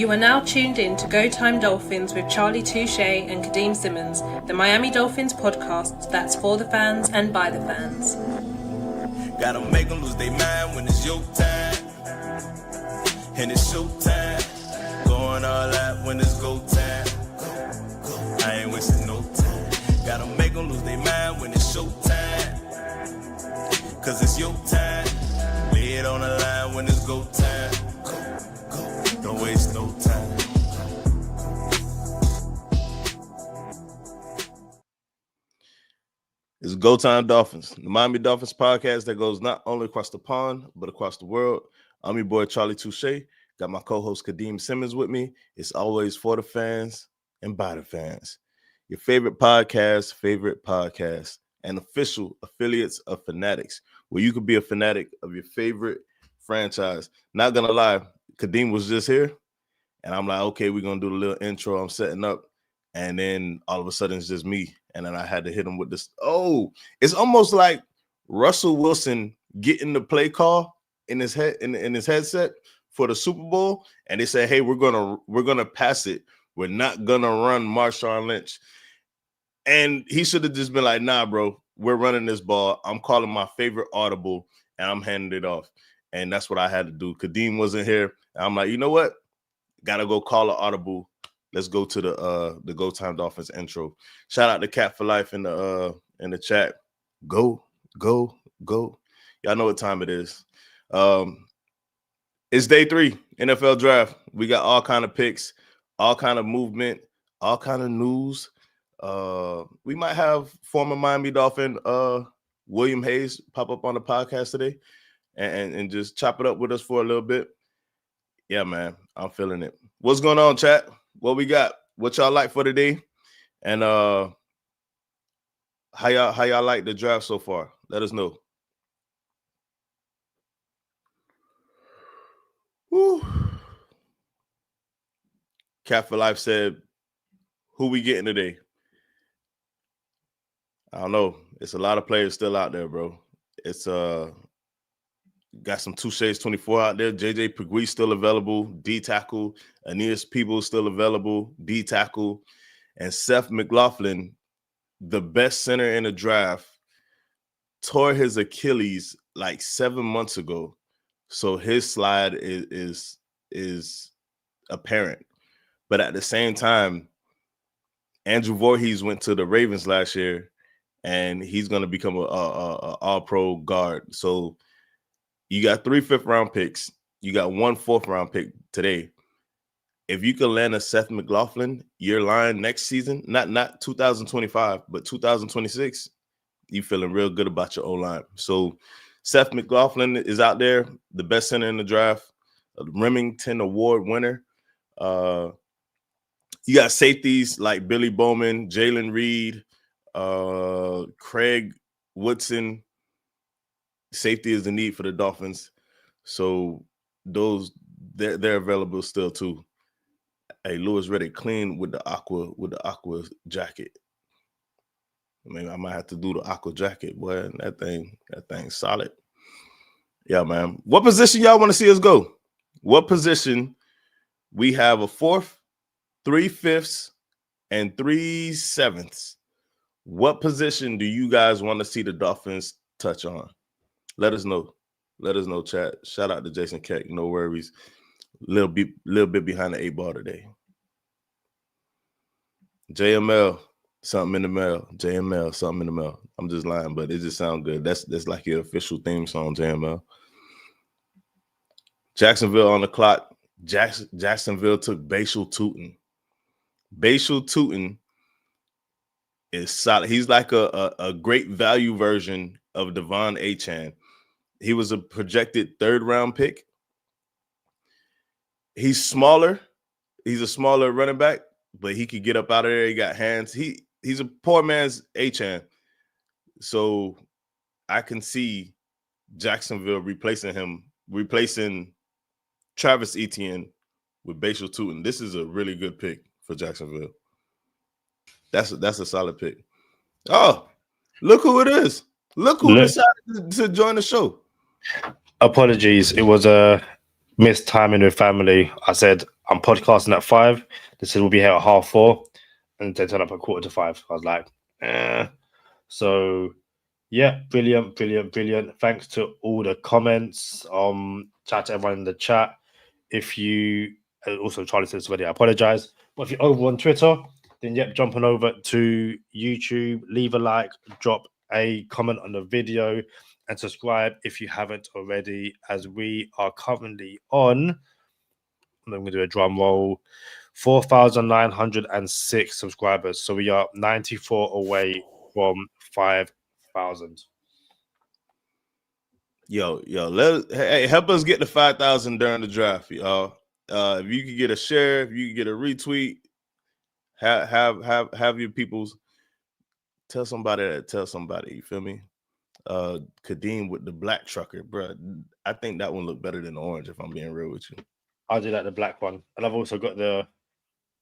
You are now tuned in to Go Time Dolphins with Charlie Touche and Kadeem Simmons, the Miami Dolphins podcast that's for the fans and by the fans. Gotta make them lose their mind when it's your time. And it's show time. Going all out when it's go time. I ain't wasting no time. Gotta make them lose their mind when it's show time. Cause it's your time. Lay it on the line when it's go time. Don't waste no time. It's Go Time Dolphins, the Miami Dolphins podcast that goes not only across the pond, but across the world. I'm your boy, Charlie Touche. Got my co-host, Kadeem Simmons, with me. It's always for the fans and by the fans. Your favorite podcast, and official affiliates of Fanatics, where you could be a fanatic of your favorite franchise. Not going to lie, Kadeem was just here, and I'm like, okay, we're going to do the little intro I'm setting up, and then all of a sudden it's just me. And then I had to hit him with this. Oh, it's almost like Russell Wilson getting the play call in his head in his headset for the Super Bowl, and they said, "Hey, we're gonna pass it. We're not gonna run Marshawn Lynch." And he should have just been like, "Nah, bro, we're running this ball. I'm calling my favorite audible, and I'm handing it off." And that's what I had to do. Kadeem wasn't here. And I'm like, you know what? Gotta go call an audible. Let's go to the Go Time Dolphins intro. Shout out to Cat for Life in the chat. Go. Y'all know what time it is. It's day 3, NFL draft. We got all kind of picks, all kind of movement, all kind of news. We might have former Miami Dolphin William Hayes pop up on the podcast today and just chop it up with us for a little bit. Yeah, man, I'm feeling it. What's going on, chat? What we got? What y'all like for today? And how y'all like the draft so far? Let us know. Woo. Cat for Life said, who we getting today? I don't know. It's a lot of players still out there, bro. It's got some Touche's 24 out there. JJ Pegui still available. D tackle. Aeneas Peebles still available. D tackle. And Seth McLaughlin, the best center in the draft, tore his Achilles like 7 months ago. So his slide is apparent. But at the same time, Andrew Voorhees went to the Ravens last year, and he's going to become a all-pro guard. So you got 3 fifth-round picks. You got 1 fourth-round pick today. If you can land a Seth McLaughlin, your line next season, not 2025, but 2026, you feeling real good about your O-line. So Seth McLaughlin is out there, the best center in the draft, a Remington Award winner. You got safeties like Billy Bowman, Jalen Reed, Craig Woodson. Safety is the need for the Dolphins, so they're available still too. Hey, Louis Riddick clean with the aqua jacket. I mean, I might have to do the aqua jacket, boy. That thing's solid. Yeah, man. What position y'all want to see us go? What position? We have a 4th, 3 5ths, and 3 7ths. What position do you guys want to see the Dolphins touch on? Let us know. Let us know, chat. Shout out to Jason Keck. No worries. Little bit behind the 8 ball today. JML, something in the mail. JML, something in the mail. I'm just lying, but it just sounds good. That's like your official theme song, JML. Jacksonville on the clock. Jacksonville took Bashal Tutin. Bashal Tutin is solid. He's like a great value version of Devon Achane. He was a projected 3rd-round pick. He's smaller. He's a smaller running back, but he could get up out of there. He got hands. He's a poor man's Achane. So I can see Jacksonville replacing Travis Etienne with Bashal Tutin. This is a really good pick for Jacksonville. That's a solid pick. Oh, look who it is. Look who decided to join the show. Apologies. It was a missed time in the family. I said I'm podcasting at 5. They said we'll be here at 4:30, and they turned up at 4:45. I was like, eh. So yeah, brilliant. Thanks to all the comments. Chat to everyone in the chat. If you also Charlie says already, I apologize. But if you're over on Twitter, then jump on over to YouTube, leave a like, drop a comment on the video, and subscribe if you haven't already, as we are currently on, I'm going to do a drum roll, 4,906 subscribers. So we are 94 away from 5,000. Yo, hey, help us get to 5,000 during the draft, y'all. If you could get a share, if you could get a retweet, have your peoples tell somebody that tell somebody. You feel me? Kadeem with the black trucker, bro. I think that one looked better than the orange. If I'm being real with you, I'll do that, the black one, and I've also got the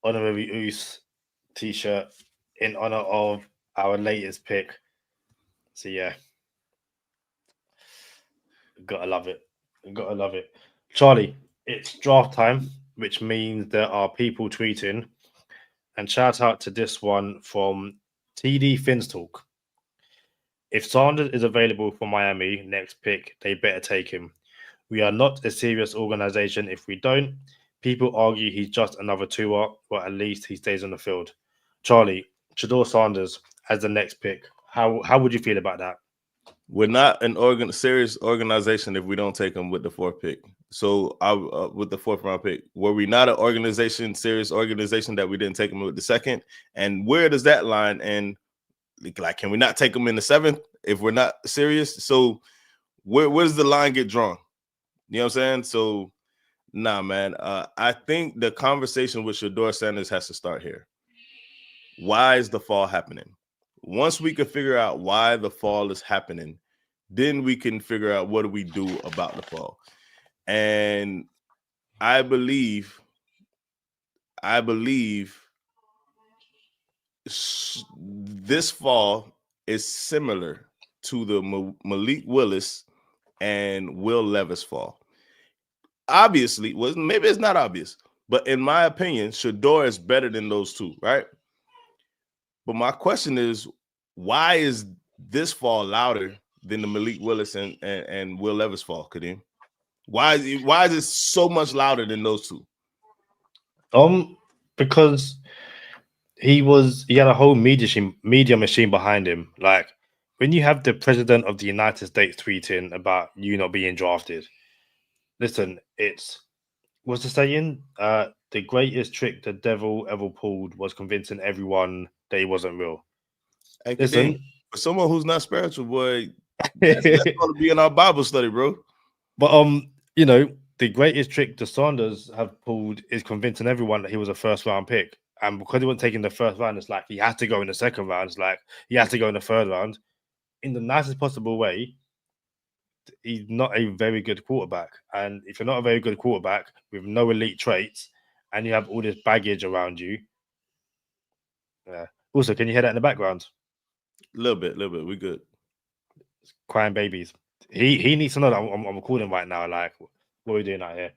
honorary Oos t-shirt in honor of our latest pick. So yeah, gotta love it. Charlie, it's draft time, which means there are people tweeting, and shout out to this one from TD Finstalk. If Sanders is available for Miami next pick, they better take him. We are not a serious organization if we don't. People argue he's just another Tua, but at least he stays on the field. Charlie, Shedeur Sanders as the next pick. How would you feel about that? we're not an serious organization if we don't take him with the fourth pick. So with the fourth round pick, were we not an serious organization that we didn't take him with the second? And where does that line end? Like, can we not take him in the seventh if we're not serious? So where does the line get drawn? You know what I'm saying? So nah, man. I think the conversation with Shedeur Sanders has to start here. Why is the fall happening? Once we can figure out why the fall is happening, then we can figure out what do we do about the fall. And I believe this fall is similar to the Malik Willis and Will Levis fall. Obviously, well, maybe it's not obvious, but in my opinion, Shedeur is better than those two, right? But my question is, why is this fall louder than the Malik Willis and Will Levis fall, Kadeem? Why is it so much louder than those two? Because he had a whole media machine behind him. Like, when you have the president of the United States tweeting about you not being drafted, listen, what's the saying? The greatest trick the devil ever pulled was convincing everyone that he wasn't real. Hey, listen, for someone who's not spiritual, boy, that's going to be in our Bible study, bro. But the greatest trick the Sanders have pulled is convincing everyone that he was a first round pick. And because he wasn't taking the first round, it's like he had to go in the second round. It's like he had to go in the third round. In the nicest possible way, he's not a very good quarterback. And if you're not a very good quarterback with no elite traits and you have all this baggage around you, also, can you hear that in the background? A little bit. We good. Crying babies. He needs to know that I'm recording right now. Like, what are we doing out here?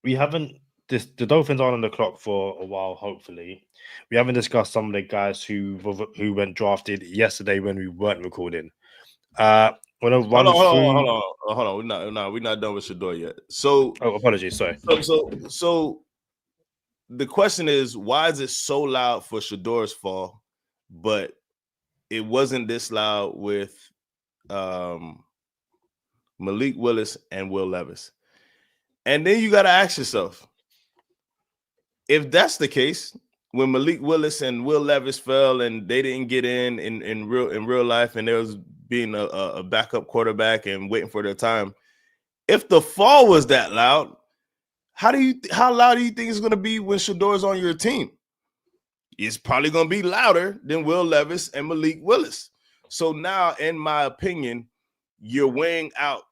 We haven't. The Dolphins aren't on the clock for a while. Hopefully, we haven't discussed some of the guys who went drafted yesterday when we weren't recording. Hold on. We're not done with Shedeur yet. So, apologies. Sorry. So the question is, why is it so loud for Shedeur's fall, but it wasn't this loud with Malik Willis and Will Levis? And then you got to ask yourself, if that's the case, when Malik Willis and Will Levis fell and they didn't get in real life, and there was being a backup quarterback and waiting for their time, if the fall was that loud, how loud do you think it's going to be when Shedeur's on your team? It's probably going to be louder than Will Levis and Malik Willis. So now, in my opinion, you're weighing out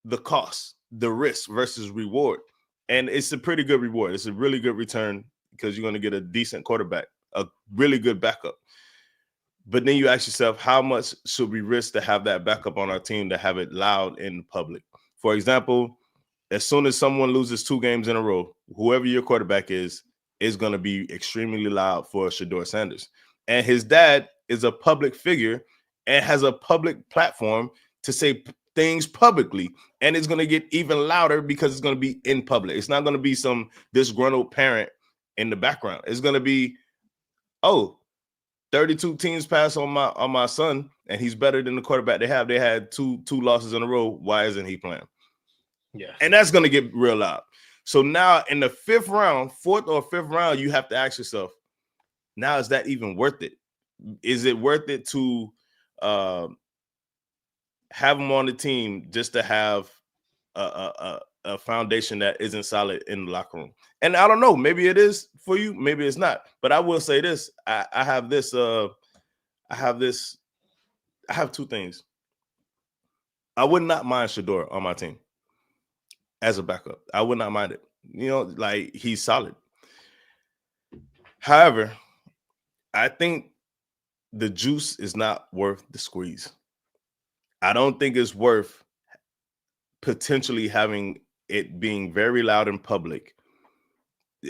the cost, the risk versus reward. And it's a pretty good reward. It's a really good return because you're going to get a decent quarterback, a really good backup. But then you ask yourself, how much should we risk to have that backup on our team, to have it loud in public? For example, as soon as someone loses 2 games in a row, whoever your quarterback is going to be extremely loud for Shedeur Sanders. And his dad is a public figure and has a public platform to say things publicly. And it's going to get even louder because it's going to be in public. It's not going to be some disgruntled parent in the background. It's going to be, 32 teams pass on my son, and he's better than the quarterback they have. They had two losses in a row. Why isn't he playing? Yeah. And that's going to get real loud. So now in the 4th or 5th round, you have to ask yourself, now, is that even worth it? Is it worth it to have him on the team just to have a foundation that isn't solid in the locker room? And I don't know, maybe it is for you, maybe it's not. But I will say this: I have 2 things. I would not mind Shedeur on my team as a backup. I would not mind it. Like, he's solid. However, I think the juice is not worth the squeeze. I don't think it's worth potentially having it being very loud in public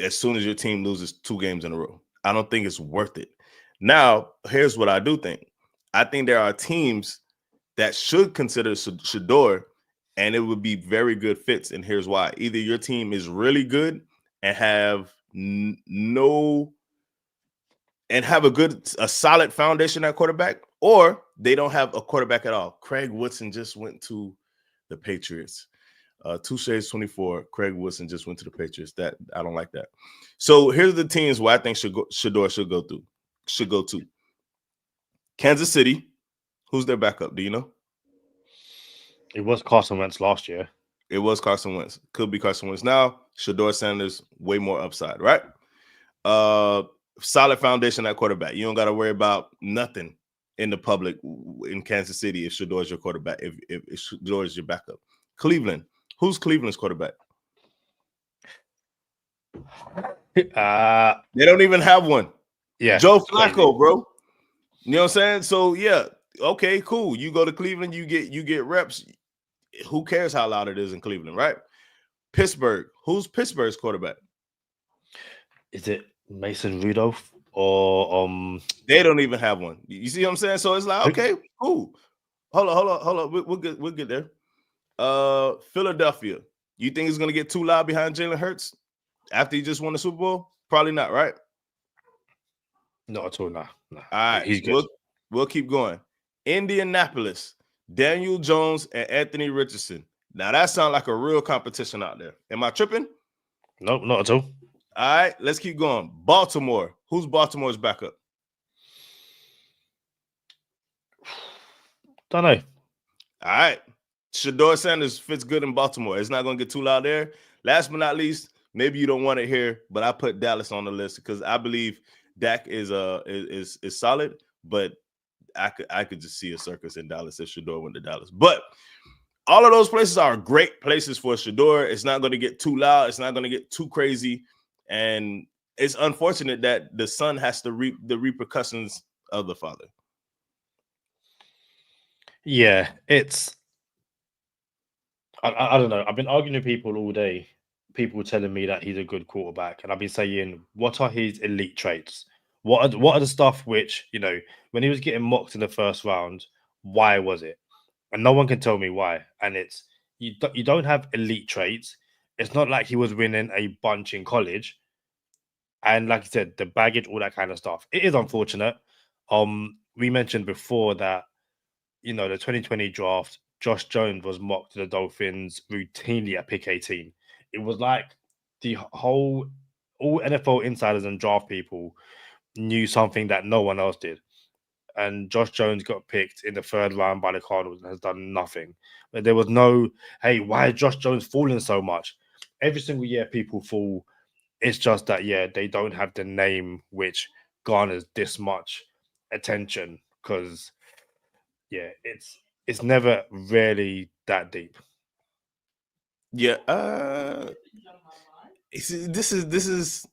as soon as your team loses 2 games in a row. I don't think it's worth it. Now, here's what I do think. I think there are teams that should consider Shedeur, and it would be very good fits. And here's why. Either your team is really good and have a solid foundation at quarterback, or they don't have a quarterback at all. Craig Woodson just went to the Patriots. Touche's 24. Craig Woodson just went to the Patriots. That I don't like that. So here's the teams where I think Shedeur should go to. Kansas City. Who's their backup? Do you know? It was Carson Wentz last year. It was Carson Wentz. Could be Carson Wentz now. Shedeur Sanders, way more upside, right? Solid foundation at quarterback. You don't got to worry about nothing in the public in Kansas City if Shedeur is your quarterback, if Shedeur is your backup. Cleveland. Who's Cleveland's quarterback? They don't even have one. Yeah. Joe Flacco, bro. You know what I'm saying? So, yeah. Okay, cool. You go to Cleveland, you get reps. Who cares how loud it is in Cleveland, right? Pittsburgh. Who's Pittsburgh's quarterback? Is it Mason Rudolph or They don't even have one. You see what I'm saying? So it's like, okay, cool. Hold on. We'll get there. Philadelphia. You think it's gonna get too loud behind Jalen Hurts after he just won the Super Bowl? Probably not, right? Not at all. No. All right, he's good. We'll keep going. Indianapolis, Daniel Jones and Anthony Richardson. Now that sounds like a real competition out there. Am I tripping? No, not at all. All right, let's keep going. Baltimore. Who's Baltimore's backup? Don't know. All right. Shedeur Sanders fits good in Baltimore. It's not going to get too loud there. Last but not least, maybe you don't want it here, but I put Dallas on the list because I believe Dak is solid, but I could just see a circus in Dallas if Shedeur went to Dallas. But all of those places are great places for Shedeur. It's not going to get too loud. It's not going to get too crazy. And it's unfortunate that the son has to reap the repercussions of the father. Yeah, it's I don't know. I've been arguing with people all day. People telling me that he's a good quarterback, and I've been saying, what are his elite traits? What are the stuff which, when he was getting mocked in the first round, why was it? And no one can tell me why. And it's you don't have elite traits. It's not like he was winning a bunch in college. And like you said, the baggage, all that kind of stuff. It is unfortunate. We mentioned before that, the 2020 draft, Josh Jones was mocked to the Dolphins routinely at pick 18. It was like all NFL insiders and draft people knew something that no one else did. And Josh Jones got picked in the 3rd round by the Cardinals and has done nothing. But there was no, hey, why is Josh Jones falling so much? Every single year people fall. It's just that, they don't have the name which garners this much attention because, it's never really that deep. Yeah. This is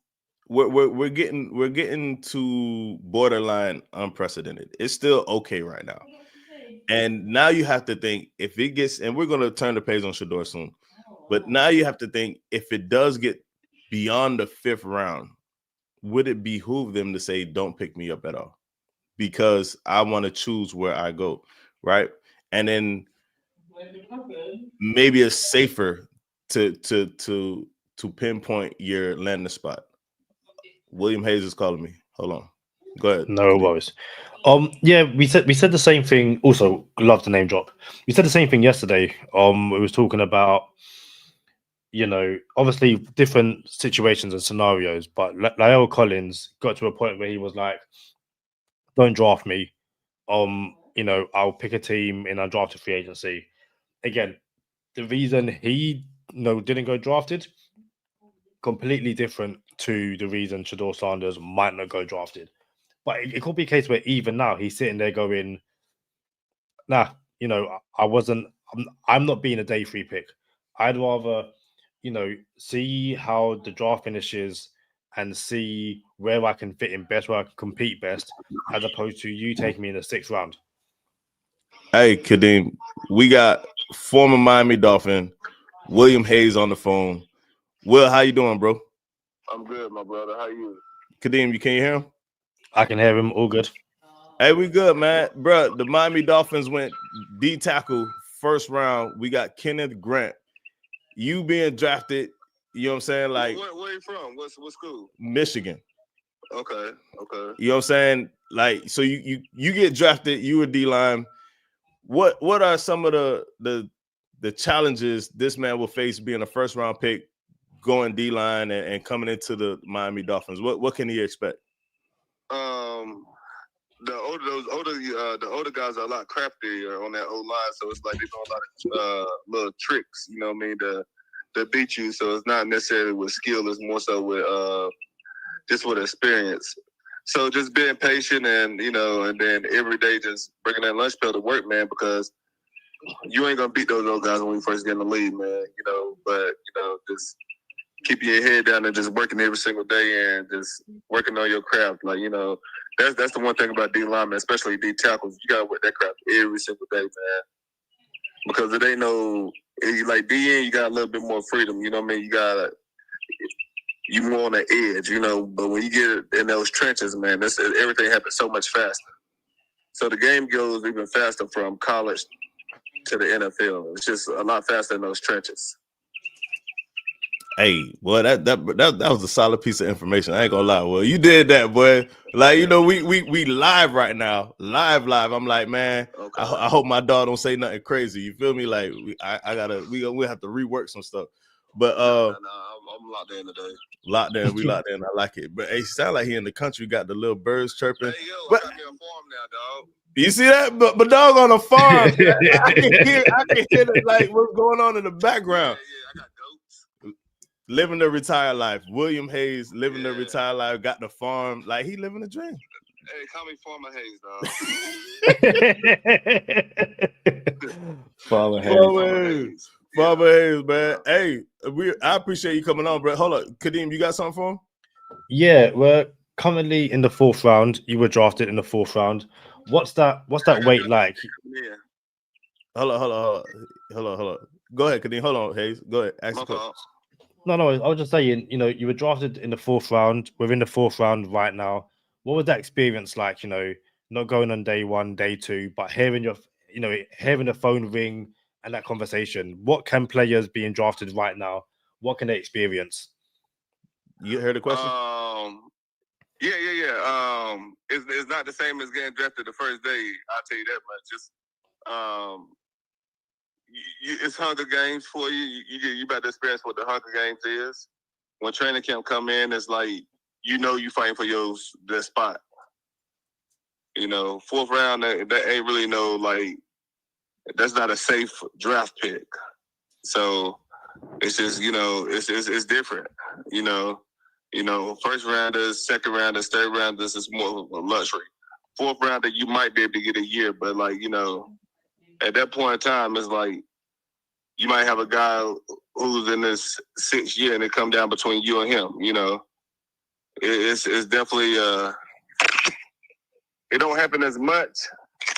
we're getting to borderline unprecedented. It's still okay right now. And now you have to think if it gets, and we're going to turn the page on Shedeur soon. But now you have to think, if it does get beyond the 5th round, would it behoove them to say, don't pick me up at all? Because I want to choose where I go, right? And then maybe it's safer to pinpoint your landing spot. William Hayes is calling me. Hold on. Go ahead. No worries. Yeah, we said the same thing. Also, love the name drop. We said the same thing yesterday. We was talking about, obviously different situations and scenarios, but Lyle Collins got to a point where he was like, "Don't draft me. I'll pick a team and I'll draft a free agency." Again, the reason he didn't go drafted, completely different to the reason Shedeur Sanders might not go drafted. But it could be a case where even now he's sitting there going, "Nah, I'm not being a day 3 pick. I'd rather, see how the draft finishes and see where I can fit in best, where I can compete best, as opposed to you taking me in the 6th round." Hey, Kadeem, we got former Miami Dolphin William Hayes on the phone. Will, how you doing, bro? I'm good, my brother. How you? Kadeem, can you hear him? I can hear him. All good. Hey, we good, man. Bro, the Miami Dolphins went D tackle 1st round. We got Kenneth Grant. You being drafted, you know what I'm saying? Like, where you from? What school? Michigan. Okay. You know what I'm saying? Like, so you get drafted, you a D-line. What are some of the challenges this man will face being a 1st round pick, going D-line and coming into the Miami Dolphins? What can he expect? The older guys are a lot craftier on that old line, so it's like they know a lot of little tricks, you know what I mean, to beat you. So it's not necessarily with skill, it's more so with just with experience. So just being patient and then every day just bringing that lunch pail to work, man, because you ain't gonna beat those old guys when you first get in the league, man. But just keeping your head down and just working every single day and just working on your craft. Like, that's the one thing about D linemen, especially D tackles. You gotta work that craft every single day, man. Because it ain't like DN, you got a little bit more freedom. You know what I mean? You more on the edge, But when you get in those trenches, man, everything happens so much faster. So the game goes even faster from college to the NFL. It's just a lot faster in those trenches. Hey, boy, that was a solid piece of information. I ain't gonna lie. Well, you did that, boy. Like, we live right now, live. I'm like, man, okay. I hope my dog don't say nothing crazy. You feel me? Like, we have to rework some stuff. But I'm locked in today. We locked in. I like it. But hey, sound like he in the country, got the little birds chirping. Hey, yo, but, I got me a farm now, dog. You see that? But dog on a farm. I can hear it, like what's going on in the background. Yeah, I got goats. Living the retired life. William Hayes living the retired life, got the farm. Like, he living a dream. Hey, call me Farmer Hayes, dog. Farmer Hayes. Farmer Hayes, man. Hey, I appreciate you coming on, bro. Hold on. Kadeem, you got something for him? Yeah, we're currently in the 4th round. You were drafted in the 4th round. What's that weight like? Yeah. Hold on. Go ahead, Kadeem. Hold on, Hayes. Go ahead. Ask the question. No, I was just saying, you were drafted in the 4th round. We're in the 4th round right now. What was that experience like? Not going on day 1, day 2, but hearing hearing the phone ring and that conversation. What can players being drafted right now? What can they experience? You heard the question? Yeah. It's not the same as getting drafted the first day. I'll tell you that much. Just it's Hunger Games for you. You about to experience what the Hunger Games is. When training camp come in, it's like you fighting for the spot. 4th round, that ain't really that's not a safe draft pick. So it's just it's different. 1st rounders, 2nd rounders, 3rd rounders is more of a luxury. 4th rounder, you might be able to get a year, but at that point in time, it's like you might have a guy who's in this 6th year and it come down between you and him. It's definitely it don't happen as much,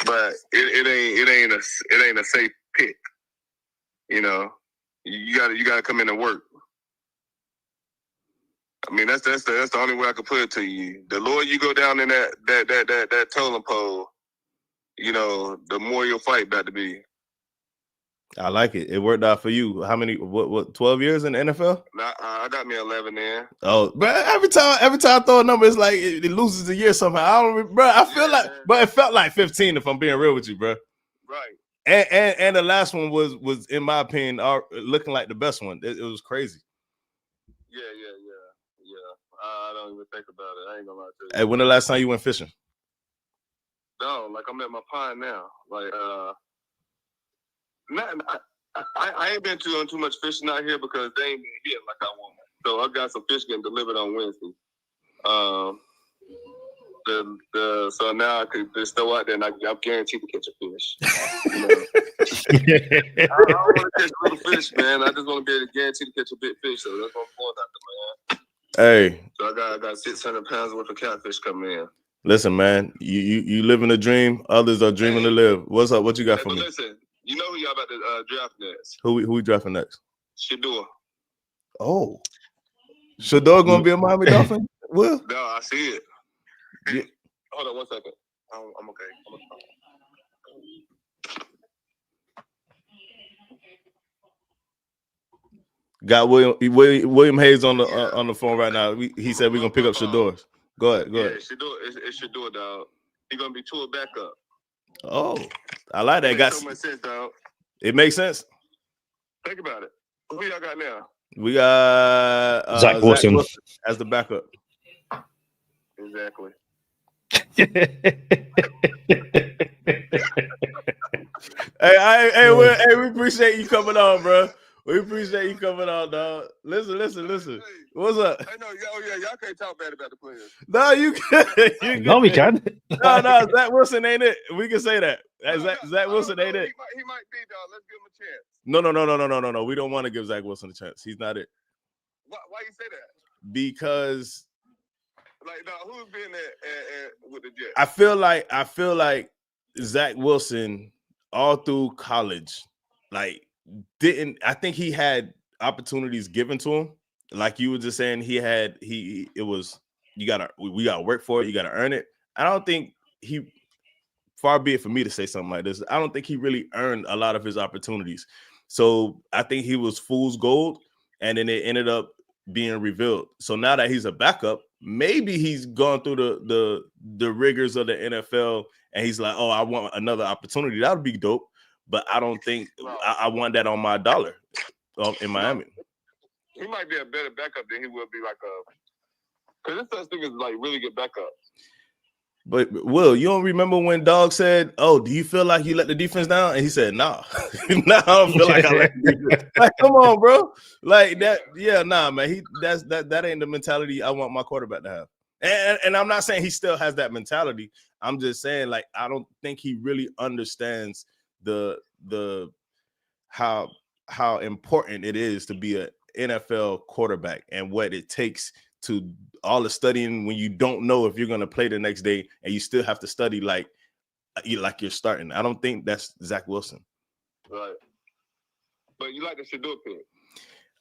but it ain't a safe pick. You gotta come in and work. I mean, that's the only way I can put it to you. The lower you go down in that totem pole, you know, the more your fight about to be. I like it. It worked out for you. How many? What? 12 years in the NFL? I got me 11 in. Oh, bro! Every time I throw a number, it's like it loses a year somehow. I don't, bro. I feel like, but it felt like 15. If I'm being real with you, bro. Right. And the last one was in my opinion looking like the best one. It was crazy. Yeah. I don't even think about it. I ain't gonna lie to you. Hey, when the last time you went fishing? No, like I'm at my pond now. Like I ain't been too much fishing out here because they ain't been hitting like I want. So I got some fish getting delivered on Wednesday. So now I could just throw out there and I'm guaranteed to catch a fish. You know? I don't want to catch little fish, man. I just want to be able to guarantee to catch a big fish. So that's what I'm going after, man. Hey. So I got 600 pounds worth of catfish coming in. Listen, man, you living a dream. Others are dreaming to live. What's up? What you got for me? Listen, you know who y'all about to draft next? Who we drafting next? Shedeur. Oh, Shedeur gonna be a Miami Dolphin? Will? No, I see it. Yeah. Hold on 1 second. I'm okay. Got William Hayes on the phone right now. He said we're gonna pick up Shedeur. Go ahead. Shedeur, it's Shedeur, dog. He's gonna be Tua backup. Oh, I like that. Makes so much sense, dog. It makes sense. Think about it. Who y'all got now? We got Zach Wilson as the backup. Exactly. Hey, we appreciate you coming on, bro. We appreciate you coming on, dog. Listen. Hey, What's up? I know, y'all can't talk bad about the players. No, you can. No, we can. No, Zach Wilson ain't it. We can say that. Zach Wilson ain't it. He might be, dog. Let's give him a chance. No. We don't want to give Zach Wilson a chance. He's not it. Why you say that? Because like, dog, who's been with the Jets? I feel like Zach Wilson all through college, like I think he had opportunities given to him. Like you were just saying, we gotta work for it, you gotta earn it. I don't think far be it for me to say something like this, I don't think he really earned a lot of his opportunities. So I think he was fool's gold, and then it ended up being revealed. So now that he's a backup, maybe he's gone through the rigors of the NFL and he's like, oh, I want another opportunity. That would be dope. But I don't think I want that on my dollar in Miami. He might be a better backup than he will be like because this thing is like really good backup. But Will, you don't remember when Dog said, "Oh, do you feel like you let the defense down?" And he said, "Nah, nah, I don't feel like I let the defense." Like, come on, bro. Like that, yeah, nah, man. That ain't the mentality I want my quarterback to have. And I'm not saying he still has that mentality. I'm just saying, like, I don't think he really understands the how important it is to be an NFL quarterback and what it takes to all the studying when you don't know if you're going to play the next day and you still have to study like you're starting. I don't think that's Zach Wilson. Right. But you like the Shedeur pick?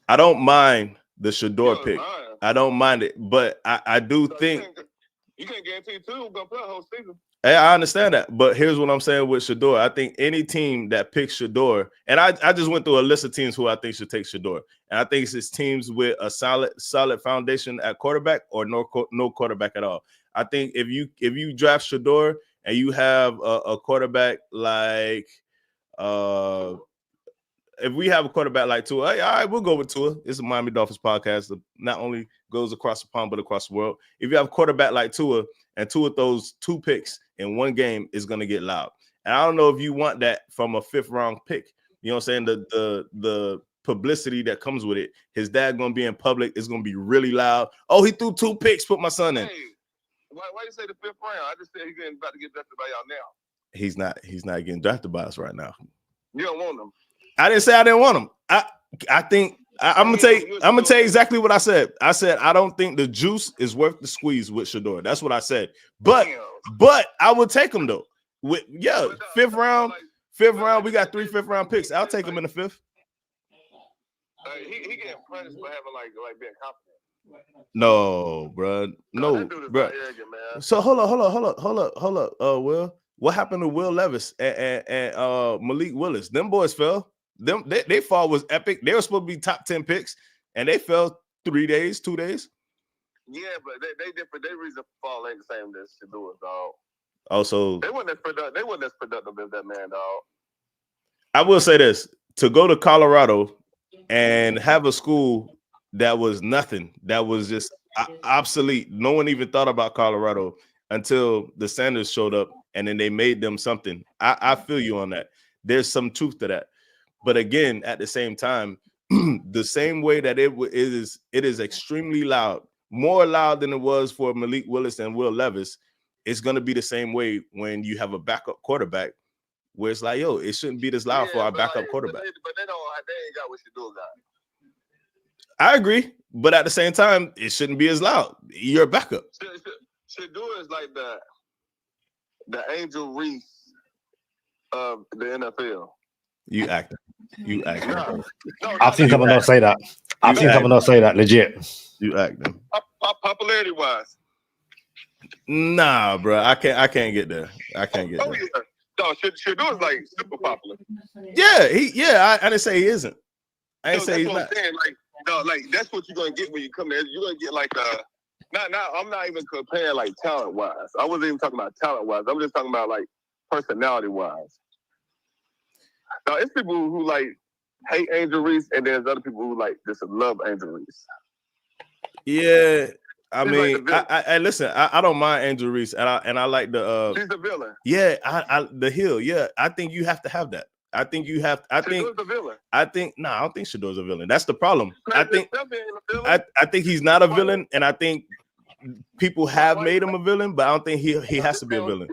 I don't mind the Shedeur pick. I don't mind it, but I do think you can't guarantee too going to play a whole season. Hey, I understand that, but here's what I'm saying with Shedeur. I think any team that picks Shedeur, and I just went through a list of teams who I think should take Shedeur, and I think it's teams with a solid foundation at quarterback or no quarterback at all. I think if you draft Shedeur and you have a quarterback like if we have a quarterback like Tua, hey, all right, we'll go with Tua. It's a Miami Dolphins podcast that not only goes across the pond but across the world. If you have a quarterback like Tua and Tua throws 2 picks in one game, is going to get loud. And I don't know if you want that from a 5th round pick. You know what I'm saying? The publicity that comes with it. His dad going to be in public. It's going to be really loud. Oh, he threw 2 picks, put my son in. Hey, why you say the 5th round? I just said he's about to get drafted by y'all now. He's not getting drafted by us right now. You don't want him. I didn't say I didn't want him. I think I'm gonna tell you exactly what I said. I said I don't think the juice is worth the squeeze with Shedeur. That's what I said. But I would take him though. With 5th round. We got 3 5th round picks. I'll take him in the 5th. He getting punished for having like being confident. No, bro. No, that dude is bro. not arrogant, man. So hold up. Will, what happened to Will Levis and Malik Willis? Them boys fell. They fall was epic. They were supposed to be top 10 picks, and they fell 2 days. Yeah, but they different. Their reason for fall ain't the same as Shedeur, dog. Oh, so they wasn't as productive as that man, dog. I will say this: to go to Colorado and have a school that was nothing, that was just obsolete. No one even thought about Colorado until the Sanders showed up, and then they made them something. I feel you on that. There's some truth to that. But again, at the same time, the same way that it is extremely loud, more loud than it was for Malik Willis and Will Levis. It's going to be the same way when you have a backup quarterback, where it's like, yo, it shouldn't be this loud for our backup quarterback. But they ain't got what Shedeur got. I agree, but at the same time, it shouldn't be as loud. You're a backup. Shedeur is like the Angel Reese of the NFL. You acting. No, I've seen someone else say that. I've seen someone else say that. Legit. You acting. Popularity wise. Nah, bro. I can't get there. I can't get there. Yeah. No, Shedeur is like super popular. Yeah, I didn't say he isn't. I didn't say he's not. Like that's what you're gonna get when you come there. You're gonna get like I'm not even comparing like talent wise. I wasn't even talking about talent wise. I'm just talking about like personality wise. Now it's people who like hate Angel Reese, and there's other people who like just love Angel Reese. Yeah, I mean, like I listen. I don't mind Angel Reese, and I like the. She's the villain. Yeah, I the heel. Yeah, I think you have to have that. I think you have. Shedeur's the villain. I don't think Shedeur's a villain. That's the problem. I think he's not a villain, and I think people have made him a villain, but I don't think he has to be a villain.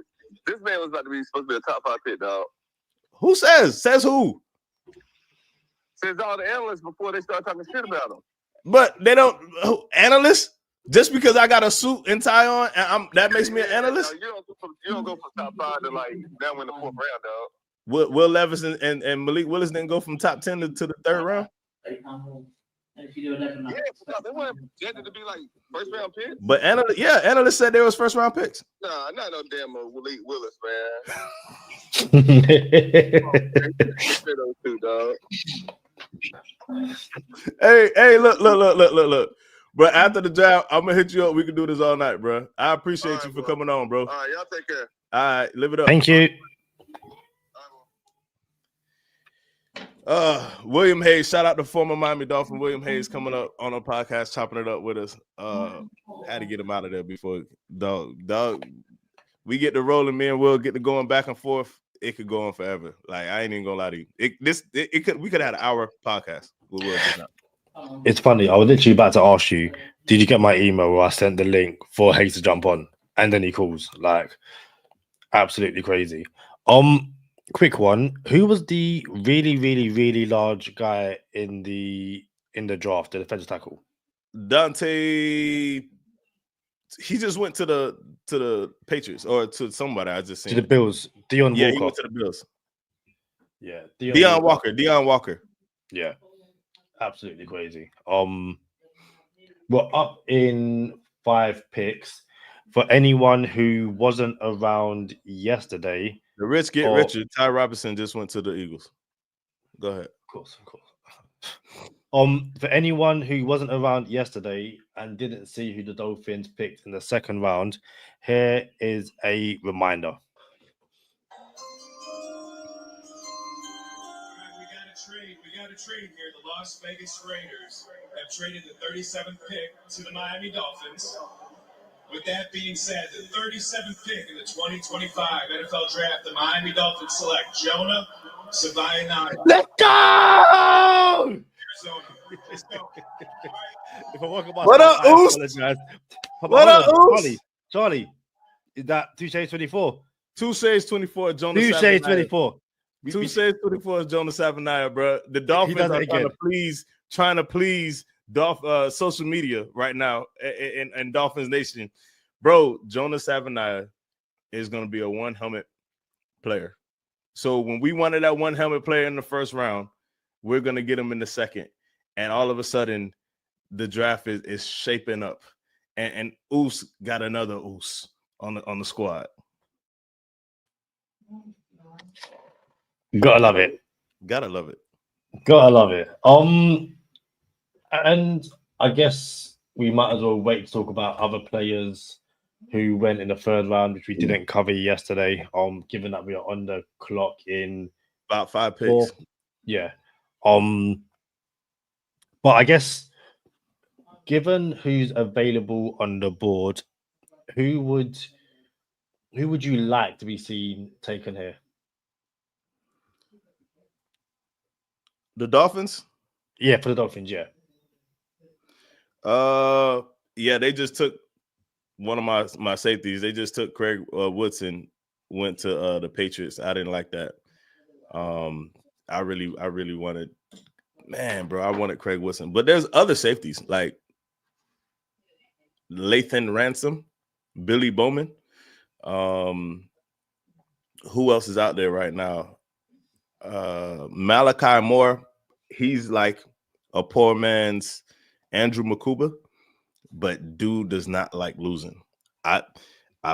This man was about to be supposed to be a top 5 pick, dog. Who says? Says who? Says all the analysts before they start talking shit about him. But they don't analysts. Just because I got a suit and tie on, and that makes me an analyst. No, you don't go from top 5 to like down in the 4th round, dog. Will Levis and Malik Willis didn't go from top 10 to the 3rd round. Yeah, they weren't projected to be like 1st round picks. But analysts said they was 1st round picks. Nah, not no damn Malik Willis, man. Those two, dog. Hey, look. Bro, after the draft, I'm gonna hit you up. We can do this all night, bro. I appreciate you for coming on, bro. All right, y'all take care. All right, live it up. Thank you. William Hayes, shout out to former Miami Dolphin William Hayes coming up on a podcast, chopping it up with us. Had to get him out of there before dog. We get to rolling, me and Will get to going back and forth. It could go on forever. Like I ain't even gonna lie to you. We could have had an hour podcast with Will just now. It's funny. I was literally about to ask you, did you get my email where I sent the link for Hayes to jump on? And then he calls. Like, absolutely crazy. Quick one. Who was the really, really, really large guy in the draft, the defensive tackle? Dante. He just went to the Patriots or to somebody. I just seen to the Bills. Dion Walker. He went to the Bills. Yeah, Dion Walker. Yeah, absolutely crazy. We're up in 5 picks. For anyone who wasn't around yesterday, the rich get richer. Ty Robinson just went to the Eagles. Go ahead. Of course. For anyone who wasn't around yesterday and didn't see who the Dolphins picked in the 2nd round, here is a reminder. We got a trade here. The Las Vegas Raiders have traded the 37th pick to the Miami Dolphins. With that being said, the 37th pick in the 2025 NFL Draft, the Miami Dolphins select Jonah Savaiinaea. Let's go! Arizona. Let's go. If I walk up, what up, Oos? What up, Oos? Charlie, is that Touche's 24? Touche's 24. Jonah Touche's 24. Touche's 24 is Jonah Savaiinaea, bro. The Dolphins are trying to please social media right now and Dolphins Nation. Bro, Jonah Savaiinaea is going to be a 1 helmet player. So when we wanted that 1 helmet player in the 1st round, we're going to get him in the 2nd. and all of a sudden the draft is shaping up, and Oos got another Oos on the squad. Gotta love it. Gotta love it. Gotta love it. And I guess we might as well wait to talk about other players who went in the third round, which we didn't cover yesterday. Given that we are on the clock in About 5 picks. 4. Yeah. But I guess given who's available on the board, who would you like to be seen taken here? The Dolphins? Yeah, for the Dolphins, yeah. Yeah, they just took one of my safeties. They just took Craig Woodson, went to the Patriots. I didn't like that. I really wanted, I wanted Craig Woodson. But there's other safeties like Lathan Ransom, Billy Bowman. Who else is out there right now? Malachi Moore. He's like a poor man's Andrew Makuba, but dude does not like losing. I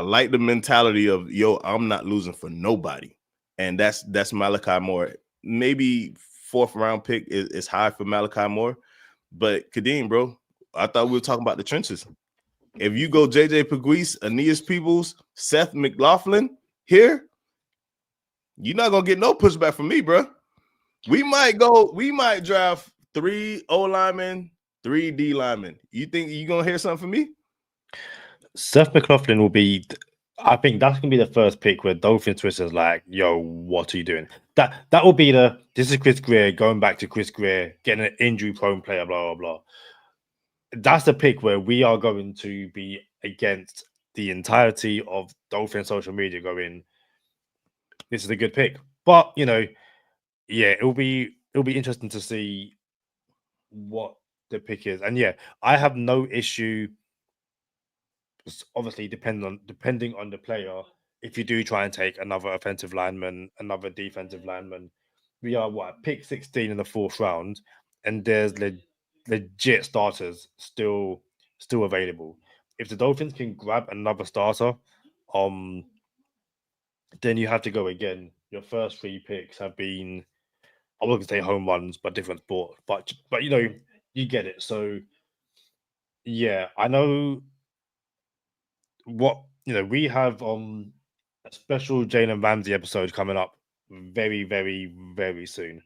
like the mentality of, yo, I'm not losing for nobody. And that's Malachi Moore. Maybe 4th round pick is high for Malachi Moore. But Kadeem, bro, I thought we were talking about the trenches. If you go JJ Pegues, Aeneas Peebles, Seth McLaughlin here, you're not gonna get no pushback from me, bro. We might draft 3 O linemen, 3 D linemen. You think you're gonna hear something from me? Seth McLaughlin will be, I think that's gonna be the first pick where Dolphins Twitter's like, yo, what are you doing? That will be this is Chris Greer going back to Chris Greer, getting an injury-prone player, blah, blah, blah. That's the pick where we are going to be against the entirety of Dolphin social media going, this is a good pick. But yeah, it'll be interesting to see what the pick is. And yeah, I have no issue. Obviously, depending on the player, if you do try and take another offensive lineman, another defensive lineman, we are pick 16 in the 4th round, and there's legit starters still available. If the Dolphins can grab another starter, then you have to go again. Your first 3 picks have been, I wasn't gonna say home runs, but different sport. But you get it. So yeah, I know what we have a special Jaylen Ramsey episode coming up very, very, very soon.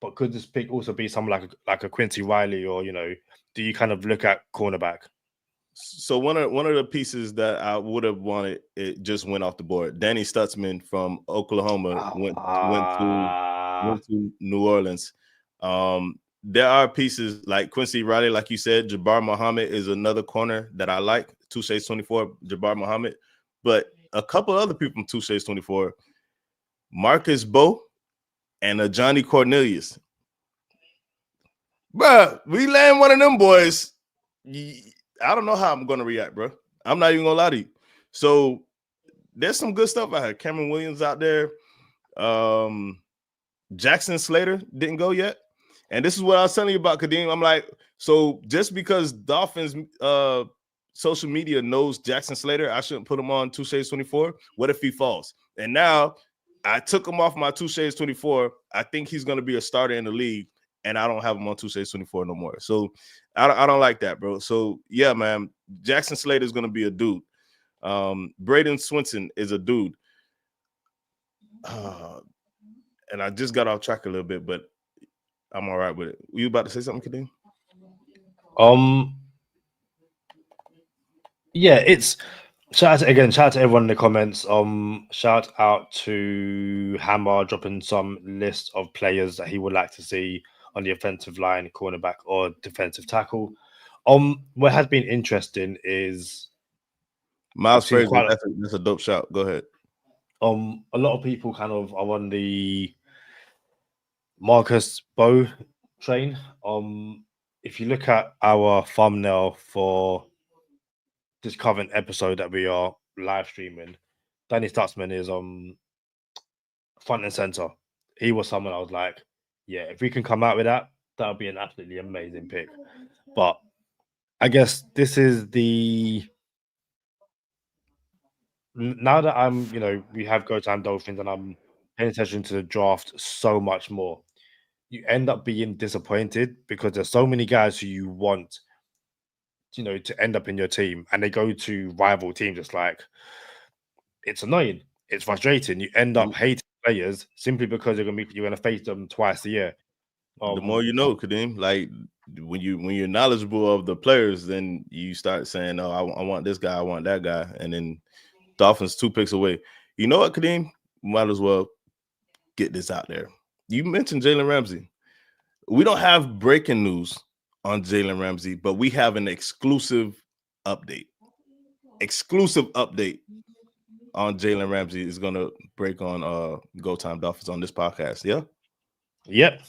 But could this pick also be someone like a Quincy Riley, or do you kind of look at cornerback? So one of the pieces that I would have wanted, it just went off the board. Danny Stutzman from Oklahoma went to New Orleans. There are pieces like Quincy Riley, like you said. Jabbar Muhammad is another corner that I like. Touche's 24, Jabbar Muhammad. But a couple other people from Touche's 24, Marcus Bowe and Johnny Cornelius. Bruh, we land one of them boys. I don't know how I'm going to react, bro. I'm not even going to lie to you. So there's some good stuff out here. Cameron Williams out there. Jackson Slater didn't go yet. And this is what I was telling you about, Kadeem. I'm like, so just because Dolphins social media knows Jackson Slater, I shouldn't put him on Touche's 24. What if he falls? And now I took him off my Touche's 24. I think he's going to be a starter in the league, and I don't have him on Touche's 24 no more. So I don't like that, bro. So yeah, man, Jackson Slater is going to be a dude. Braden Swinson is a dude. And I just got off track a little bit, but I'm all right with it. Were you about to say something, Kadeem? Yeah, it's shout out to everyone in the comments. Shout out to Hammer dropping some list of players that he would like to see on the offensive line, cornerback, or defensive tackle. What has been interesting is Miles Frazier. That's a dope shout. Go ahead. A lot of people kind of are on the Marcus Bowe train. If you look at our thumbnail for this current episode that we are live streaming, Danny Stutzman is front and center. He was someone I was like, yeah, if we can come out with that, That would be an absolutely amazing pick. But I guess this is now that I'm, we have Go Time Dolphins and I'm paying attention to the draft so much more. You end up being disappointed because there's so many guys who you want, to end up in your team, and they go to rival teams. It's like, it's annoying. It's frustrating. You end up hating players simply because you're gonna face them twice a year. The more you know, Kadeem. Like when you're knowledgeable of the players, then you start saying, "Oh, I want this guy, I want that guy," and then Dolphins 2 picks away. You know what, Kadeem? Might as well get this out there. You mentioned Jaylen Ramsey. We don't have breaking news on Jaylen Ramsey, but we have an exclusive update. Exclusive update on Jaylen Ramsey is going to break on Go Time Dolphins on this podcast. Yeah? Yep. Do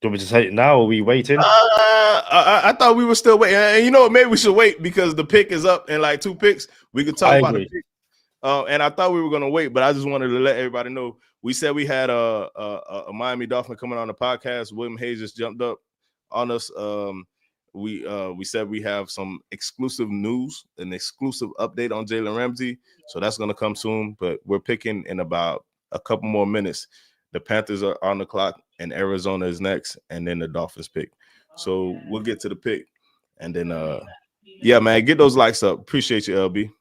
you want me to say it now, or are we waiting? I thought we were still waiting. And you know what? Maybe we should wait because the pick is up in like 2 picks. We could talk about the pick. And I thought we were going to wait, but I just wanted to let everybody know. We said we had a Miami Dolphin coming on the podcast. William Hayes just jumped up on us. We said we have some exclusive news, an exclusive update on Jaylen Ramsey. So that's going to come soon, but we're picking in about a couple more minutes. The Panthers are on the clock, and Arizona is next, and then the Dolphins pick. So we'll get to the pick, and then yeah, man, get those likes up. Appreciate you, LB.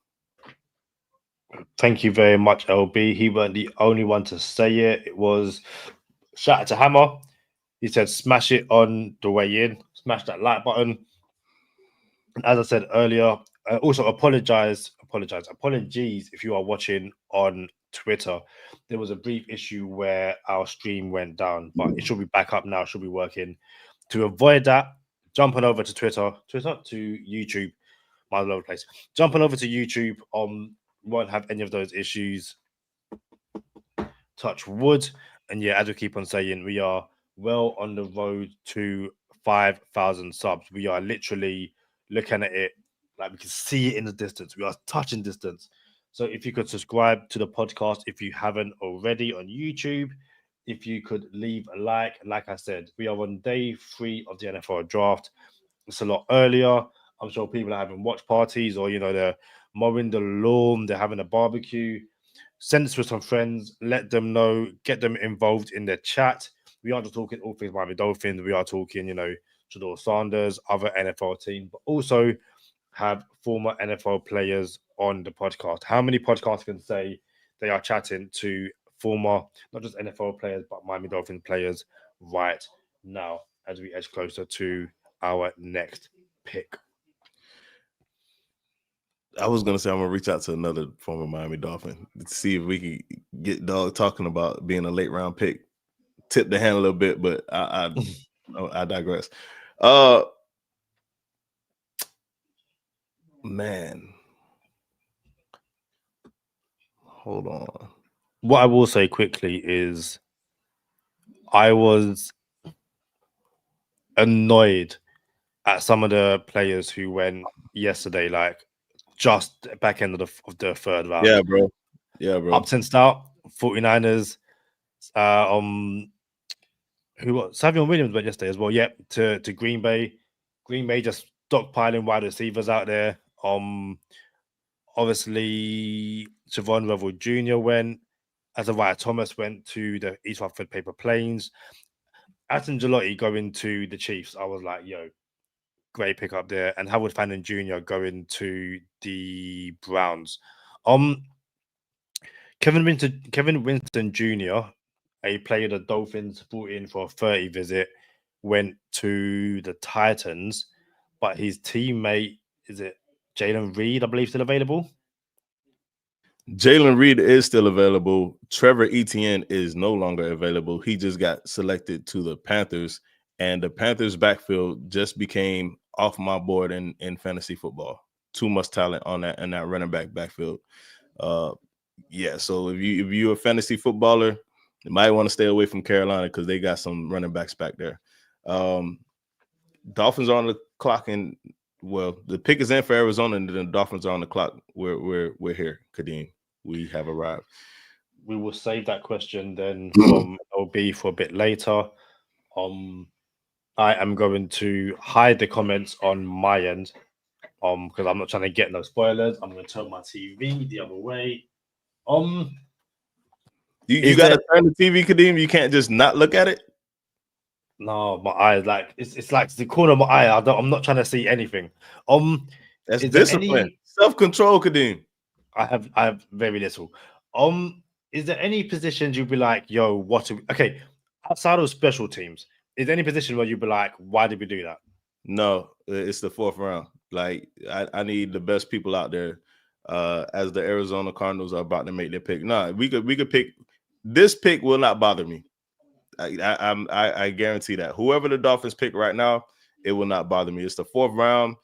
Thank you very much, LB. He weren't the only one to say it. It was shout out to Hammer. He said, "Smash it on the way in. Smash that like button." And as I said earlier, also apologies if you are watching on Twitter. There was a brief issue where our stream went down, but it should be back up now. Should be working. To avoid that, jumping over to Twitter to YouTube, my lower place. Jumping over to YouTube. Won't have any of those issues. Touch wood. And yeah, as we keep on saying, we are well on the road to 5,000 subs. We are literally looking at it like we can see it in the distance. We are touching distance. So if you could subscribe to the podcast if you haven't already on YouTube, if you could leave a like I said, we are on day 3 of the NFL draft. It's a lot earlier. I'm sure people are having watch parties or, they're mowing the lawn, they're having a barbecue. Send it to some friends, let them know, get them involved in the chat. We aren't just talking all things Miami Dolphins. We are talking, Shedeur Sanders, other NFL teams, but also have former NFL players on the podcast. How many podcasts can say they are chatting to former, not just NFL players, but Miami Dolphins players right now as we edge closer to our next pick? I was gonna say I'm gonna reach out to another former Miami Dolphin to see if we can get Dog talking about being a late round pick. Tip the hand a little bit, but I digress. Man, hold on. What I will say quickly is I was annoyed at some of the players who went yesterday, like just back end of the third round. Yeah, bro. Up and start 49ers. Who was Savion Williams went yesterday as well? Yep, to Green Bay. Green Bay just stockpiling wide receivers out there. Obviously Javon Revel Jr. went. Azariah Thomas went to the East Rutherford Paper Plains. Atten Gelotti going to the Chiefs. I was like, yo, great pick up there. And Howard Fannin Jr. going to the Browns. Kevin Winston Jr., a player the Dolphins brought in for a 30 visit, went to the Titans, but his teammate, is it Jaylen Reed, I believe, still available? Jaylen Reed is still available. Trevor Etienne is no longer available. He just got selected to the Panthers, and the Panthers backfield just became off my board in fantasy football. Too much talent on that and that running back backfield. Yeah, so if you're a fantasy footballer, you might want to stay away from Carolina because they got some running backs back there. Dolphins are on the clock, and well, the pick is in for Arizona, and the Dolphins are on the clock. We're here, Kadeem. We have arrived. We will save that question then from LB for a bit later. I am going to hide the comments on my end. Because I'm not trying to get no spoilers. I'm going to turn my TV the other way. You got to turn the TV, Kadeem. You can't just not look at it. No, my eyes like it's like the corner of my eye. I'm not trying to see anything. That's is there discipline, self-control, Kadeem. I have very little. Is there any positions you'd be like, yo, what? Okay, outside of special teams, is there any position where you'd be like, why did we do that? No, it's the 4th round. Like I need the best people out there. As the Arizona Cardinals are about to make their pick. No, we could pick. This pick will not bother me. I guarantee that. Whoever the Dolphins pick right now, it will not bother me. It's the 4th round.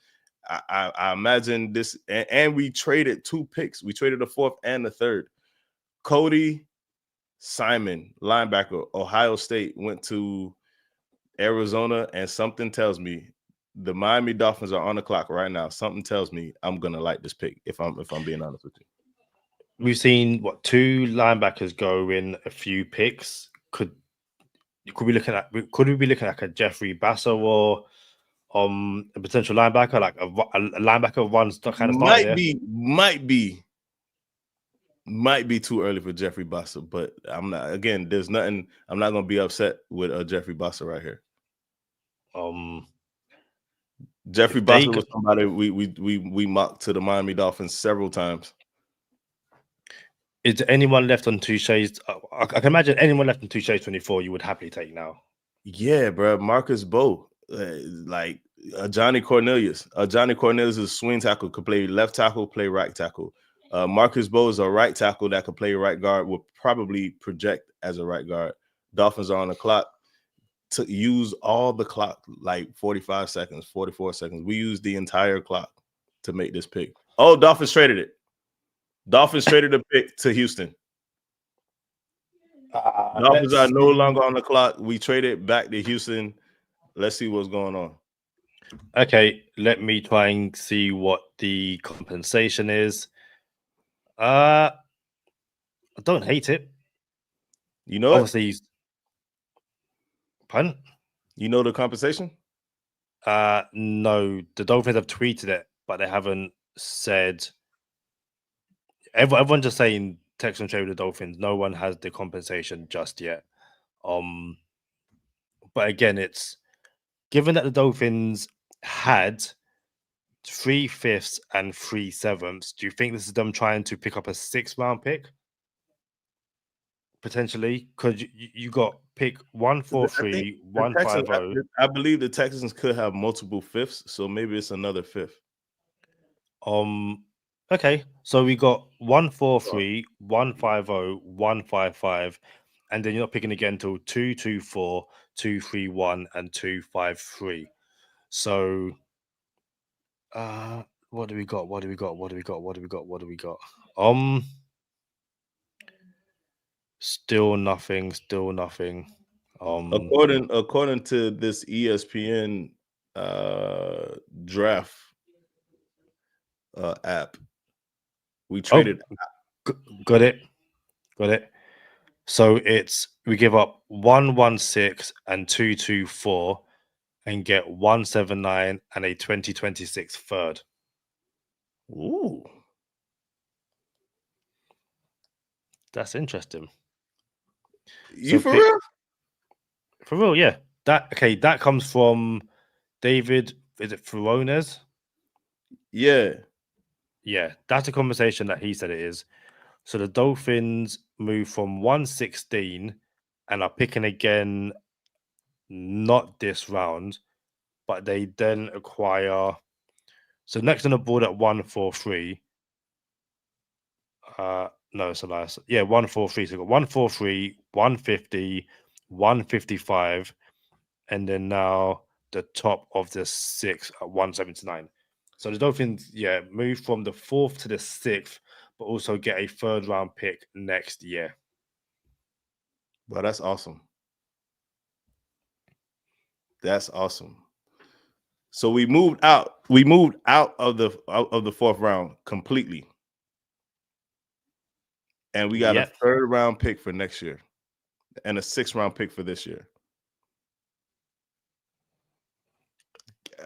I imagine this, and we traded 2 picks. We traded the 4th and the 3rd. Cody Simon, linebacker, Ohio State, went to Arizona, and something tells me the Miami Dolphins are on the clock right now. Something tells me I'm gonna like this pick. If I'm being honest with you, we've seen 2 linebackers go in a few picks. Could we be looking at a Jeffrey Basso or a potential linebacker, like a linebacker runs kind of started there? Might be too early for Jeffrey Basso, but I'm not. Again, there's nothing. I'm not gonna be upset with Jeffrey Basso right here. Jeffrey Basso was somebody we mocked to the Miami Dolphins several times. Is there anyone left on Touche's? I can imagine anyone left on Touche's 24 you would happily take now. Yeah, bro. Marcus Bowe, like Johnny Cornelius. Johnny Cornelius is a swing tackle, could play left tackle, play right tackle. Marcus Bowe is a right tackle that could play right guard, will probably project as a right guard. Dolphins are on the clock to use all the clock, like 45 seconds, 44 seconds. We use the entire clock to make this pick. Oh, Dolphins traded it. Dolphins traded the pick to Houston. Dolphins are no longer on the clock. We traded back to Houston. Let's see what's going on. Okay, let me try and see what the compensation is. I don't hate it. You know, obviously, pardon? You know the compensation? No, the Dolphins have tweeted it, but they haven't said. Everyone's just saying text and trade with the Dolphins. No one has the compensation just yet. But again, it's given that the Dolphins had 3 5ths and 3 7ths. Do you think this is them trying to pick up a 6th round pick? Potentially, because you got pick 143, 150. I believe the Texans could have multiple 5ths, so maybe it's another 5th. Okay, so we got 143, 150, 155, and then you're not picking again until 224, 231, and 253. So, what do we got? Still nothing. According to this ESPN draft app, we traded. Got it. So we give up 116 and 224 and get 179 and a 2026 third. Ooh, that's interesting. You so real? For real, yeah. That comes from David. Is it Furones? Yeah, that's a conversation that he said it is. So the Dolphins move from 116 and are picking again, not this round, but they then acquire. So next on the board at 143. No, it's a lie. Yeah, 143. So we've got 143, 150, 155, and then now the top of the 6 at 179. So the Dolphins, move from the 4th to the 6th, but also get a 3rd round pick next year. Well, that's awesome. That's awesome. So we moved out. We moved out of the 4th round completely. And we got a 3rd round pick for next year and a 6th round pick for this year.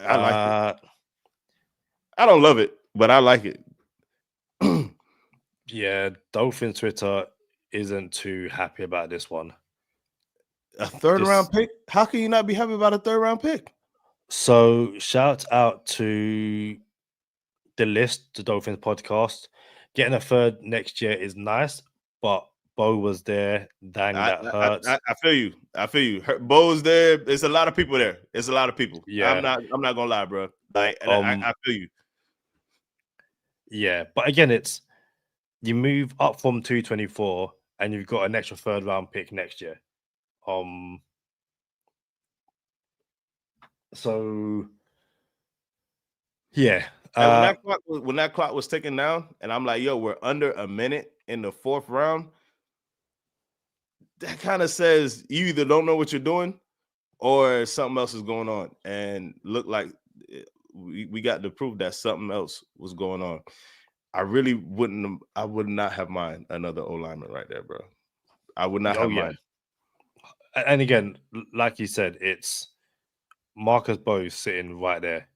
I like it. I don't love it, but I like it. Yeah, Dolphins Twitter isn't too happy about this one. A third round pick? How can you not be happy about a third round pick? So shout out to the list, the Dolphins podcast. Getting a third next year is nice, but Bo was there. Dang, that hurts. I feel you. I feel you. Bo's there. There's a lot of people there. It's a lot of people. Yeah. I'm not gonna lie, bro. Like I feel you. Yeah, but again, it's you move up from 224 and you've got an extra third round pick next year. So yeah. When that clock was ticking down, and I'm like, yo, we're under a minute in the fourth round. That kind of says you either don't know what you're doing or something else is going on. And look like we got to prove that something else was going on. I would not have mind another O-lineman right there, bro. I would not have mind. And again, like you said, it's Marcus Bowe sitting right there.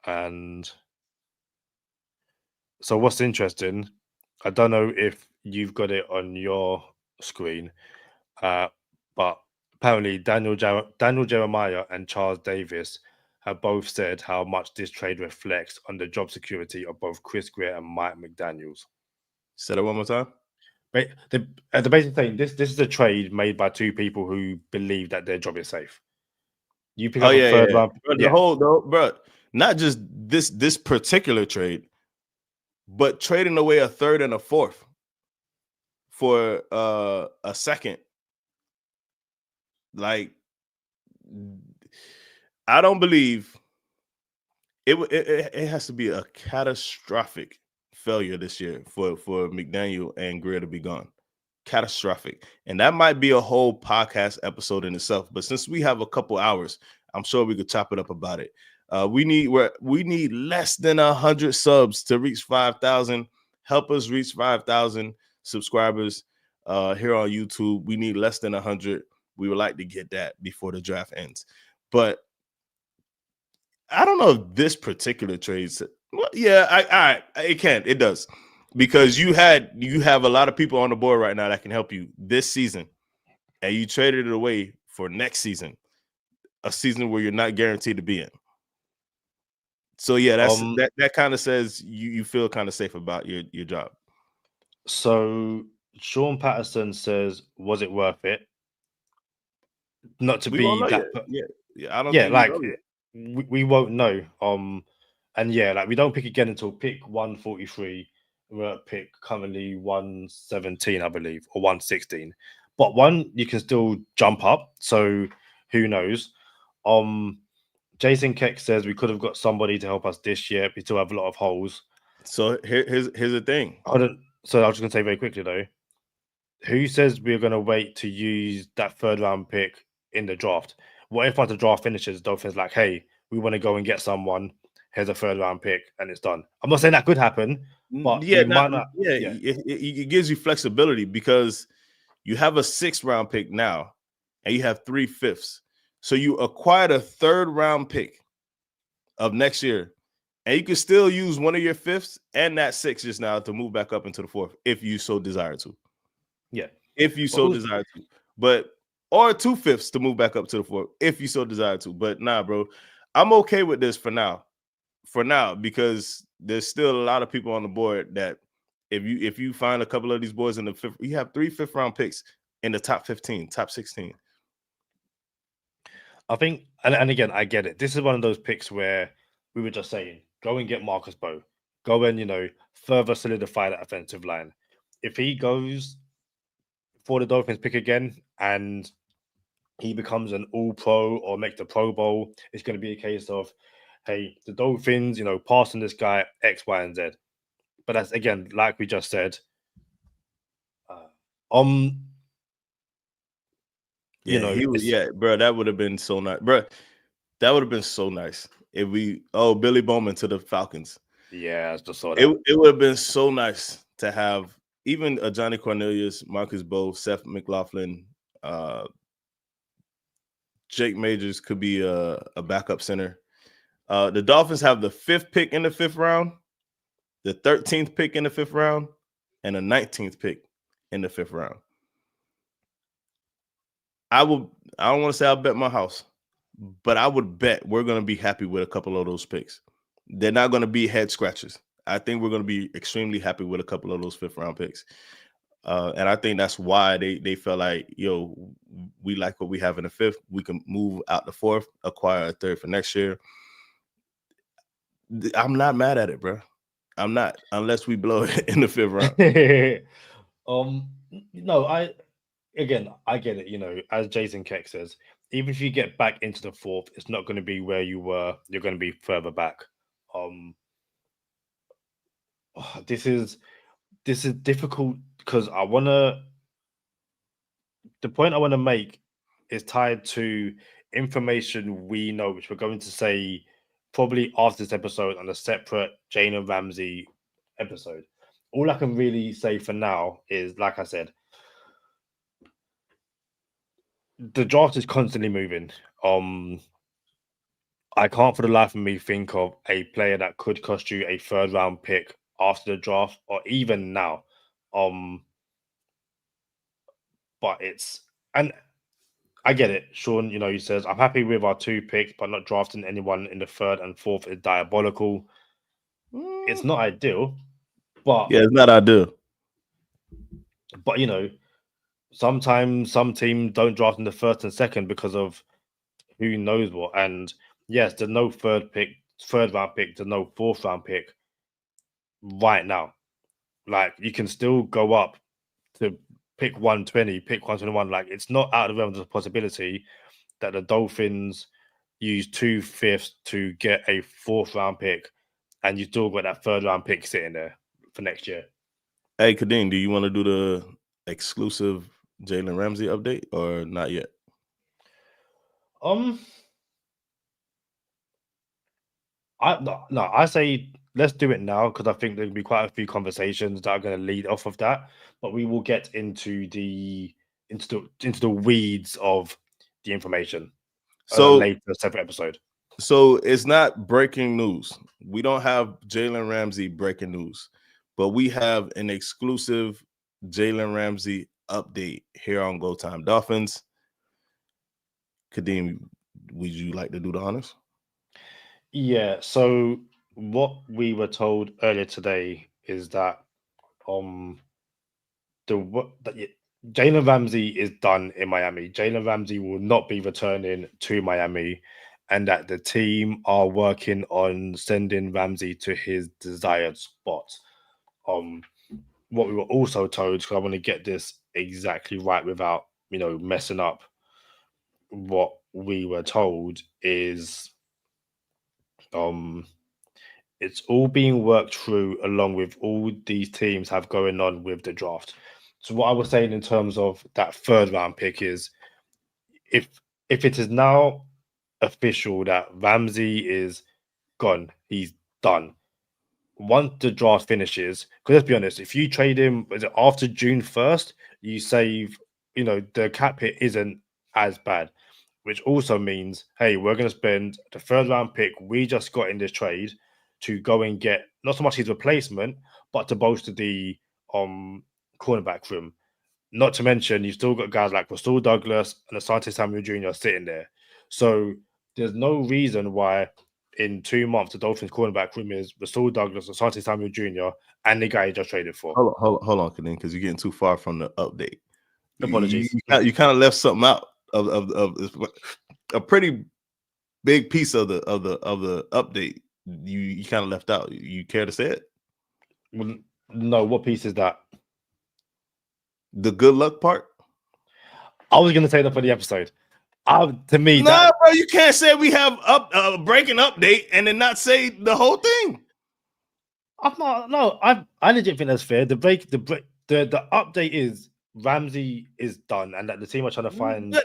And so what's interesting, I don't know if you've got it on your screen, but apparently Daniel Jeremiah and Charles Davis have both said how much this trade reflects on the job security of both Chris Greer and Mike McDaniels. Say that one more time. They're basically saying this is a trade made by two people who believe that their job is safe. You pick up a third round. Bro, not just this particular trade, but trading away a third and a fourth for a second. Like, I don't believe it has to be a catastrophic failure this year for McDaniel and Greer to be gone. Catastrophic. And that might be a whole podcast episode in itself. But since we have a couple hours, I'm sure we could chop it up about it. We need less than 100 subs to reach 5,000. Help us reach 5,000 subscribers here on YouTube. We need less than 100. We would like to get that before the draft ends. But I don't know if this particular trade. Well, yeah, it does, because you have a lot of people on the board right now that can help you this season, and you traded it away for next season, a season where you're not guaranteed to be in. So yeah, that kind of says you feel kind of safe about your job. So Sean Patterson says, was it worth it? Not to be that, I don't. Yeah, like we won't know. And yeah, like we don't pick again until pick 143. We're at pick currently 117, I believe, or 116. But you can still jump up. So who knows? Jason Keck says we could have got somebody to help us this year. We still have a lot of holes. So here's the thing. So I was just gonna say very quickly though, who says we're gonna wait to use that third round pick in the draft? What if once the draft finishes, Dolphins like, hey, we want to go and get someone. Here's a third round pick, and it's done. I'm not saying that could happen, but it gives you flexibility because you have a 6th round pick now, and you have 3 fifths. So you acquired a 3rd round pick of next year, and you can still use one of your 5ths and that 6 just now to move back up into the 4th if you so desire to. Yeah, if you so desire to, but or 2 fifths to move back up to the 4th if you so desire to. But nah, bro, I'm okay with this for now. Because there's still a lot of people on the board that if you find a couple of these boys in the 5th, you have 3 5th round picks in the top 15, top 16. I think, and again, I get it. This is one of those picks where we were just saying, go and get Marcus Bowe. Go and, further solidify that offensive line. If he goes for the Dolphins pick again and he becomes an all-pro or make the Pro Bowl, it's going to be a case of, hey, the Dolphins, passing this guy X, Y, and Z. But that's, again, like we just said, bro, that would have been so nice. Bro, that would have been so nice if Billy Bowman to the Falcons. Yeah, I just saw that. It would have been so nice to have even a Johnny Cornelius, Marcus Bowe, Seth McLaughlin, Jake Majors could be a backup center. The Dolphins have the 5th pick in the 5th round, the 13th pick in the 5th round, and the 19th pick in the 5th round. I don't want to say I'll bet my house, but I would bet we're going to be happy with a couple of those picks. They're not going to be head scratchers. I think we're going to be extremely happy with a couple of those 5th round picks. And I think that's why they felt like, yo, we like what we have in the 5th. We can move out the 4th, acquire a 3rd for next year. I'm not mad at it, bro. I'm not, unless we blow it in the 5th round. No, I get it. You know, as Jason Keck says, even if you get back into the 4th, it's not going to be where you were. You're going to be further back. This is difficult because the point I want to make is tied to information we know, which we're going to say probably after this episode on a separate Jaylen Ramsey episode. All I can really say for now is, like I said, the draft is constantly moving. I can't for the life of me think of a player that could cost you a 3rd round pick after the draft or even now. But and I get it. Sean, you know, he says, I'm happy with our 2 picks, but not drafting anyone in the 3rd and 4th is diabolical. It's not ideal, but yeah, it's not ideal. But you know, sometimes some teams don't draft in the 1st and 2nd because of who knows what. And yes, there's no 3rd round pick, there's no 4th round pick right now. Like, you can still go up to pick 120, pick 121. Like, it's not out of the realm of the possibility that the Dolphins use 2 5ths to get a 4th round pick, and you still got that 3rd round pick sitting there for next year. Hey, Kadeem, do you want to do the exclusive Jaylen Ramsey update or not yet? I say let's do it now because I think there'll be quite a few conversations that are going to lead off of that. But we will get into the weeds of the information. So later, separate episode. So it's not breaking news. We don't have Jaylen Ramsey breaking news, but we have an exclusive Jaylen Ramsey update here on Go Time Dolphins. Kadeem, would you like to do the honors? Yeah. So what we were told earlier today is that Jaylen Ramsey is done in Miami. Jaylen Ramsey will not be returning to Miami, and that the team are working on sending Ramsey to his desired spot. What we were also told, because I want to get this exactly right without, messing up what we were told, is it's all being worked through along with all these teams have going on with the draft. So what I was saying in terms of that 3rd round pick is if it is now official that Ramsey is gone, he's done. Once the draft finishes, because let's be honest, if you trade him after June 1st, you save, the cap hit isn't as bad, which also means, hey, we're going to spend the 3rd round pick we just got in this trade to go and get not so much his replacement, but to bolster the cornerback room. Not to mention, you've still got guys like Rasul Douglas and Asante Samuel Jr. sitting there. So there's no reason why in 2 months the Dolphins cornerback room is Rasul Douglas, Asante Samuel Jr., and the guy you just traded for. Hold on, Kadeem, because you're getting too far from the update. Apologies. You kind of left something out of a pretty big piece of the update. You kind of left out. You care to say it? Well, no, what piece is that? The good luck part? I was going to say that for the episode. To me, bro, you can't say we have breaking update and then not say the whole thing. I legit think that's fair. The update is Ramsey is done, and that the team are trying to find.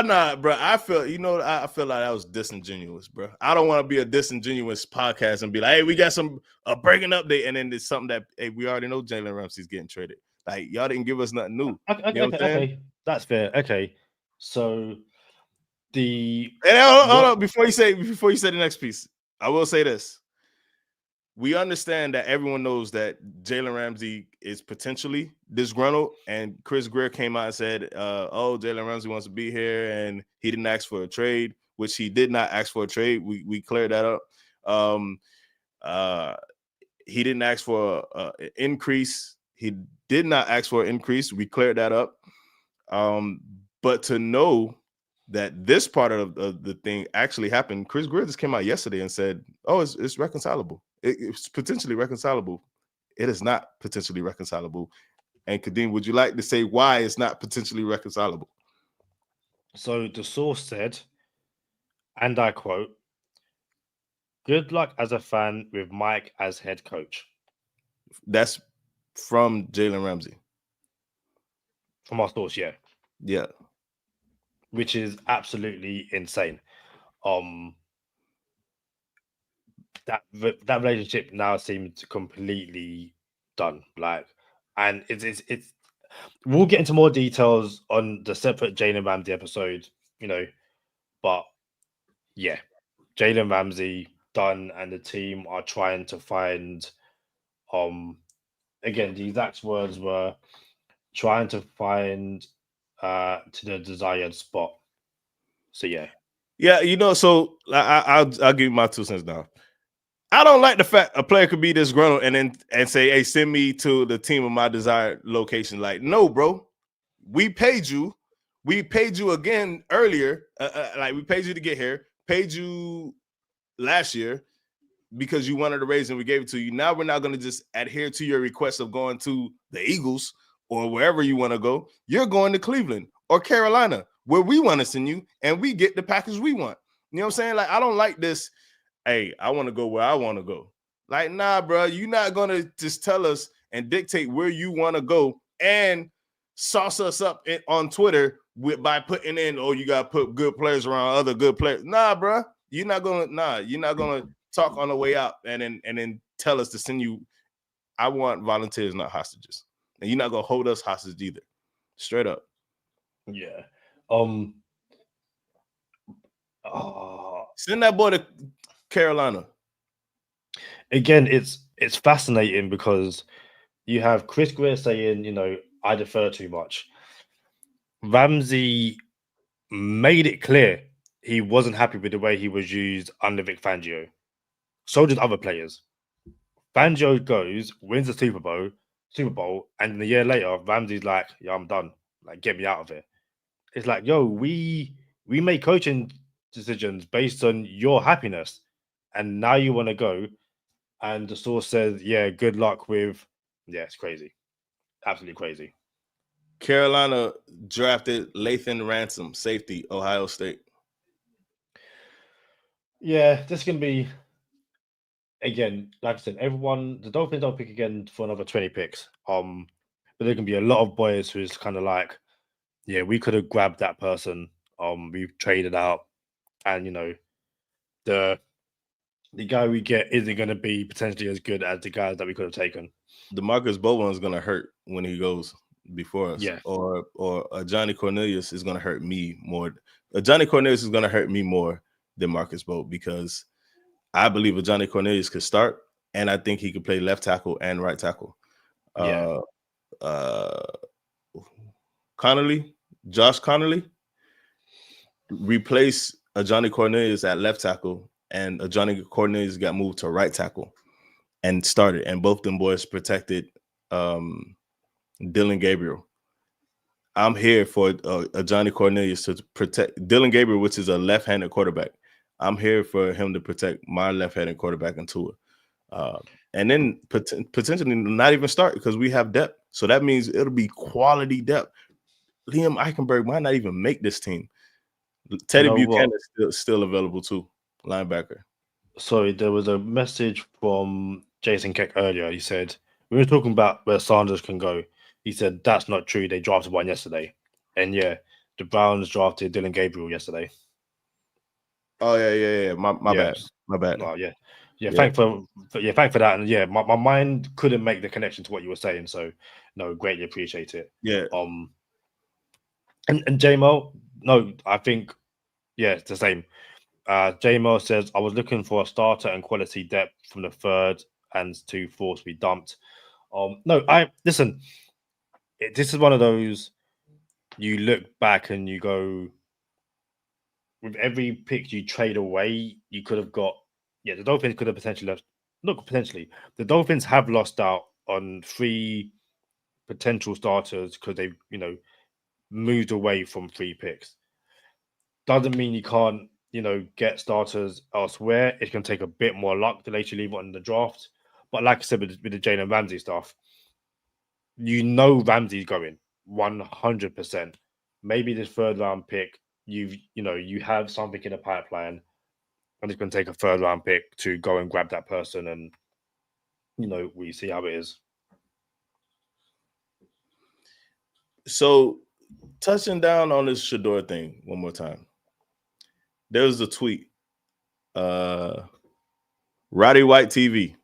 Nah, bro. I feel like that was disingenuous, bro. I don't want to be a disingenuous podcast and be like, hey, we got a breaking update, and then there's something that we already know Jaylen Ramsey's getting traded. Like, y'all didn't give us nothing new. Okay, that's fair. Okay, so the And hold on, before you say the next piece, I will say this. We understand that everyone knows that Jaylen Ramsey is potentially disgruntled, and Chris Greer came out and said, "Oh, Jaylen Ramsey wants to be here, and he didn't ask for a trade," which he did not ask for a trade. We cleared that up. He didn't ask for an increase. He did not ask for an increase. We cleared that up. But to know that this part of the thing actually happened, Chris Greer just came out yesterday and said, "Oh, it's reconcilable. It's potentially reconcilable." It is not potentially reconcilable. And Kadeem, would you like to say why it's not potentially reconcilable? So the source said, and I quote, "Good luck as a fan with Mike as head coach." That's from Jaylen Ramsey. From our source, yeah. Yeah. Which is absolutely insane. That relationship now seems completely done. Like, and it's we'll get into more details on the separate Jaylen Ramsey episode, but yeah, Jaylen Ramsey done, and the team are trying to find again, the exact words were trying to find to the desired spot. So yeah. So I'll give you my 2 cents now. I don't like the fact a player could be disgruntled and say, "Hey, send me to the team of my desired location." Like, no, bro, we paid you. We paid you again earlier. Like, we paid you to get here. Paid you last year because you wanted a raise and we gave it to you. Now we're not going to just adhere to your request of going to the Eagles or wherever you want to go. You're going to Cleveland or Carolina, where we want to send you, and we get the package we want. You know what I'm saying? Like, I don't like this. Hey, I want to go where I want to go. Like, nah, bro, you're not going to just tell us and dictate where you want to go and sauce us up on Twitter by putting in, "Oh, you got to put good players around other good players." Nah, bro, you're not going to talk on the way out and then tell us to send you. I want volunteers, not hostages. And you're not going to hold us hostage either. Straight up. Yeah. Send that boy to Carolina. Again, it's fascinating because you have Chris Greer saying, "I defer too much." Ramsey made it clear he wasn't happy with the way he was used under Vic Fangio. So did other players. Fangio goes, wins the Super Bowl, and a year later, Ramsey's like, "Yeah, I'm done. Like, get me out of here." It's like, yo, we make coaching decisions based on your happiness, and now you want to go. And the source says, "Yeah, good luck with." Yeah, it's crazy, absolutely crazy. Carolina drafted Lathan Ransom, safety, Ohio State. Yeah, this is gonna be, again, like I said, the Dolphins don't pick again for another 20 picks. But there can be a lot of boys who's kind of like, yeah, we could have grabbed that person. We've traded out, and the guy we get isn't going to be potentially as good as the guys that we could have taken. DeMarcus Bowen is going to hurt when he goes before us. Yeah. Or Johnny Cornelius is going to hurt me more. Johnny Cornelius is going to hurt me more than Marcus Bowen, because I believe Johnny Cornelius could start, and I think he could play left tackle and right tackle. Yeah. Josh Connolly, replace a Johnny Cornelius at left tackle, and a Johnny Cornelius got moved to right tackle and started, and both them boys protected Dylan Gabriel. I'm here for a Johnny Cornelius to protect Dylan Gabriel, which is a left-handed quarterback. I'm here for him to protect my left-handed quarterback in Tua. And then potentially not even start, because we have depth. So that means it'll be quality depth. Liam Eichenberg might not even make this team. Teddy Buchanan is still available too, linebacker. Sorry, there was a message from Jason Keck earlier. He said, we were talking about where Sanders can go. He said, that's not true. They drafted one yesterday. And yeah, the Browns drafted Dylan Gabriel yesterday. Oh, yeah. My bad. My bad. Oh, yeah. Yeah, thank for that. And yeah, my mind couldn't make the connection to what you were saying. So no, greatly appreciate it. Yeah. And J-Mo, no, I think Yeah, it's the same. J-Mo says, I was looking for a starter and quality depth from the third and to fourth to be dumped. No, listen, this is one of those you look back and you go, with every pick you trade away, you could have got, the Dolphins could have potentially left, not potentially, the Dolphins have lost out on 3 potential starters because they've, moved away from 3 picks. Doesn't mean you can't, get starters elsewhere. It can take a bit more luck to let you leave on the draft. But like I said, with the Jaylen Ramsey stuff, Ramsey's going 100%. Maybe this 3rd round pick, you have something in the pipeline, and it's going to take a 3rd round pick to go and grab that person, and we see how it is. So, touching down on this Shedeur thing one more time. There was a tweet. Roddy White TV.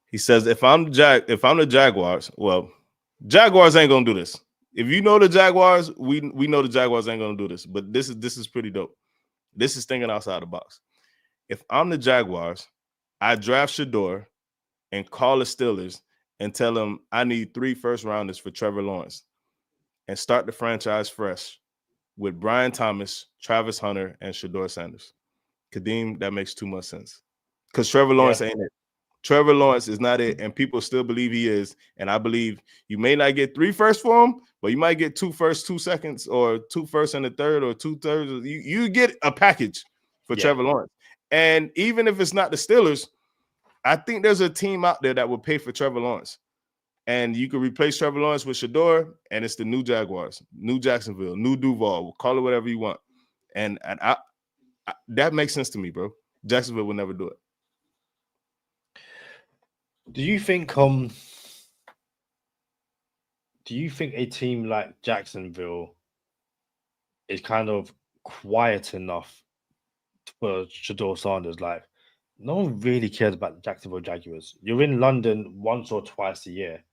He says, if I'm the Jaguars, well, Jaguars ain't gonna do this. If you know the Jaguars, we know the Jaguars ain't gonna do this. But this is pretty dope. This is thinking outside the box. If I'm the Jaguars, I draft Shedeur and call the Steelers and tell them I need 3 first-rounders for Trevor Lawrence and start the franchise fresh with Brian Thomas, Travis Hunter, and Shedeur Sanders. Kadeem, that makes too much sense. Because Trevor Lawrence ain't it. Trevor Lawrence is not it, and people still believe he is. And I believe you may not get 3 firsts for him, but you might get 2 firsts, 2 seconds, or 2 firsts and a third, or 2 thirds. You get a package for Trevor Lawrence. And even if it's not the Steelers, I think there's a team out there that will pay for Trevor Lawrence. And you can replace Trevor Lawrence with Shedeur, and it's the new Jaguars, new Jacksonville, new Duval. Call it whatever you want. And I that makes sense to me, bro. Jacksonville will never do it. Do you think a team like Jacksonville is kind of quiet enough for Shedeur Sanders? Like, no one really cares about the Jacksonville Jaguars. You're in London once or twice a year.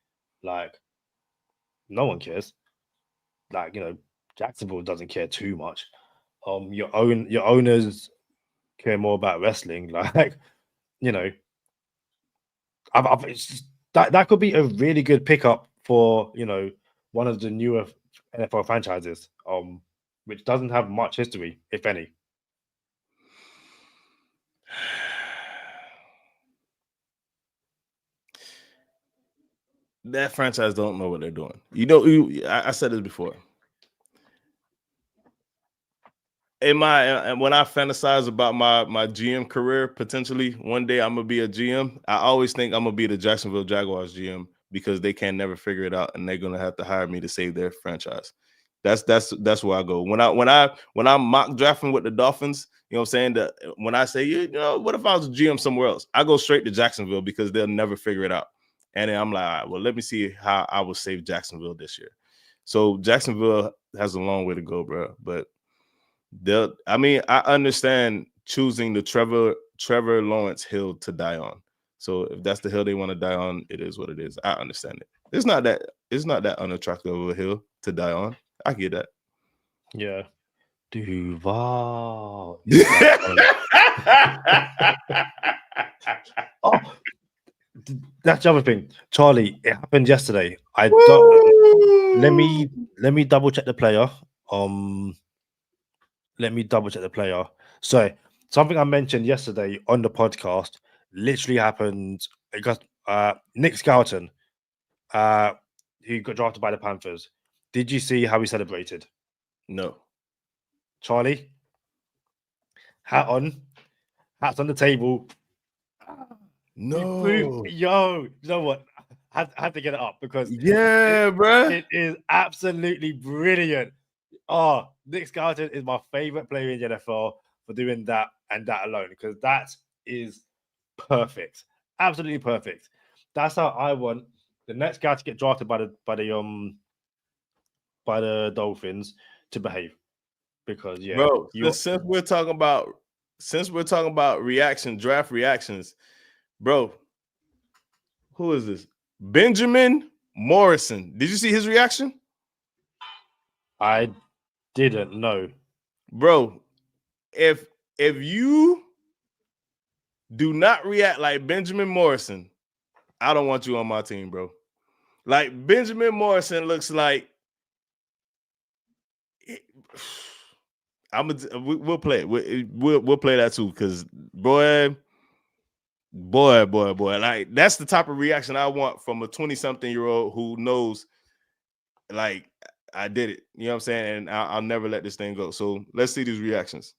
Like, no one cares. Like, Jacksonville doesn't care too much. Your owners care more about wrestling. Like, that could be a really good pickup for one of the newer NFL franchises, which doesn't have much history, if any. That franchise don't know what they're doing. I said this before. When I fantasize about my GM career, potentially one day I'm gonna be a GM, I always think I'm gonna be the Jacksonville Jaguars GM because they can never figure it out and they're gonna have to hire me to save their franchise. That's where I go. When I'm mock drafting with the Dolphins, you know what I'm saying? When I say, what if I was a GM somewhere else? I go straight to Jacksonville because they'll never figure it out. And then I'm like, all right, well, let me see how I will save Jacksonville this year. So Jacksonville has a long way to go, bro. But I understand choosing the Trevor Lawrence hill to die on. So if that's the hill they want to die on, it is what it is. I understand it. It's not that unattractive of a hill to die on. I get that. Yeah. Duval. Oh, that's the other thing, Charlie. It happened yesterday. Let me double check the player. Let me double check the player. So something I mentioned yesterday on the podcast literally happened because Nick Skelton, who got drafted by the Panthers. Did you see how he celebrated? No. Charlie, hats on the table. No. You know what? I had to get it up because bro, it is absolutely brilliant. Oh, Nick Skelton is my favorite player in the NFL for doing that and that alone because that is perfect, absolutely perfect. That's how I want the next guy to get drafted by the Dolphins to behave. Because bro, since we're talking about draft reactions, bro, who is this? Benjamin Morrison. Did you see his reaction? I didn't know. Bro, if you do not react like Benjamin Morrison, I don't want you on my team, bro. Like Benjamin Morrison looks like we'll play it. We'll play that too, because boy, like that's the type of reaction I want from a 20-something-year-old who knows, like, I did it. You know what I'm saying? And I'll never let this thing go. So let's see these reactions.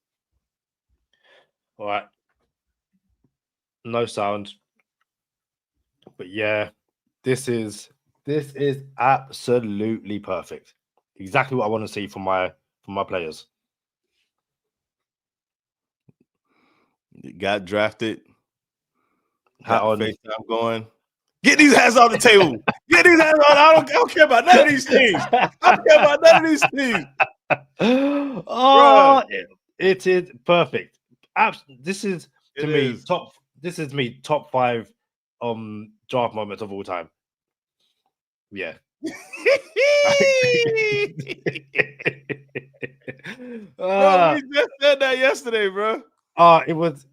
All right. No sound. But yeah, this is absolutely perfect. Exactly what I want to see from my players. Got drafted. Hat Got on. the FaceTime going. Get these hats on the table. Get these hats on. I don't care about none of these teams. I don't care about none of these teams. Oh, it is perfect. This is to me top. This is me top 5 draft moments of all time. Yeah. Bro, we just said that yesterday, bro. It was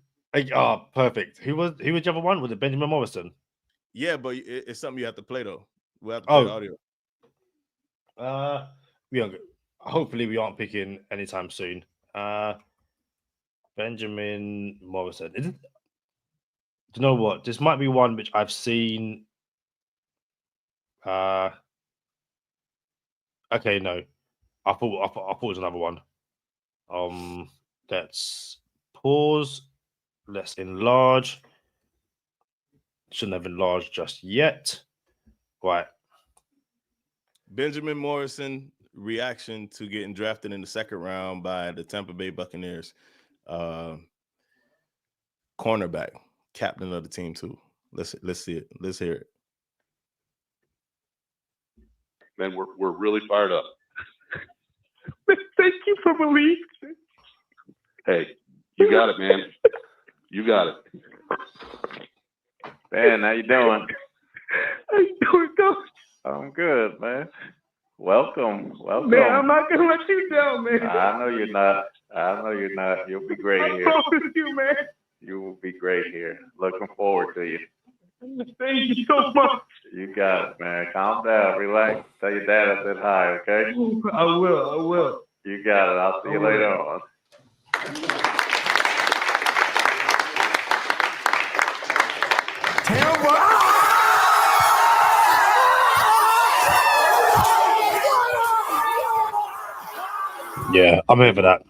perfect. Who was the other one? Was it Benjamin Morrison? Yeah, but it's something you have to play though. We have to play the audio. Hopefully we aren't picking anytime soon. Benjamin Morrison. Do you know what? This might be one which I've seen. Okay, no. I thought it was another one. Let's pause. Let's enlarge. Shouldn't have enlarged just yet. Right. Benjamin Morrison reaction to getting drafted in the 2nd round by the Tampa Bay Buccaneers. Cornerback, captain of the team too. Let's see it. Let's hear it. Man, we're really fired up. Thank you for believing. Hey, you got it, man. You got it. Ben, how you doing? How you doing, Coach? I'm good, man. Welcome. Man, I'm not gonna let you down, man. I know you're not. You'll be great I here. promise you, man. You will be great here. Looking forward to you. Thank you so much. You got it, man. Calm down, relax. Tell your dad I said hi, okay? I will. You got it. I'll see you later on. Yeah, I'm here for that.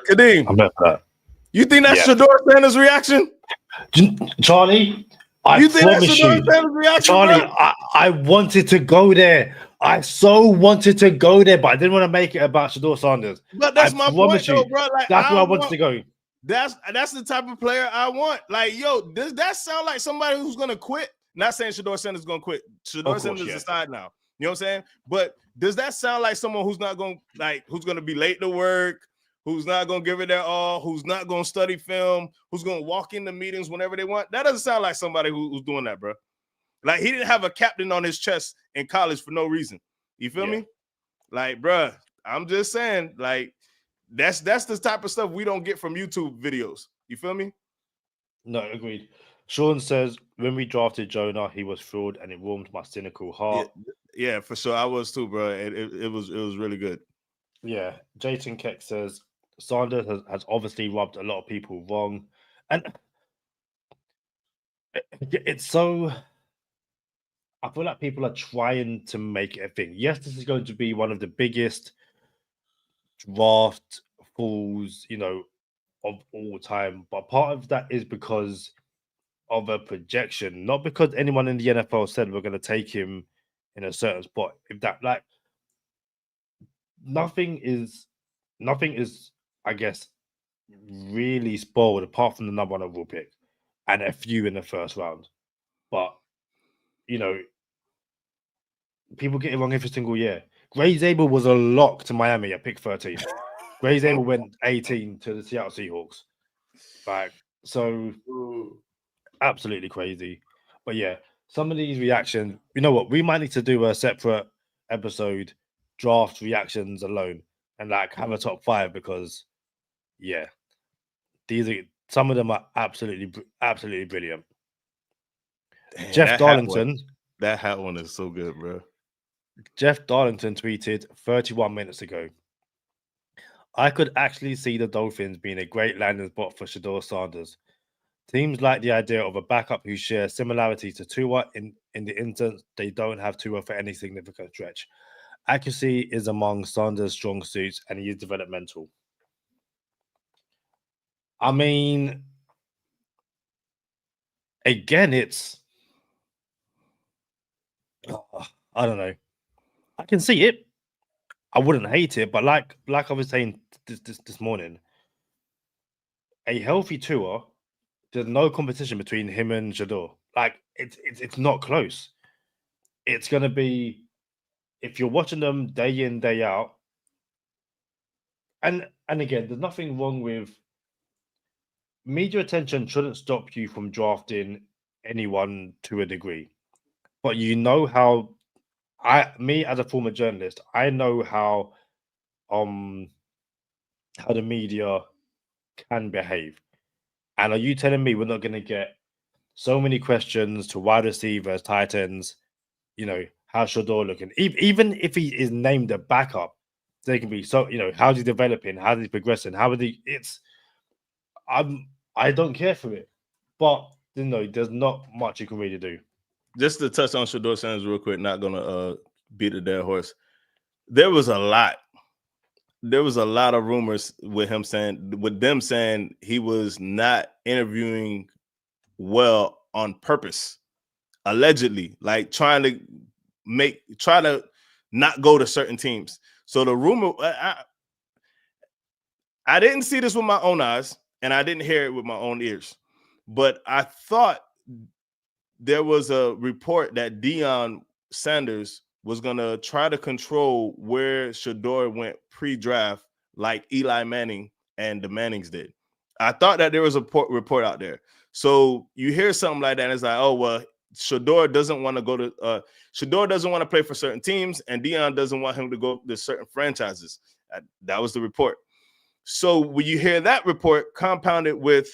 Kadeem, I'm here for that. You think that's Shedeur Sanders' reaction? Charlie, you think that's Shedeur Sanders' reaction? Charlie, I wanted to go there. I so wanted to go there, but I didn't want to make it about Shedeur Sanders. But that's my point, though, bro. Like, that's where I wanted to go. That's the type of player I want. Like, yo, does that sound like somebody who's gonna quit? Not saying Shedeur Sanders is gonna quit. Shedeur Sanders is aside now. You know what I'm saying? But does that sound like someone who's not gonna who's gonna be late to work, who's not gonna give it their all, who's not gonna study film, who's gonna walk into meetings whenever they want? That doesn't sound like somebody who's doing that, bro. Like, he didn't have a captain on his chest in college for no reason. You feel me? Like, bro, I'm just saying, like, that's the type of stuff we don't get from YouTube videos. You feel me? No, agreed. Sean says, when we drafted Jonah, he was thrilled and it warmed my cynical heart. Yeah, for sure. I was too, bro. It was really good. Yeah. Jason Keck says, Sanders has obviously rubbed a lot of people wrong. And it's so... I feel like people are trying to make it a thing. Yes, this is going to be one of the biggest draft falls, of all time. But part of that is because of a projection, not because anyone in the NFL said we're going to take him in a certain spot. If that, like, nothing is, I guess, really spoiled apart from the number 1 overall pick and a few in the first round. But, people get it wrong every single year. Gray Zabel was a lock to Miami at pick 13. Gray Zabel went 18 to the Seattle Seahawks. So absolutely crazy. But yeah, some of these reactions, you know what? We might need to do a separate episode, draft reactions alone, and like have a top 5 because, yeah, some of them are absolutely brilliant. Damn, Jeff Darlington. That hat one is so good, bro. Jeff Darlington tweeted 31 minutes ago. I could actually see the Dolphins being a great landing spot for Shedeur Sanders. Teams like the idea of a backup who shares similarities to Tua in the instance they don't have Tua for any significant stretch. Accuracy is among Sanders' strong suits, and he is developmental. I mean, again, it's I don't know. I can see it. I wouldn't hate it, but like I was saying this morning, a healthy Tua, there's no competition between him and Shedeur. Like it's not close. It's gonna be if you're watching them day in, day out. And again, there's nothing wrong with media attention shouldn't stop you from drafting anyone to a degree. But you know how me as a former journalist, I know how the media can behave. And are you telling me we're not going to get so many questions to wide receivers, tight ends, how's Shedeur looking? Even if he is named a backup, they can be so, how's he developing? How's he progressing? I don't care for it. But, there's not much you can really do. Just to touch on Shedeur Sanders real quick, not going to beat a dead horse. There was a lot of rumors with them saying he was not interviewing well on purpose, allegedly, like try to not go to certain teams. So the rumor, I didn't see this with my own eyes and I didn't hear it with my own ears, but I thought there was a report that Deion Sanders was going to try to control where Shedeur went pre-draft like Eli Manning and the Mannings did. I thought that there was a report out there. So you hear something like that, and it's like, oh, well, Shedeur doesn't want to play for certain teams, and Deion doesn't want him to go to certain franchises. That was the report. So when you hear that report compounded with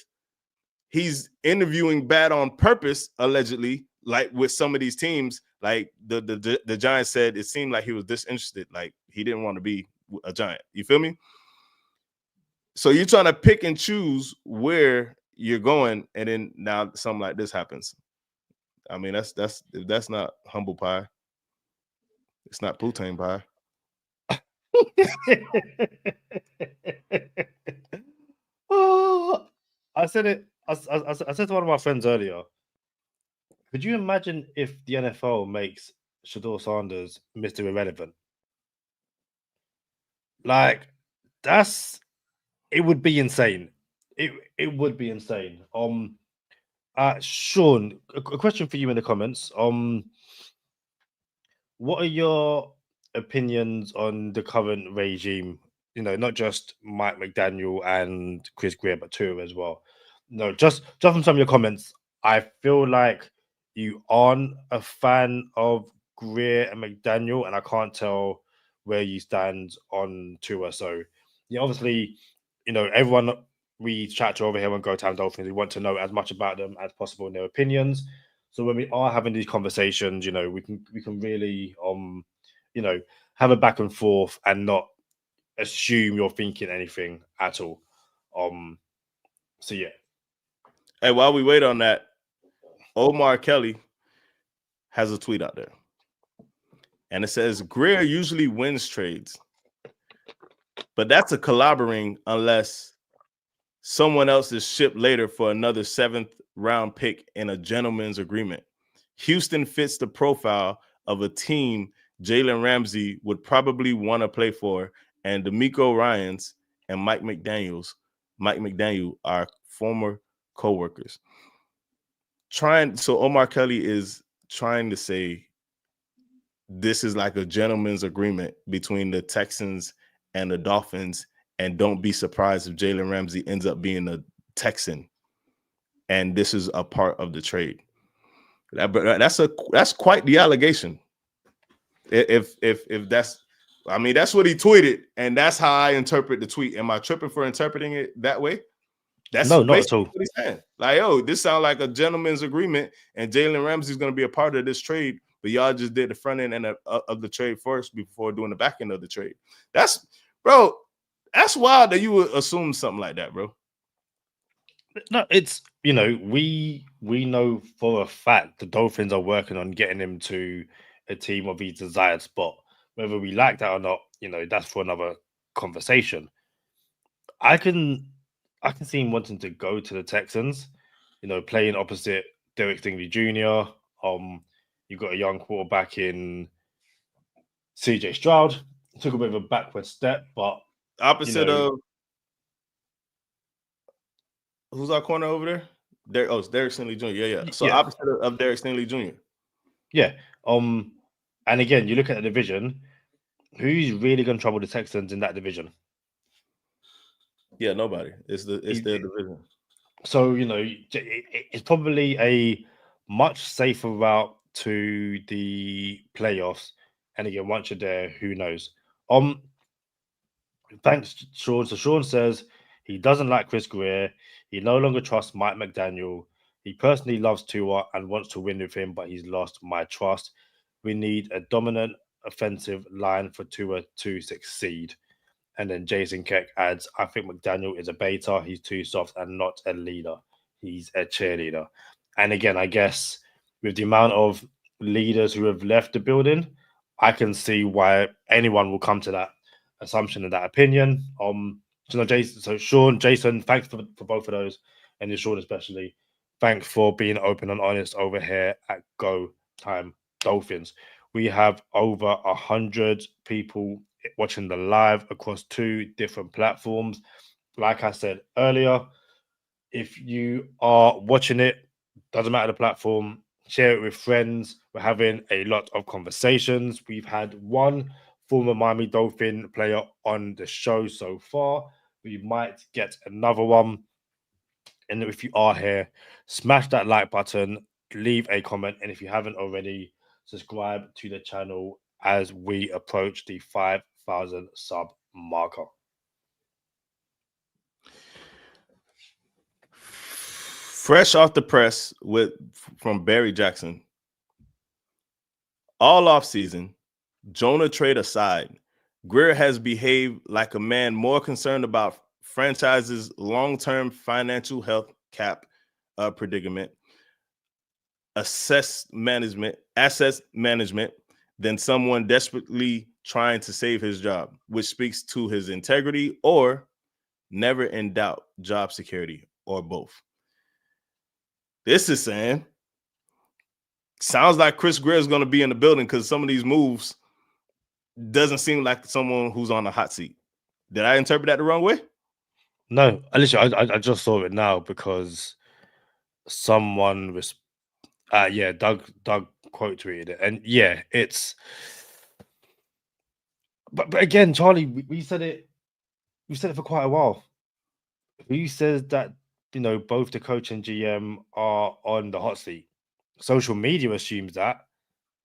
he's interviewing bad on purpose, allegedly, like with some of these teams, like the Giants said, it seemed like he was disinterested, like he didn't want to be a Giant. You feel me? So you're trying to pick and choose where you're going, and then now something like this happens. I mean, that's not humble pie. It's not poutine pie. Oh, I said it. I said to one of my friends earlier, could you imagine if the NFL makes Shedeur Sanders Mr. Irrelevant? Like, it would be insane. It would be insane. Sean, a question for you in the comments. What are your opinions on the current regime? Not just Mike McDaniel and Chris Greer, but Tua as well. No, just from some of your comments, I feel like you aren't a fan of Greer and McDaniel, and I can't tell where you stand on Tua. So, obviously, everyone we chat to over here on Go Time Dolphins, we want to know as much about them as possible in their opinions. So when we are having these conversations, we can really have a back and forth and not assume you're thinking anything at all. So yeah. Hey, while we wait on that, Omar Kelly has a tweet out there. And it says, Greer usually wins trades, but that's a collaborating unless someone else is shipped later for another 7th round pick in a gentleman's agreement. Houston fits the profile of a team Jaylen Ramsey would probably want to play for, and DeMeco Ryans and Mike McDaniel are former co-workers. So Omar Kelly is trying to say this is like a gentleman's agreement between the Texans and the Dolphins, and don't be surprised if Jaylen Ramsey ends up being a Texan, and this is a part of the trade. That's quite the allegation. If that's, I mean, that's what he tweeted, and that's how I interpret the tweet. Am I tripping for interpreting it that way? That's No, not at basically all. what he's saying. Like, yo, this sounds like a gentleman's agreement, and Jaylen Ramsey is going to be a part of this trade, but y'all just did the front end of the trade first before doing the back end of the trade. That's wild that you would assume something like that, bro. No, it's we know for a fact the Dolphins are working on getting him to a team of his desired spot. Whether we like that or not, that's for another conversation. I can see him wanting to go to the Texans, playing opposite Derek Stingley Jr. You've got a young quarterback in CJ Stroud. Took a bit of a backward step, but opposite of who's our corner over there? It's Derek Stingley Jr. Yeah. So opposite of Derek Stingley Jr. Yeah. And again, you look at the division. Who's really going to trouble the Texans in that division? Yeah, nobody. It's their division. So it's probably a much safer route to the playoffs. And again, once you're there, who knows? Thanks, Sean. So Sean says he doesn't like Chris Greer. He no longer trusts Mike McDaniel. He personally loves Tua and wants to win with him, but he's lost my trust. We need a dominant offensive line for Tua to succeed. And then Jason Keck adds, I think McDaniel is a beta. He's too soft and not a leader. He's a cheerleader. And again, I guess with the amount of leaders who have left the building, I can see why anyone will come to that assumption and that opinion. Jason, thanks for both of those. And Sean especially, thanks for being open and honest over here at Go Time Dolphins. We have over 100 people watching the live across 2 different platforms. Like I said earlier, if you are watching it, doesn't matter the platform, share it with friends. We're having a lot of conversations. We've had one former Miami Dolphin player on the show so far. We might get another one. And if you are here, smash that like button, leave a comment, and if you haven't already, subscribe to the channel as we approach the 5,000 sub marker. Fresh off the press from Barry Jackson. All offseason, Jonah trade aside, Greer has behaved like a man more concerned about franchise's long-term financial health cap predicament, assets management than someone desperately trying to save his job, which speaks to his integrity or never in doubt job security or both. This is saying, sounds like Chris Greer is going to be in the building because some of these moves doesn't seem like someone who's on a hot seat. Did I interpret that the wrong way? No, I just saw it now because someone was, Doug quote tweeted it, and yeah, it's. But again, Charlie, we said it. We said it for quite a while. Who says that both the coach and GM are on the hot seat? Social media assumes that,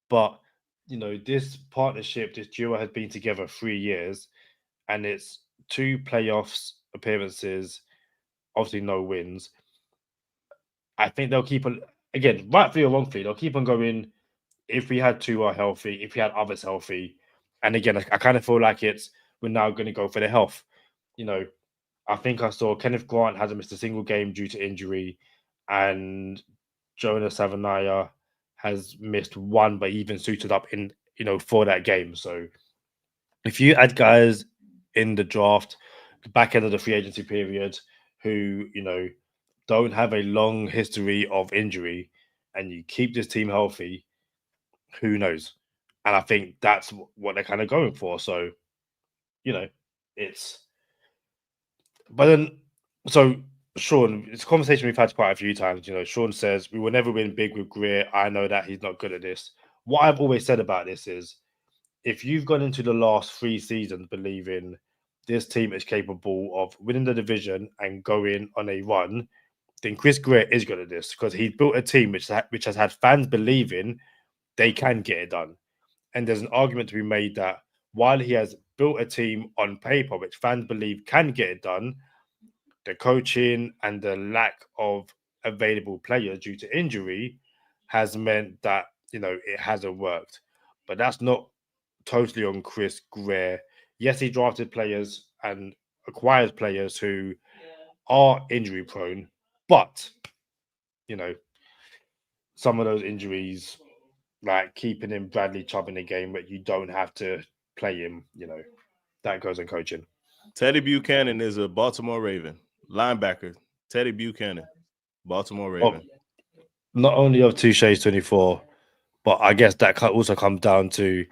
but this partnership, this duo has been together 3 years, and it's 2 playoffs appearances, obviously no wins. I think they'll keep on, again, rightfully or wrongfully, they'll keep on going if we had Tua healthy, if we had others healthy. And again, I kind of feel like we're now going to go for the health. I think I saw Kenneth Grant hasn't missed a single game due to injury, and Jonah Savannaya has missed 1, but even suited up in for that game. So if you add guys in the draft, the back end of the free agency period, who don't have a long history of injury, and you keep this team healthy, who knows? And I think that's what they're kind of going for. So it's. But then, so Sean, it's a conversation we've had quite a few times. Sean says we will never win big with Greer. I know that he's not good at this. What I've always said about this is, if you've gone into the last 3 seasons believing this team is capable of winning the division and going on a run, then Chris Greer is good at this because he's built a team which has had fans believing they can get it done. And there's an argument to be made that while he has built a team on paper which fans believe can get it done, the coaching and the lack of available players due to injury has meant that, it hasn't worked. But that's not totally on Chris Greer. Yes, he drafted players and acquired players who are injury prone, but, some of those injuries, like keeping in Bradley Chubb in a game where you don't have to play him, that goes in coaching. Teddy Buchanan is a Baltimore Raven linebacker. Teddy Buchanan, Baltimore Raven. Not only of Touche's 24, but I guess that also comes down to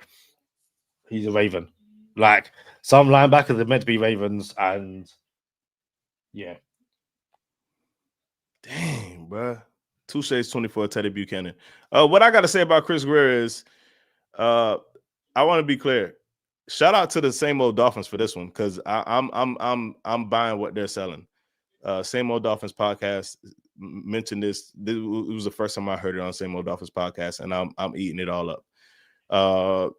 he's a Raven. Like, some linebackers are meant to be Ravens, and yeah. Dang, bro. Touche's 24, Teddy Buchanan. What I got to say about Chris Greer is, I want to be clear. Shout out to the Same Old Dolphins for this one, because I'm buying what they're selling. Same Old Dolphins podcast mentioned this. It was the first time I heard it on Same Old Dolphins podcast, and I'm eating it all up.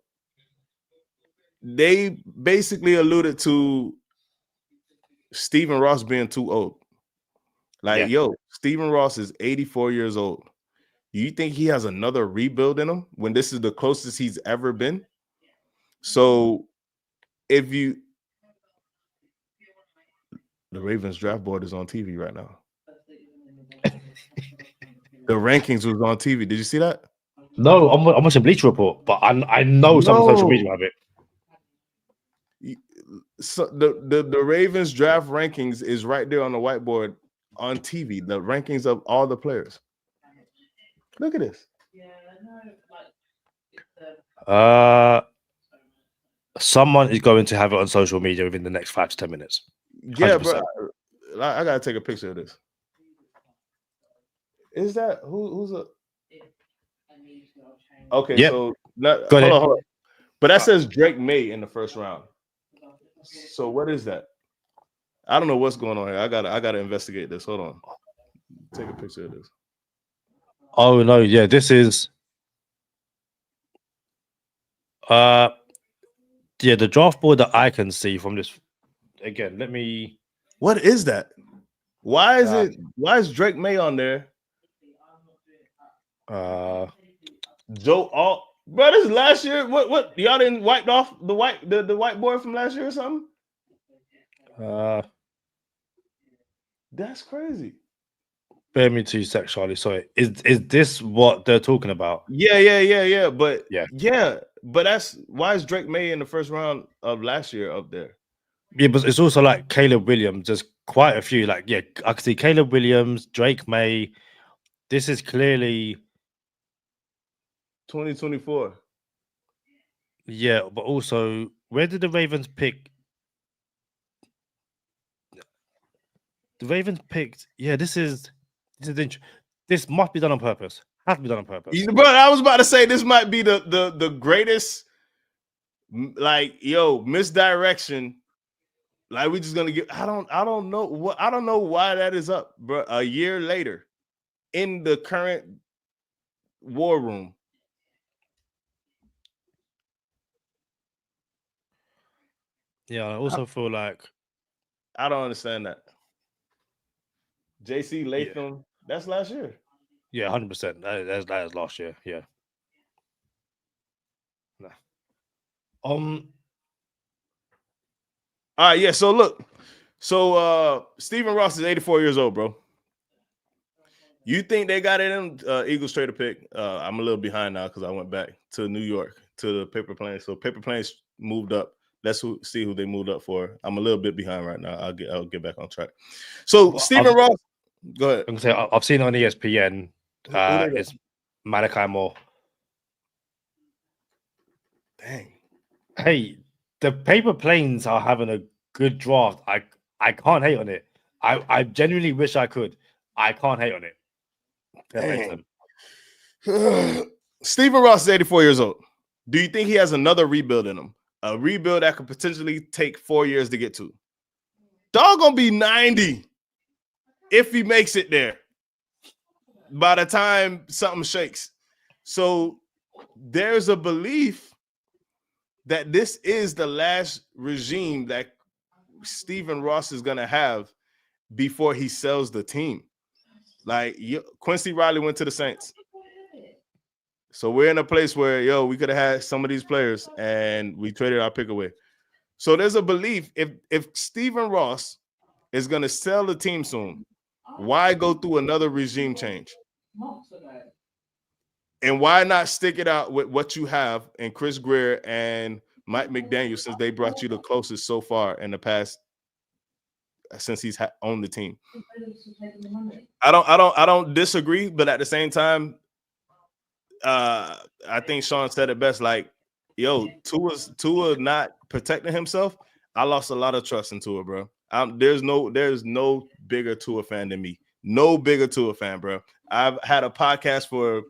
They basically alluded to Stephen Ross being too old. Like, yo, Stephen Ross is 84 years old. You think he has another rebuild in him when this is the closest he's ever been? So the Ravens draft board is on TV right now. The rankings was on TV. Did you see that? No, I'm watching Bleacher Report, but I know some social media have it. So the Ravens draft rankings is right there on the whiteboard on TV. The rankings of all the players. Look at this. Someone is going to have it on social media within the next 5 to 10 minutes. 100%. Yeah, bro. I gotta take a picture of this. Is that who's a? Okay, yep. So hold on. But that says Drake May in the first round. So what is that? I don't know what's going on here. I gotta investigate this. Hold on. Take a picture of this. Oh no, yeah, this is the draft board that I can see from this. Again, let me. What is that? Why is Drake May on there? Joe Alt. Bro, this is last year. What y'all didn't wipe off the whiteboard from last year or something? That's crazy. Bear me 2 seconds, Charlie. Sorry. Is this what they're talking about? Yeah. But yeah. But that's why is Drake May in the first round of last year up there? Yeah, but it's also like Caleb Williams. There's quite a few. Like, yeah, I can see Caleb Williams, Drake May. This is clearly 2024. Yeah, but also, where did the Ravens pick? The Ravens picked. Yeah, this must be done on purpose. Has to be done on purpose. Bro, I was about to say this might be the greatest, like, misdirection. Like, we're just gonna get. I don't know why that is up, bro. A year later, in the current war room. Yeah, I also feel like I don't understand that. JC Latham, that's last year. Yeah, 100%. That is last year. Yeah. Nah. All right, yeah. So look, Stephen Ross is 84 years old, bro. You think they got it in? Eagles trade a pick. I'm a little behind now because I went back to New York to the paper planes. So paper planes moved up. Let's see who they moved up for. I'm a little bit behind right now. I'll get back on track. So Stephen Ross, go ahead. I'm gonna say I've seen it on ESPN. It's Malachi Moore. Dang. Hey, the paper planes are having a good draft. I can't hate on it. I genuinely wish I could. I can't hate on it. Stephen Ross is 84 years old. Do you think he has another rebuild in him? A rebuild that could potentially take 4 years to get to? Dog gonna be 90 if he makes it there by the time something shakes. So there's a belief that this is the last regime that Stephen Ross is gonna have before he sells the team. Like Quincy Riley went to the Saints. So we're in a place where, we could have had some of these players and we traded our pick away. So there's a belief if Stephen Ross is going to sell the team soon, why go through another regime change? And why not stick it out with what you have in Chris Greer and Mike McDaniel, since they brought you the closest so far in the past since he's owned the team? I don't disagree, but at the same time, I think Sean said it best. Like, Tua not protecting himself. I lost a lot of trust in Tua, bro. There's no bigger Tua fan than me. No bigger Tua fan, bro. I've had a podcast for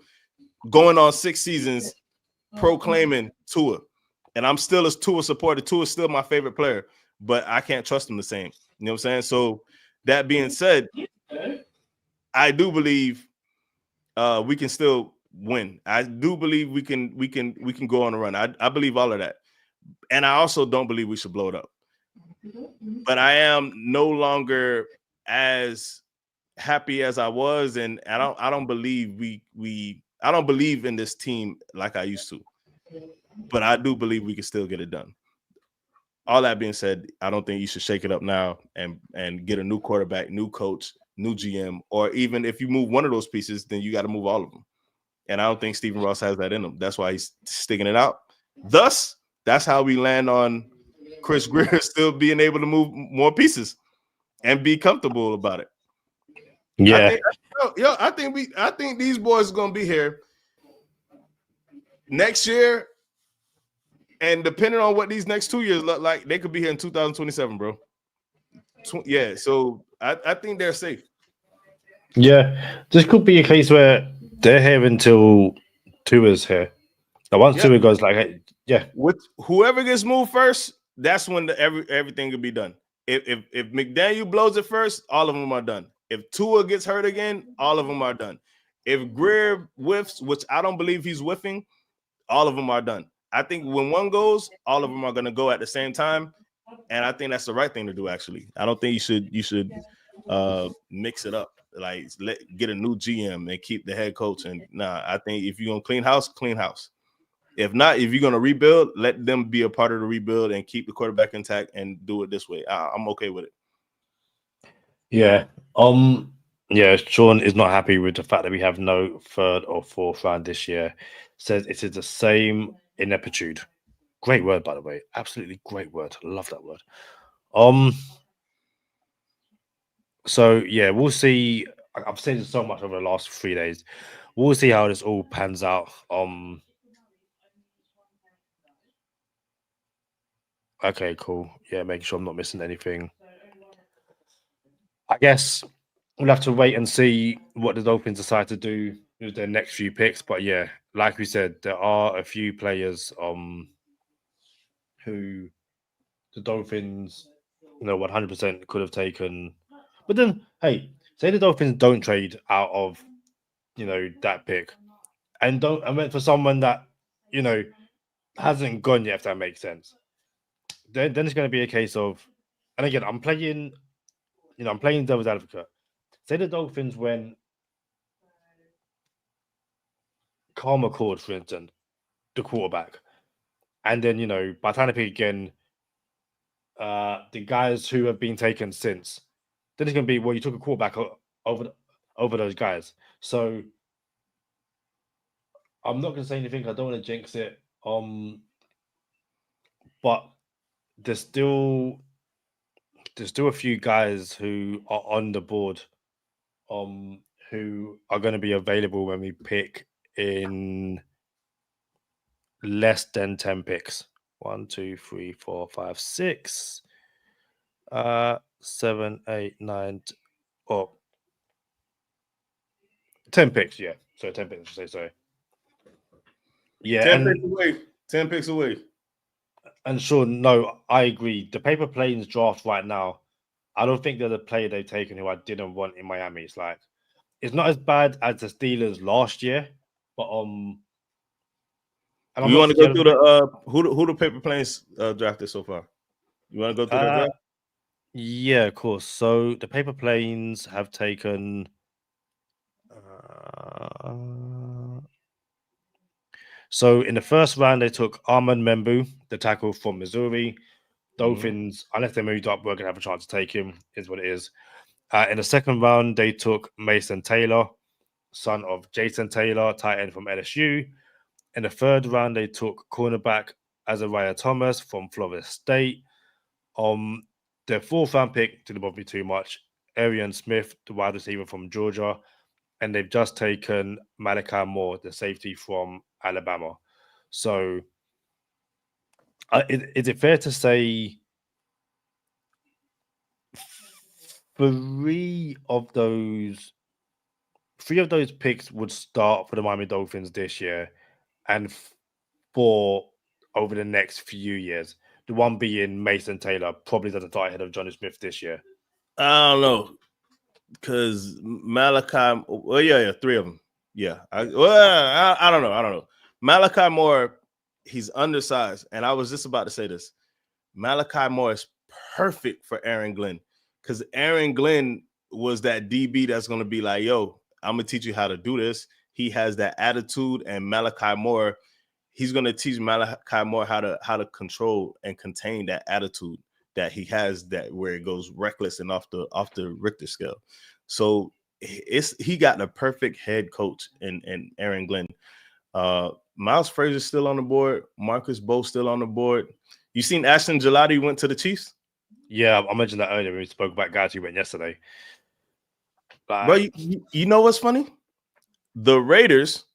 going on 6 seasons proclaiming Tua, and I'm still a Tua supporter. Tua is still my favorite player, but I can't trust him the same. You know what I'm saying? So that being said, I do believe we can still win. I do believe we can go on a run. I believe all of that. And I also don't believe we should blow it up. But I am no longer as happy as I was, and I don't believe I don't believe in this team like I used to. But I do believe we can still get it done. All that being said, I don't think you should shake it up now and get a new quarterback, new coach, new GM, or even if you move one of those pieces, then you got to move all of them. And I don't think Stephen Ross has that in him. That's why he's sticking it out. Thus, that's how we land on Chris Greer still being able to move more pieces and be comfortable about it. Yeah. I think these boys are gonna be here next year. And depending on what these next 2 years look like, they could be here in 2027, bro. Yeah, so I think they're safe. Yeah, this could be a case where they're here until Tua's here. Now, once Tua goes, like, hey, with whoever gets moved first, that's when everything could be done. If McDaniel blows it first, all of them are done. If Tua gets hurt again, all of them are done. If Greer whiffs, which I don't believe he's whiffing, all of them are done. I think when one goes, all of them are going to go at the same time, and I think that's the right thing to do. Actually, I don't think you should mix it up. Like, get a new GM and keep the head coach. And I think if you're gonna clean house. If not, if you're gonna rebuild, let them be a part of the rebuild and keep the quarterback intact and do it this way. I'm okay with it. Yeah. Sean is not happy with the fact that we have no 3rd or 4th round this year. Says it is the same ineptitude. Great word, by the way. Absolutely great word. Love that word. So yeah, we'll see. I've said it so much over the last 3 days. We'll see how this all pans out. Okay, cool. Yeah, making sure I'm not missing anything. I guess we'll have to wait and see what the Dolphins decide to do with their next few picks. But yeah, like we said, there are a few players who the Dolphins, 100% could have taken. But then, hey, say the Dolphins don't trade out of, that pick, and I went for someone that, hasn't gone yet, if that makes sense. Then it's going to be a case of, and again, I'm playing devil's advocate. Say the Dolphins when Carl McCord, for instance, the quarterback, and then by the time they pick again, the guys who have been taken since, then it's going to be, well, you took a quarterback over those guys. So I'm not going to say anything. I don't want to jinx it. But there's still a few guys who are on the board, who are going to be available when we pick in less than 10 picks. 1, 2, 3, 4, 5, 6, 7, 8, 9, or 10 picks. Yeah, so 10 picks. I should say sorry. Yeah, 10 picks away. And sure, no, I agree. The paper planes draft right now, I don't think there's a player they've taken who I didn't want in Miami. It's not as bad as the Steelers last year, but And I'm You not want to go scared through of it. the who the paper planes drafted so far? You want to go through that draft? Yeah, of course. So the paper planes have taken. So in the first round, they took Armand Membu, the tackle from Missouri. Dolphins, unless they moved up, we're going to have a chance to take him, is what it is. In the second round, they took Mason Taylor, son of Jason Taylor, tight end from LSU. In the third round, they took cornerback Azariah Thomas from Florida State. Their fourth round pick didn't bother me too much. Arian Smith, the wide receiver from Georgia. And they've just taken Malachi Moore, the safety from Alabama. So, is it fair to say three of those picks would start for the Miami Dolphins this year, and four over the next few years? The one being Mason Taylor probably doesn't start ahead of Johnny Smith this year. I don't know, because Malachi. Well, yeah, three of them. Yeah, I don't know. Malachi Moore, he's undersized, and I was just about to say this. Malachi Moore is perfect for Aaron Glenn, because Aaron Glenn was that DB that's going to be like, yo, I'm going to teach you how to do this. He has that attitude, and Malachi Moore, he's going to teach Malachi Moore how to control and contain that attitude that he has, that where it goes reckless and off the Richter scale. So he got the perfect head coach in Aaron Glenn. Miles Frazier's still on the board. Marcus Bowe still on the board. You seen Ashton Gelati went to the Chiefs? Yeah, I mentioned that earlier when we spoke about guys who went yesterday. Bro, you know what's funny? The Raiders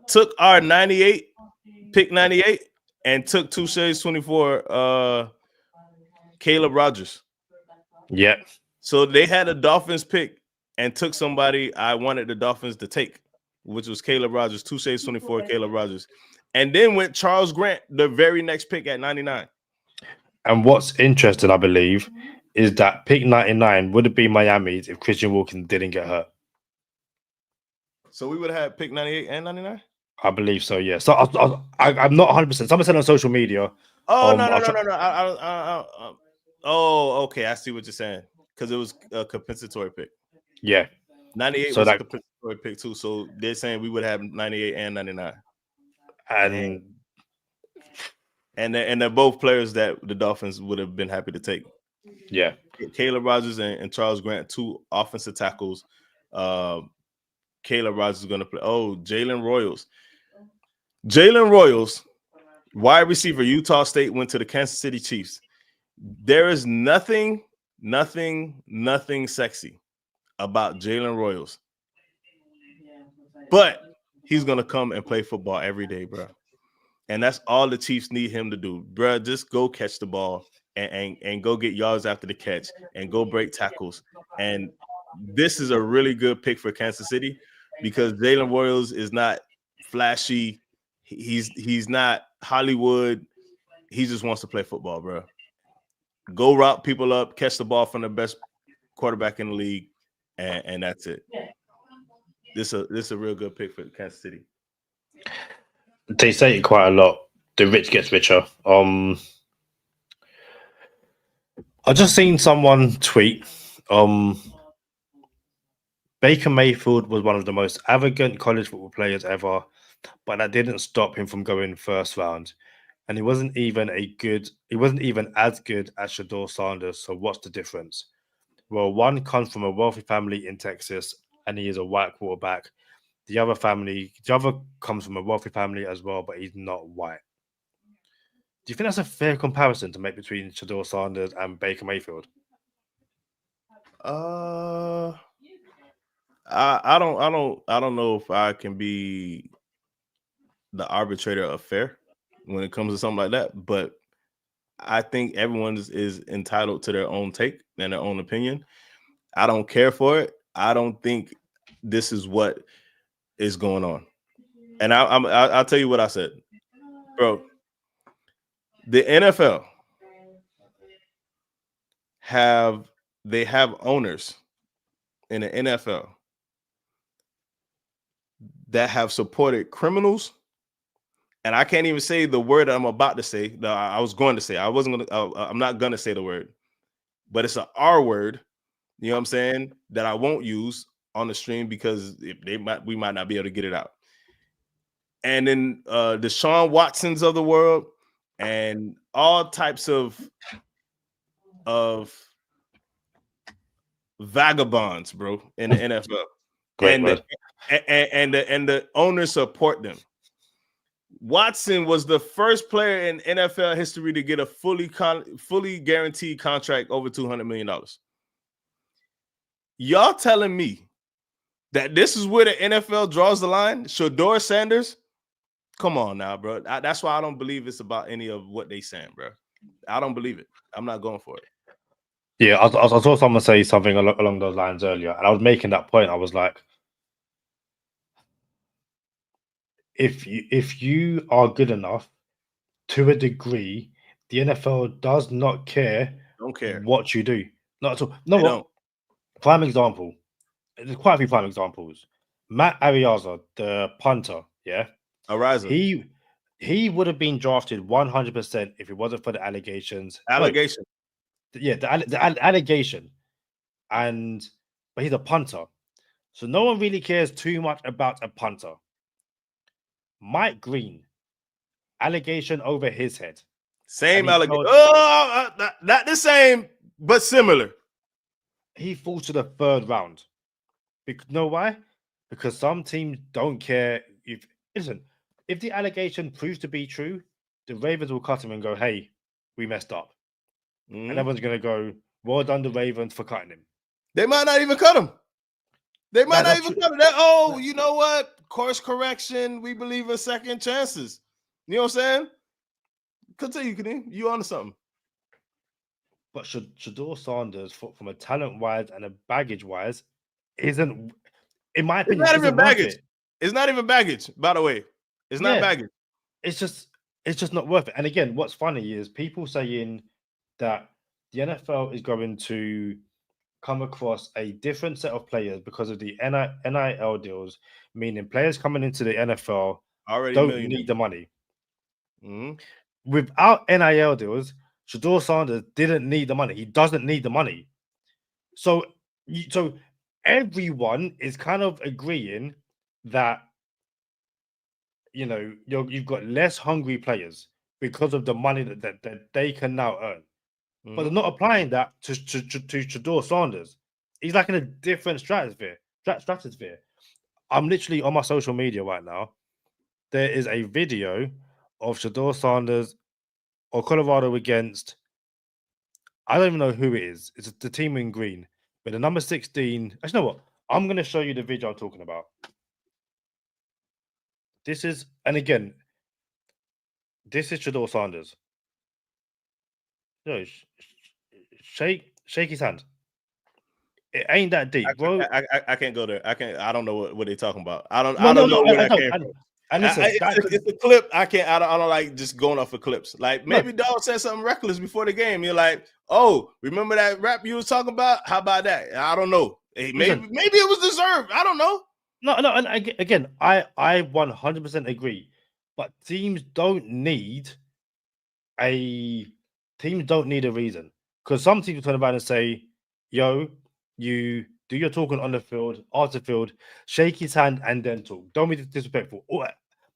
took our 98, pick 98, and took Touche's 24, Caleb Rogers. Yeah. So they had a Dolphins pick and took somebody I wanted the Dolphins to take, which was Caleb Rogers, Touche's 24, Caleb Rogers. And then went Charles Grant, the very next pick at 99. And what's interesting, I believe, is that pick 99 would have been Miami's if Christian Wilkins didn't get hurt. So we would have had pick 98 and 99? I believe so, yeah. So I'm not 100%. Someone said on social media. Oh, no. Oh, okay. I see what you're saying. Because it was a compensatory pick. Yeah. 98 was a compensatory pick too. So they're saying we would have 98 and 99. And they're both players that the Dolphins would have been happy to take. Yeah. Caleb Rogers and Charles Grant, two offensive tackles. Caleb Rogers is going to play. Oh, Jaylen Royals, wide receiver, Utah State, went to the Kansas City Chiefs. There is nothing sexy about Jaylen Royals. But he's going to come and play football every day, bro. And that's all the Chiefs need him to do. Bro, just go catch the ball and go get yards after the catch and go break tackles. And this is a really good pick for Kansas City because Jaylen Royals is not flashy. He's not Hollywood. He just wants to play football, bro. Go route people up, catch the ball from the best quarterback in the league, and that's it. This is a real good pick for Kansas City. They say it quite a lot. The rich gets richer. I just seen someone tweet. Baker Mayfield was one of the most arrogant college football players ever, but that didn't stop him from going first round. And he wasn't even as good as Shedeur Sanders. So what's the difference? Well, one comes from a wealthy family in Texas, and he is a white quarterback. The other comes from a wealthy family as well, but he's not white. Do you think that's a fair comparison to make between Shedeur Sanders and Baker Mayfield? I don't know if I can be the arbitrator of fair when it comes to something like that, but I think everyone is entitled to their own take and their own opinion. I don't care for it. I don't think this is what is going on. And I'll tell you what I said, bro. The NFL have owners in the NFL that have supported criminals and I can't even say the word that I'm about to say. No, I was going to say. I wasn't going to. I'm not going to say the word, but it's an R word. You know what I'm saying? That I won't use on the stream because we might not be able to get it out. And then the Deshaun Watsons of the world and all types of vagabonds, bro, in the NFL. Great word. And the owners support them. Watson was the first player in NFL history to get a fully guaranteed contract over $200 million. Y'all telling me that this is where the NFL draws the line? Shedeur Sanders? Come on now, bro. That's why I don't believe it's about any of what they saying, bro. I don't believe it. I'm not going for it. Yeah, I saw someone say something along those lines earlier, and I was making that point. I was like, if you are good enough to a degree, the NFL does not care. Don't care what you do. Not at all. No, they don't. Prime example. There's quite a few prime examples. Matt Ariaza, the punter, yeah, Ariza. He would have been drafted 100% if it wasn't for the allegations. Allegation. Yeah, the allegation, but he's a punter, so no one really cares too much about a punter. Mike Green, allegation over his head. Same allegation. Not the same, but similar. He falls to the third round. You know why? Because some teams don't care. If the allegation proves to be true, the Ravens will cut him and go, "Hey, we messed up," and everyone's gonna go, "Well done, the Ravens, for cutting him." They might not even cut him. They might not even cut him. You know what? Course correction. We believe in second chances. You know what I'm saying? Continue, Kadeem. You on to something. But Shedeur Sanders, from a talent-wise and a baggage-wise, isn't, in my opinion, it's not even baggage. It's not even baggage, by the way. It's not baggage. It's just not worth it. And again, what's funny is people saying that the NFL is going to come across a different set of players because of the NIL deals, meaning players coming into the NFL already don't need the money. Without NIL deals, Shedeur Sanders didn't need the money. He doesn't need the money. So everyone is kind of agreeing that, you know, you've got less hungry players because of the money that they can now earn. But they're not applying that to Shedeur Sanders. He's like in a different stratosphere. I'm literally on my social media right now. There is a video of Shedeur Sanders or Colorado against, I don't even know who it is. It's the team in green. But the number 16. Actually, you know what? I'm going to show you the video I'm talking about. This is Shedeur Sanders. No, shake his hand. It ain't that deep, bro. I can't go there. I don't know what they're talking about. I don't know where that came from. And listen, it's a clip. I don't like just going off of clips. Like maybe Dog said something reckless before the game. You're like, oh, remember that rap you was talking about? How about that? I don't know. Hey, maybe it was deserved. I don't know. No. And again, I 100% agree. But teams don't need a reason, because some teams turn around and say, "Yo, you do your talking on the field, off the field, shake his hand, and then talk. Don't be disrespectful."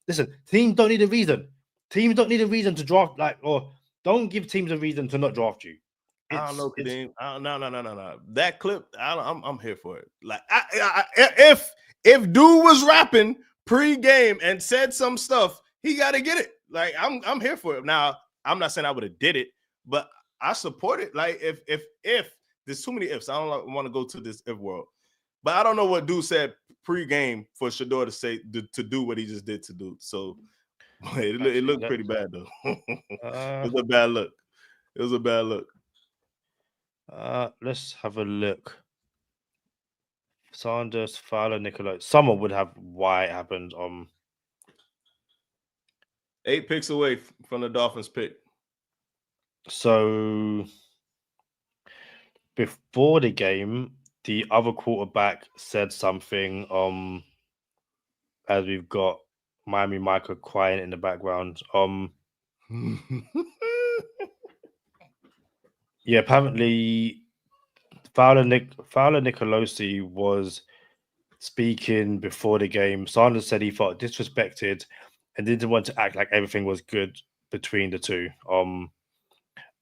Listen, teams don't need a reason. Teams don't need a reason to draft, or don't give teams a reason to not draft you. I don't know, Kadeem. No. That clip, I'm here for it. Like, if dude was rapping pre-game and said some stuff, he got to get it. Like, I'm here for it. Now, I'm not saying I would have did it, but I support it. Like, if there's too many ifs, I don't want to go to this if world. But I don't know what dude said pre-game for Shedeur to say to do what he just did to do. So it looked pretty bad though. It was a bad look. It was a bad look. Let's have a look. Sanders, Fowler, Nicola. Someone would have why it happened. 8 picks away from the Dolphins pick. So before the game, the other quarterback said something. As we've got Miami Michael crying in the background. Yeah, apparently Fowler Nicolosi was speaking before the game. Sanders said he felt disrespected and didn't want to act like everything was good between the two.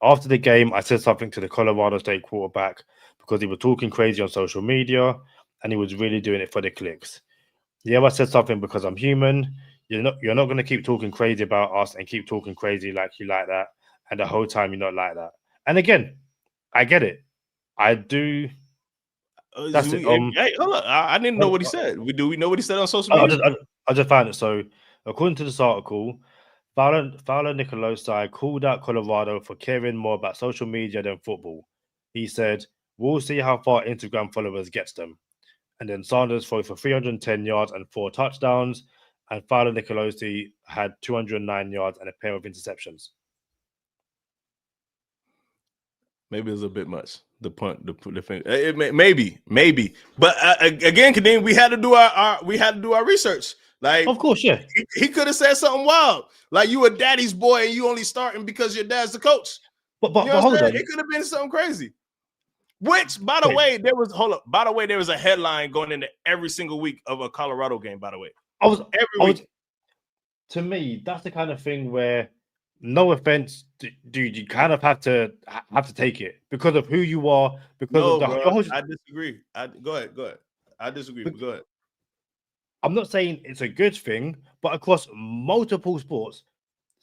After the game, I said something to the Colorado State quarterback because he was talking crazy on social media and he was really doing it for the clicks. Yeah, I said something because I'm human. You're not going to keep talking crazy about us and keep talking crazy like you like that, and the whole time you're not like that. And again, I get it. I do. That's it. Hey, hold on. I didn't know what he said. Do we know what he said on social I media? just found it. So, according to this article, Fowler Nicolosi called out Colorado for caring more about social media than football. He said, "We'll see how far Instagram followers gets them." And then Sanders threw for 310 yards and 4 touchdowns, and Fowler Nicolosi had 209 yards and a pair of interceptions. Maybe it was a bit much. The punt, the finger. Maybe. But again, Kadeem, we had to do our research. Like, of course, yeah. He could have said something wild, like you a daddy's boy and you only starting because your dad's the coach. But hold on, it could have been something crazy. Which, by the way, there was a headline going into every single week of a Colorado game. By the way, every week. To me, that's the kind of thing where, no offense, dude, you kind of have to take it because of who you are. I disagree. Go ahead. I disagree. Go ahead. I'm not saying it's a good thing, but across multiple sports,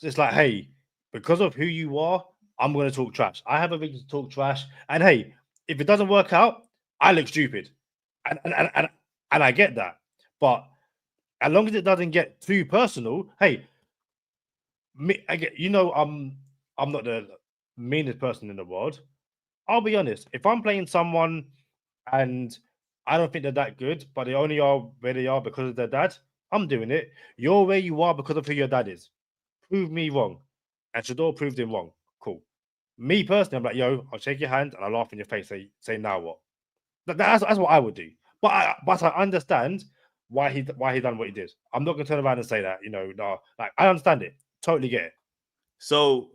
it's like, hey, because of who you are, I'm going to talk trash. I have a reason to talk trash, and hey, if it doesn't work out, I look stupid, and I get that. But as long as it doesn't get too personal, hey, I'm not the meanest person in the world. I'll be honest. If I'm playing someone and I don't think they're that good, but they only are where they are because of their dad, I'm doing it. You're where you are because of who your dad is. Prove me wrong. And Shedeur proved him wrong. Cool. Me personally, I'm like, yo, I'll shake your hand and I'll laugh in your face. Say now what? That's what I would do. But I understand why he done what he did. I'm not gonna turn around and say that, no, like I understand it. Totally get it. So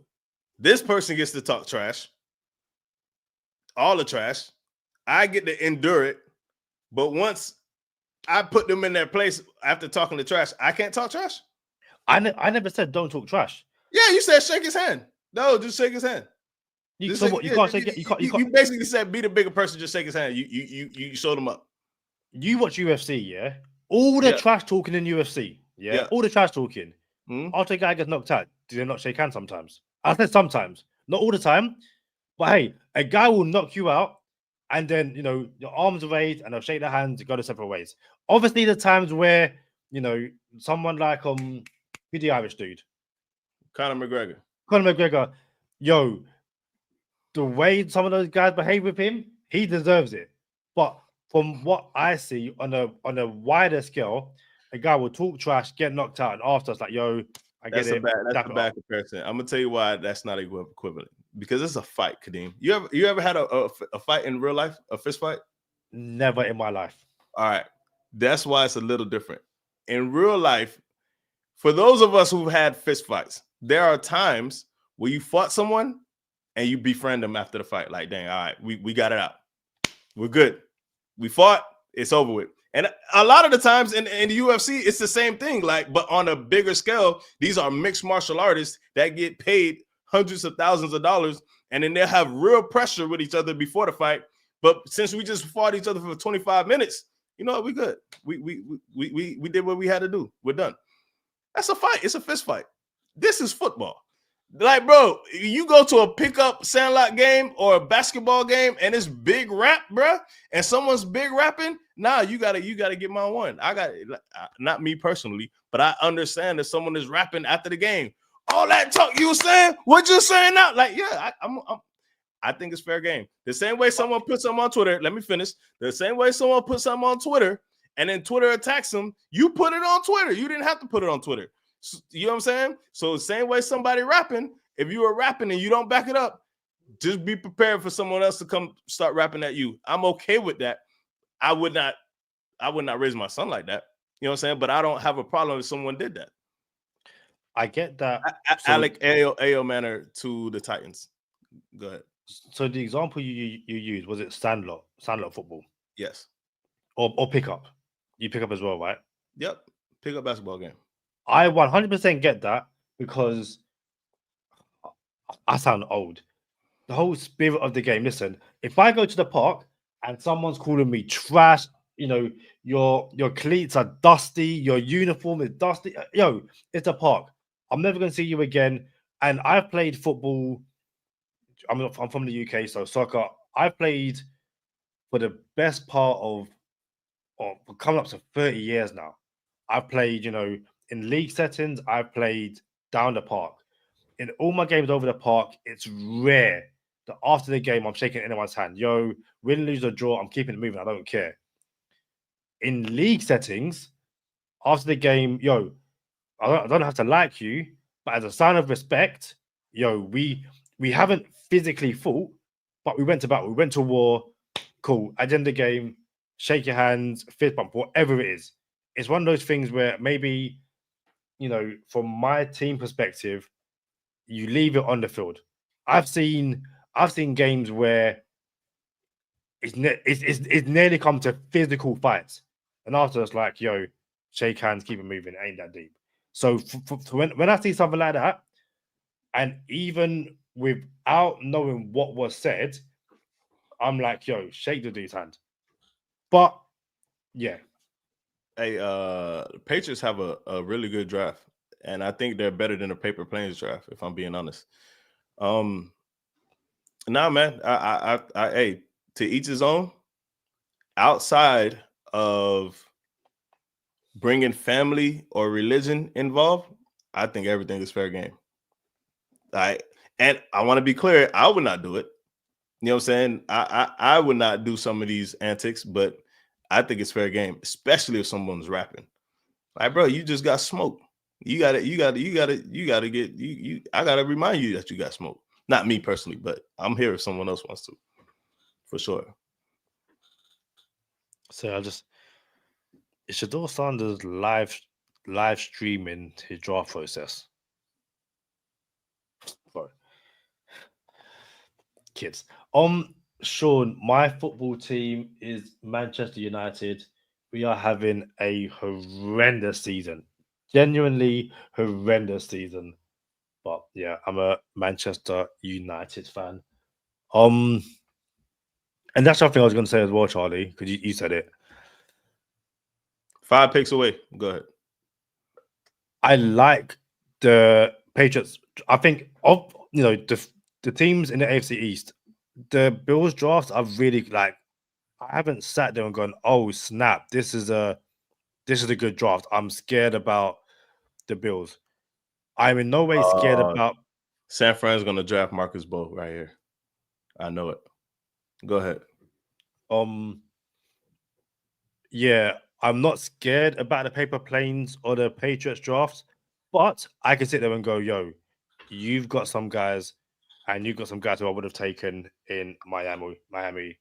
this person gets to talk trash. All the trash. I get to endure it. But once I put them in their place after talking to trash, I can't talk trash. I never said don't talk trash. Yeah, you said shake his hand. No, just shake his hand. You basically said be the bigger person, just shake his hand. You showed him up. You watch UFC, yeah? All the trash talking in UFC, yeah? All the trash talking. After a guy gets knocked out, do they not shake hands sometimes? I said sometimes, not all the time. But hey, a guy will knock you out, and then your arms are raised, and they'll shake their hands and go to separate ways. Obviously, the times where someone like who's the Irish dude, Conor McGregor. Yo, the way some of those guys behave with him, he deserves it. But from what I see on a wider scale, a guy will talk trash, get knocked out, and after it's like, yo, That's a bad comparison. I'm gonna tell you why that's not equivalent. Because it's a fight, Kadeem. You ever had a fight in real life, a fist fight? Never in my life. All right, that's why it's a little different. In real life, for those of us who've had fist fights, there are times where you fought someone and you befriend them after the fight. Like, dang, all right, we got it out. We're good. We fought. It's over with. And a lot of the times in the UFC, it's the same thing. Like, but on a bigger scale, these are mixed martial artists that get paid hundreds of thousands of dollars, and then they'll have real pressure with each other before the fight. But since we just fought each other for 25 minutes, we good. We did what we had to do. We're done. That's a fight. It's a fist fight. This is football. Like, bro, you go to a pickup sandlot game or a basketball game and it's big rap, bro, and someone's big rapping. Nah, you gotta get my one. I got not me personally, but I understand that someone is rapping after the game. All that talk you were saying, what you saying now? Like, yeah, I think it's fair game. The same way someone put something on Twitter. Let me finish. The same way someone put something on Twitter and then Twitter attacks them, you put it on Twitter. You didn't have to put it on Twitter. You know what I'm saying? So the same way somebody rapping, if you are rapping and you don't back it up, just be prepared for someone else to come start rapping at you. I'm okay with that. I would not raise my son like that. You know what I'm saying? But I don't have a problem if someone did that. I get that. Alec Ayo Manor to the Titans. Go ahead. So the example you used, was it Sandlot football? Yes. Or pickup? You pick up as well, right? Yep. Pick up basketball game. I 100% get that because I sound old. The whole spirit of the game. Listen, if I go to the park and someone's calling me trash, you know, your cleats are dusty, your uniform is dusty. Yo, it's a park. I'm never going to see you again. And I've played football. I'm from the UK, so soccer. I've played for the best part of coming up to 30 years now. I've played, you know, in league settings. I've played down the park. In all my games over the park, it's rare that after the game I'm shaking anyone's hand. Yo, win, lose, or draw, I'm keeping it moving. I don't care. In league settings, after the game, yo, I don't have to like you, but as a sign of respect, yo, we haven't physically fought, but we went to battle. We went to war. Cool. At the end of the game, shake your hands, fist bump, whatever it is. It's one of those things where maybe, you know, from my team perspective, you leave it on the field. I've seen games where it's nearly come to physical fights, and after it's like, yo, shake hands, keep it moving. It ain't that deep. So when I see something like that, and even without knowing what was said, I'm like, yo, shake the dude's hand. But yeah. Hey, Patriots have a really good draft, and I think they're better than the paper planes draft, if I'm being honest. Nah, man, I hey, to each his own. Outside of bringing family or religion involved, I think everything is fair game. And I want to be clear, I would not do it. You know what I'm saying? I would not do some of these antics, but I think it's fair game, especially if someone's rapping. Like, bro, you just got smoked. I gotta remind you that you got smoked. Not me personally, but I'm here if someone else wants to, for sure. So is Shedeur Sanders live streaming his draft process? Sorry. Kids. Sean, my football team is Manchester United. We are having a horrendous season. Genuinely horrendous season. But yeah, I'm a Manchester United fan. And that's something I was going to say as well, Charlie, because you said it. 5 picks away. Go ahead. I like the Patriots. I think of the teams in the AFC East, the Bills drafts are really like. I haven't sat there and gone, "Oh snap! This is a good draft." I'm scared about the Bills. I'm in no way scared about. San Fran's going to draft Marcus Bowe right here. I know it. Go ahead. Yeah, I'm not scared about the paper planes or the Patriots drafts, but I can sit there and go, yo, you've got some guys, and you've got some guys who I would have taken in Miami.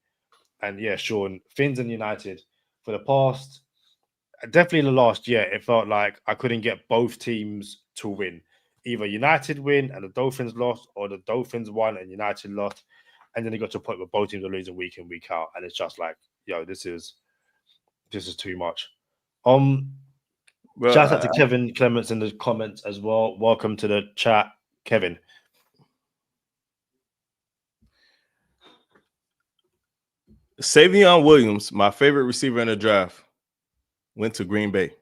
And yeah, Sean, Fins and United, for the past, definitely the last year, it felt like I couldn't get both teams to win. Either United win and the Dolphins lost, or the Dolphins won and United lost. And then it got to a point where both teams are losing week in, week out. And it's just like, yo, this is too much. Shout out to Kevin Clements in the comments as well. Welcome to the chat, Kevin. Savion Williams, my favorite receiver in the draft, went to Green Bay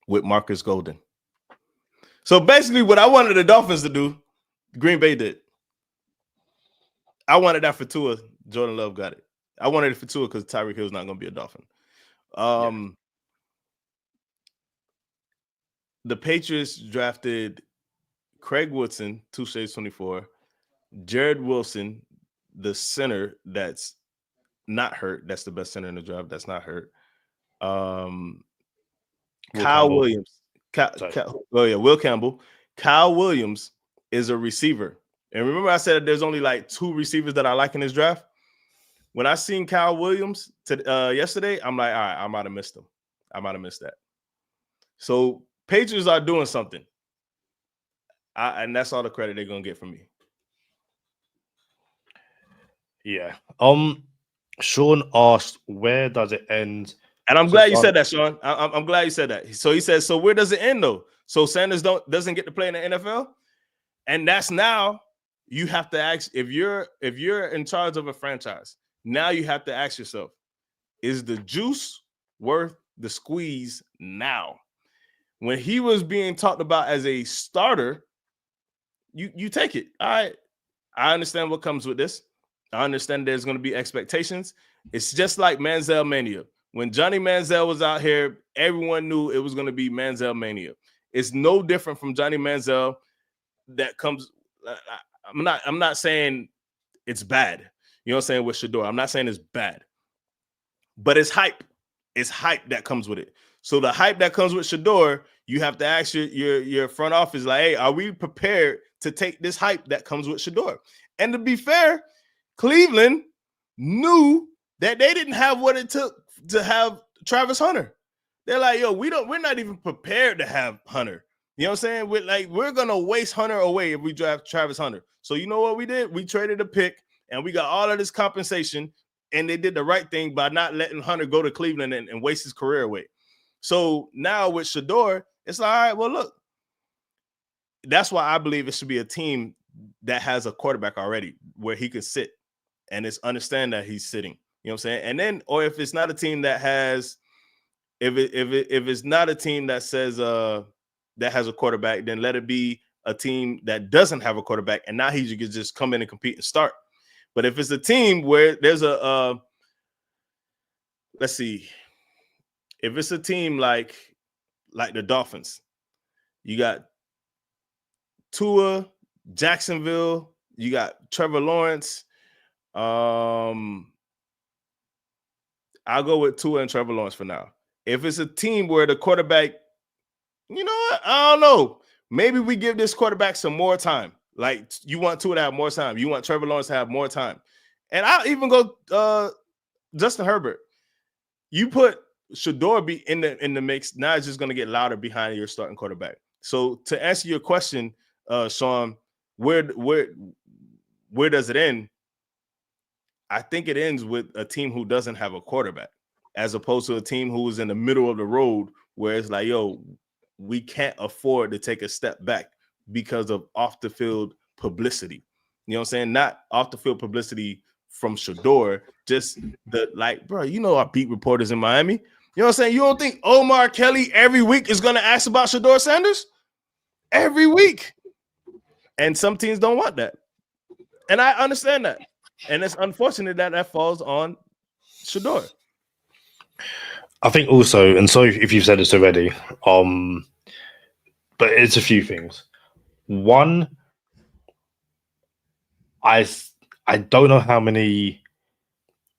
with Marcus Golden. So basically, what I wanted the Dolphins to do, Green Bay did. I wanted that for Tua. Jordan Love got it. I wanted it for Tua because Tyreek Hill's not going to be a Dolphin. The Patriots drafted Craig Woodson, 2 shades 24, Jared Wilson, the center that's not hurt. That's the best center in the draft. That's not hurt. Kyle Williams. Will Campbell. Kyle Williams is a receiver. And remember I said that there's only like 2 receivers that I like in this draft? When I seen Kyle Williams yesterday, I'm like, all right, I might have missed him. I might have missed that. So Patriots are doing something. And that's all the credit they're gonna get from me. Yeah. Sean asked, where does it end? And I'm glad you said that, Sean. I'm glad you said that. So he says, so where does it end though? So Sanders doesn't get to play in the NFL, and that's now you have to ask if you're in charge of a franchise. Now you have to ask yourself, is the juice worth the squeeze now? When he was being talked about as a starter, you take it. All right, I understand what comes with this. I understand there's going to be expectations. It's just like Manziel Mania. When Johnny Manziel was out here, everyone knew it was going to be Manziel Mania. It's no different from Johnny Manziel that comes. I'm not saying it's bad. You know what I'm saying with Shedeur. I'm not saying it's bad, but it's hype. It's hype that comes with it. So the hype that comes with Shedeur, you have to ask your front office, like, hey, are we prepared to take this hype that comes with Shedeur? And to be fair, Cleveland knew that they didn't have what it took to have Travis Hunter. They're like, yo, we're not even prepared to have Hunter. You know what I'm saying? We're gonna waste Hunter away if we draft Travis Hunter. So you know what we did? We traded a pick and we got all of this compensation, and they did the right thing by not letting Hunter go to Cleveland and waste his career away. So now with Shedeur, it's like, all right, well, look, that's why I believe it should be a team that has a quarterback already where he can sit and it's understand that he's sitting. You know what I'm saying? And then, or if it's not a team that has, if it's not a team that says that has a quarterback, then let it be a team that doesn't have a quarterback, and now he can just come in and compete and start. But if it's a team where there's a let's see, if it's a team like the Dolphins, you got Tua, Jacksonville, you got Trevor Lawrence. I'll go with Tua and Trevor Lawrence for now. If it's a team where the quarterback, you know what? I don't know. Maybe we give this quarterback some more time. Like, you want Tua to have more time. You want Trevor Lawrence to have more time. And I'll even go Justin Herbert. You put Shedeur be in the mix. Now it's just going to get louder behind your starting quarterback. So to answer your question, Sean, where does it end? I think it ends with a team who doesn't have a quarterback, as opposed to a team who is in the middle of the road where it's like, yo, we can't afford to take a step back because of off the field publicity. You know what I'm saying? Not off the field publicity from Shedeur, just bro, you know, our beat reporters in Miami. You know what I'm saying? You don't think Omar Kelly every week is going to ask about Shedeur Sanders? Every week. And some teams don't want that. And I understand that. And it's unfortunate that falls on Shedeur. I think also, and sorry if you've said this already, but it's a few things. One, I don't know how many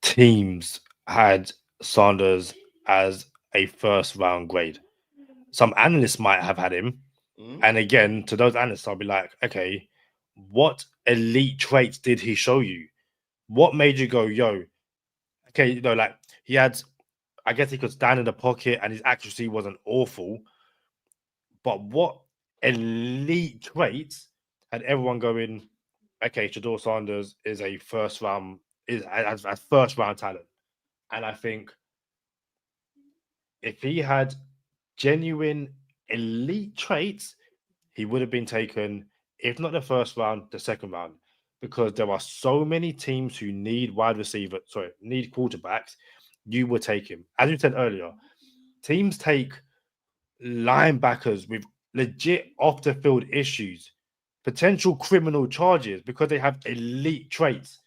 teams had Sanders as a first round grade. Some analysts might have had him. Mm-hmm. And again, to those analysts, I'll be like, okay, what elite traits did he show you? What made you go, yo, okay, you know, like he had, I guess he could stand in the pocket and his accuracy wasn't awful. But what elite traits had everyone going, okay, Shedeur Sanders is a first round talent. And I think if he had genuine elite traits, he would have been taken, if not the first round, the second round. Because there are so many teams who need need quarterbacks, you would take him. As you said earlier, teams take linebackers with legit off-the-field issues, potential criminal charges because they have elite traits.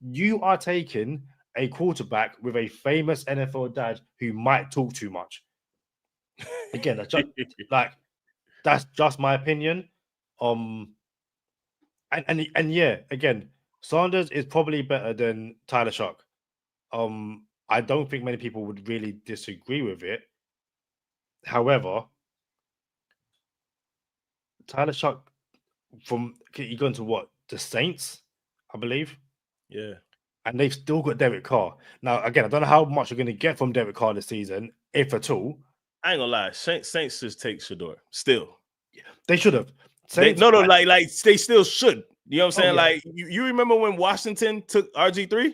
You are taking a quarterback with a famous NFL dad who might talk too much. Again, that's just my opinion. And yeah, again, Sanders is probably better than Tyler Shock. I don't think many people would really disagree with it. However, Tyler Shock, you go into what? The Saints, I believe. Yeah. And they've still got Derek Carr. Now, again, I don't know how much you're going to get from Derek Carr this season, if at all. I ain't gonna lie. Saints just take Shedeur. Still, They should have. Like they still should. You know what I'm saying? yeah. Like you remember when Washington took RG3?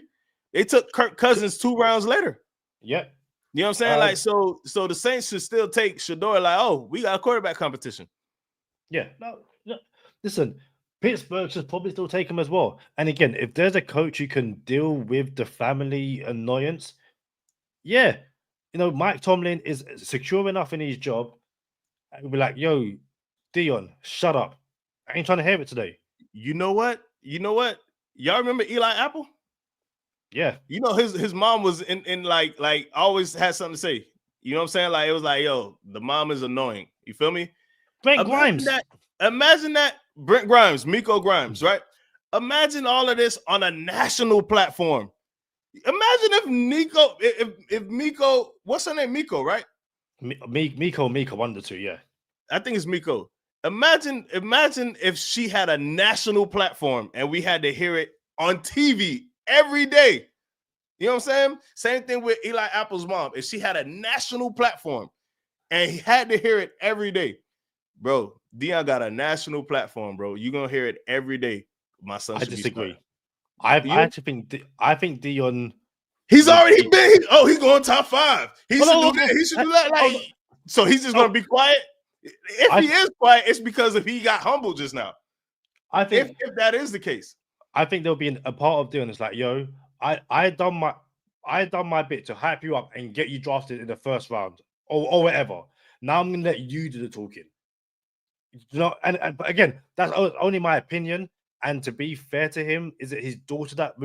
They took Kirk Cousins 2 rounds later. Yeah. You know what I'm saying? Like so the Saints should still take Shedeur. Like, oh, we got a quarterback competition. Yeah. No. Listen, Pittsburgh should probably still take him as well. And again, if there's a coach who can deal with the family annoyance, yeah, Mike Tomlin is secure enough in his job. And be like, yo, Dion, shut up. I ain't trying to hear it today. You know what? Y'all remember Eli Apple? Yeah. His mom was in like always had something to say. You know what I'm saying? Like it was like, yo, the mom is annoying. You feel me? Imagine that Brent Grimes, Miko Grimes, right? Imagine all of this on a national platform. Imagine if Miko, what's her name? Miko, right? Miko, 1 to 2, yeah. I think it's Miko. Imagine if she had a national platform and we had to hear it on TV every day. You know what I'm saying? Same thing with Eli Apple's mom. If she had a national platform and he had to hear it every day, bro, Dion got a national platform, bro. You're going to hear it every day. My son should disagree. Be I think Dion. He's already been. He's going top 5. He should do that. He should do that. So he's just going to be quiet. If he is quiet, it's because if he got humbled just now. I think if that is the case, I think there'll be a part of Dion. It's like, yo, I done my bit to hype you up and get you drafted in the first round or whatever. Now I'm gonna let you do the talking. But again, that's only my opinion. And to be fair to him, is it his daughter that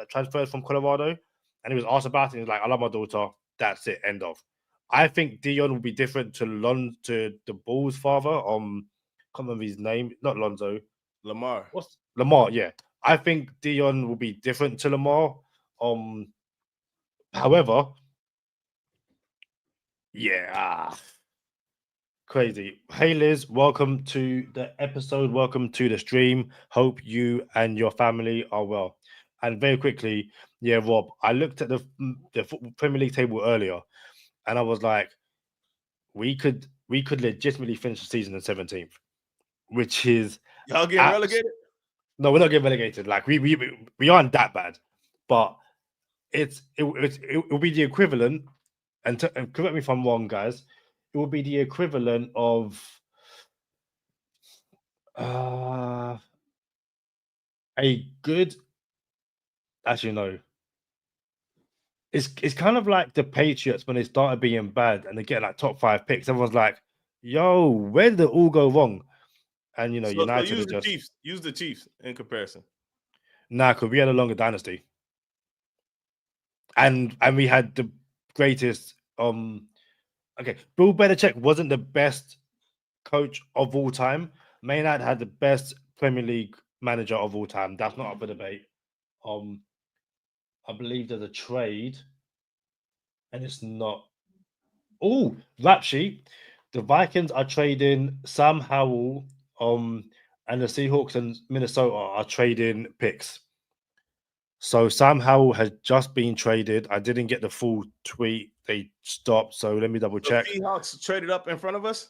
transferred from Colorado? And he was asked about it. He was like, I love my daughter. That's it. End of. I think Dion will be different to the Bulls' father. Can't remember his name. Not Lonzo. Lamar. What's Lamar? Yeah. I think Dion will be different to Lamar. However, yeah. Crazy. Hey Liz, welcome to the episode. Welcome to the stream. Hope you and your family are well. And very quickly, yeah, Rob, I looked at the Premier League table earlier, and I was like, we could legitimately finish the season in 17th, which is y'all getting relegated. No, we're not getting relegated. Like we aren't that bad, but it will be the equivalent. And correct me if I'm wrong, guys. It will be the equivalent of a good. Actually, no. It's kind of like the Patriots when they started being bad and they get like top 5 picks. Everyone's like, "Yo, where did it all go wrong?" And United use the Chiefs in comparison. Nah, because we had a longer dynasty, and we had the greatest. Okay, Bill Belichick wasn't the best coach of all time. Maynard had the best Premier League manager of all time. That's not up for debate. I believe there's a trade, and it's not. Oh, rap sheet. The Vikings are trading Sam Howell, and the Seahawks and Minnesota are trading picks. So Sam Howell has just been traded. I didn't get the full tweet. They stopped. So let me double check. The Seahawks traded up in front of us.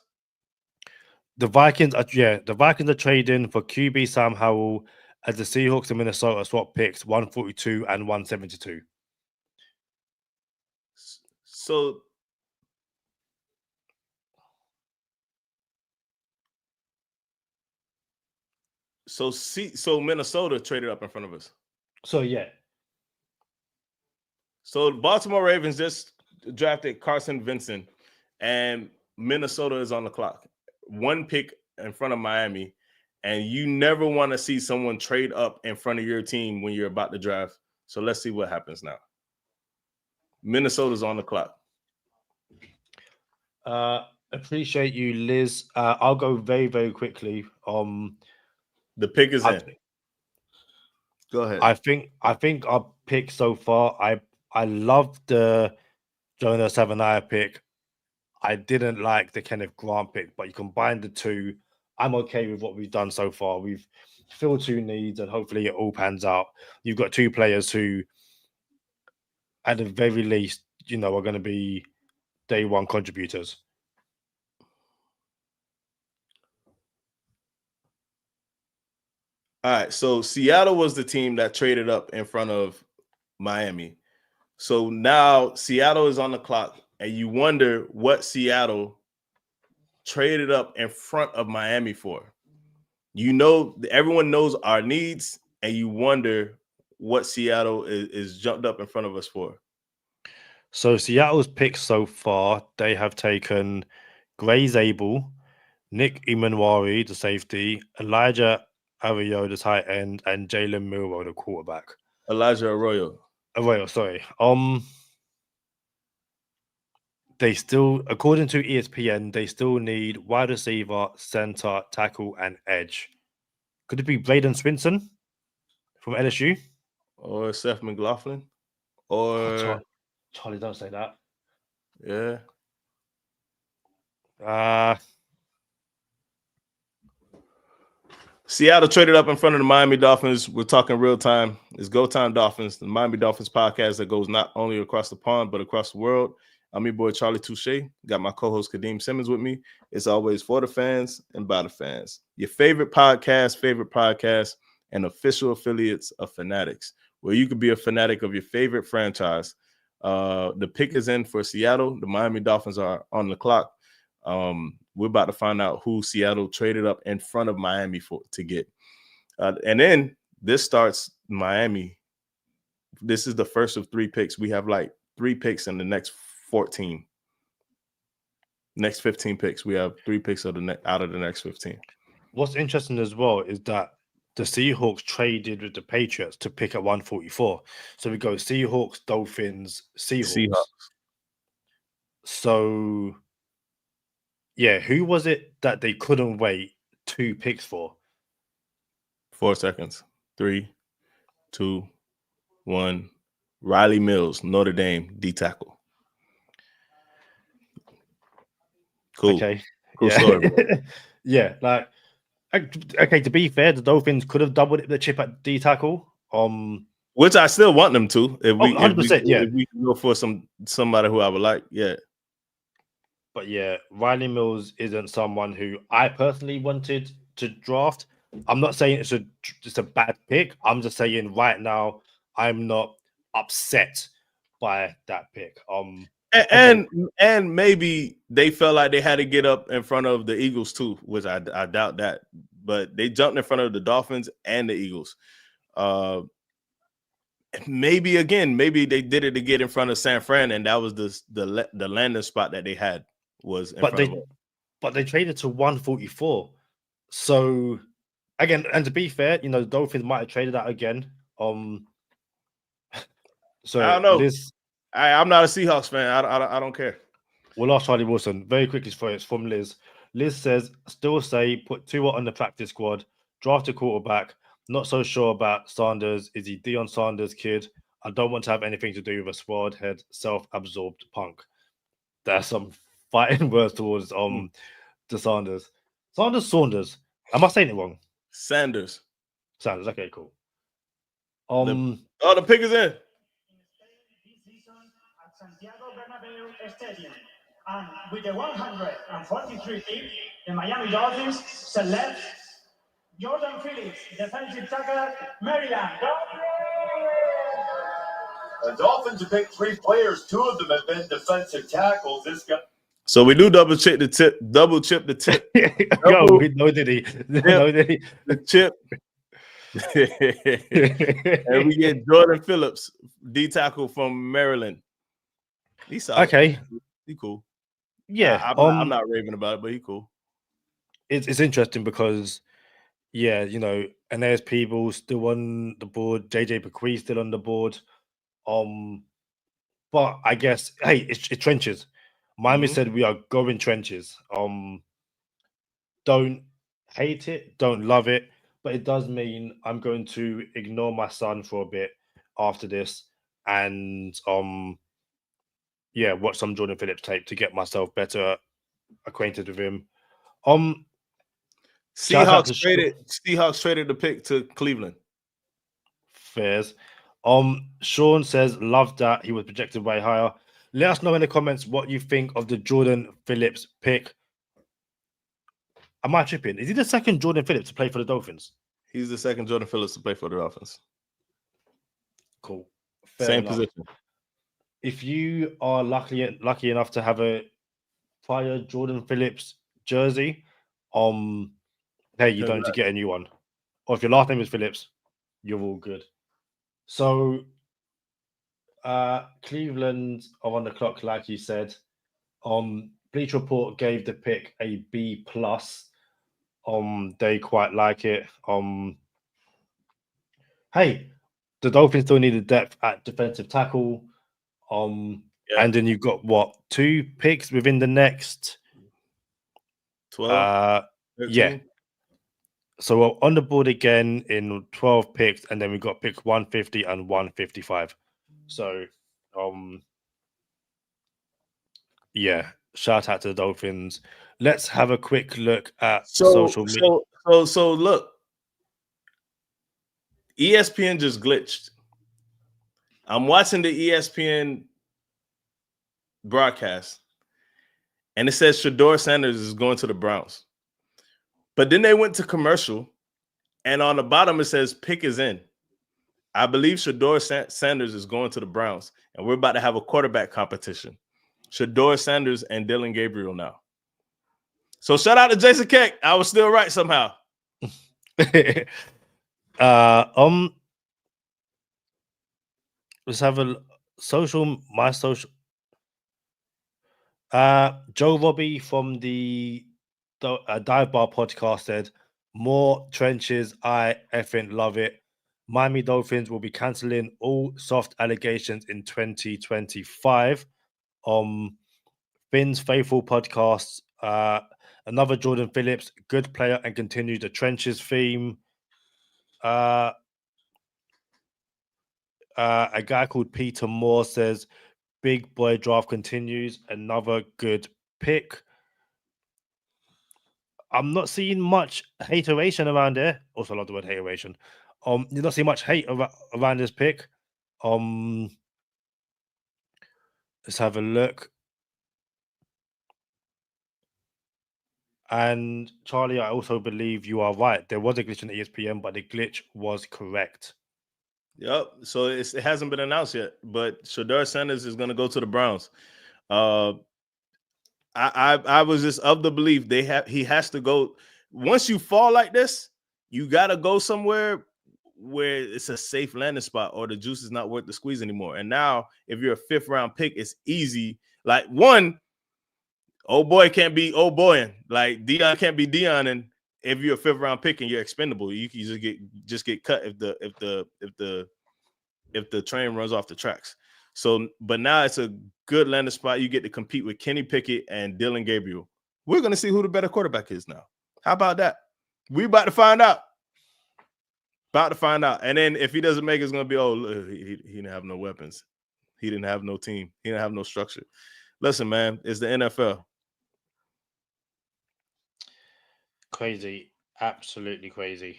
The Vikings are trading for QB Sam Howell as the Seahawks and Minnesota swap picks 142 and 172. So Minnesota traded up in front of us. So yeah. So Baltimore Ravens just drafted Carson Vincent, and Minnesota is on the clock. 1 pick in front of Miami, and you never want to see someone trade up in front of your team when you're about to draft. So let's see what happens now. Minnesota's on the clock. Appreciate you, Liz. I'll go very, very quickly. The pick is in. Go ahead. I think our pick so far, I love the Jonah Savannah pick. I didn't like the Kenneth Grant pick, but you combine the two, I'm okay with what we've done so far. We've filled 2 needs, and hopefully it all pans out. You've got 2 players who, at the very least, are going to be day one contributors. All right, so Seattle was the team that traded up in front of Miami. So now Seattle is on the clock, and you wonder what Seattle traded up in front of Miami for. You know, everyone knows our needs, and you wonder what Seattle is jumped up in front of us for. So Seattle's picks so far, they have taken Gray Zabel, Nick Imanwari, the safety, Elijah Arroyo, the tight end, and Jalen Milroe, the quarterback. Elijah Arroyo. Sorry. They still, according to ESPN, they still need wide receiver, center, tackle, and edge. Could it be Braden Swinson from LSU? Or Seth McLaughlin? Or Charlie, don't say that. Yeah. Seattle traded up in front of the Miami Dolphins. We're talking real time. It's Go Time Dolphins, the Miami Dolphins podcast that goes not only across the pond, but across the world. I'm your boy, Charlie Touche. Got my co-host, Kadeem Simmons, with me. It's always for the fans and by the fans. Your favorite podcast, and official affiliates of Fanatics, where you could be a fanatic of your favorite franchise. The pick is in for Seattle. The Miami Dolphins are on the clock. We're about to find out who Seattle traded up in front of Miami to get. And then this starts Miami. This is the first of 3 picks. We have like 3 picks in the next 14. Next 15 picks. We have 3 picks out of the next 15. What's interesting as well is that the Seahawks traded with the Patriots to pick at 144. So we go Seahawks, Dolphins, Seahawks. So, yeah, who was it that they couldn't wait 2 picks for? 4 seconds. 3, 2, 1. Riley Mills, Notre Dame, D tackle. Cool. Okay. Cool story. Yeah, like, okay, to be fair, the Dolphins could have doubled the chip at D tackle. Which I still want them to. If we, 100%, if we can go for somebody who I would like, yeah. But yeah, Riley Mills isn't someone who I personally wanted to draft. I'm not saying it's a bad pick. I'm just saying right now I'm not upset by that pick. And maybe they felt like they had to get up in front of the Eagles too, which I doubt that. But they jumped in front of the Dolphins and the Eagles. Maybe they did it to get in front of San Fran, and that was the landing spot that they had was in front of them. But they traded to 144. So again, and to be fair, the Dolphins might have traded that again. So I don't know. I'm not a Seahawks fan. I don't care. We'll ask Charlie Wilson very quickly for it's from Liz. Liz says, still say put Tua on the practice squad, draft a quarterback. Not so sure about Sanders. Is he Deion Sanders' kid? I don't want to have anything to do with a squad head, self-absorbed punk. There's some fighting words towards the Sanders. Saunders. Am I saying it wrong? Sanders. Okay, cool. The pick is in. Santiago Bernabeu Stadium. And with the 143 pick, the Miami Dolphins select Jordan Phillips, defensive tackle, Maryland. The Dolphins have picked 3 players. 2 of them have been defensive tackles. This guy. So we do double chip the tip. No, did he? The chip. And we get Jordan Phillips, D tackle from Maryland. He's okay. He cool. Yeah, I'm not raving about it, but he cool. It's interesting because, yeah, Aeneas Peebles still on the board, JJ Bequee still on the board. But I guess it's trenches. Miami said we are going trenches. Don't hate it, don't love it, but it does mean I'm going to ignore my son for a bit after this and watch some Jordan Phillips tape to get myself better acquainted with him. Seahawks traded the pick to Cleveland. Fairs. Sean says, love that. He was projected way higher. Let us know in the comments what you think of the Jordan Phillips pick. Am I tripping? Is he the second Jordan Phillips to play for the Dolphins? He's the second Jordan Phillips to play for the Dolphins. Cool. Fair Same enough. position. If you are lucky enough to have a prior Jordan Phillips jersey, hey, you don't need to get a new one. Or if your last name is Phillips, you're all good. So Cleveland are on the clock, like you said. Bleacher Report gave the pick a B+. They quite like it. Hey, the Dolphins still needed depth at defensive tackle. And then you've got what, 2 picks within the next 12. 13? Yeah. So we're on the board again in 12 picks, and then we got picks 150 and 155. So yeah, shout out to the Dolphins. Let's have a quick look at social media. So look, ESPN just glitched. I'm watching the ESPN broadcast, and it says Shedeur Sanders is going to the Browns. But then they went to commercial, and on the bottom it says pick is in. I believe Shedeur Sanders is going to the Browns, and we're about to have a quarterback competition. Shedeur Sanders and Dylan Gabriel now. So shout out to Jason Keck. I was still right somehow. Let's have a social. Joe Robbie from the Dive Bar podcast said, "More trenches. I effing love it. Miami Dolphins will be canceling all soft allegations in 2025." Finn's Faithful podcast. Another Jordan Phillips, good player and continue the trenches theme. A guy called Peter Moore says, "Big boy draft continues. Another good pick." I'm not seeing much hateration around there. Also, I love the word hateration. You're not seeing much hate around this pick. Let's have a look. And Charlie, I also believe you are right. There was a glitch in ESPN, but the glitch was correct. Yep. So it hasn't been announced yet, but Shedeur Sanders is going to go to the Browns. I was just of the belief he has to go. Once you fall like this, you got to go somewhere where it's a safe landing spot, or the juice is not worth the squeeze anymore. And now, if you're a 5th round pick, it's easy. Like, one, old boy can't be old boying. Like, Dion can't be Dion, and if you're a 5th round pick and you're expendable, you can just get cut if the train runs off the tracks. So, but now it's a good landing spot. You get to compete with Kenny Pickett and Dylan Gabriel. We're gonna see who the better quarterback is now. How about that? We about to find out. And then if he doesn't make it, it's gonna be, he didn't have no weapons. He didn't have no team. He didn't have no structure. Listen, man, it's the NFL. Crazy, absolutely crazy.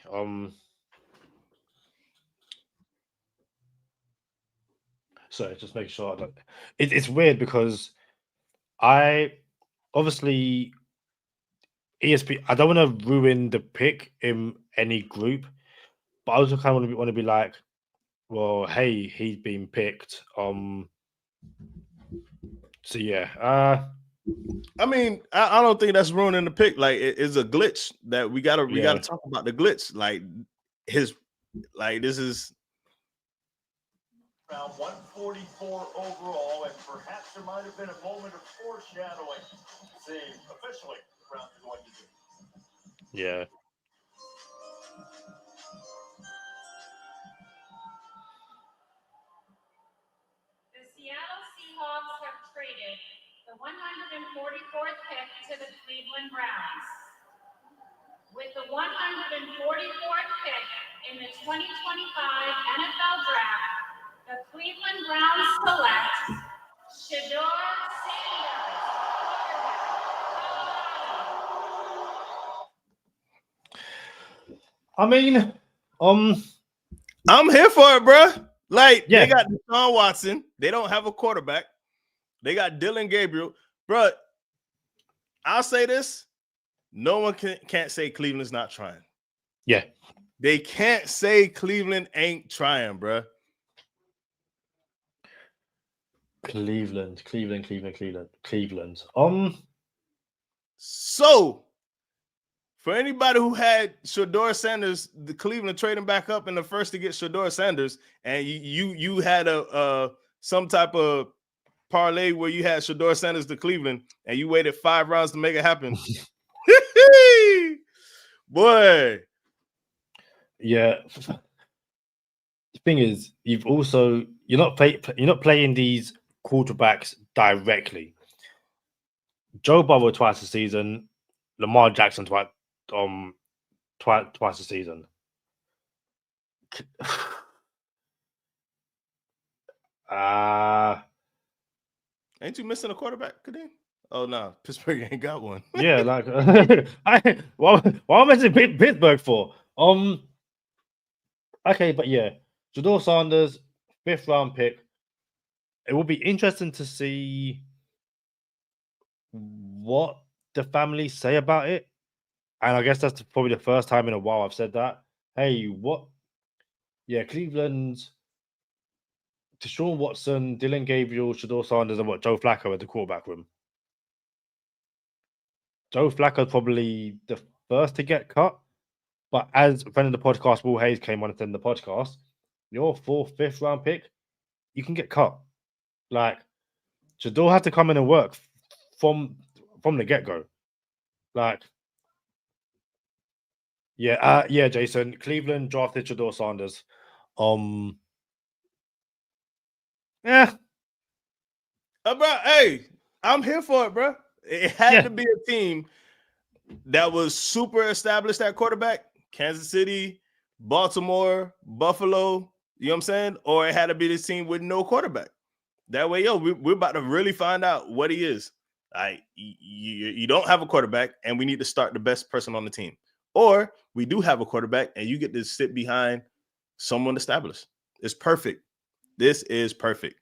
So just make sure that it's weird because I obviously ESP. I don't want to ruin the pick in any group, but I also kind of want to be like, well, hey, he's been picked. So yeah. I mean, I don't think that's ruining the pick. Like, it's a glitch that we gotta talk about the glitch. Like, this is round 144 overall, and perhaps there might have been a moment of foreshadowing. See, officially, round is going to do. Yeah. The Seattle Seahawks have traded the 144th pick to the Cleveland Browns. With the 144th pick in the 2025 NFL Draft, the Cleveland Browns select Shedeur Sanders. I mean, I'm here for it, bro. Like, yeah. They got Deshaun Watson. They don't have a quarterback. They got Dylan Gabriel. Bro, I'll say this. No one can't say Cleveland's not trying. Yeah. They can't say Cleveland ain't trying, bro. Cleveland. So, for anybody who had Shedeur Sanders, the Cleveland trading back up in the first to get Shedeur Sanders, and you had a some type of parlay where you had Shedeur Sanders to Cleveland, and you waited 5 rounds to make it happen. Boy. Yeah. The thing is, you're not playing these quarterbacks directly. Joe Burrow twice a season, Lamar Jackson twice a season. Ain't you missing a quarterback, Kadeem? Oh no, Pittsburgh ain't got one. Yeah, like why am I mentioning Pittsburgh for? Okay, but yeah, Shedeur Sanders, 5th round pick. It will be interesting to see what the family say about it. And I guess that's probably the first time in a while I've said that. Hey, what? Yeah, Cleveland, Deshaun Watson, Dylan Gabriel, Shedeur Sanders, and Joe Flacco at the quarterback room. Joe Flacco probably the first to get cut. But as a friend of the podcast, Will Hayes came on and said in the podcast, your 4th, 5th round pick, you can get cut. Like, Shedeur had to come in and work from the get-go. Like, yeah, Jason. Cleveland drafted Shedeur Sanders. Yeah. Bro, hey, I'm here for it, bro. It had to be a team that was super established at quarterback. Kansas City, Baltimore, Buffalo, you know what I'm saying? Or it had to be this team with no quarterback. That way, we're about to really find out what he is. Like, you don't have a quarterback, and we need to start the best person on the team. Or we do have a quarterback, and you get to sit behind someone established. It's perfect. This is perfect.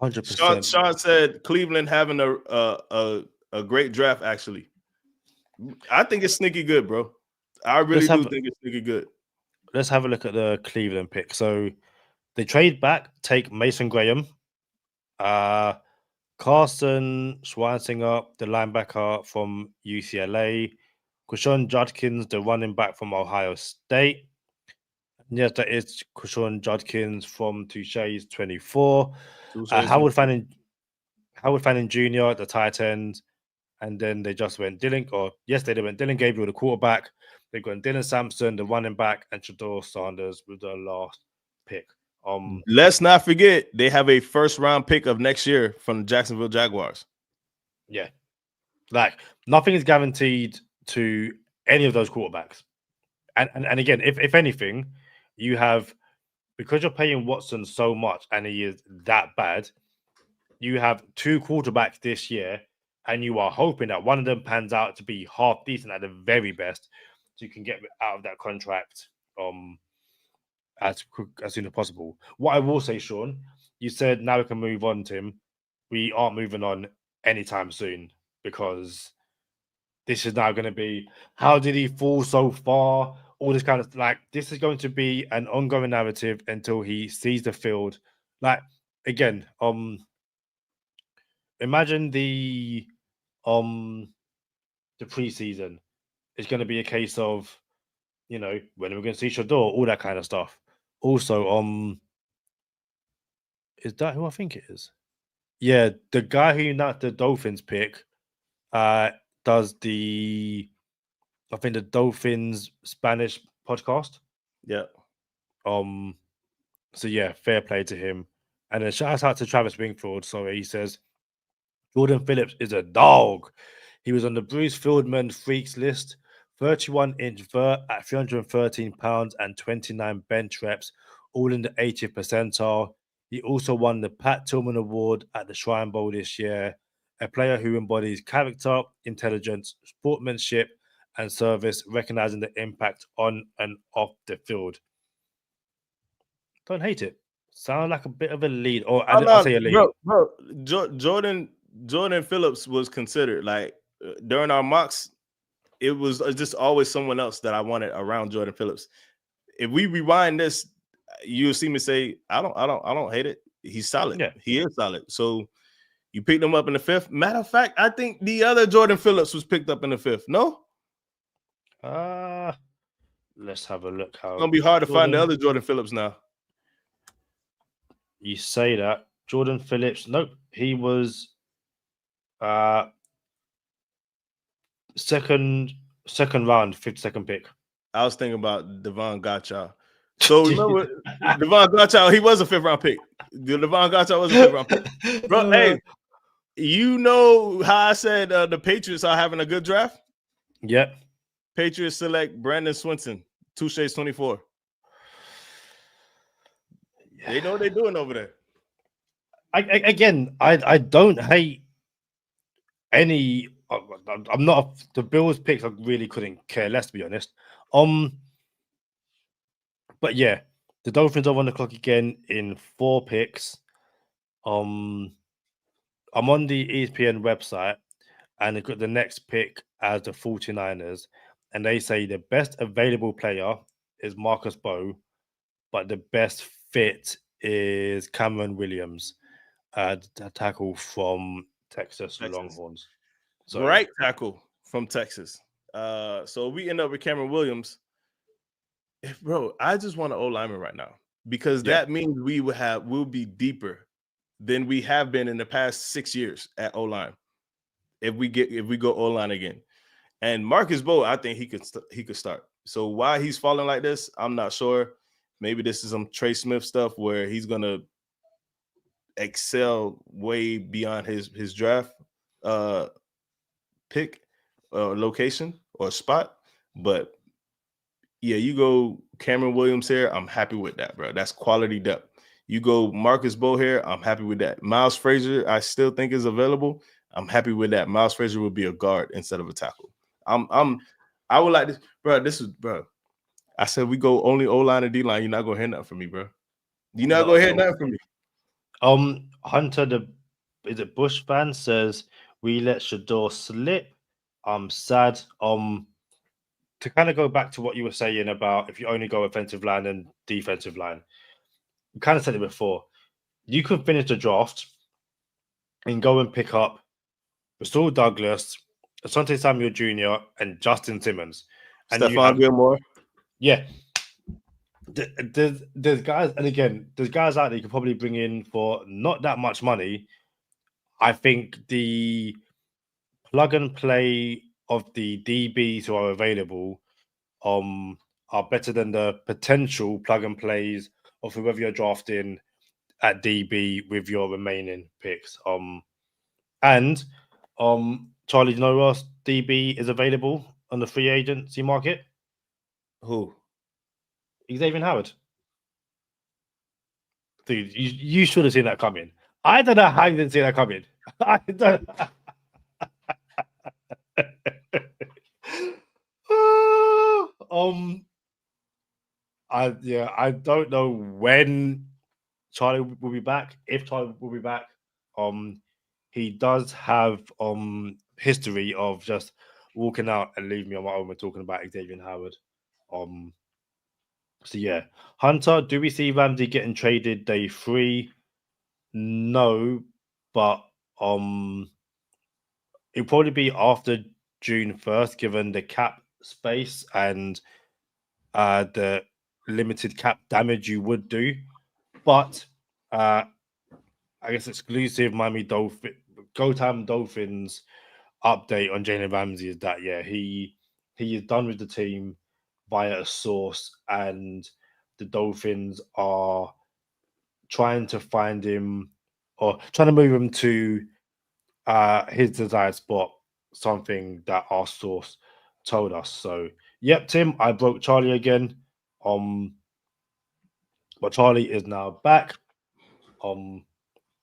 100%. Sean said Cleveland having a great draft, actually. I think it's sneaky good, bro. I really do think it's sneaky good. Let's have a look at the Cleveland pick. So they trade back, take Mason Graham, Carson Schwarzenegger, the linebacker from UCLA, Quashon Judkins, the running back from Ohio State. Yes, that is Quashon Judkins from Touche's 24. Howard Fanning Jr., the tight end. And then they just went they went Dylan Gabriel, the quarterback. They got Dylan Sampson, the running back, and Shedeur Sanders with the last pick. Let's not forget they have a 1st round pick of next year from the Jacksonville Jaguars. Yeah, like nothing is guaranteed to any of those quarterbacks. And again, if anything, you have, because you're paying Watson so much and he is that bad, you have 2 quarterbacks this year. And you are hoping that one of them pans out to be half decent at the very best, so you can get out of that contract as soon as possible. What I will say, Sean, you said now we can move on, Tim. We aren't moving on anytime soon, because this is now going to be, how did he fall so far? All this kind of, like, this is going to be an ongoing narrative until he sees the field. Like, again, imagine the preseason. It's going to be a case of, when are we going to see Shedeur, all that kind of stuff. Also, is that who I think it is? Yeah, the guy who not the Dolphins pick does the Dolphins Spanish podcast. Yeah. So yeah, fair play to him. And then shout out to Travis Wingfield. So he says Jordan Phillips is a dog. He was on the Bruce Fieldman Freaks list, 31-inch vert at 313 pounds and 29 bench reps, all in the 80th percentile. He also won the Pat Tillman Award at the Shrine Bowl this year, a player who embodies character, intelligence, sportsmanship, and service, recognizing the impact on and off the field. Don't hate it. Sound like a bit of a lead, or Oh, I'll say a lead. bro. Jordan Phillips was considered like during our mocks. It was just always someone else that I wanted around Jordan Phillips. If we rewind this, you'll see me say, I don't hate it. He's solid. Yeah. He is solid. So you picked him up in the 5th. Matter of fact, I think the other Jordan Phillips was picked up in the 5th. No? Let's have a look. How It's gonna be hard to find the other Jordan Phillips now. You say that. Jordan Phillips, nope. He was second round, 52nd pick. I was thinking about Devon Gotcha. So remember, Devon Gotcha, he was a 5th round pick. Devon Gotcha was a 5th round pick. Bro, hey, you know how I said the Patriots are having a good draft? Yep. Patriots select Brandon Swinson, Touche's 24. Yeah. They know what they're doing over there. I don't hate any. I'm not the Bills picks. I really couldn't care less, to be honest. But yeah, the Dolphins are on the clock again in 4 picks. I'm on the ESPN website, and they've got the next pick as the 49ers, and they say the best available player is Marcus Bowe, but the best fit is Cameron Williams, a tackle from Texas Longhorns. So, great tackle from Texas. So we end up with Cameron Williams. Bro, I just want an O-lineman right now because that means we'll be deeper than we have been in the past 6 years at O-line. If we go O-line again. And Marcus Bowe, I think he could start. So why he's falling like this, I'm not sure. Maybe this is some Trey Smith stuff where he's gonna excel way beyond his draft pick location or spot. But yeah, you go Cameron Williams here, I'm happy with that, bro. That's quality depth. You go Marcus Bowe here, I'm happy with that. Miles Frazier, I still think is available. I'm happy with that. Miles Frazier will be a guard instead of a tackle. I would like this, bro. This is, bro. I said we go only O-line and D-line. You're not gonna hear nothing from me, bro. You're not gonna hear nothing from me. Hunter, is it Bush fan says we let Shedeur slip. I'm sad. To kind of go back to what you were saying about if you only go offensive line and defensive line, you kind of said it before. You could finish the draft and go and pick up Rasul Douglas, Asante Samuel Jr., and Justin Simmons. And Stephon Gilmore. Yeah. There's guys, and again, there's guys out there you could probably bring in for not that much money. I think the plug and play of the DBs who are available are better than the potential plug and plays of whoever you're drafting at DB with your remaining picks. And Charlie, do you know who else DB is available on the free agency market? Who? Xavier Howard. Dude, you should have seen that coming. I don't know how you didn't see that coming. I don't. I don't know when Charlie will be back. If Charlie will be back, he does have history of just walking out and leaving me on my own when talking about Xavier Howard. So yeah, Hunter, do we see Ramsey getting traded day 3? No, but it'll probably be after June 1st, given the cap space and the limited cap damage you would do. But I guess exclusive Miami Dolphins, Go Time Dolphins update on Jaylen Ramsey is that he is done with the team via a source, and the Dolphins are trying to find him or trying to move him to his desired spot, something that our source told us. So, yep, Tim, I broke Charlie again. But Charlie is now back.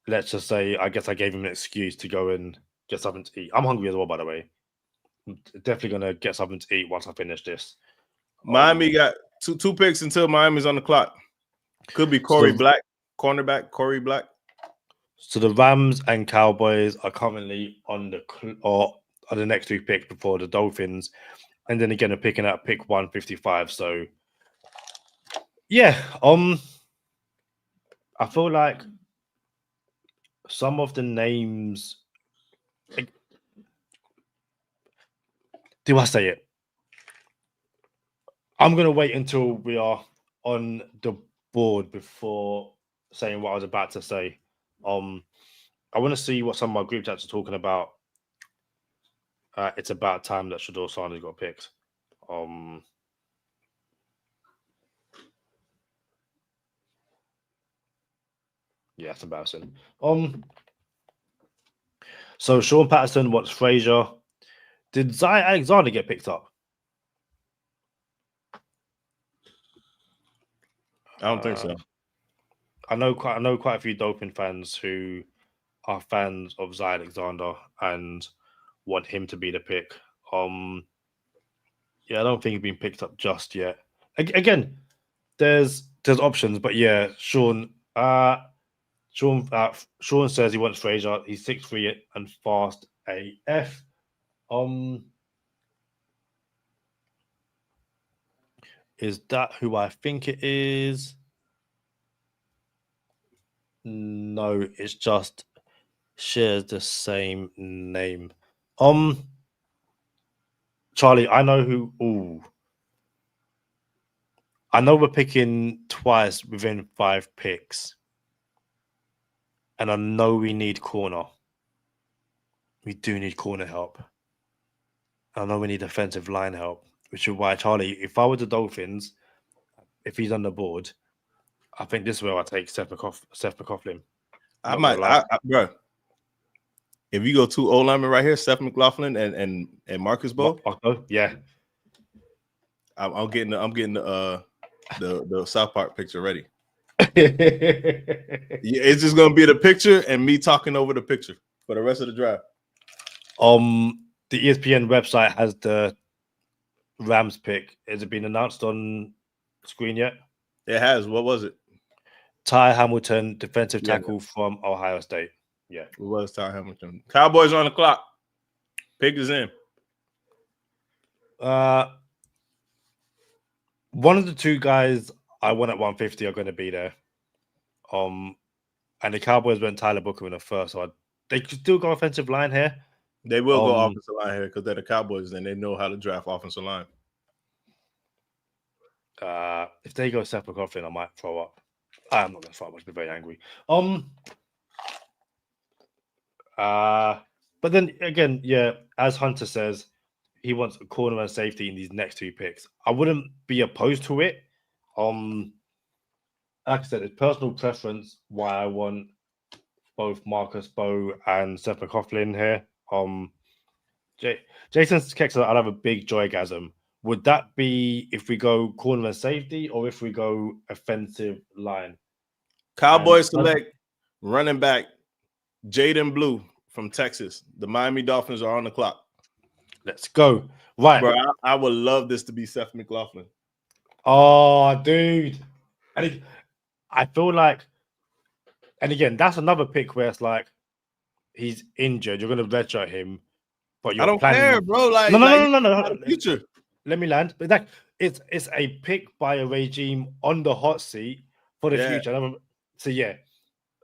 Let's just say, I guess I gave him an excuse to go and get something to eat. I'm hungry as well, by the way. I'm definitely gonna get something to eat once I finish this. Miami got two picks until Miami's on the clock. Could be Corey Black. cornerback Corey Black. So the Rams and Cowboys are currently on the next 2 picks before the Dolphins, and then again are picking up pick 155. So yeah, I feel like some of the names. Do I say it? I'm gonna wait until we are on the board before saying what I was about to say. I want to see what some of my group chats are talking about. It's about time that Shedeur Sanders got picked. Yeah, that's embarrassing. So Sean Patterson wants Frazier. Did Zay Alexander get picked up? I don't think so. I know quite a few Dolphin fans who are fans of Zay Alexander and want him to be the pick. Yeah, I don't think he's been picked up just yet. Again, there's options, but yeah, Sean says he wants Frazier. He's 6'3" and fast AF. Is that who I think it is? No, it's just shares the same name. Charlie, I know who. Ooh, I know we're picking twice within 5 picks, and I know we need corner. We do need corner help. I know we need offensive line help, which is why, Charlie, if I were the Dolphins, if he's on the board, I think this is where I take Seth McCoughlin. Bro. If you go 2 O linemen right here, Seth McLaughlin and Marcus Bowe, yeah, I'm getting the South Park picture ready. Yeah, it's just gonna be the picture and me talking over the picture for the rest of the drive. The ESPN website has the Rams pick. Has it been announced on screen yet? It has. What was it? Ty Hamilton, defensive tackle from Ohio State. Yeah, it was Ty Hamilton. Cowboys on the clock. Pick is in. One of the 2 guys I want at 150 are going to be there. And the Cowboys went Tyler Booker in the first, so they could still go offensive line here. They will go offensive line here because they're the Cowboys and they know how to draft offensive line. If they go Seth McCoughlin, I might throw up. I'm not going to throw up. I'll be very angry. But then again, yeah, as Hunter says, he wants a corner and safety in these next 2 picks. I wouldn't be opposed to it. Like I said, it's personal preference why I want both Marcus Bowe and Seth McCoughlin here. Jason Kexler, I'll have a big joygasm. Would that be if we go corner and safety or if we go offensive line? Cowboys select running back Jaden Blue from Texas. The Miami Dolphins are on the clock. Let's go. Right. Bro, I would love this to be Seth McLaughlin. Oh, dude. And I feel like, and again, that's another pick where it's like he's injured. You're going to redshirt him, but you're planning. Care, bro. Like, no. Future. Let me land. But that it's a pick by a regime on the hot seat for the future. So yeah,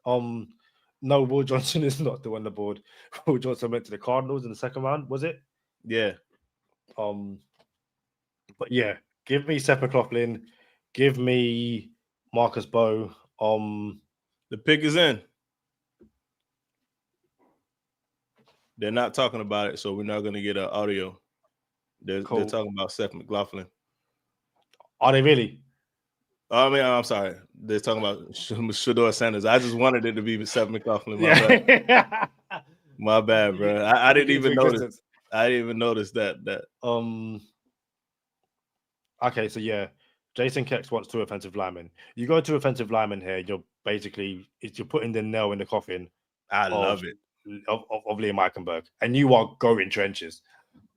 no, Will Johnson is not the one on the board. Will Johnson went to the Cardinals in the 2nd round, was it? Yeah. But yeah, give me Seth McLaughlin, give me Marcus Bowe. The pick is in. They're not talking about it, so we're not going to get an audio. They're talking about Seth McLaughlin. Are they really? I mean, I'm sorry. They're talking about Shedeur Sanders. I just wanted it to be Seth McLaughlin. Bad. My bad, bro. I didn't even notice. I didn't even notice that. Okay, so yeah, Jason Kex wants 2 offensive linemen. You go to offensive linemen here. You're putting the nail in the coffin. I love it of Liam Eichenberg, and you are going trenches.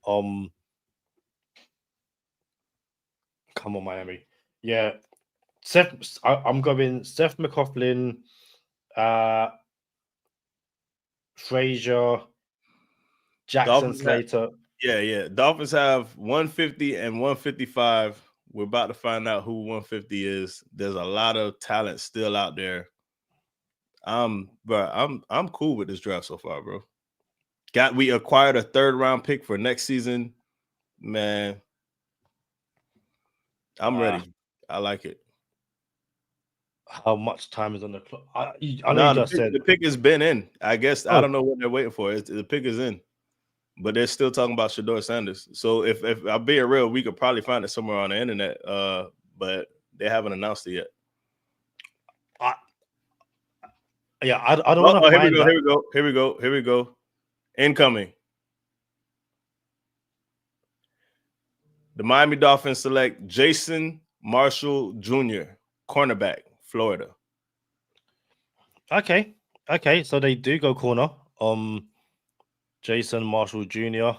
Come on, Miami. Yeah, I'm going Seth McLaughlin, Frazier, Jackson Dolphins Slater. Yeah. Dolphins have 150 and 155. We're about to find out who 150 is. There's a lot of talent still out there. Bro, I'm cool with this draft so far, bro. We acquired a 3rd round pick for next season. Man, I'm ready. I like it. How much time is on the clock? I know No, you just said the pick has been in. I guess I Oh. don't know what they're waiting for. The pick is in, but they're still talking about Shedeur Sanders. So if I'm being real, we could probably find it somewhere on the internet. But they haven't announced it yet. I don't want to mind that. Here we go. Incoming. The Miami Dolphins select Jason Marshall Jr., cornerback, Florida. Okay. So they do go corner. Jason Marshall Jr.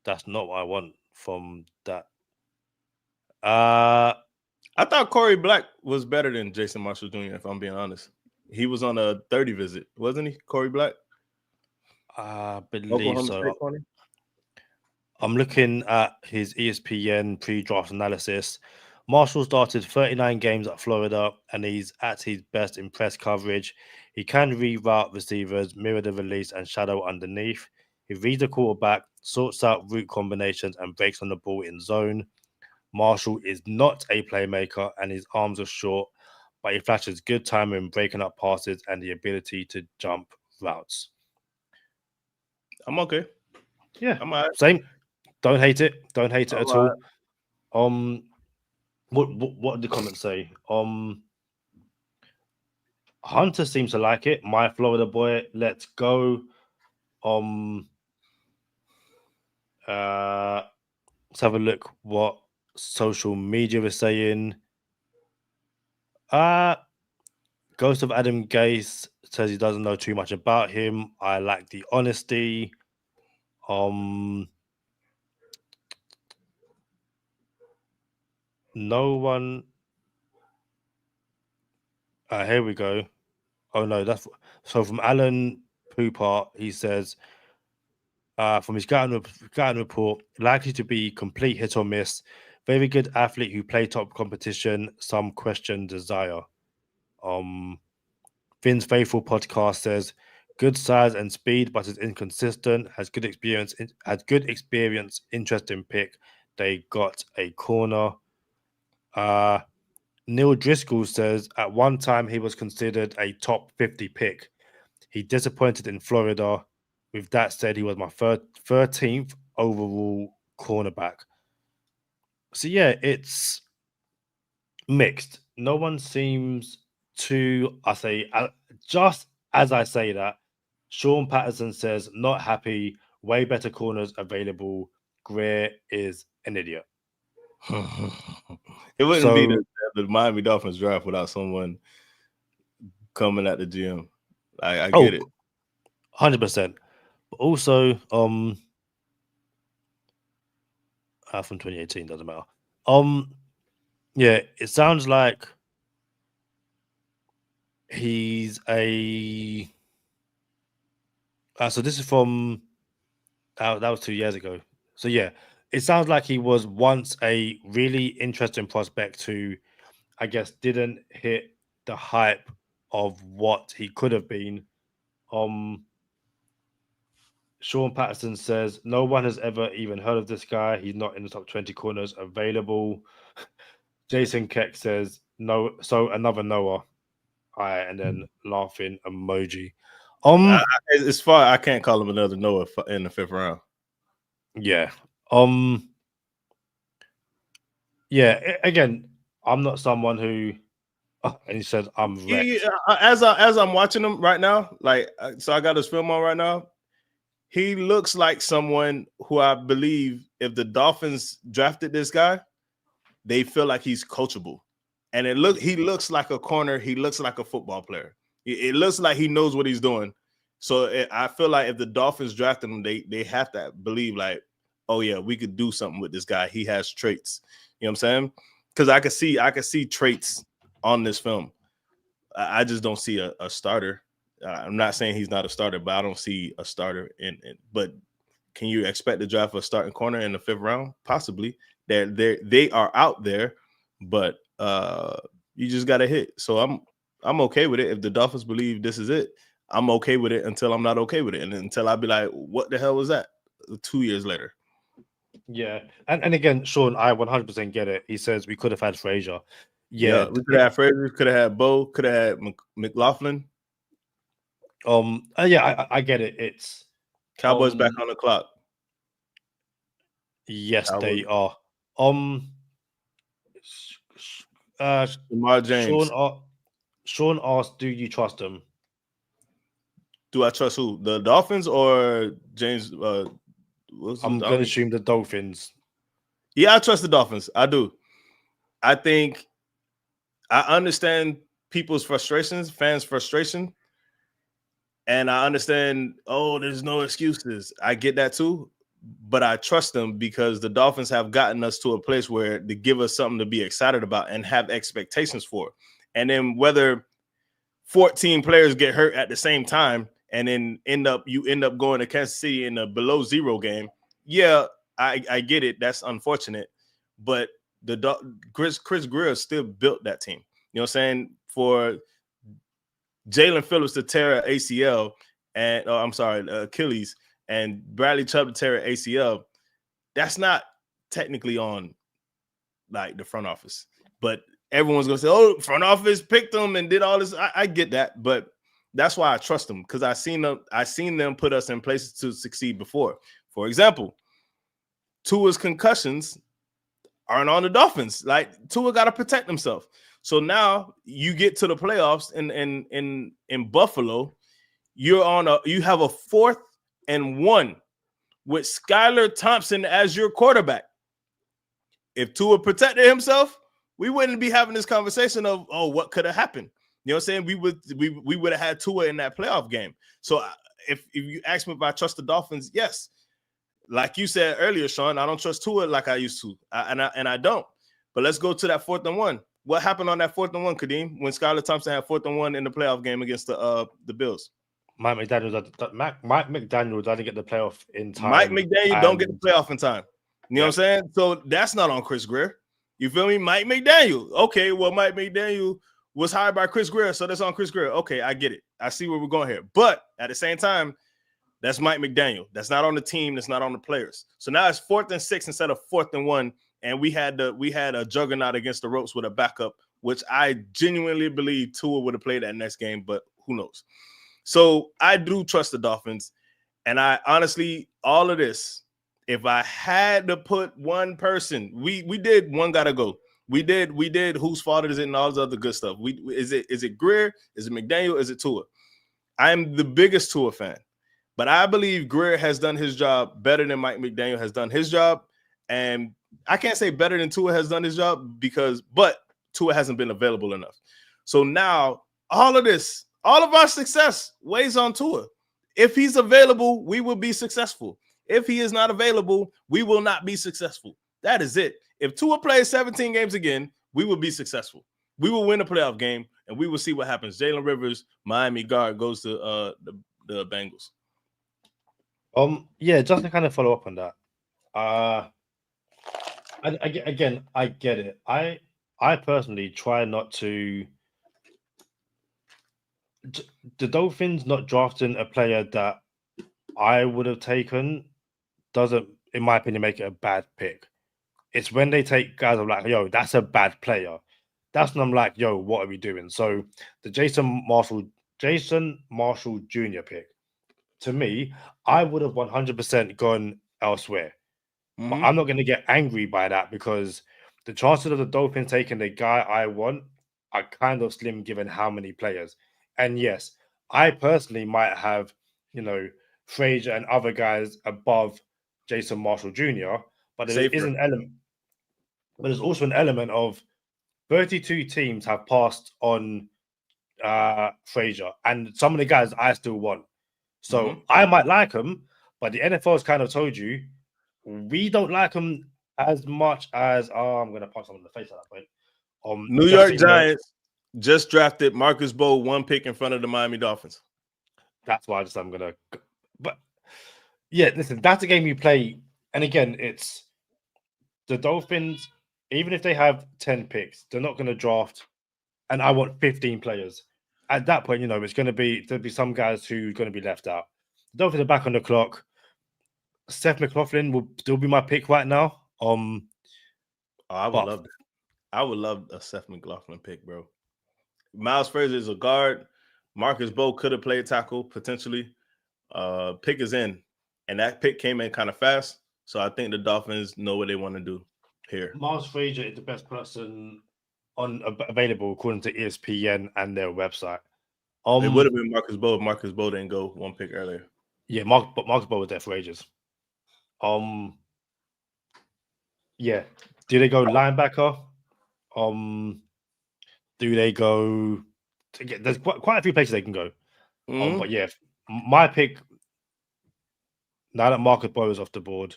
That's not what I want from that. I thought Corey Black was better than Jason Marshall Jr., if I'm being honest. He was on a 30 visit, wasn't he, Corey Black? I believe Oklahoma so. State corner? I'm looking at his ESPN pre-draft analysis. Marshall started 39 games at Florida, and he's at his best in press coverage. He can reroute receivers, mirror the release, and shadow underneath. He reads the quarterback, sorts out route combinations, and breaks on the ball in zone. Marshall is not a playmaker, and his arms are short, but he flashes good timing in breaking up passes and the ability to jump routes. I'm okay. Yeah, I'm all right. Same. Don't hate it. Don't hate it I'm at all all. What did the comments say? Hunter seems to like it. My Florida boy, let's go. Let's have a look what social media is saying. Ghost of Adam Gase says he doesn't know too much about him. I like the honesty. No one. Here we go. Oh no, that's so from Alan Poopart. He says, from his scouting report, likely to be complete hit or miss. Very good athlete who play top competition. Some question desire. Finn's Faithful podcast says, good size and speed, but is inconsistent. Has good experience. Interesting pick. They got a corner. Neil Driscoll says at one time he was considered a top 50 pick. He disappointed in Florida. With that said, he was my 13th overall cornerback. So yeah, it's mixed. No one seems to, just as I say that, Sean Patterson says, not happy, way better corners available. Greer is an idiot. It wouldn't be the Miami Dolphins draft without someone coming at the GM. I get it. 100%. But also, from 2018, doesn't matter. Yeah, it sounds like he's a. So this is from. That was 2 years ago. So yeah, it sounds like he was once a really interesting prospect who, I guess, didn't hit the hype of what he could have been. Sean Patterson says no one has ever even heard of this guy. He's not in the top 20 corners available. Jason Keck says no. So another Noah. And then laughing emoji. It's far. I can't call him another Noah in the 5th round. Yeah. Yeah. Again, I'm not someone who. And he said, "I'm wrecked." As I'm watching him right now, so I got his film on right now. He looks like someone who I believe if the Dolphins drafted this guy, they feel like he's coachable. And he looks like a corner. He looks like a football player. It looks like he knows what he's doing. So I feel like if the Dolphins drafted him, they have to believe like, oh yeah, we could do something with this guy. He has traits. You know what I'm saying? because I could see traits on this film. I just don't see a starter. I'm not saying he's not a starter, but I don't see a starter. But can you expect to draft a starting corner in the 5th round? Possibly. They are out there, but you just got to hit. So I'm okay with it. If the Dolphins believe this is it, I'm okay with it until I'm not okay with it, and until I be like, what the hell was that? 2 years later. Yeah, and again, Sean, I 100% get it. He says we could have had Frazier. Yeah, we could have had Frazier, could have had Bo, could have had McLaughlin. Yeah, I get it. It's Cowboys back on the clock. Yes, Cowboys. they are. Lamar James. Sean asked, "Do you trust him?" Do I trust who? The Dolphins or James? I'm going to assume the Dolphins. Yeah, I trust the Dolphins. I do. I think I understand people's frustrations, fans' frustration. And I understand, there's no excuses. I get that too. But I trust them because the Dolphins have gotten us to a place where they give us something to be excited about and have expectations for. And then whether 14 players get hurt at the same time and then end up going to Kansas City in a below 0 game. Yeah, I get it. That's unfortunate. But Chris Greer still built that team. You know what I'm saying? For Jalen Phillips to tear an ACL Achilles, and Bradley Chubb to tear an ACL, that's not technically on like the front office. But everyone's gonna say, front office picked them and did all this. I get that, but that's why I trust them, because I seen them put us in places to succeed before. For example, Tua's concussions aren't on the Dolphins. Like, Tua got to protect himself. So now you get to the playoffs in Buffalo. You have a 4th and 1 with Skylar Thompson as your quarterback. If Tua protected himself, we wouldn't be having this conversation of, what could have happened. You know what I'm saying? We would have had Tua in that playoff game. So if you ask me if I trust the Dolphins, yes. Like you said earlier, Sean, I don't trust Tua like I used to, and I don't. But let's go to that 4th and 1. What happened on that 4th and 1, Kadeem, when Skylar Thompson had 4th and 1 in the playoff game against the Bills? Mike McDaniel doesn't get the playoff in time. Mike McDaniel don't get the playoff in time. You know what I'm saying? So that's not on Chris Greer. You feel me? Mike McDaniel. Okay, well, Mike McDaniel was hired by Chris Greer, so that's on Chris Greer. Okay, I get it. I see where we're going here. But at the same time, that's Mike McDaniel. That's not on the team. That's not on the players. So now it's 4th and 6 instead of 4th and 1. And we had a juggernaut against the ropes with a backup, which I genuinely believe Tua would have played that next game, but who knows? So I do trust the Dolphins. And I honestly, all of this, if I had to put one person, we did one gotta go. We did whose fault is it and all this other good stuff. Is it Greer? Is it McDaniel? Is it Tua? I'm the biggest Tua fan. But I believe Greer has done his job better than Mike McDaniel has done his job. And I can't say better than Tua has done his job but Tua hasn't been available enough. So now all of our success weighs on Tua. If he's available, we will be successful. If he is not available, we will not be successful. That is it. If Tua plays 17 games again, we will be successful. We will win a playoff game, and we will see what happens. Jalen Rivers, Miami guard, goes to the Bengals. Yeah, just to kind of follow up on that. Again, I get it. I personally try not to. The Dolphins not drafting a player that I would have taken doesn't, in my opinion, make it a bad pick. It's when they take guys, I'm like, yo, that's a bad player. That's when I'm like, yo, what are we doing? So the Jason Marshall Jr. pick, to me, I would have 100% gone elsewhere. Mm-hmm. But I'm not going to get angry by that because the chances of the Dolphins taking the guy I want are kind of slim given how many players. And yes, I personally might have, Frazier and other guys above Jason Marshall Jr., but there is an element. But there's also an element of 32 teams have passed on Frazier, and some of the guys I still want. So I might like him, but the NFL has kind of told you we don't like him as much as I'm going to punch someone in the face at that point. New just so York you know, Giants just drafted Marcus Bowe 1 pick in front of the Miami Dolphins. that's why I'm going to. But yeah, listen, that's a game you play. And again, it's the Dolphins, even if they have 10 picks, they're not going to draft. And I want 15 players. At that point, it's going to be, there'll be some guys who are going to be left out. The Dolphins are back on the clock. Seth McLaughlin will still be my pick right now. I would love that. I would love a Seth McLaughlin pick, bro. Miles Frazier is a guard. Marcus Bowe could have played tackle potentially. Pick is in, and that pick came in kind of fast. So I think the Dolphins know what they want to do here. Miles Frazier is the best person available according to ESPN and their website. It would have been Marcus Bowe if Marcus Bowe didn't go 1 pick earlier. Yeah, Marcus Bowe was there for ages. Yeah. Do they go linebacker? Do they go? There's quite a few places they can go. But yeah, my pick now that Marcus Bowe is off the board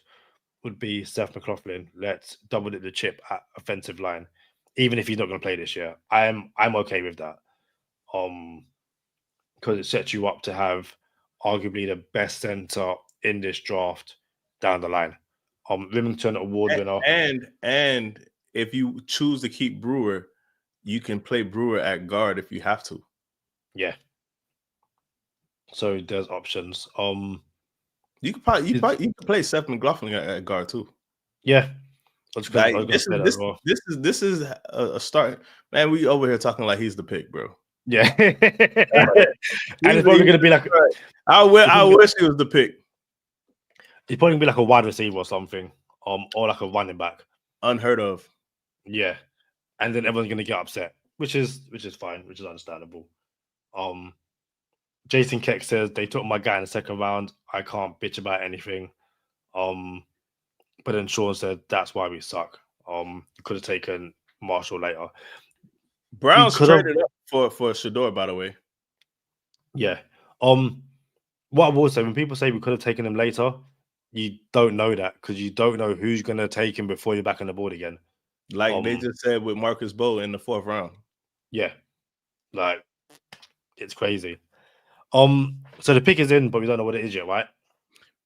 would be Seth McLaughlin. Let's double the chip at offensive line, even if he's not going to play this year. I'm okay with that. Because it sets you up to have arguably the best center in this draft down the line. Remington Award winner. And if you choose to keep Brewer, you can play Brewer at guard if you have to. Yeah. So there's options. You could play Seth McLaughlin at guard too. Yeah. This is a start. Man, we over here talking like he's the pick, bro. Yeah. And it's probably going to be like I wish he was the pick. It's probably going to be like a wide receiver or something. Or like a running back. Unheard of. Yeah. And then everyone's going to get upset, which is fine, which is understandable. Jason Keck says they took my guy in the second round. I can't bitch about anything. But then Sean said that's why we suck. You could have taken Marshall later. Browns traded up for Shedeur, by the way. Yeah. What I will say, when people say we could have taken him later, you don't know that because you don't know who's going to take him before you're back on the board again. Like they just said with Marcus Bowe in the 4th round. Yeah. Like, it's crazy. So the pick is in, but we don't know what it is yet, right?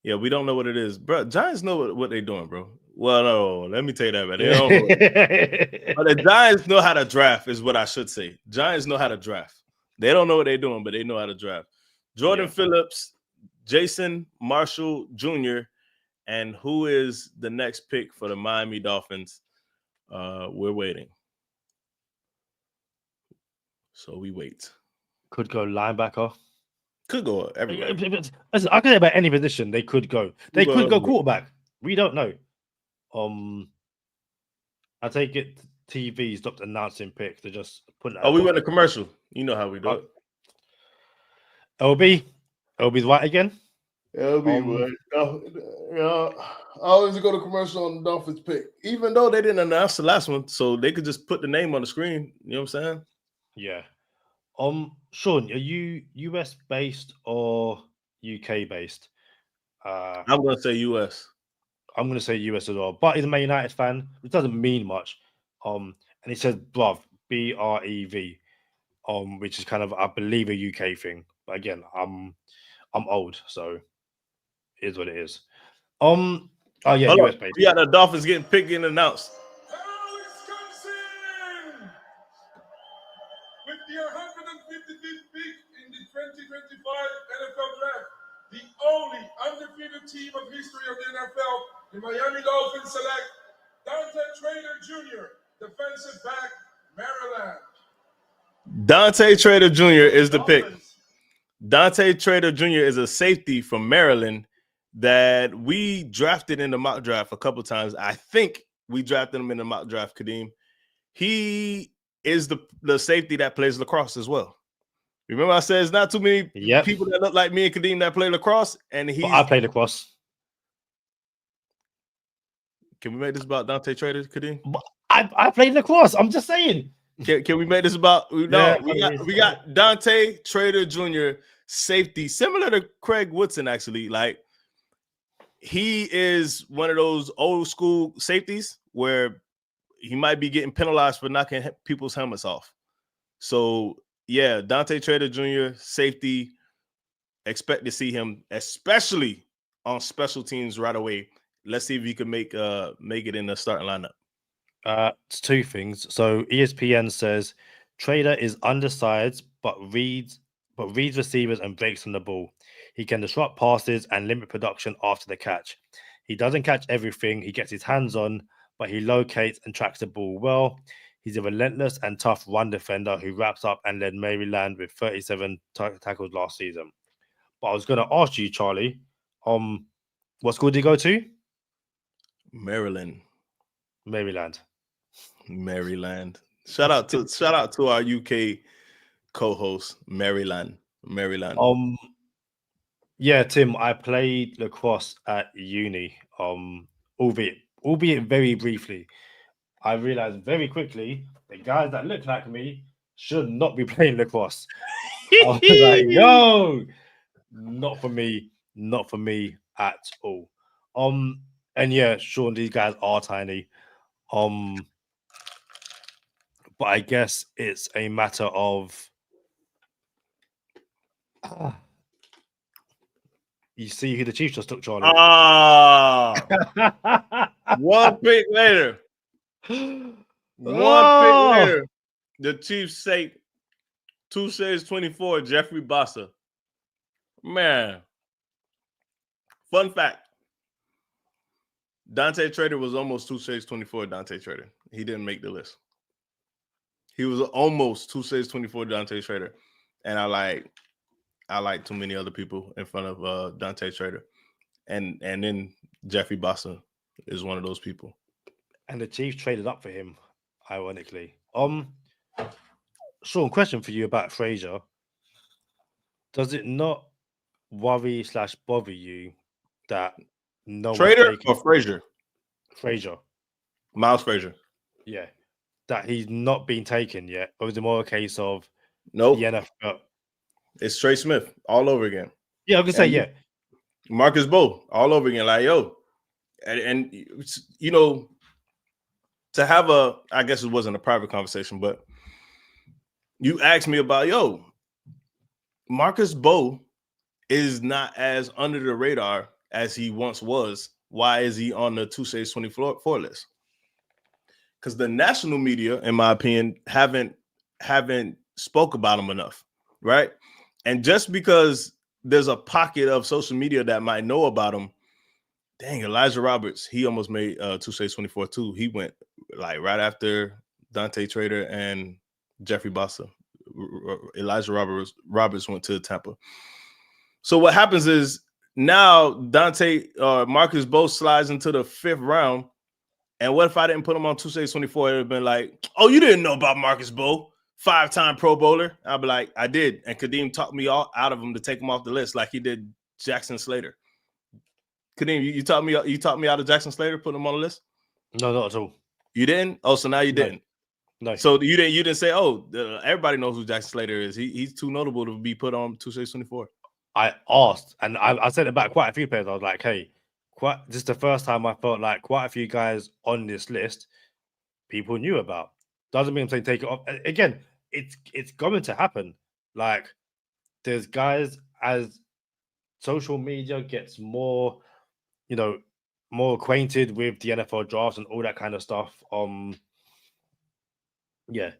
Yeah, we don't know what it is. Bro, Giants know what they're doing, bro. Well, no, let me tell you that, man. They don't know. But the Giants know how to draft, is what I should say. Giants know how to draft. They don't know what they're doing, but they know how to draft. Jordan Phillips, Jason Marshall Jr., and who is the next pick for the Miami Dolphins? We're waiting. So we wait. Could go linebacker. Could go everywhere. Listen, I could say about any position they could go. They could go quarterback. We don't know. I take it TV stopped announcing picks. They just put it. We went to commercial. You know how we do it. LB's right again. LB I always go to commercial on the Dolphins pick, even though they didn't announce the last one, so they could just put the name on the screen. You know what I'm saying? Yeah. Sean, are you US based or UK based? I'm gonna say US. I'm gonna say US as well, but he's a Man United fan, which doesn't mean much. And he says BREV, BREV, which is kind of, I believe, a UK thing. But again, I'm old, so it is what it is. US based. We got the Dolphins getting picked and announced. With the 155th pick in the 2025 NFL Draft, the only undefeated team of history of the NFL, the Miami Dolphins select Dante Trader Jr., defensive back, Maryland. Dante Trader Jr. is the pick. Dante Trader Jr. is a safety from Maryland that we drafted in the mock draft a couple times. I think we drafted him in the mock draft, Kadeem. He is the safety that plays lacrosse as well. Remember I said it's not too many people that look like me and Kadeem that play lacrosse, and I play lacrosse. Can we make this about Dante Trader, Kadeem? I played lacrosse. I'm just saying. Can we make this about? No, we got Dante Trader Jr. safety, similar to Craig Woodson, actually. Like he is one of those old school safeties where he might be getting penalized for knocking people's helmets off. So, yeah, Dante Trader Jr., safety, expect to see him, especially on special teams right away. Let's see if he can make it in the starting lineup. It's two things. So ESPN says Trader is undersized, but reads receivers and breaks on the ball. He can disrupt passes and limit production after the catch. He doesn't catch everything he gets his hands on, but he locates and tracks the ball well. He's a relentless and tough run defender who wraps up and led Maryland with 37 tackles last season. But I was going to ask you, Charlie, what school did he go to? Maryland. Shout out to our UK co-host, Maryland. Yeah, Tim, I played lacrosse at uni. Albeit very briefly. I realized very quickly the guys that look like me should not be playing lacrosse. I was like, yo, not for me at all. And yeah, Sean, these guys are tiny. But I guess it's a matter of you see who the Chiefs just took, Charlie. One pick later. One pick later. The Chiefs take 2-24, Jeffrey Bossa. Man. Fun fact. Dante Trader was almost 2-24 Dante Trader. He didn't make the list. He was almost 2-24 Dante Trader. And I like too many other people in front of Dante Trader. And then Jeffrey Bossa is one of those people. And the Chiefs traded up for him, ironically. Sean, question for you about Frazier. Does it not worry / bother you that no Trader or Frazier? Frazier. Miles Frazier. Yeah. That he's not been taken yet? Or is it more a case of the NFL? It's Trey Smith all over again. Yeah, I was gonna say, yeah. Marcus Bowe all over again. Like, yo. And you know, to have I guess it wasn't a private conversation, but you asked me about, yo, Marcus Bowe is not as under the radar as he once was. Why is he on the 2-24 list? Because the national media, in my opinion, haven't spoke about him enough, right? And just because there's a pocket of social media that might know about him, dang, Elijah Roberts, he almost made 2-24 too. He went like right after Dante Trader and Jeffrey Bossa. Elijah Roberts went to Tampa. So what happens is now Marcus Bowe slides into the 5th round. And what if I didn't put him on 2-24? It would have been like, oh, you didn't know about Marcus Bowe, 5-time Pro Bowler. I'd be like, I did. And Kadeem talked me out of him to take him off the list like he did Jackson Slater. Kadeem, you taught me out of Jackson Slater, putting him on the list? No, not at all. You didn't? Oh, so now you didn't. No. So you didn't say, oh, everybody knows who Jackson Slater is. He's too notable to be put on 2-24. I asked, and I said it about quite a few players. I was like, hey, this is the first time I felt like quite a few guys on this list people knew about. Doesn't mean I'm saying take it off. Again, it's going to happen. Like, there's guys, as social media gets more, more acquainted with the NFL drafts and all that kind of stuff. Yeah.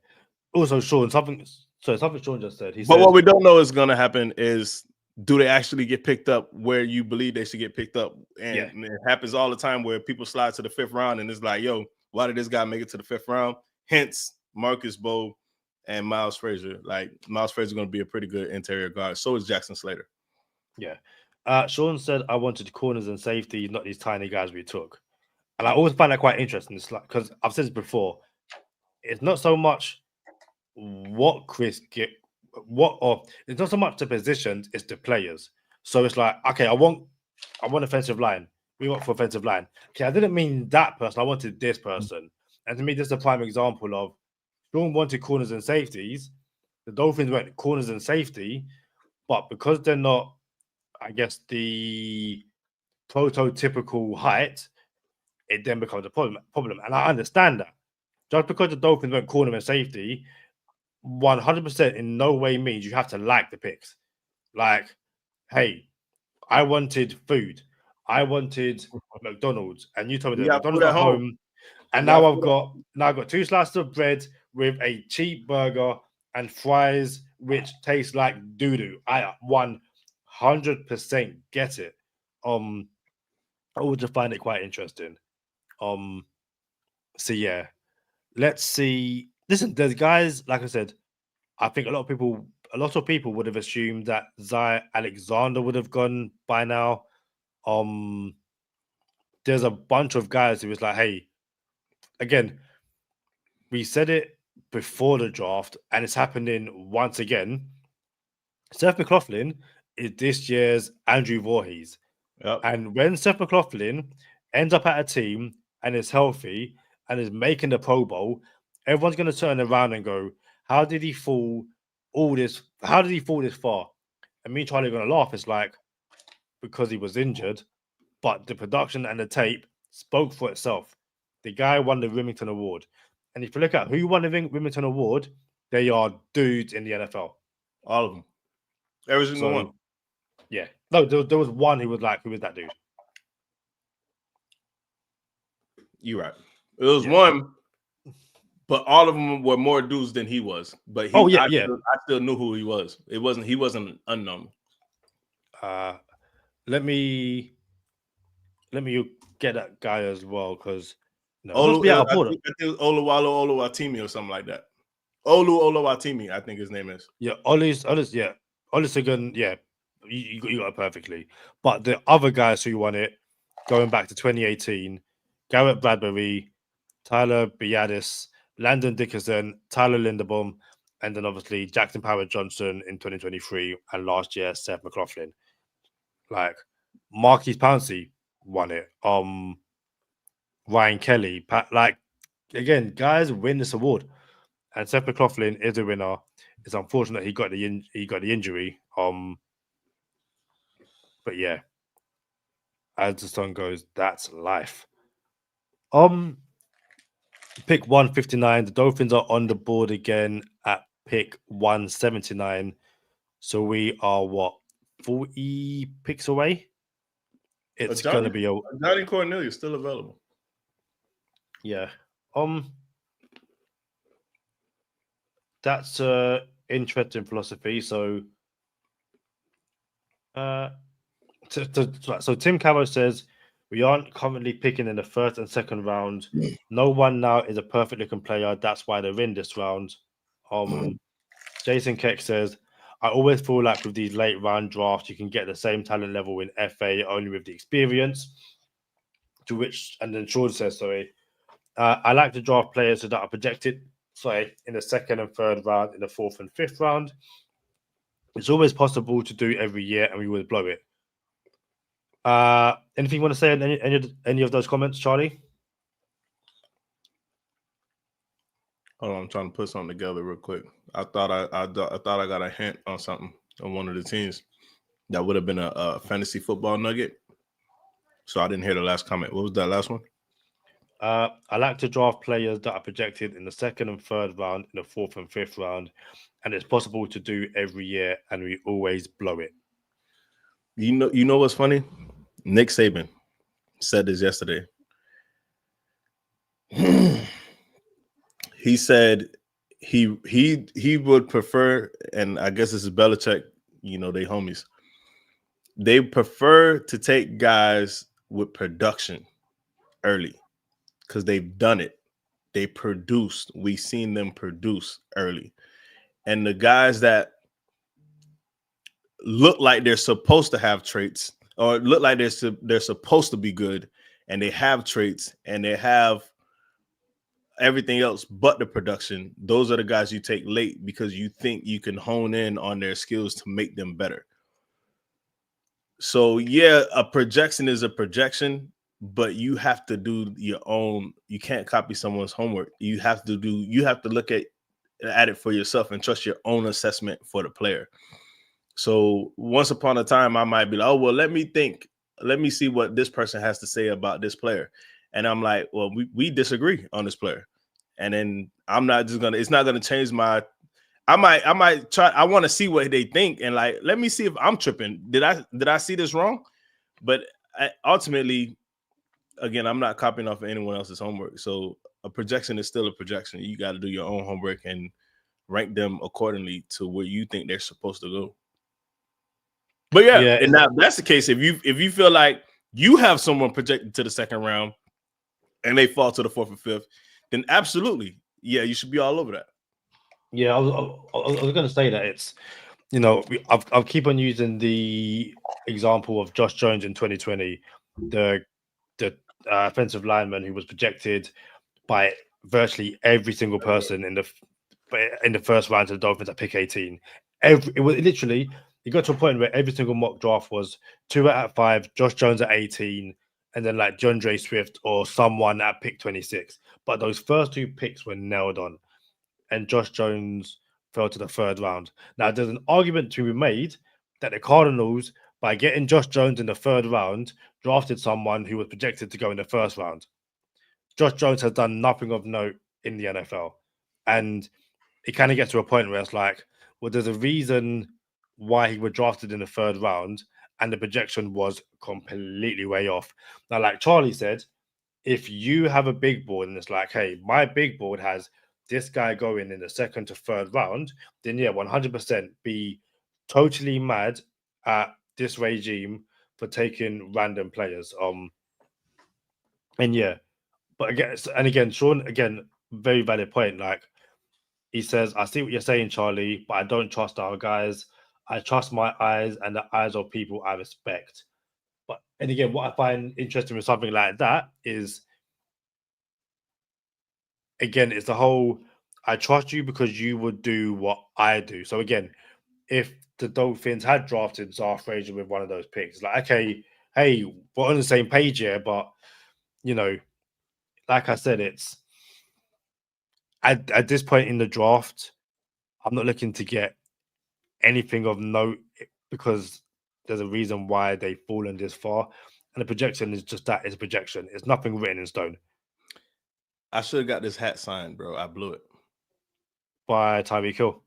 Also, Sean, something Sean just said. What we don't know is going to happen is, do they actually get picked up where you believe they should get picked up? And it happens all the time where people slide to the 5th round and it's like, yo, why did this guy make it to the 5th round? Hence, Marcus Bowe and Miles Frazier. Like, Miles Frazier is going to be a pretty good interior guard. So is Jackson Slater. Yeah. Sean said, I wanted corners and safety, not these tiny guys we took. And I always find that quite interesting. It's like, because I've said this before, it's not so much what Chris get. It's not so much the positions, it's the players. So it's like, okay, I want offensive line. We want for offensive line. Okay, I didn't mean that person. I wanted this person. And to me, this is a prime example of Sean wanted corners and safeties. The Dolphins went corners and safety, but because they're not, I guess, the prototypical height, it then becomes a problem. And I understand that. Just because the Dolphins went corner and safety, 100% in no way means you have to like the picks. Like, hey, I wanted food. I wanted McDonald's, and you told me You that got McDonald's food at at home. home. And You got now food I've got 2 slices of bread with a cheap burger and fries, which taste like doo doo. I 100% get it. I would just find it quite interesting. So yeah, let's see. Listen, there's guys, like I said, I think a lot of people would have assumed that Zay Alexander would have gone by now. There's a bunch of guys who was like, hey, again, we said it before the draft, and it's happening once again. Seth McLaughlin is this year's Andrew Voorhees. Yep. And when Seth McLaughlin ends up at a team and is healthy and is making the Pro Bowl, everyone's going to turn around and go, how did he fall all this? How did he fall this far? And me and Charlie are going to laugh. It's like, because he was injured, but the production and the tape spoke for itself. The guy won the Remington Award. And if you look at who won the Remington Award, they are dudes in the NFL. All of them. Every single one. Yeah. No, there was one who was that dude? You're right. It was one, but all of them were more dudes than he was. But I still knew who he was. He wasn't unknown. Let me get that guy as well, because I think Oluwatimi or something like that. Oluwatimi, I think his name is. Yeah, Olusegun, yeah, you got it perfectly. But the other guys who won it, going back to 2018, Garrett Bradbury, Tyler Biadasz, Landon Dickerson, Tyler Linderbaum, and then obviously Jackson Power Johnson in 2023, and last year Seth McLaughlin. Like Marquise Pouncey won it. Ryan Kelly, again, guys win this award, and Seth McLaughlin is a winner. It's unfortunate he got the injury. But yeah, as the song goes, that's life. Pick 159. The Dolphins are on the board again at pick 179. So we are 40 picks away. It's going to be Johnny Cornelius still available. Yeah. That's interesting philosophy. So so Tim Cabo says we aren't currently picking in the first and second round. No one now is a perfect looking player. That's why they're in this round. Jason Keck says, I always feel like with these late round drafts, you can get the same talent level in FA only with the experience. To which, and then Sean says, sorry, I like to draft players that are projected, in the second and third round, in the fourth and fifth round. It's always possible to do every year, and we would blow it. Anything you want to say on any of those comments, Charlie? Hold on, I'm trying to put something together real quick. I thought I got a hint on something on one of the teams that would have been a fantasy football nugget. So I didn't hear the last comment. What was that last one? I like to draft players that are projected in the second and third round, in the fourth and fifth round, and it's possible to do every year, and we always blow it. You know what's funny? Nick Saban said this yesterday. He said he would prefer, and I guess this is Belichick, they homies. They prefer to take guys with production early because they've done it. They produced. We've seen them produce early. And the guys that look like they're supposed to have traits or look like they're supposed to be good, and they have traits and they have everything else but the production, those are the guys you take late because you think you can hone in on their skills to make them better. So yeah, a projection is a projection, but you have to do your own. You can't copy someone's homework. You have to look at it for yourself and trust your own assessment for the player. So once upon a time, I might be like, oh, well, let me think let me see what this person has to say about this player. And I'm like, well, we disagree on this player. And then I'm not just gonna, it's not gonna change my, I might try, I want to see what they think. And like, let me see if I'm tripping. Did I see this wrong? But ultimately, again, I'm not copying off of anyone else's homework. So a projection is still a projection. You got to do your own homework and rank them accordingly to where you think they're supposed to go. But yeah, and now if that's the case, if you feel like you have someone projected to the second round and they fall to the fourth or fifth, then absolutely, yeah, you should be all over that. Yeah, I was going to say that it's, you know, I'll keep on using the example of Josh Jones in 2020, the offensive lineman who was projected by virtually every single person in the first round to the Dolphins at pick 18. It was literally, it got to a point where every single mock draft was Tua at 5, Josh Jones at 18, and then like DeAndre Swift or someone at pick 26. But those first two picks were nailed on, and Josh Jones fell to the third round. Now, there's an argument to be made that the Cardinals, by getting Josh Jones in the third round, drafted someone who was projected to go in the first round. Josh Jones has done nothing of note in the NFL. And it kind of gets to a point where it's like, well, there's a reason why he was drafted in the third round, and the projection was completely way off. Now, like Charlie said, if you have a big board and it's like, hey, my big board has this guy going in the second to third round, then yeah, 100% be totally mad at this regime for taking random players. And yeah, but again, Sean, again, very valid point. Like he says, I see what you're saying, Charlie, but I don't trust our guys. I trust my eyes and the eyes of people I respect. But and again, what I find interesting with something like that is, again, it's the whole I trust you because you would do what I do. So again, if the Dolphins had drafted Zara Frazier with one of those picks, like, okay, hey, we're on the same page here, but you know, like I said, it's at this point in the draft, I'm not looking to get anything of note because there's a reason why they've fallen this far. And the projection is just that, it's a projection. It's nothing written in stone. I should have got this hat signed, bro. I blew it. By Tyreek Hill.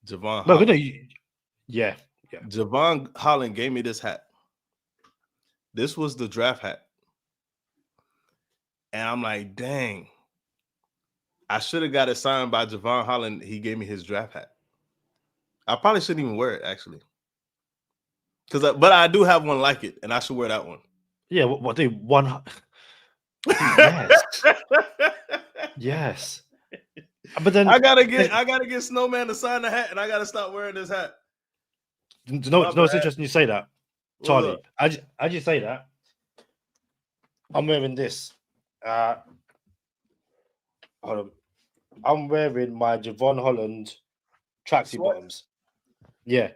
Javon No, Holland. no, yeah. Javon Holland gave me this hat. This was the draft hat. And I'm like, dang. I should have got it signed by Javon Holland. He gave me his draft hat. I probably shouldn't even wear it, actually. But I do have one like it, and I should wear that one. Yeah, what dude? One. Yes. Yes. But then I gotta get Snowman to sign the hat, and I gotta stop wearing this hat. Do you know what's interesting? You say that, Charlie. As you say that, I'm wearing this. Hold on. I'm wearing my Javon Holland tracksuit bottoms. Yeah,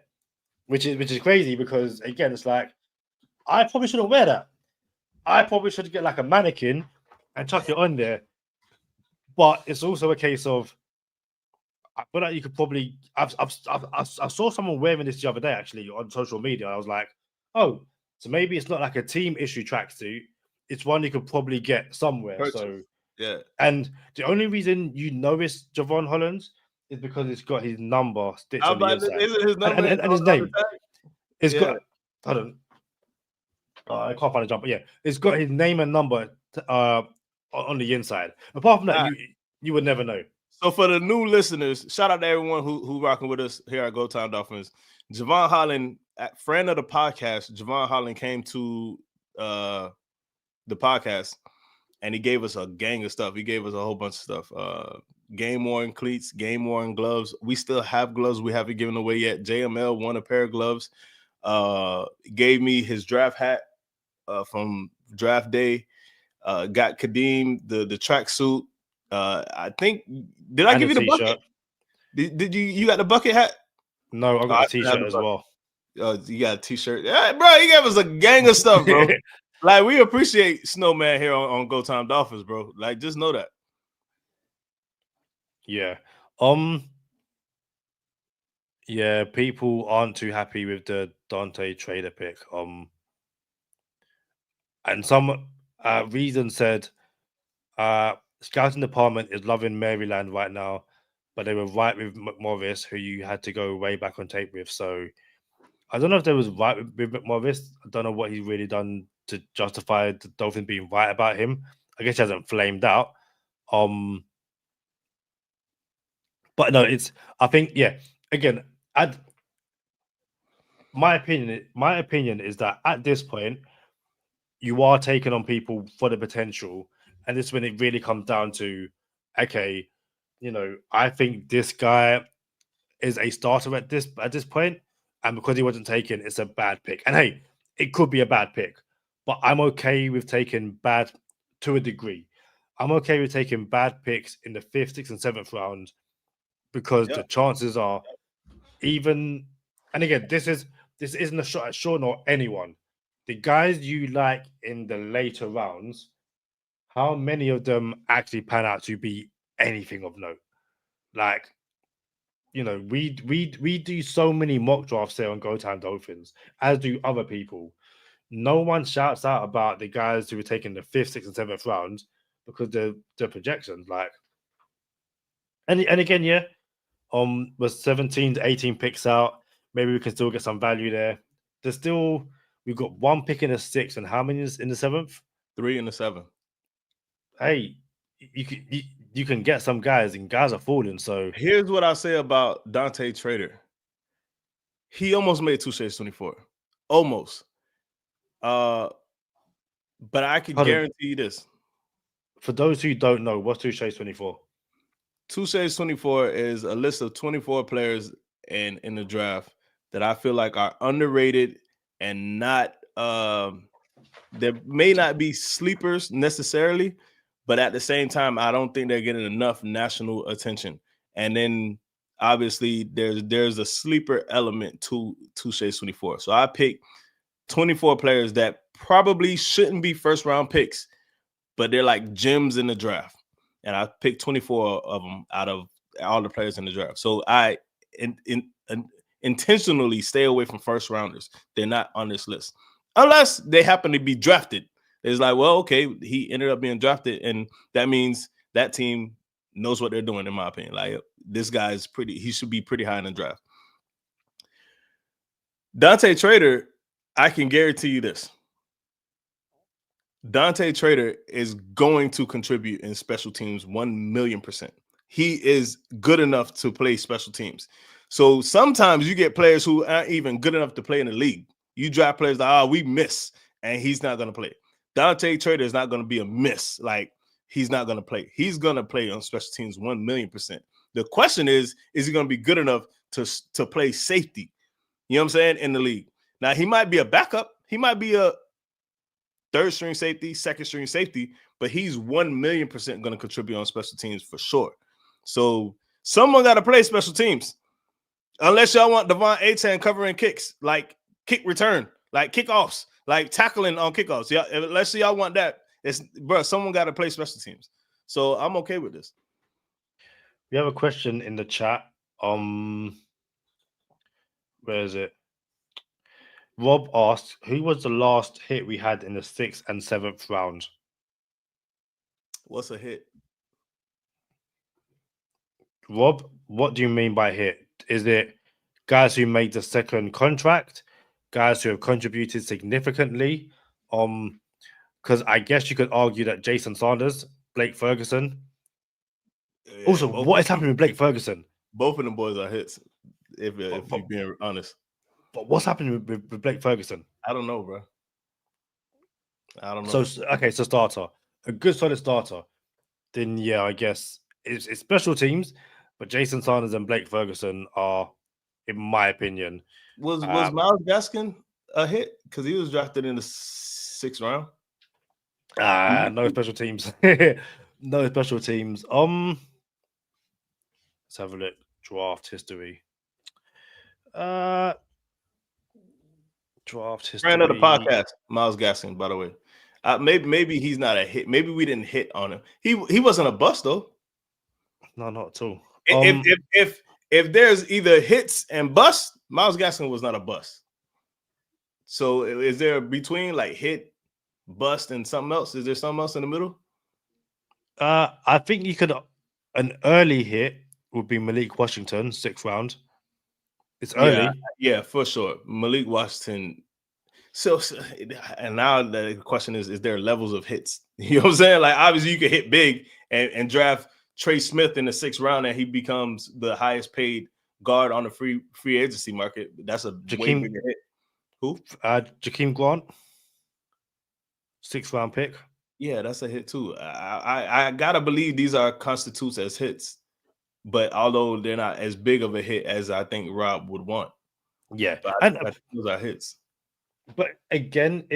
which is crazy because again, it's like I probably shouldn't wear that. I probably should get like a mannequin and chuck it on there. But it's also a case of I feel like you could probably. I saw someone wearing this the other day actually on social media. I was like, oh, so maybe it's not like a team issue tracksuit. It's one you could probably get somewhere. Purchase. So yeah. And the only reason you know it's Javon Holland is because it's got his number stitched on the inside. Is it his number and his name? It's got. Hold on. I can't find a jump, but yeah, it's got his name and number on the inside. Apart from that, you would never know. So for the new listeners, shout out to everyone who rocking with us here at Go Time Dolphins. Javon Holland, friend of the podcast, Javon Holland came to the podcast and he gave us a gang of stuff. He gave us a whole bunch of stuff. Game-worn cleats, game-worn gloves. We still have gloves we haven't given away yet. JML won a pair of gloves. Gave me his draft hat from draft day. Got Kadeem the tracksuit. I think did I give you the bucket? Did you got the bucket hat? No, I got a t-shirt as well. You got a t-shirt. Yeah, bro, he gave us a gang of stuff, bro. Like, we appreciate Snowman here on Go Time Dolphins, bro. Like, just know that. Yeah. Yeah, people aren't too happy with the Dante Trader pick. And some reason said scouting department is loving Maryland right now, but they were right with McMorris, who you had to go way back on tape with. So I don't know if they was right with McMorris. I don't know what he's really done to justify the Dolphins being right about him. I guess he hasn't flamed out. But no, I think, yeah, again, my opinion is that at this point, you are taking on people for the potential. And this is when it really comes down to, okay, I think this guy is a starter at this point. And because he wasn't taken, it's a bad pick. And hey, it could be a bad pick, but I'm okay with taking bad to a degree. I'm okay with taking bad picks in the 5th, 6th, and 7th round because the chances are even. And again, this isn't a shot at Sean or anyone. The guys you like in the later rounds, how many of them actually pan out to be anything of note? Like, we do so many mock drafts here on Go Time Dolphins, as do other people. No one shouts out about the guys who were taking the 5th, 6th, and 7th rounds because they're projections. Like, and again, yeah, was 17 to 18 picks out. Maybe we can still get some value there. We've got 1 pick in the 6th, and how many is in the 7th? 3 in the 7th. Hey, you can get some guys, and guys are falling. So here's what I'll say about Dante Trader. He almost made Touche's 24. Almost. But I can guarantee you this. For those who don't know, what's Touche's 24? Touche's 24 is a list of 24 players in the draft that I feel like are underrated and not there may not be sleepers necessarily, but at the same time, I don't think they're getting enough national attention. And then obviously there's a sleeper element to Touche's 24. So I picked 24 players that probably shouldn't be first round picks, but they're like gems in the draft. And I picked 24 of them out of all the players in the draft. So I intentionally stay away from first rounders. They're not on this list. Unless they happen to be drafted. It's like, well, okay, he ended up being drafted, and that means that team knows what they're doing, in my opinion. Like, this guy is he should be pretty high in the draft. Dante Trader, I can guarantee you this. Dante Trader is going to contribute in special teams 1,000,000%. He is good enough to play special teams. So sometimes you get players who aren't even good enough to play in the league. You draft players like, we miss, and he's not going to play. Dante Trader is not going to be a miss. Like, he's not going to play. He's going to play on special teams 1,000,000%. The question is he going to be good enough to play safety? You know what I'm saying? In the league. Now, he might be a backup. He might be a third string safety, second string safety, but he's 1,000,000% going to contribute on special teams for sure. So someone got to play special teams. Unless y'all want Devon Achane covering kicks, like kick return, like kickoffs, like tackling on kickoffs. Yeah, let's see y'all want that. Someone got to play special teams. So I'm okay with this. We have a question in the chat. Where is it? Rob asked, who was the last hit we had in the 6th and 7th round? What's a hit? Rob, what do you mean by hit? Is it guys who made the second contract? Guys who have contributed significantly? Because I guess you could argue that Jaylen Sanders, Blake Ferguson. Yeah, also, what is happening with Blake Ferguson? Both of them boys are hits, if you're being honest. But what's happening with Blake Ferguson? I don't know, bro. I don't know. So starter. A good solid starter. Then, yeah, I guess it's special teams, but Jaylen Sanders and Blake Ferguson are, in my opinion. Was Myles Gaskin a hit? Because he was drafted in the 6th round. No special teams. No special teams. Let's have a look. Draft history. Draft history. Friend of the podcast, Myles Gaskin, by the way. Maybe he's not a hit. Maybe we didn't hit on him. He wasn't a bust though. No, not at all. If there's either hits and busts, Myles Gaskin was not a bust. So is there between like hit bust, and something else. Is there something else in the middle? I think you could. An early hit would be Malik Washington, 6th round. It's early. Yeah, for sure. Malik Washington. So, and now the question is there levels of hits? You know what I'm saying? Like, obviously, you can hit big and draft Trey Smith in the 6th round, and he becomes the highest paid guard on the free agency market. That's a way bigger hit. Who? Jakeem Grant, 6th round pick. Yeah, that's a hit too. I gotta believe these are constitutes as hits, but although they're not as big of a hit as I think Rob would want. Yeah, and those are hits. But again,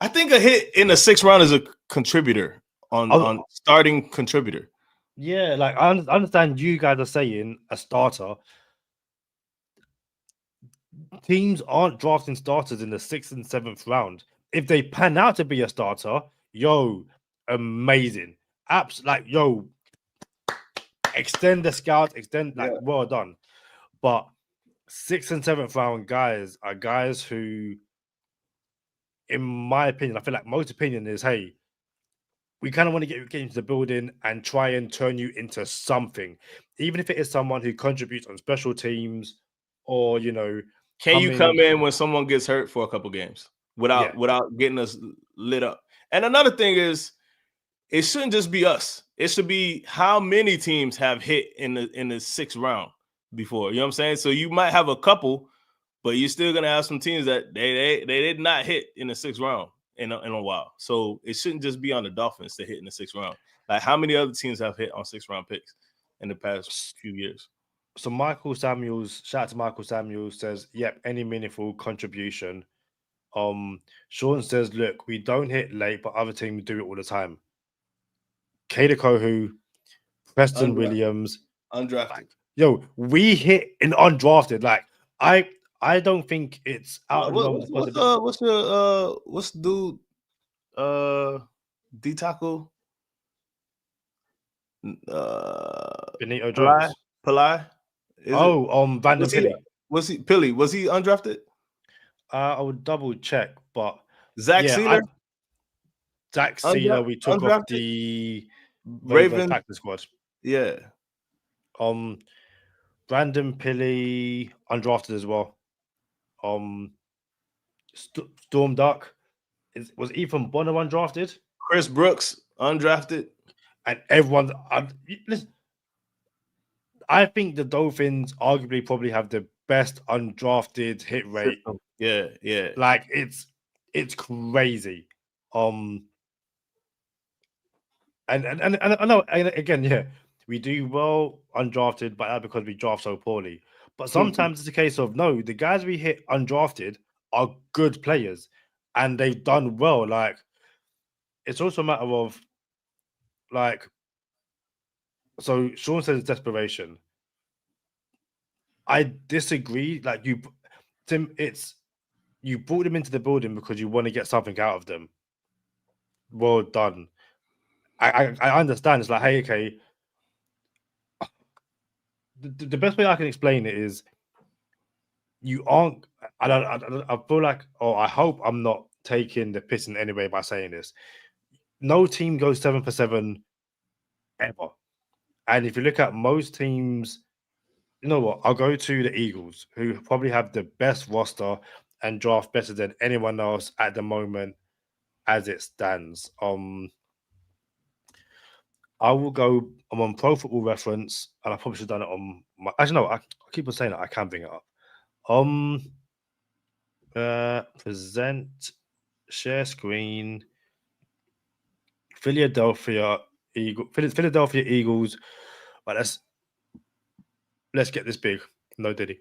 I think a hit in the 6th round is a contributor on starting contributor. Yeah, like I understand you guys are saying a starter. Teams aren't drafting starters in the 6th and 7th round. If they pan out to be a starter, amazing. Extend the scouts, well done. But 6th and 7th round guys are guys who, in my opinion, I feel like most opinion is, hey, we kind of want to get into the building and try and turn you into something, even if it is someone who contributes on special teams or, Can you come in when someone gets hurt for a couple games without getting us lit up? And another thing is, it shouldn't just be us. It should be how many teams have hit in the 6th round before. You know what I'm saying? So you might have a couple, but you're still gonna have some teams that they did not hit in the 6th round in a while. So it shouldn't just be on the Dolphins to hit in the 6th round. Like, how many other teams have hit on 6th round picks in the past few years? So Michael Samuels, shout out to Michael Samuels, says, yep, any meaningful contribution. Sean says, look, we don't hit late, but other teams do it all the time. Kader Kohu, Preston Williams. Undrafted. We hit in undrafted. Like, I don't think it's out of the realm. What's the dude? D Taco? Benito Jones. Pillai? Brandon Pilley. Was he undrafted? I would double check, but Zach Sealer? Zach Sealer, we took off the Ravens practice squad. Yeah. Brandon Pilley, undrafted as well. Storm Duck. Was Ethan Bonner undrafted? Chris Brooks, undrafted. And everyone, listen, I think the Dolphins arguably probably have the best undrafted hit rate. Yeah. Like, it's crazy. And I know, and again, we do well undrafted, but that's because we draft so poorly. But sometimes it's a case of, no, the guys we hit undrafted are good players and they've done well. Like, it's also a matter of, like, so Sean says desperation. I disagree. Like, Tim, you brought them into the building because you want to get something out of them. Well done. I understand. It's like, hey, okay. The best way I can explain it is, you aren't. I feel like, or I hope I'm not taking the piss in any way by saying this. No team goes 7 for 7 ever. And if you look at most teams, you know what? I'll go to the Eagles, who probably have the best roster and draft better than anyone else at the moment as it stands. I will go. I'm on Pro Football Reference, and I probably should have done it on my. Actually, no. I keep on saying that. I can bring it up. Present, share screen. Philadelphia Eagles. Right, let's get this big. No diddy.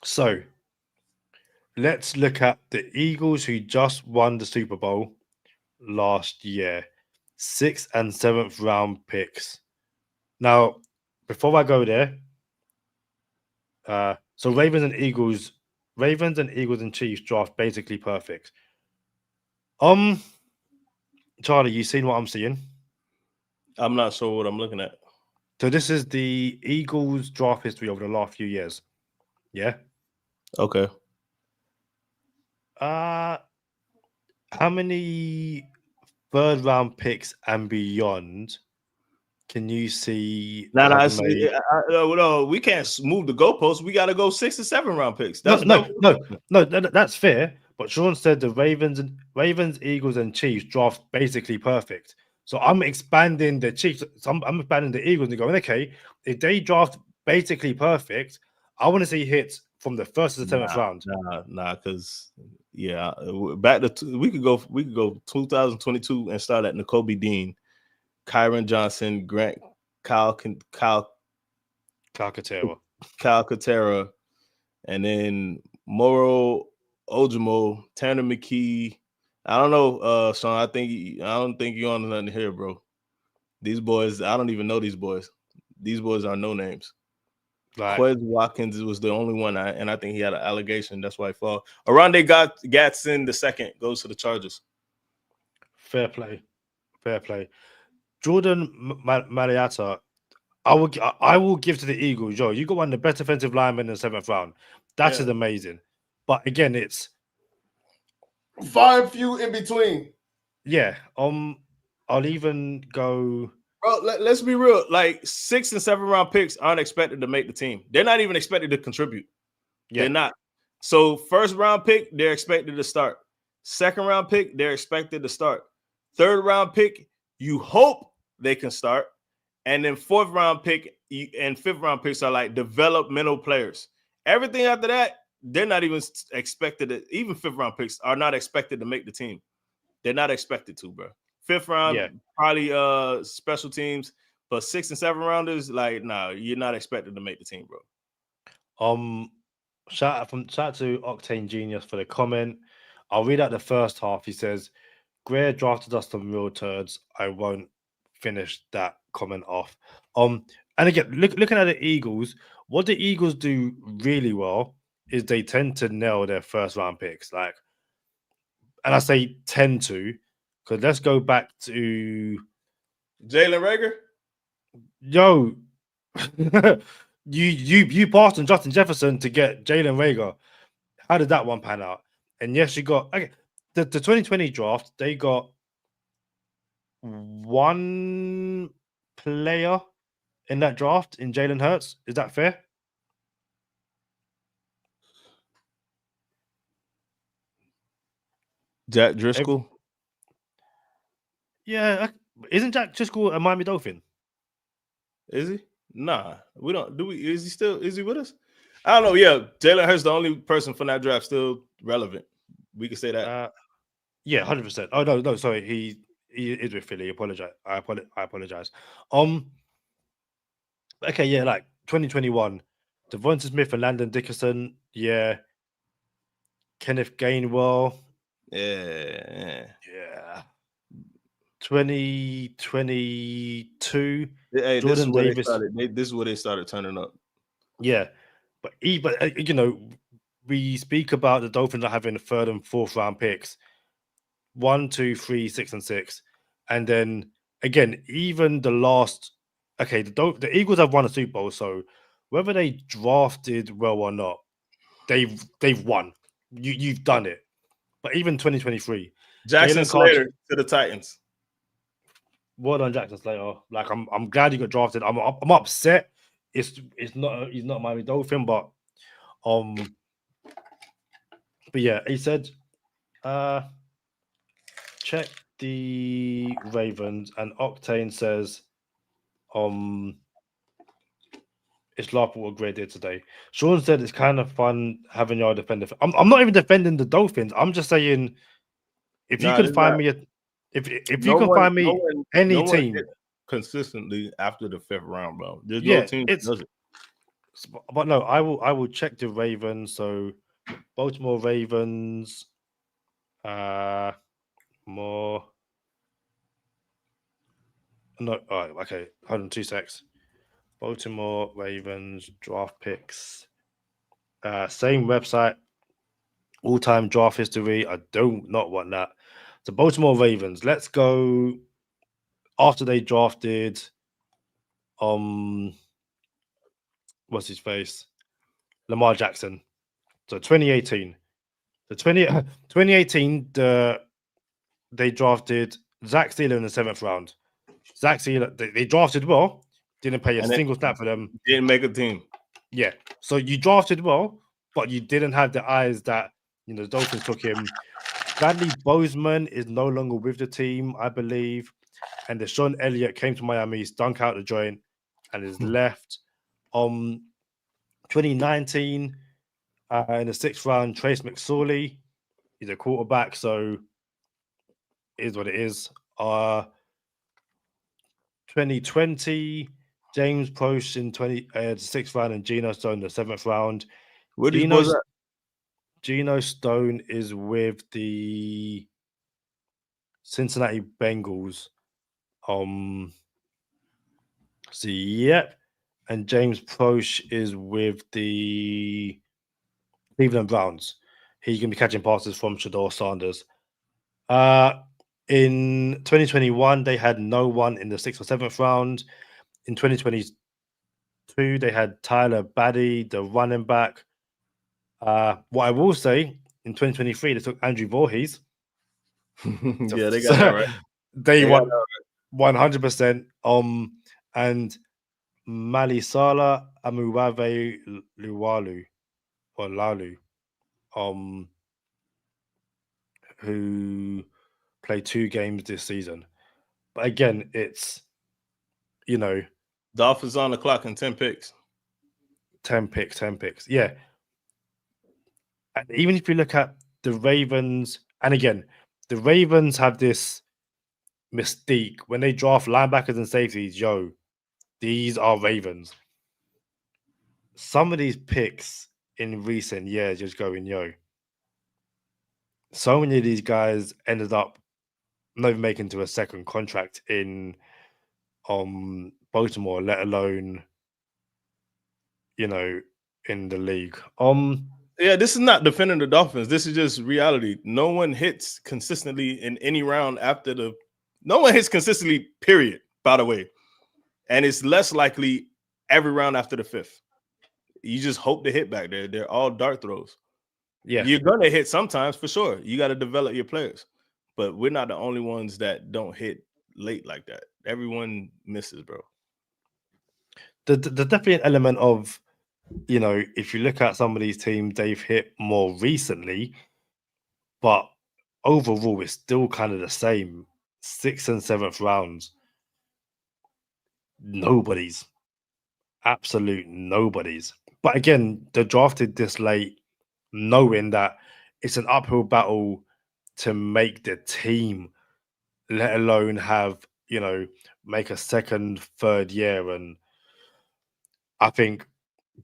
So let's look at the Eagles, who just won the Super Bowl last year. 6th and 7th round picks. Now, before I go there, so Ravens and Eagles and Chiefs draft basically perfect. Charlie, you seen what I'm seeing? I'm not sure what I'm looking at. So this is the Eagles draft history over the last few years. Yeah. Okay. How many third round picks and beyond can you see Nah, have it's, made? no, we can't move the goalposts. We got to go 6 and 7 round picks. No, That's no, no, no. That's fair. But Sean said the Ravens, Eagles, and Chiefs draft basically perfect. So I'm expanding the Chiefs. So I'm expanding the Eagles and going, okay, if they draft basically perfect, I want to see hits from the first to the 7th round. Nah, because back to we could go 2022 and start at N'Kobe Dean, Kyron Johnson, Grant, Kyle Katera, and then Moro Ojimo, Tanner McKee. I don't know, Sean. I don't think you're on nothing here, bro. These boys, I don't even know these boys. These boys are no names. Like, Quez Watkins was the only one, and I think he had an allegation. That's why he fell. Aronde Gatson the second goes to the Chargers. Fair play. Jordan Marietta, I will give to the Eagles. Yo, you got one of the best defensive linemen in the 7th round. That is amazing. But again, it's far and few in between. Yeah. I'll even go. Bro, let's be real. Like 6 and 7 round picks aren't expected to make the team. They're not even expected to contribute. Yeah. They're not. So first round pick, they're expected to start. Second round pick, they're expected to start. Third round pick, you hope they can start. And then fourth round pick and fifth round picks are like developmental players. Everything after that, they're not even expected to, even fifth round picks are not expected to make the team. They're not expected to, bro. Fifth round, probably special teams, but 6 and 7 rounders, like, nah, you're not expected to make the team, bro. Shout out to Octane Genius for the comment. I'll read out the first half. He says, Greer drafted us some real turds. I won't finish that comment off. And again, looking at the Eagles, what the Eagles do really well is they tend to nail their first round picks. Like, and I say tend to, because let's go back to Jalen Reagor. Yo, you passed on Justin Jefferson to get Jalen Reagor. How did that one pan out? And yes, you got the 2020 draft. They got one player in that draft in Jalen Hurts. Is that fair? Jack Driscoll. Yeah, isn't Jack Driscoll a Miami Dolphin? Is he? Nah, we don't. Do we? Is he with us? I don't know. Yeah, Jalen Hurts the only person from that draft still relevant. We can say that. Yeah, 100%. Oh no, sorry, he is with Philly. I apologize. Okay, yeah, like 2021, Devonta Smith and Landon Dickerson. Yeah, Kenneth Gainwell. Yeah. 2022. Hey, Jordan Davis. This is where they started turning up. Yeah, but you know, we speak about the Dolphins not having third and fourth round picks, 1, 2, 3, 6, and 6, and then again, even the last. Okay, the Eagles have won a Super Bowl, so whether they drafted well or not, they've won. You've done it. But even 2023, Jackson Slater to the Titans. Well done, Jackson Slater. Like I'm glad he got drafted. I'm upset. He's not a Miami Dolphin, but yeah, he said, check the Ravens, and Octane says, it's laughable what Gray did today. Sean said it's kind of fun having your defender. I'm not even defending the Dolphins. I'm just saying, if you can find me any team consistently after the 5th round, bro. There's no team that does it. But no, I will check the Ravens. So Baltimore Ravens, more. No, all right, okay. Hold on 2 secs. Baltimore Ravens draft picks. Same website. All-time draft history. I do not want that. So Baltimore Ravens. Let's go after they drafted. What's his face? Lamar Jackson. So 2018. The 2018, they drafted Zach Steeler in the 7th round. Zach Steeler, they drafted well, didn't play a And single snap for them. Didn't make a team. Yeah. So you drafted well, but you didn't have the eyes that, the Dolphins took him. Bradley Bozeman is no longer with the team, I believe. And Deshaun Elliott came to Miami, stunk out the joint, and is left. 2019, in the 6th round, Trace McSorley. He's a quarterback, so it is what it is. 2020, James Proche in the 6th round, and Geno Stone in the 7th round. Where these boys at? Geno Stone is with the Cincinnati Bengals. Yep. And James Proche is with the Cleveland Browns. He's going to be catching passes from Shedeur Sanders. In 2021, they had no one in the 6th or 7th round. In 2022, they had Tyler Badie, the running back. What I will say, in 2023, they took Andrew Voorhees. Yeah, they got that right. They won 100%. And Malisala Amuwave Luwalu or Lalu, who played 2 games this season. But again, it's Dolphins on the clock and 10 picks. 10 picks. Yeah. And even if you look at the Ravens, and again, the Ravens have this mystique when they draft linebackers and safeties. These are Ravens. Some of these picks in recent years just going, so many of these guys ended up not even making to a second contract in Baltimore, let alone, in the league. Yeah, this is not defending the Dolphins. This is just reality. No one hits consistently in any round after no one hits consistently, period, by the way. And it's less likely every round after the 5th. You just hope to hit back there. They're all dart throws. Yeah. You're going to hit sometimes for sure. You got to develop your players. But we're not the only ones that don't hit late like that. Everyone misses, bro. There's definitely an element of, if you look at some of these teams, they've hit more recently, but overall, it's still kind of the same. 6th and 7th rounds. Absolute nobodies. But again, they drafted this late, knowing that it's an uphill battle to make the team, let alone have, make a 2nd, 3rd year. And I think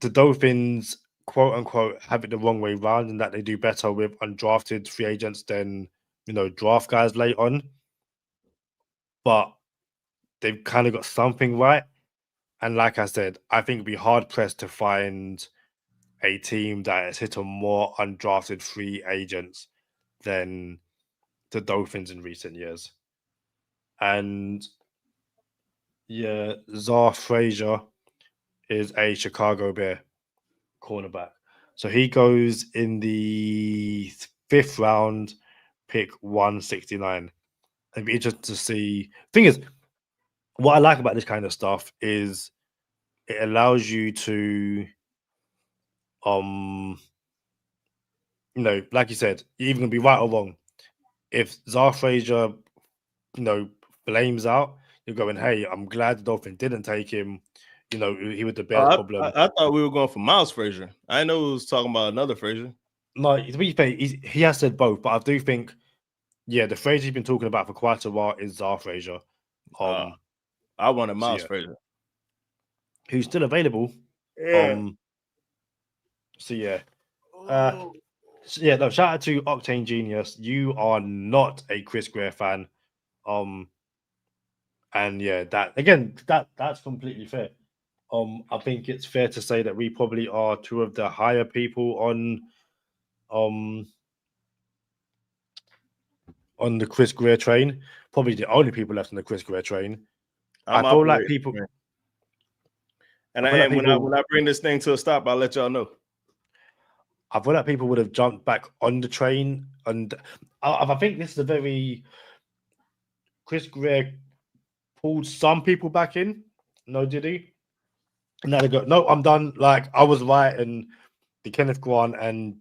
the Dolphins, quote unquote, have it the wrong way round, in that they do better with undrafted free agents than, draft guys late on. But they've kind of got something right. And like I said, I think it'd be hard pressed to find a team that has hit on more undrafted free agents than the Dolphins in recent years. And yeah, Zar Frazier is a Chicago Bear cornerback. So he goes in the 5th round, pick 169. It'd be interesting to see. Thing is, what I like about this kind of stuff is it allows you to, like you said, you're even gonna be right or wrong. If Zar Frazier, flames out, you're going, hey, I'm glad the Dolphins didn't take him. He was the Bears problem. I thought we were going for Miles Frazier. I know we was talking about another Frazier. No, to be fair, he has said both, but I do think, the Frazier he's been talking about for quite a while is Zar Frazier. I wanted Miles Frazier, who's still available. Yeah. No, shout out to Octane Genius. You are not a Chris Greer fan. And that's completely fair. I think it's fair to say that we probably are 2 of the higher people on the Chris Greer train. Probably the only people left on the Chris Greer train. I feel like people. And when I bring this thing to a stop, I'll let y'all know. I feel like people would have jumped back on the train, and I think this is a very Chris Greer pulled some people back in. No, did he? And now they go, no, I'm done. Like I was right, and the Kenneth Grant and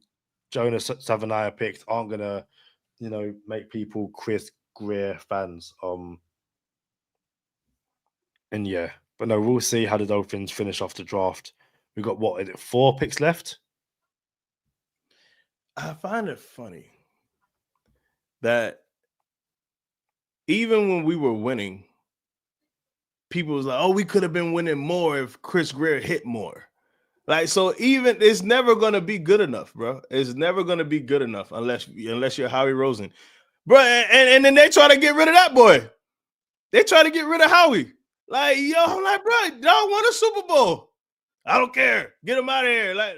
Jonas Savannah picks aren't gonna, make people Chris Greer fans. And yeah, but no, we'll see how the Dolphins finish off the draft. We've got what is it, 4 picks left? I find it funny that even when we were winning, people was like, "Oh, we could have been winning more if Chris Greer hit more." Like, so even it's never gonna be good enough, bro. It's never gonna be good enough unless you're Howie Rosen, bro. And then they try to get rid of that boy. They try to get rid of Howie. Like, yo, I'm like, bro, y'all won a Super Bowl. I don't care. Get him out of here. Like,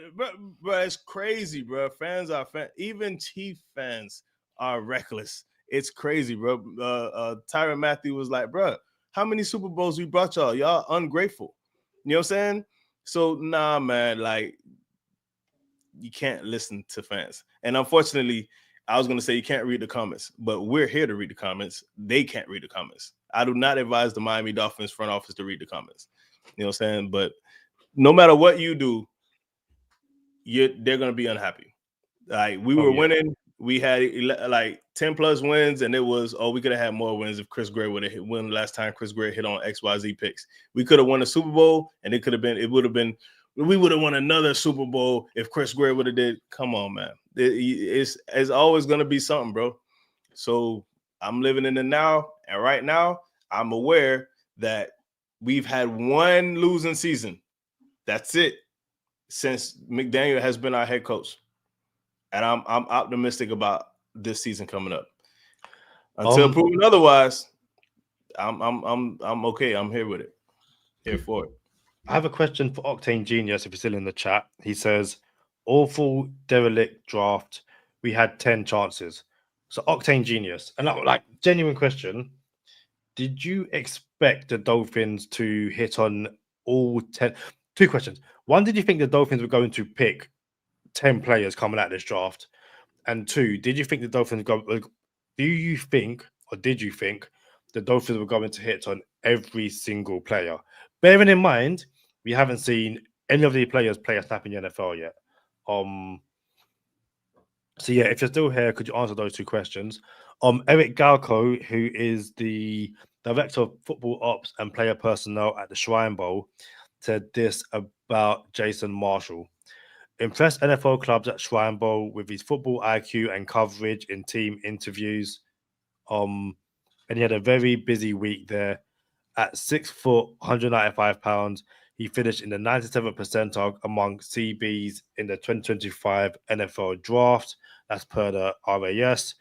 bro, it's crazy, bro. Fans are even Chief fans are reckless. It's crazy, bro. Tyrann Mathieu was like, bro, how many Super Bowls we brought y'all? Y'all ungrateful. You know what I'm saying? So, nah, man, like, you can't listen to fans. And unfortunately, I was going to say you can't read the comments, but we're here to read the comments. They can't read the comments. I do not advise the Miami Dolphins front office to read the comments. You know what I'm saying? But no matter what you do, they're going to be unhappy. Like, we were winning. We had like 10 plus wins, and it was, we could have had more wins if Chris Greer would have won last time Chris Greer hit on XYZ picks. We could have won a Super Bowl, and we would have won another Super Bowl if Chris Greer would have did. Come on, man. It's always going to be something, bro. So I'm living in the now, and right now I'm aware that we've had one losing season. That's it since McDaniel has been our head coach. And I'm optimistic about this season coming up. Until proven otherwise, I'm okay. I'm here with it. Here for it. I have a question for Octane Genius if he's still in the chat. He says, awful derelict draft. We had 10 chances. So Octane Genius, and like genuine question, did you expect the Dolphins to hit on all 10? 2 questions. One, did you think the Dolphins were going to pick 10 players coming out of this draft? And 2, did you think the Dolphins did you think the Dolphins were going to hit on every single player? Bearing in mind, we haven't seen any of the players play a snap in the NFL yet. So yeah, if you're still here, could you answer those 2 questions? Eric Galco, who is the Director of Football Ops and Player Personnel at the Shrine Bowl, said this about Jason Marshall. Impressed NFL clubs at Shrine Bowl with his football IQ and coverage in team interviews. And he had a very busy week there. At 6 foot, 195 pounds, he finished in the 97th percentile among CBs in the 2025 NFL draft. That's per the RAS.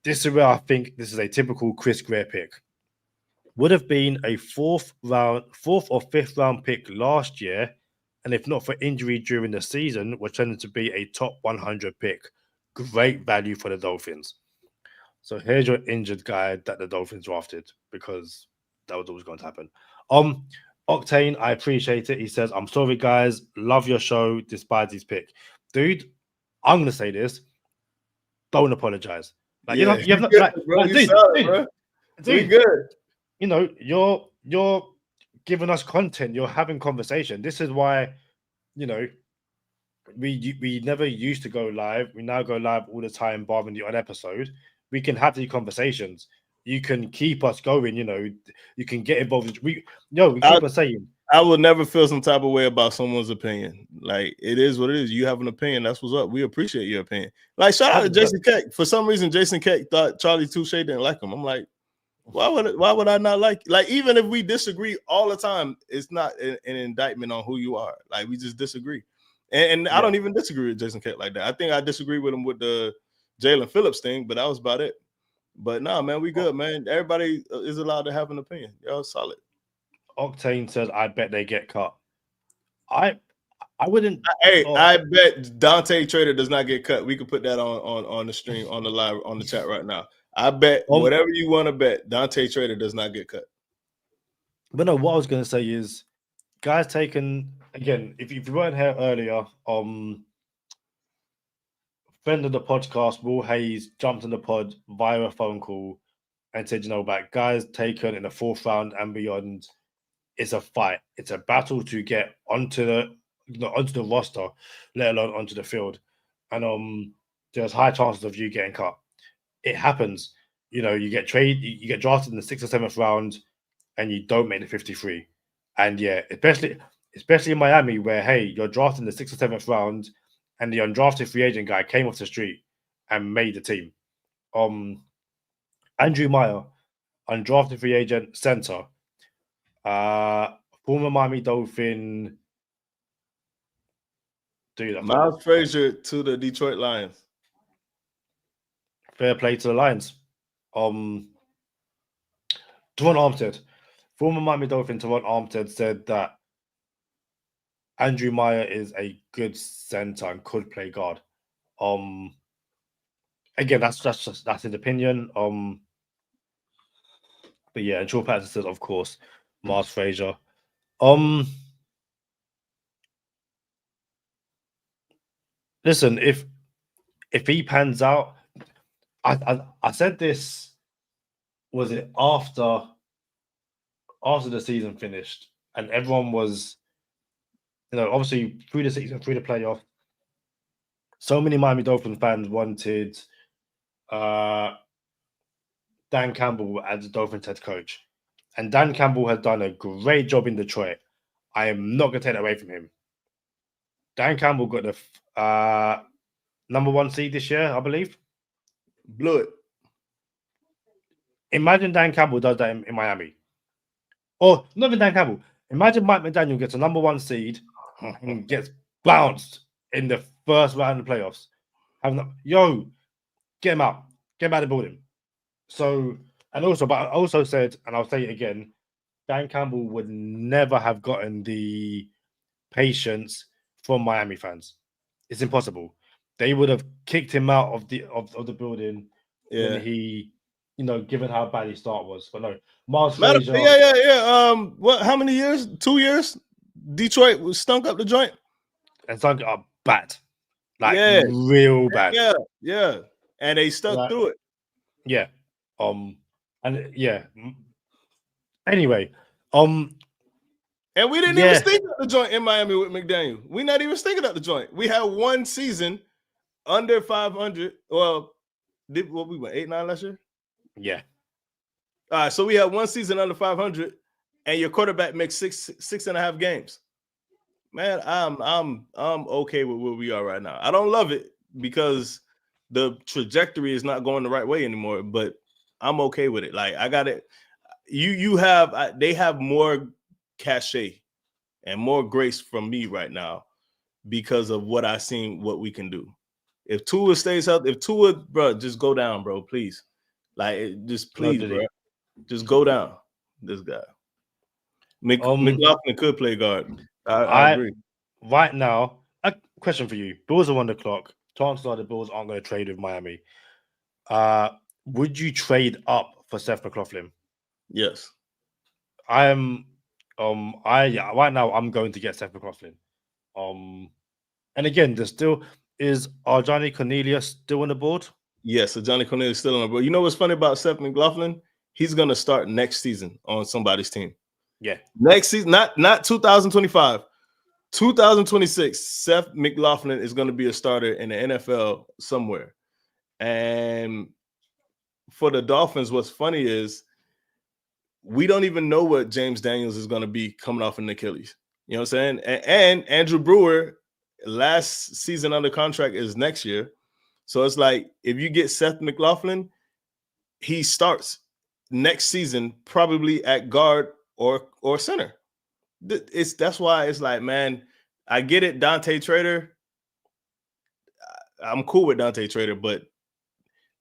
This is where I think this is a typical Chris Greer pick. Would have been a 4th or 5th round pick last year, and if not for injury during the season, was tended to be a top 100 pick. Great value for the Dolphins. So here's your injured guy that the Dolphins drafted, because that was always going to happen. Octane, I appreciate it. He says, I'm sorry, guys. Love your show, despite his pick. Dude, I'm going to say this. Don't apologize. Like, yeah, you have not, like, bro, like, dude, bro. Dude, good. You're giving us content. You're having conversation. This is why, we never used to go live. We now go live all the time, barring the odd episode. We can have these conversations. You can keep us going. You can get involved. We keep on saying. I will never feel some type of way about someone's opinion. Like, it is what it is. You have an opinion. That's what's up. We appreciate your opinion. Like, shout out to Jason Keck. For some reason, Jason Keck thought Charlie Touche didn't like him. I'm like, why would I not like? Like, even if we disagree all the time, it's not an indictment on who you are. Like, we just disagree. And I don't even disagree with Jason Keck like that. I think I disagree with him with the Jalen Phillips thing, but that was about it. But nah, man, we good, man. Everybody is allowed to have an opinion. Y'all solid. Octane says, I bet they get cut. I wouldn't. Hey, I bet Dante Trader does not get cut. We could put that on the stream, on the live, on the chat right now. I bet whatever you want to bet, Dante Trader does not get cut. But no, what I was going to say is, guys taken, again, if you weren't here earlier, friend of the podcast, Will Hayes, jumped on the pod via a phone call and said, about guys taken in the 4th round and beyond, it's a fight. It's a battle to get onto the roster, let alone onto the field. And there's high chances of you getting cut. It happens. You get drafted in the 6th or 7th round and you don't make the 53. And yeah, especially in Miami, where hey, you're drafted in the 6th or 7th round and the undrafted free agent guy came off the street and made the team. Andrew Meyer, undrafted free agent center, former Miami Dolphin. Miles Frazier to the Detroit Lions. Fair play to the Lions. Teron Armstead, former Miami Dolphin Teron Armstead said that Andrew Meyer is a good center and could play guard. Again, that's his opinion. But yeah, and Joe Patterson says, of course, Miles Frazier. Listen, if he pans out, I said this, was it after the season finished, and everyone was, obviously through the season, through the playoff, so many Miami Dolphins fans wanted Dan Campbell as the Dolphins head coach. And Dan Campbell has done a great job in Detroit. I am not going to take that away from him. Dan Campbell got the number 1 seed this year, I believe. Blew it. Imagine Dan Campbell does that in Miami. Or not even Dan Campbell. Imagine Mike McDaniel gets a number 1 seed and gets bounced in the first round of the playoffs. Get him out. Get him out of the building. So, but I also said, and I'll say it again, Dan Campbell would never have gotten the patience from Miami fans. It's impossible. They would have kicked him out of the building when he, given how bad his start was. But no, Miles Frazier. Yeah. What? How many years? 2 years? Detroit was stunk up the joint. And stunk up bad, real bad. Yeah. And they stuck through it. Yeah. And yeah. Anyway, and we didn't even stink up the joint in Miami with McDaniel. We're not even stinking up the joint. We had 1 season under 500. Well, we went 8-9 last year? Yeah. All right, so we had 1 season under 500, and your quarterback makes 6.5 games. Man, I'm okay with where we are right now. I don't love it because the trajectory is not going the right way anymore, but I'm okay with it. Like, I got it. They have more cachet and more grace from me right now because of what I've seen, what we can do. If Tua stays healthy, bro, just go down, bro, please. Like, just please, bro. Just go down. This guy. McLaughlin could play guard. I agree. Right now, a question for you. Bills are on the clock. Chances are the Bills aren't going to trade with Miami. Would you trade up for Seth McLaughlin? Yes. Right now I'm going to get Seth McLaughlin. And again, there's still Johnny Cornelius still on the board? Yes, so Johnny Cornelius is still on the board. You know what's funny about Seth McLaughlin? He's gonna start next season on somebody's team. Yeah. Next season, not 2025. 2026, Seth McLaughlin is going to be a starter in the NFL somewhere. And for the Dolphins, what's funny is we don't even know what James Daniels is going to be coming off an Achilles. You know what I'm saying? And Andrew Brewer, last season under contract is next year. So it's like, if you get Seth McLaughlin, he starts next season probably at guard or center. That's why it's like, man, I get it, Dante Trader. I'm cool with Dante Trader, but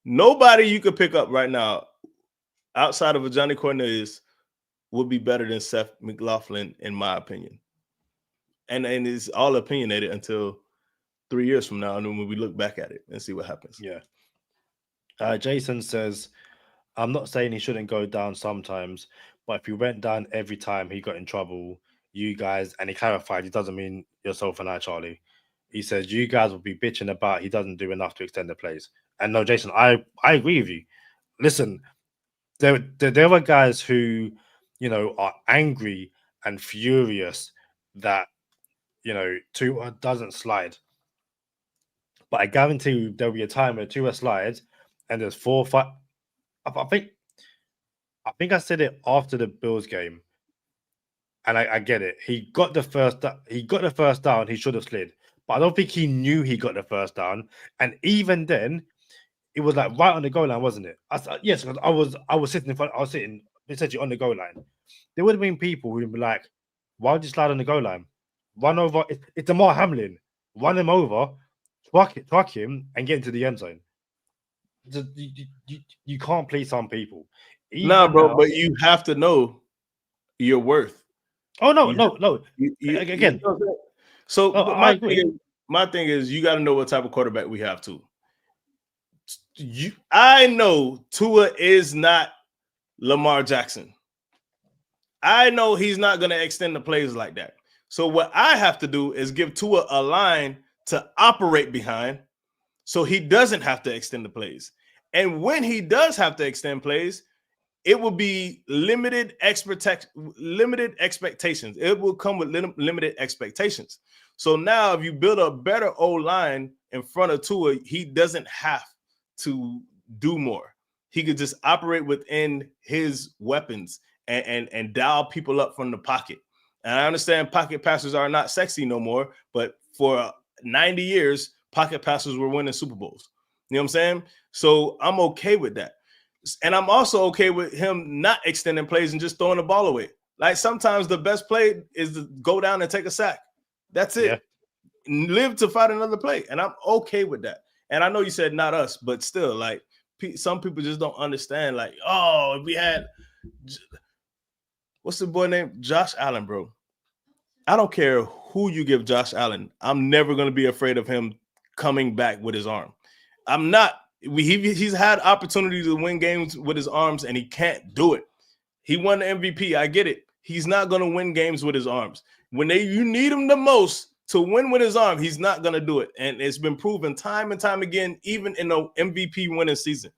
nobody you could pick up right now outside of a Johnny Cornelius would be better than Seth McLaughlin, in my opinion. And it's all opinionated until 3 years from now, and then when we look back at it and see what happens. Yeah. Jason says, I'm not saying he shouldn't go down sometimes, but if he went down every time he got in trouble, you guys, and he clarified, he doesn't mean yourself and I, Charlie. He says you guys will be bitching about he doesn't do enough to extend the plays. And no, Jason, I agree with you. Listen, there are guys who, are angry and furious that, Tua doesn't slide. But I guarantee you there'll be a time where Tua slides and there's 4 or 5. I think I said it after the Bills game. And I get it. He got the first down. He should have slid. But I don't think he knew he got the first down. And even then, it was like right on the goal line, wasn't it? Yes, because I was sitting in front. I was sitting essentially on the goal line. There would have been people who would be like, "Why would you slide on the goal line? Run over. It's Damar Hamlin. Run him over, truck him, and get into the end zone." You can't please some people. Nah, bro, but you have to know your worth. Oh no. Again. So I agree. My thing is you got to know what type of quarterback we have too. I know Tua is not Lamar Jackson. I know he's not going to extend the plays like that. So what I have to do is give Tua a line to operate behind so he doesn't have to extend the plays. And when he does have to extend plays, it will be limited expectations. It will come with limited expectations. So now if you build a better O-line in front of Tua, he doesn't have to do more. He could just operate within his weapons and dial people up from the pocket. And I understand pocket passers are not sexy no more, but for 90 years, pocket passers were winning Super Bowls. You know what I'm saying? So I'm okay with that. And I'm also okay with him not extending plays and just throwing the ball away. Like sometimes the best play is to go down and take a sack. That's it. Yeah. Live to fight another play. And I'm okay with that. And I know you said not us, but still, like some people just don't understand. Like, oh, if we had, what's the boy name? Josh Allen, bro. I don't care who you give Josh Allen. I'm never going to be afraid of him coming back with his arm. I'm not. He's had opportunity to win games with his arms, and he can't do it. He won the MVP. I get it. He's not going to win games with his arms. When you need him the most to win with his arm, he's not going to do it. And it's been proven time and time again, even in the MVP winning season.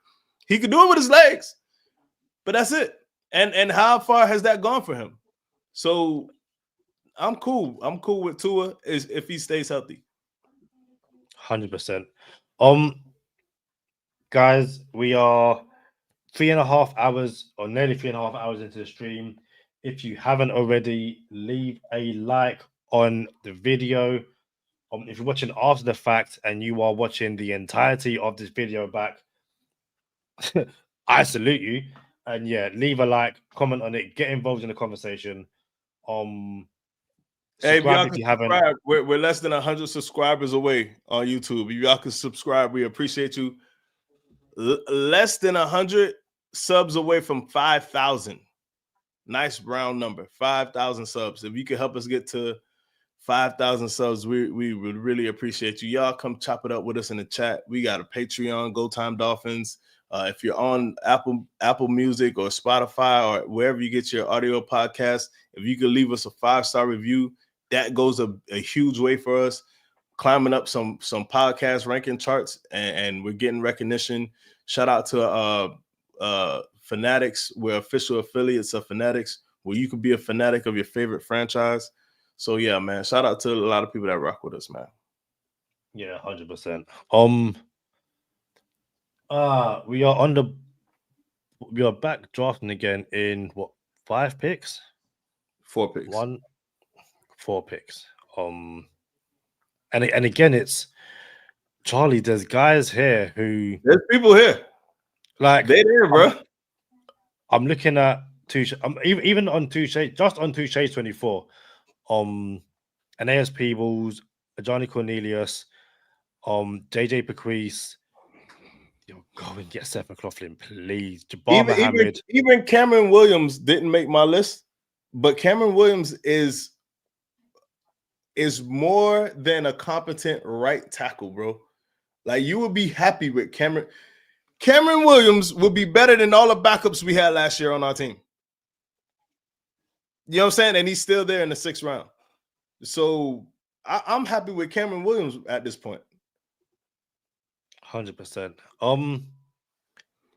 He could do it with his legs, but that's it. And how far has that gone for him? So I'm cool. I'm cool with Tua if he stays healthy. 100%. Guys, we are 3.5 hours or nearly 3.5 hours into the stream. If you haven't already, leave a like on the video. If you're watching after the fact and you are watching the entirety of this video back, I salute you. And yeah, leave a like, comment on it, get involved in the conversation. Hey, if y'all can subscribe, we're less than 100 subscribers away on YouTube. If y'all can subscribe, we appreciate you. Less than 100 subs away from 5,000. Nice round number, 5,000 subs. If you could help us get to 5,000 subs, we would really appreciate you. Y'all come chop it up with us in the chat. We got a Patreon, Go Time Dolphins. If you're on Apple Music or Spotify or wherever you get your audio podcast, if you could leave us a 5-star review, that goes a huge way for us. Climbing up some podcast ranking charts, and we're getting recognition. Shout out to Fanatics. We're official affiliates of Fanatics, where you could be a fanatic of your favorite franchise. So yeah, man, shout out to a lot of people that rock with us, man. Yeah, 100%. We are back drafting again in what, 5 picks? 4 picks. 4 picks. And again, it's Charlie. There's guys here there's people here, like they're there, bro. I'm looking at Touche. Even on Touche, just on Touche 24. Aeneas Peebles, Johnny Cornelius, JJ Bequeath. Go and get Seth McLaughlin, please. Jabbar Muhammad. Even Cameron Williams didn't make my list, but Cameron Williams is more than a competent right tackle, bro. Like, you would be happy with Cameron. Cameron Williams would be better than all the backups we had last year on our team. You know what I'm saying? And he's still there in the 6th round. So I'm happy with Cameron Williams at this point. 100%.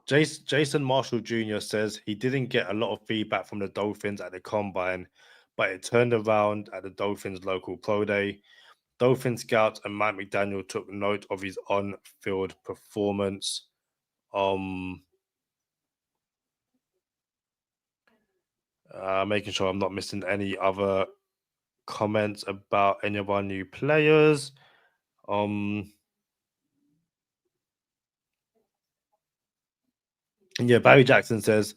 Jason Marshall Jr. says he didn't get a lot of feedback from the Dolphins at the combine, but it turned around at the Dolphins local pro day. Dolphin scouts and Mike McDaniel took note of his on-field performance. Making sure I'm not missing any other comments about any of our new players. Yeah, Barry Jackson says,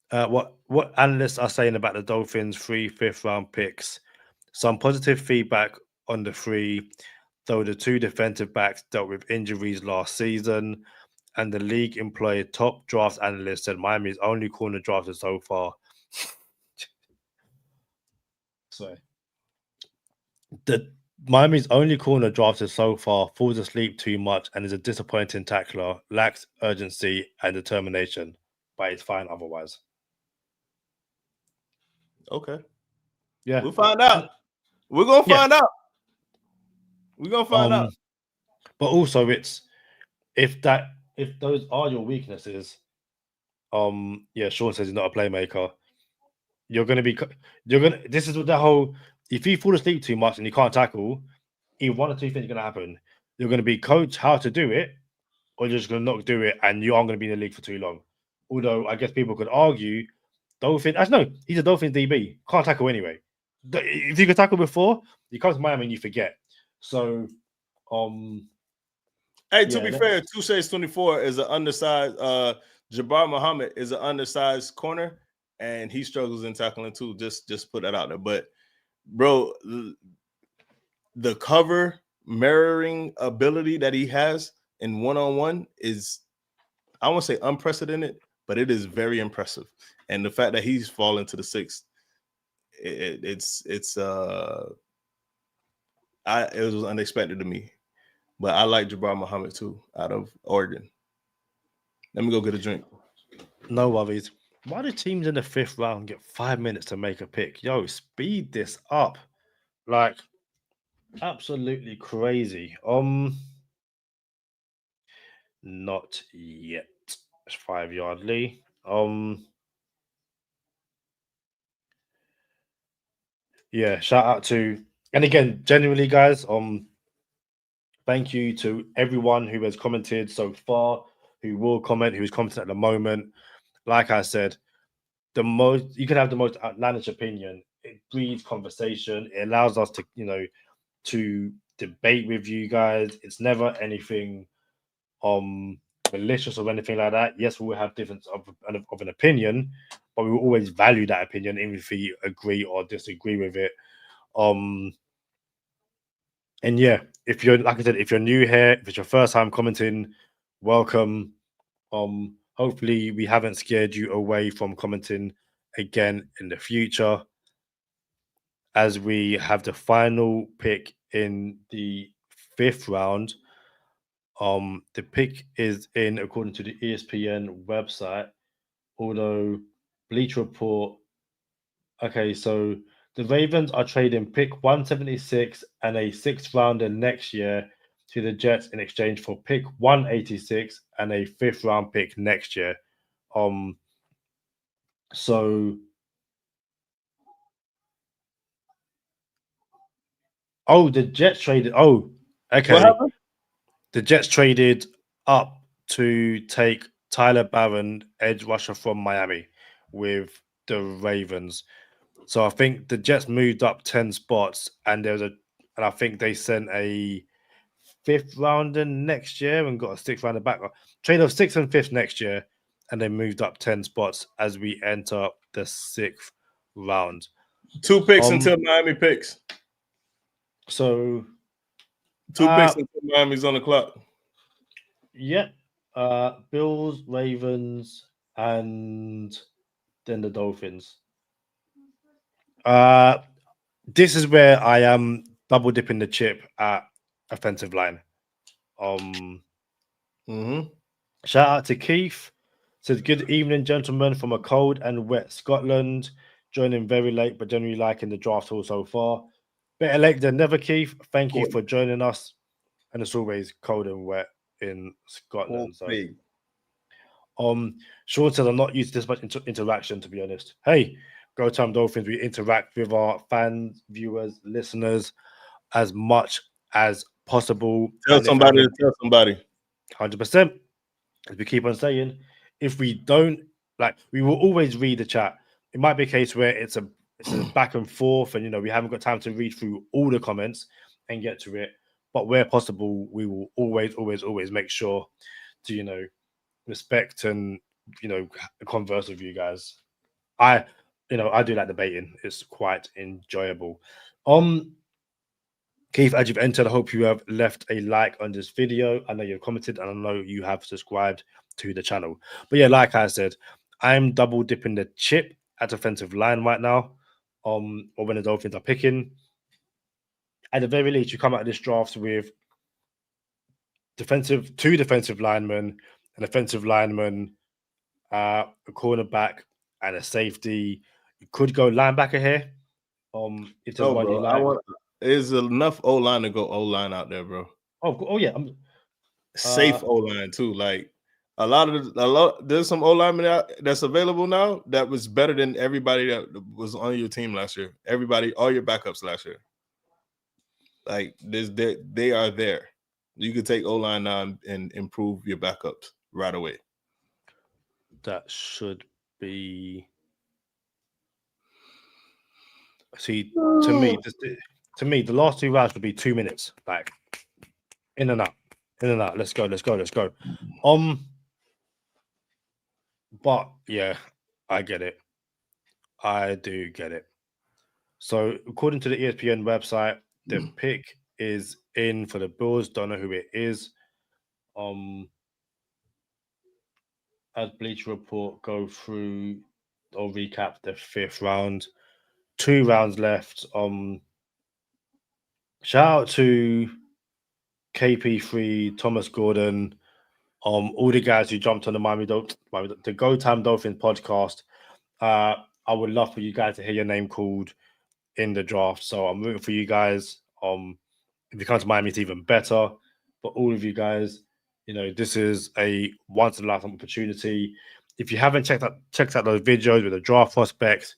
what analysts are saying about the Dolphins' 3 fifth-round picks. Some positive feedback on the 3, though the 2 defensive backs dealt with injuries last season, and the league employed top draft analyst said Miami's only corner drafted so far. Sorry. The Miami's only corner drafted so far falls asleep too much and is a disappointing tackler, lacks urgency and determination, but it's fine otherwise. Okay. Yeah. We'll find out. We're going to find out. We're going to find out. But also it's if those are your weaknesses, yeah, Sean says he's not a playmaker. This is what the whole, if you fall asleep too much and you can't tackle, either one or two things are going to happen. You're going to be coached how to do it, or you're just going to not do it, and you aren't going to be in the league for too long. Although I guess people could argue, he's a Dolphins DB, can't tackle anyway. If you could tackle before, you come to Miami and you forget. So, hey, to be fair, Touche's 24 is an undersized. Jabbar Muhammad is an undersized corner, and he struggles in tackling too. Just put that out there. But, bro, the cover mirroring ability that he has in one-on-one is, I won't say unprecedented, but it is very impressive. And the fact that he's fallen to the 6th, it was unexpected to me. But I like Jabbar Muhammad too, out of Oregon. Let me go get a drink. No worries. Why do teams in the 5th round get 5 minutes to make a pick? Yo, speed this up. Like, absolutely crazy. Not yet. It's 5-yard Lee. Yeah, shout out to, and again, genuinely, guys, thank you to everyone who has commented so far, who will comment, who is commenting at the moment. Like I said, you can have the most outlandish opinion. It breeds conversation. It allows us to, to debate with you guys. It's never anything malicious or anything like that. Yes, we will have difference of an opinion, but we will always value that opinion, even if we agree or disagree with it. And yeah, if you're, like I said, if you're new here, if it's your first time commenting, welcome. Hopefully we haven't scared you away from commenting again in the future, as we have the final pick in the 5th round. The pick is in according to the ESPN website, although Bleacher Report. Okay, so the Ravens are trading pick 176 and a 6th rounder next year to the Jets in exchange for pick 186 and a 5th round pick next year. So the Jets traded. Oh, okay. What happened? The Jets traded up to take Tyler Barron, edge rusher from Miami, with the Ravens. So I think the Jets moved up 10 spots, and I think they sent a 5th rounder next year and got a 6th rounder back. Trade of 6th and 5th next year, and they moved up 10 spots as we enter the 6th round. 2 picks until Miami picks. So 2 picks until Miami's on the clock. Yeah. Bills, Ravens, and then the Dolphins. This is where I am double dipping the chip at offensive line. Shout out to Keith. Says, good evening, gentlemen, from a cold and wet Scotland. Joining very late, but generally liking the draft all so far. Better late than never, Keith. Thank you for joining us. And it's always cold and wet in Scotland. So, Sean says I'm not used to this much interaction, to be honest. Hey, Go Time Dolphins, we interact with our fans, viewers, listeners as much as possible. Tell somebody to tell somebody. 100%. As we keep on saying, if we don't, we will always read the chat. It might be a case where it's a back and forth, and we haven't got time to read through all the comments and get to it. But where possible, we will always make sure to respect and converse with you guys. I do like debating. It's quite enjoyable. Keith, as you've entered, I hope you have left a like on this video. I know you've commented, and I know you have subscribed to the channel. But yeah, like I said, I'm double dipping the chip at offensive line right now. Or when the Dolphins are picking. At the very least, you come out of this draft with two defensive linemen, an offensive lineman, a cornerback, and a safety. You could go linebacker here. If there's one you like. There's enough O-line to go O-line out there, bro. Oh yeah. Safe O-line too. Like there's some O-linemen that's available now that was better than everybody that was on your team last year. All your backups last year. Like they are there. You could take O-line now and improve your backups right away. That should be. See, to me, the last 2 rounds would be 2 minutes. Like in and out. Let's go. But yeah, I get it. I do get it. So according to the ESPN website, the pick is in for the Bills. Don't know who it is. As Bleacher Report go through or recap the 5th round. 2 rounds left. Shout out to KP3, Thomas Gordon, all the guys who jumped on the Go Time Dolphins podcast. I would love for you guys to hear your name called in the draft. So I'm rooting for you guys. If you come to Miami, it's even better. But all of you guys, this is a once in a lifetime opportunity. If you haven't checked out those videos with the draft prospects,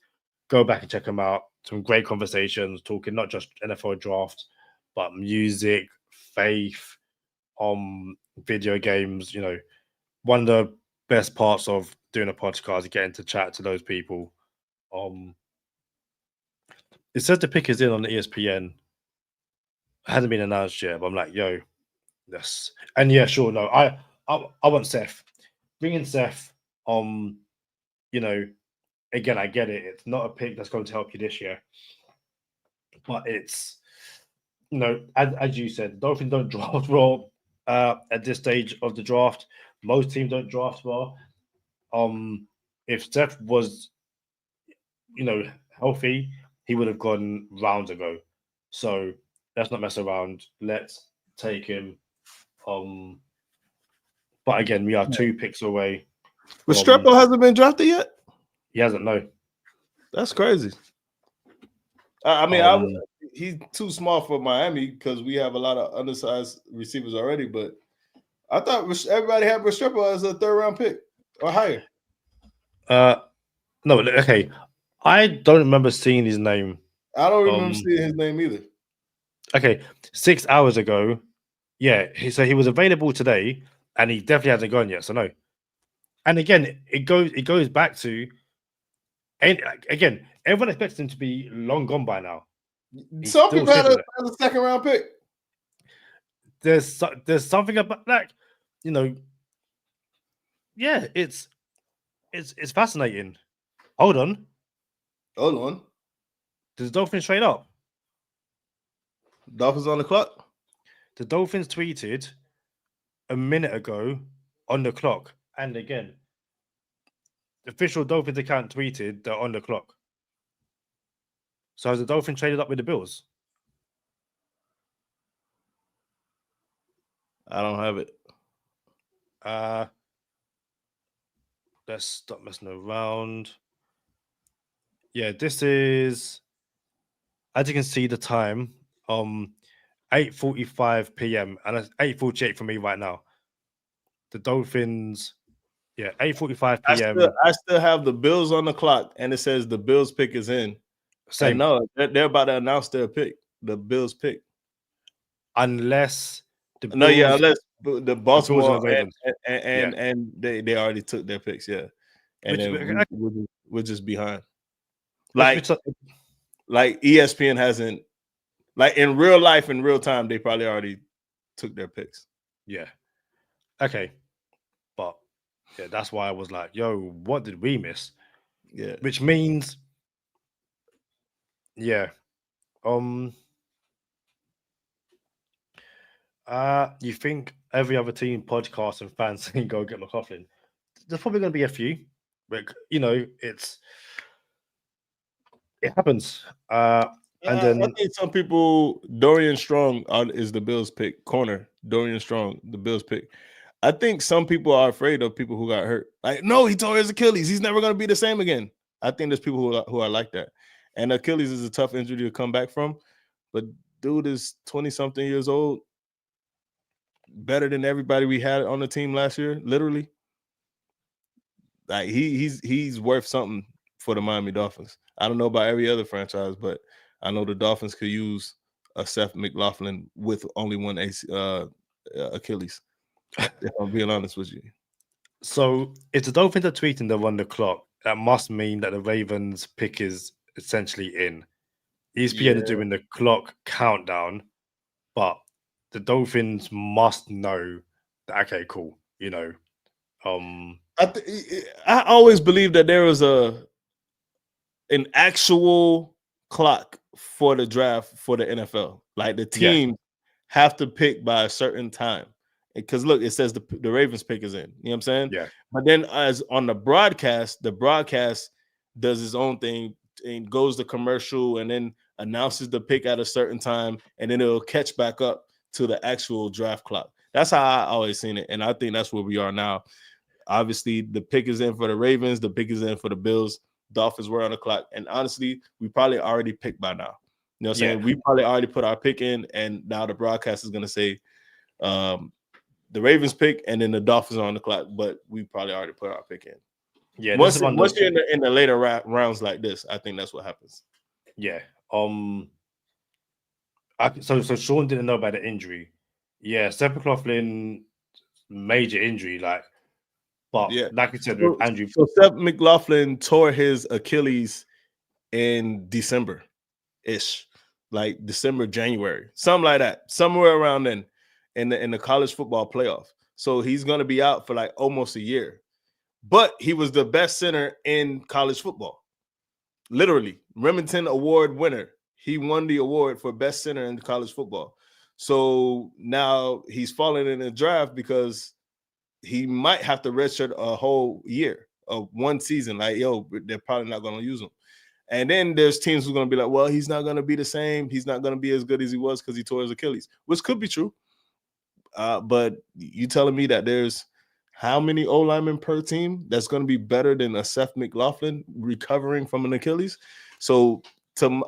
go back and check them out. Some great conversations, talking not just NFL draft, but music, faith, video games. One of the best parts of doing a podcast is getting to chat to those people. It says the pick is in on the ESPN. It hasn't been announced yet, but I'm like, yo, yes. And yeah, sure, no, I want Seth. Bring in Seth. Again, I get it. It's not a pick that's going to help you this year. But it's, as you said, the Dolphins don't draft well at this stage of the draft. Most teams don't draft well. If Seth was, healthy, he would have gone rounds ago. So let's not mess around. Let's take him. But again, we are 2 picks away. Restrepo hasn't been drafted yet? He hasn't, no. That's crazy. He's too small for Miami because we have a lot of undersized receivers already. But I thought everybody had Restrepo as a 3rd round pick or higher. No, okay. I don't remember seeing his name. I don't remember seeing his name either. Okay, 6 hours ago. Yeah, so he was available today, and he definitely hasn't gone yet. So no. And again, it goes back to, and again, everyone expects him to be long gone by now. Some people had a 2nd round pick. There's something about yeah, it's fascinating. Hold on. Does the Dolphins trade up? Dolphins on the clock. The Dolphins tweeted a minute ago on the clock, and again, the official Dolphins account tweeted they're on the clock. So has the Dolphins traded up with the Bills? I don't have it. Let's stop messing around. Yeah, this is as you can see, the time 8:45 p.m. and it's 8:48 for me right now. The Dolphins, 8:45 p.m. I still have the Bills on the clock, and it says the Bills pick is in. Same. And no, they're about to announce their pick. The Bills pick. Unless the Bills, unless the Baltimore and the Ravens. and they already took their picks, and we're just behind. Like ESPN hasn't, like in real life, in real time, they probably already took their picks. Yeah. Okay. But that's why I was like, yo, what did we miss? Yeah. Which means, you think every other team, podcast, and fans can go get McLaughlin? There's probably going to be a few, but it happens. And then I think some people, Dorian Strong is the Bills pick. Corner Dorian Strong, the Bills pick. I think some people are afraid of people who got hurt. Like, no, he tore his Achilles. He's never going to be the same again. I think there's people who are like that. And Achilles is a tough injury to come back from. But dude is 20-something years old. Better than everybody we had on the team last year, literally. Like he's worth something for the Miami Dolphins. I don't know about every other franchise, but I know the Dolphins could use a Seth McLaughlin with only one Achilles. If I'm being honest with you. So if the Dolphins are tweeting they're on the clock, that must mean that the Ravens pick is essentially in. ESPN is doing the clock countdown, but the Dolphins must know that, okay, cool. I always believe that there was an actual clock for the draft for the NFL. Like the team have to pick by a certain time. Because look, it says the Ravens pick is in. You know what I'm saying? Yeah. But then as on the broadcast does its own thing and goes to commercial and then announces the pick at a certain time, and then it'll catch back up to the actual draft clock. That's how I always seen it. And I think that's where we are now. Obviously, the pick is in for the Ravens, the pick is in for the Bills. Dolphins were on the clock. And honestly, we probably already picked by now. You know what I'm saying? We probably already put our pick in, and now the broadcast is going to say the Ravens pick, and then the Dolphins are on the clock, but we probably already put our pick in. Yeah. Once you're in the later rounds like this, I think that's what happens. Yeah. So Sean didn't know about the injury. Yeah, Seth McLaughlin, major injury, like you said with Andrew. So Seth McLaughlin tore his Achilles in December-ish, like December, January, something like that, somewhere around then in the college football playoff. So he's gonna be out for like almost a year. But he was the best center in college football. Literally, Remington Award winner. He won the award for best center in college football. So now he's falling in the draft because he might have to redshirt a whole year of one season. Like, they're probably not going to use him. And then there's teams who are going to be like, well, he's not going to be the same. He's not going to be as good as he was because he tore his Achilles, which could be true. But you telling me that there's how many O-linemen per team that's going to be better than a Seth McLaughlin recovering from an Achilles? So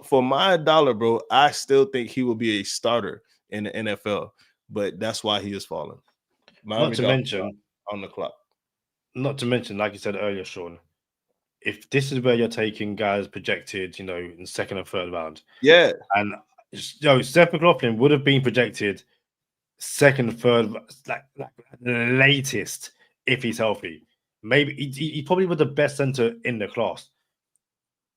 for my dollar, bro, I still think he will be a starter in the NFL, but that's why he is falling. Not to mention on the clock. Not to mention, like you said earlier, Sean, if this is where you're taking guys projected, in second and third round. Yeah. And Seth McLaughlin would have been projected second, third, like latest if he's healthy. Maybe he probably was the best center in the class.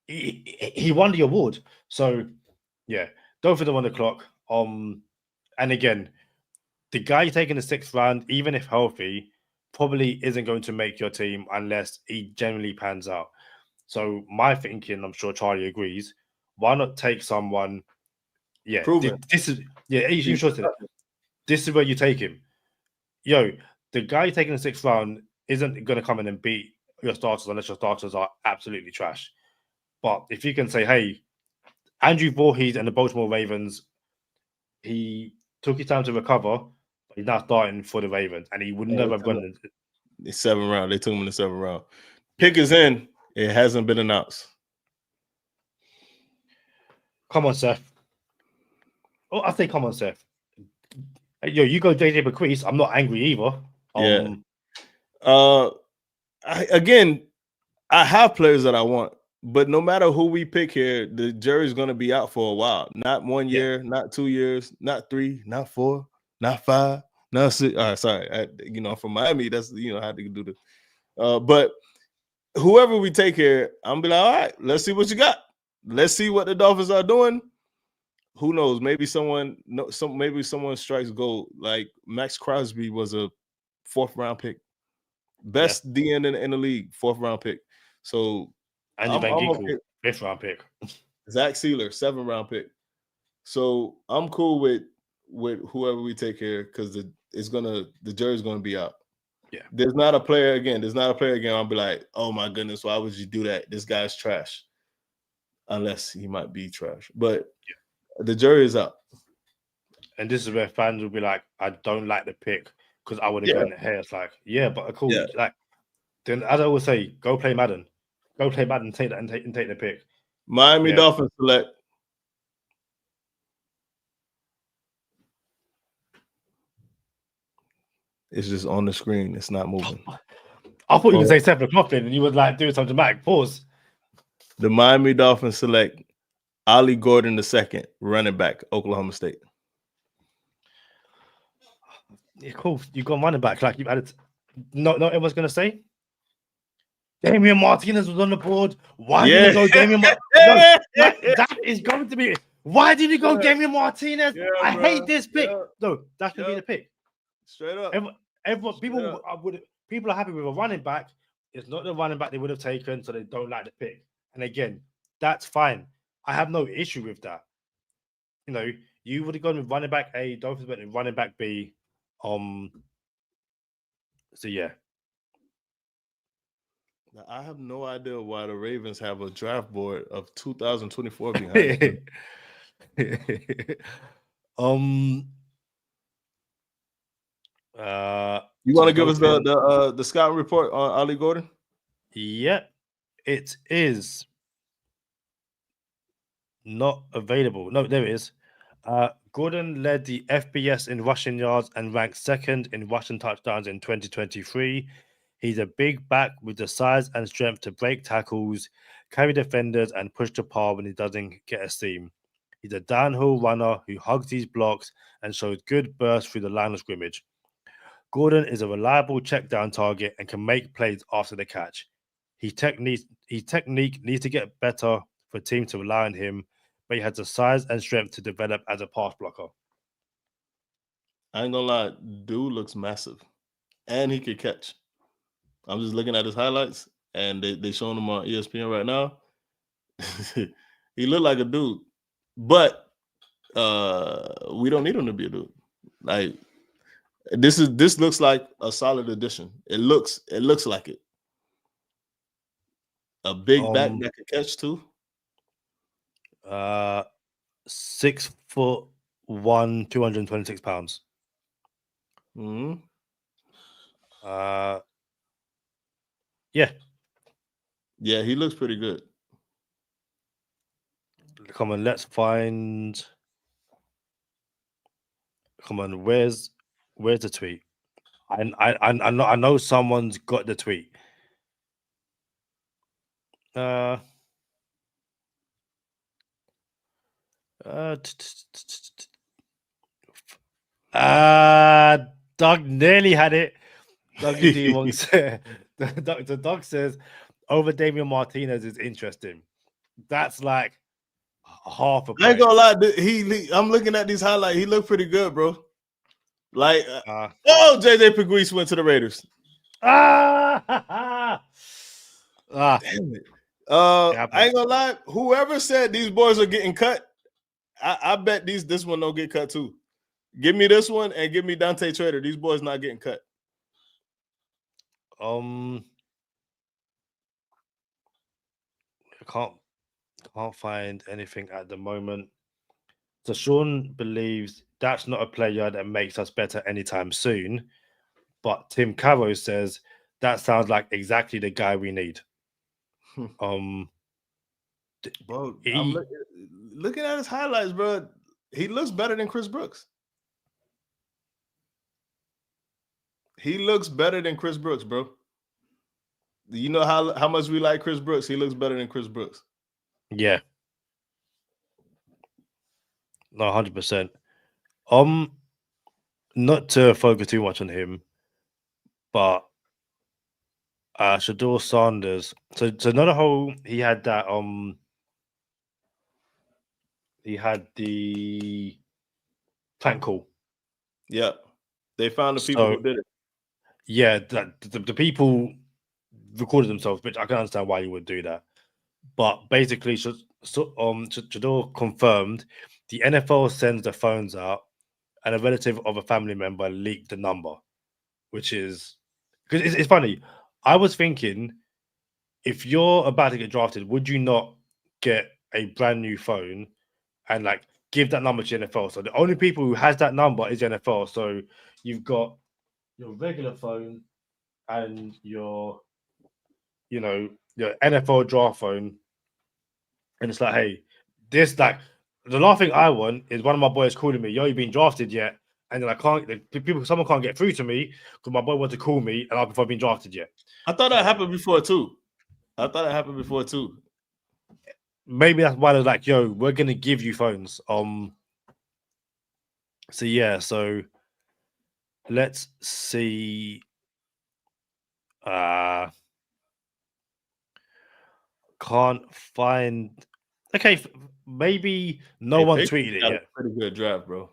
He won the award. So yeah, don't put him on the clock. And again, the guy you take in the sixth round, even if healthy, probably isn't going to make your team unless he generally pans out. So my thinking, I'm sure Charlie agrees, why not take someone? Yeah, this is you sure this is where you take him. The guy you take in the sixth round isn't going to come in and beat your starters unless your starters are absolutely trash. But if you can say, hey, Andrew Voorhees and the Baltimore Ravens, he took his time to recover, but he's now starting for the Ravens, and he would never have gone in the seventh round. They took him in the seventh round. Pick is in. It hasn't been announced. Come on, Seth. Oh, I say, come on, Seth. Yo, you go JJ Bequeath. I'm not angry either. Yeah. I have players that I want, but no matter who we pick here, the jury's going to be out for a while. Not 1 year, not 2 years, not 3, not 4, not 5, not 6. All right, sorry. From Miami, that's I had to do this. But whoever we take here, I'm be like, all right, let's see what you got. Let's see what the Dolphins are doing. Who knows? Maybe someone strikes gold. Like Max Crosby was a 4th round pick, best DN in the league, 4th round pick. So Andy Van Ginkel, 5th round pick. Zach Sealer, 7th round pick. So I'm cool with whoever we take here because the jury's gonna be out. Yeah. There's not a player again. I'll be like, oh my goodness, why would you do that? This guy's trash. Unless he might be trash. But the jury is out. And this is where fans will be like, I don't like the pick because I would have gone here. It's like, but cool. Yeah. Like, then as I always say, go play Madden. Go play Madden, take that and take the pick. Miami Dolphins select. It's just on the screen. It's not moving. I thought you would say 7 o'clock then, and you would like do some dramatic pause. The Miami Dolphins select Ollie Gordon II, running back, Oklahoma State. Yeah, cool. You got running back like you've added. No, everyone's gonna say. Damian Martinez was on the board. Why did you go Damian Martinez? No, that is going to be. Why did you go Damian Martinez? I hate this pick. No, that's gonna be the pick. Straight up. Everyone, people are happy with a running back. It's not the running back they would have taken, so they don't like the pick. And again, that's fine. I have no issue with that. You would have gone with running back A, Dolphins went with running back B. So yeah. Now, I have no idea why the Ravens have a draft board of 2024 behind it. You want to give us the scouting report on Ollie Gordon? Yeah, it is not available. No, there it is. Gordon led the FBS in rushing yards and ranked 2nd in rushing touchdowns in 2023. He's a big back with the size and strength to break tackles, carry defenders, and push the par when he doesn't get a seam. He's a downhill runner who hugs his blocks and shows good burst through the line of scrimmage. Gordon is a reliable check down target and can make plays after the catch. His technique needs to get better for teams to rely on him, but he has the size and strength to develop as a pass blocker. I ain't gonna lie, dude looks massive, and he could catch. I'm just looking at his highlights, and they showing him on ESPN right now. He looked like a dude, but we don't need him to be a dude. Like this looks like a solid addition. It looks like it. A big back that could catch too. 6'1", 226 pounds. Mm-hmm. Yeah, he looks pretty good. Come on, let's find. Come on, where's the tweet? I know someone's got the tweet. Doug nearly had it. Doug Doug says over Damian Martinez is interesting. That's like half a point. I ain't gonna lie, I'm looking at these highlights. He looked pretty good, bro. Like, JJ Pegues went to the Raiders. Damn it. I ain't gonna lie. Whoever said these boys are getting cut, I bet this one don't get cut too. Give me this one and give me Dante Trader. These boys not getting cut. I can't find anything at the moment. So Sean believes that's not a player that makes us better anytime soon. But Tim Caro says that sounds like exactly the guy we need. Bro, I'm He, looking at his highlights, bro. He looks better than Chris Brooks. He looks better than Chris Brooks, bro. You know how much we like Chris Brooks. He looks better than Chris Brooks. yeah, no, 100%. Not to focus too much on him, but Shedeur Sanders. So another whole he had that he had the prank call. Yeah, they found the people who did it. Yeah, that the people recorded themselves, which I can understand why you would do that. But basically, Shedeur confirmed the NFL sends the phones out, and a relative of a family member leaked the number, which is because it's funny. I was thinking, if you're about to get drafted, would you not get a brand new phone and like give that number to NFL? So the only people who has that number is NFL. So you've got your regular phone and your NFL draft phone, and it's like, hey, this like the last thing I want is one of my boys calling me, yo, you been drafted yet? And then someone can't get through to me because my boy wants to call me and I've been drafted yet. I thought that happened before too. Maybe that's why they're like, yo, we're gonna give you phones. So yeah, so let's see. Can't find. Okay, maybe no one tweeted it yet. Pretty good draft, bro.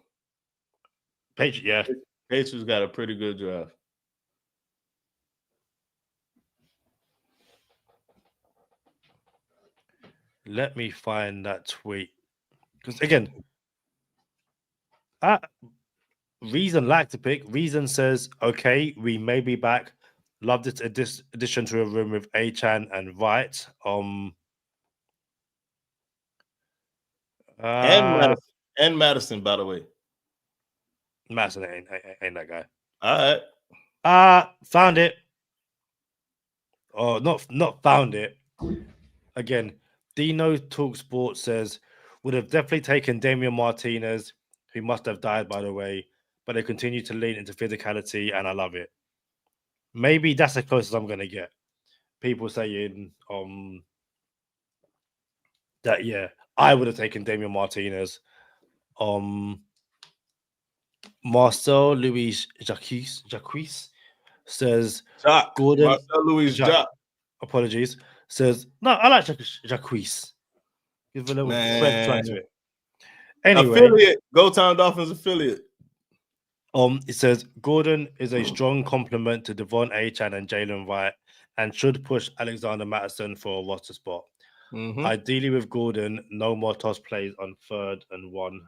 Yeah. Patriots got a pretty good draft. Let me find that tweet. Because again, Reason like to pick. Reason says, okay, we may be back. Love this addition to a room with Achan and Wright. And Madison, by the way. Madison ain't that guy. All right. Found it. Oh, not found it. Again, Dino Talk Sports says would have definitely taken Damian Martinez, who must have died, by the way, but they continue to lean into physicality, and I love it. Maybe that's the closest I'm gonna get. People saying that yeah, I would have taken Damian Martinez. Marcel Louis Jacques says Gordon Marcel Louis Jacques. Apologies. Says no, I like Jacques. Give a little French try to it. Anyway, affiliate. Go Time Dolphins affiliate. It says Gordon is a strong complement to Devon Achan and Jaylen Wright and should push Alexander Mattison for a roster spot. Mm-hmm. Ideally with Gordon, no more toss plays on 3rd and 1.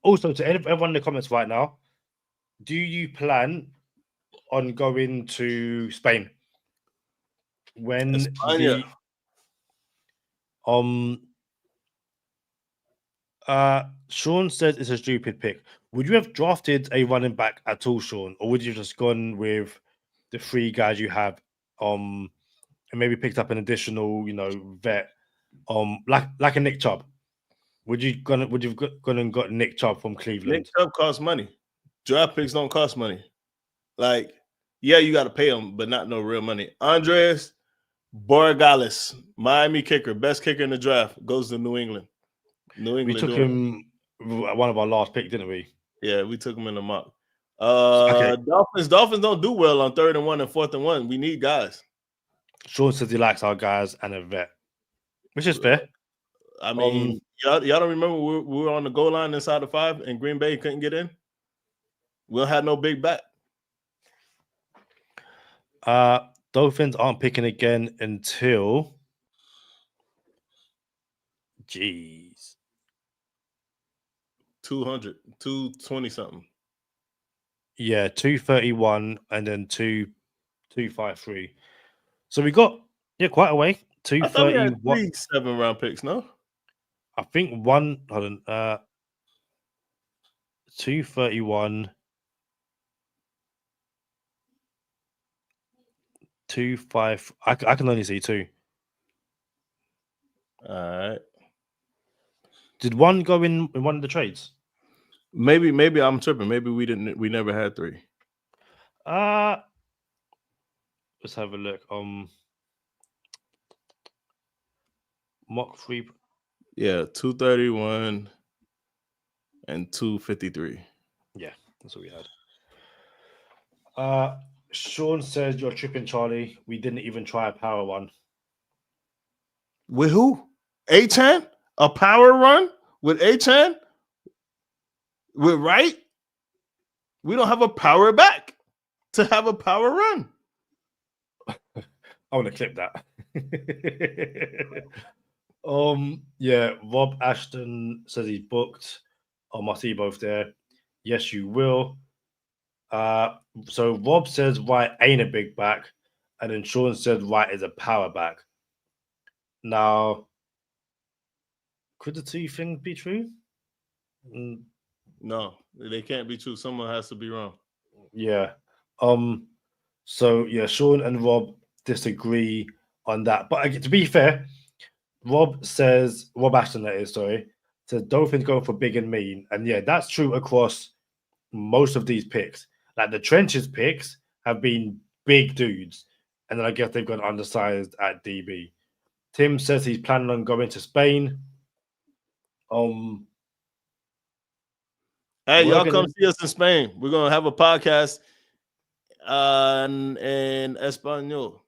Also to everyone in the comments right now, do you plan on going to Spain? When España. Sean says it's a stupid pick. Would you have drafted a running back at all, Sean, or would you just gone with the 3 guys you have, and maybe picked up an additional, vet, like a Nick Chubb? Would you gone and got Nick Chubb from Cleveland? Nick Chubb costs money. Draft picks don't cost money. Like, yeah, you got to pay them, but not no real money. Andres Borregales, Miami kicker, best kicker in the draft, goes to New England. We took him at one of our last picks, didn't we? Yeah, we took him in the mock. Dolphins don't do well on 3rd and 1 and 4th and 1. We need guys. Sean says he likes our guys and a vet, which is fair. I mean, y'all don't remember we were on the goal line inside the 5 and Green Bay couldn't get in? We don't have no big back. Dolphins aren't picking again until 220 something. Yeah, 231 and then 253. So we got quite a way. 231. 3 7-round picks, no? I think one. Hold on. 231. 2, 5. I can only see 2. All right. Did one go in one of the trades? Maybe I'm tripping. Maybe we never had 3. Let's have a look. Mock 3. Yeah, 231 and 253. Yeah, that's what we had. Sean says you're tripping, Charlie. We didn't even try a power one. With who? A-Chan? A power run with A-Chan? With Wright? We don't have a power back to have a power run. I want to clip that. Yeah, Rob Ashton says he's booked. I see both there. Yes, you will. So Rob says Wright ain't a big back, and then Sean says Wright is a power back. Now, could the 2 things be true? No, they can't be true. Someone has to be wrong. Yeah. So yeah, Sean and Rob disagree on that. But to be fair, Rob Ashton, that is, sorry, says Dolphins going for big and mean. And yeah, that's true across most of these picks. Like the trenches picks have been big dudes. And then I guess they've gone undersized at DB. Tim says he's planning on going to Spain. Hey, y'all come see us in Spain. We're gonna have a podcast in Espanol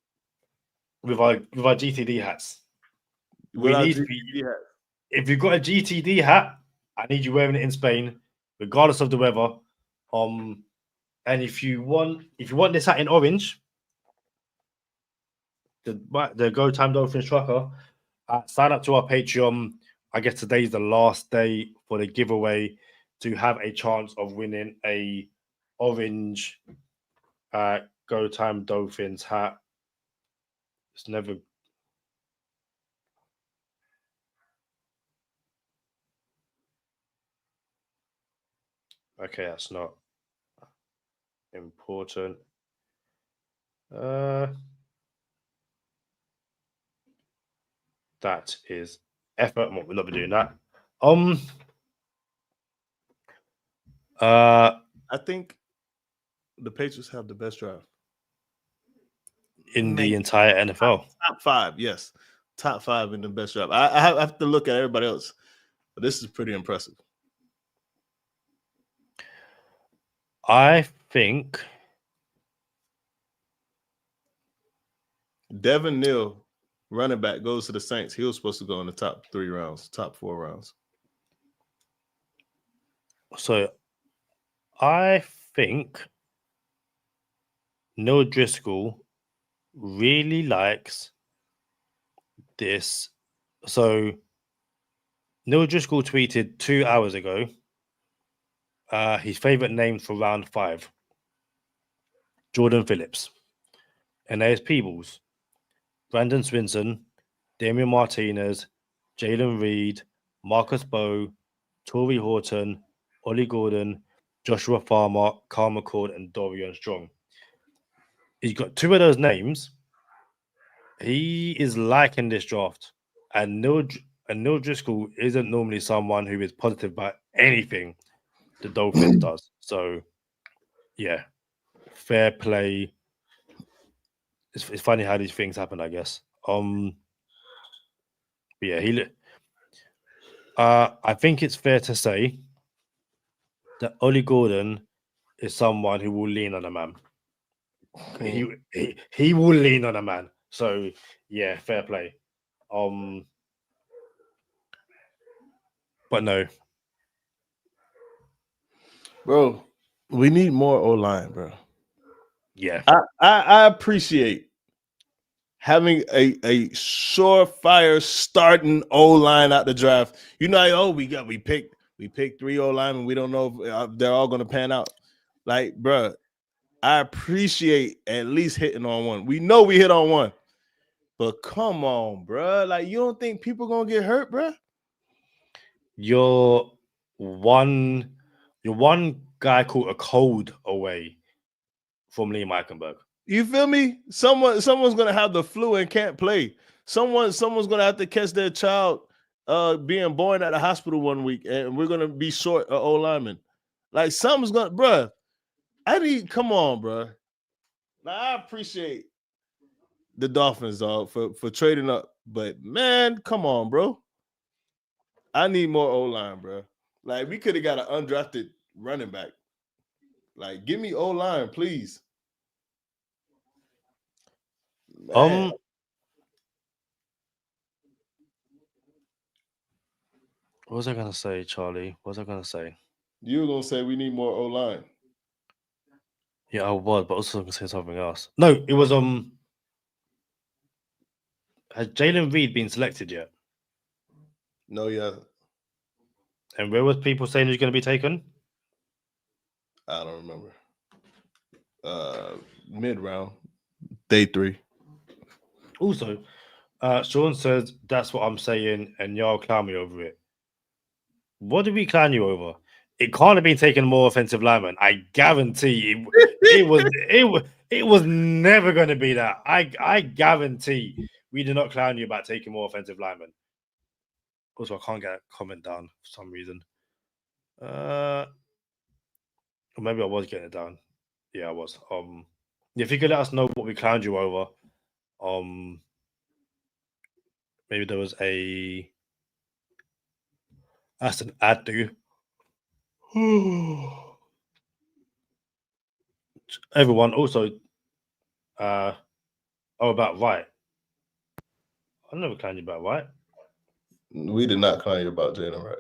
with our GTD hats. If you've got a GTD hat, I need you wearing it in Spain, regardless of the weather. And if you want this hat in orange, the Go Time Dolphins tracker, sign up to our Patreon. I guess today's the last day for the giveaway to have a chance of winning a orange Go Time Dolphins hat. It's never. Okay, that's not important. That is effort. We'll not be doing that. I think the Patriots have the best draft in the entire NFL. Top 5, yes. Top 5 in the best draft. I have to look at everybody else, but this is pretty impressive. I think Devin Neal, running back, goes to the Saints. He was supposed to go in the top 3 rounds, top 4 rounds. So I think Neil Driscoll really likes this. So Neil Driscoll tweeted 2 hours ago his favorite names for round 5: Jordan Phillips, Aeneas Peebles, Brandon Swinson, Damian Martinez, Jalen Reed, Marcus Bowe, Torrey Horton, Ollie Gordon, Joshua Farmer, Carl McCord, and Dorian Strong. He's got 2 of those names. He is liking this draft. And Neil Driscoll isn't normally someone who is positive about anything the Dolphins does. So, yeah, fair play. It's funny how these things happen, I guess. Yeah, I think it's fair to say that Ollie Gordon is someone who will lean on a man. He will lean on a man. So yeah, fair play. But no, bro, we need more O-line, bro. Yeah, I appreciate having a surefire starting O-line at the draft. You know, we picked 3 O-linemen. We don't know if they're all going to pan out. Like, bro, I appreciate at least hitting on one. We know we hit on one, but come on, bro. Like, you don't think people gonna get hurt, bro? You're one guy called a cold away from Liam Eichenberg. You feel me? Someone's gonna have the flu and can't play. Someone's gonna have to catch their child being born at the hospital one week, and we're gonna be short an O lineman. Like something's gonna, bruh. Come on, bruh. Now I appreciate the Dolphins, dog, for trading up, but man, come on, bro. I need more O line, bro. Like we could have got an undrafted running back. Like, give me O line, please. Man. What was I gonna say, Charlie? What was I gonna say? You were gonna say we need more O line. Yeah, I was, but also gonna say something else. No, it was has Jaylen Reed been selected yet? No, yeah. And where was people saying he's gonna be taken? I don't remember. Mid round, day 3. Also, Sean says that's what I'm saying, and y'all clown me over it. What did we clown you over? It can't have been taking more offensive linemen. I guarantee it was never going to be that. I guarantee we did not clown you about taking more offensive linemen. Also, I can't get a comment down for some reason. Or maybe I was getting it down. Yeah, I was. If you could let us know what we clowned you over. Maybe there was that's an ad, dude. Everyone also about Wright. I never clowned you about Wright. We did not clown you about Jaylen Wright.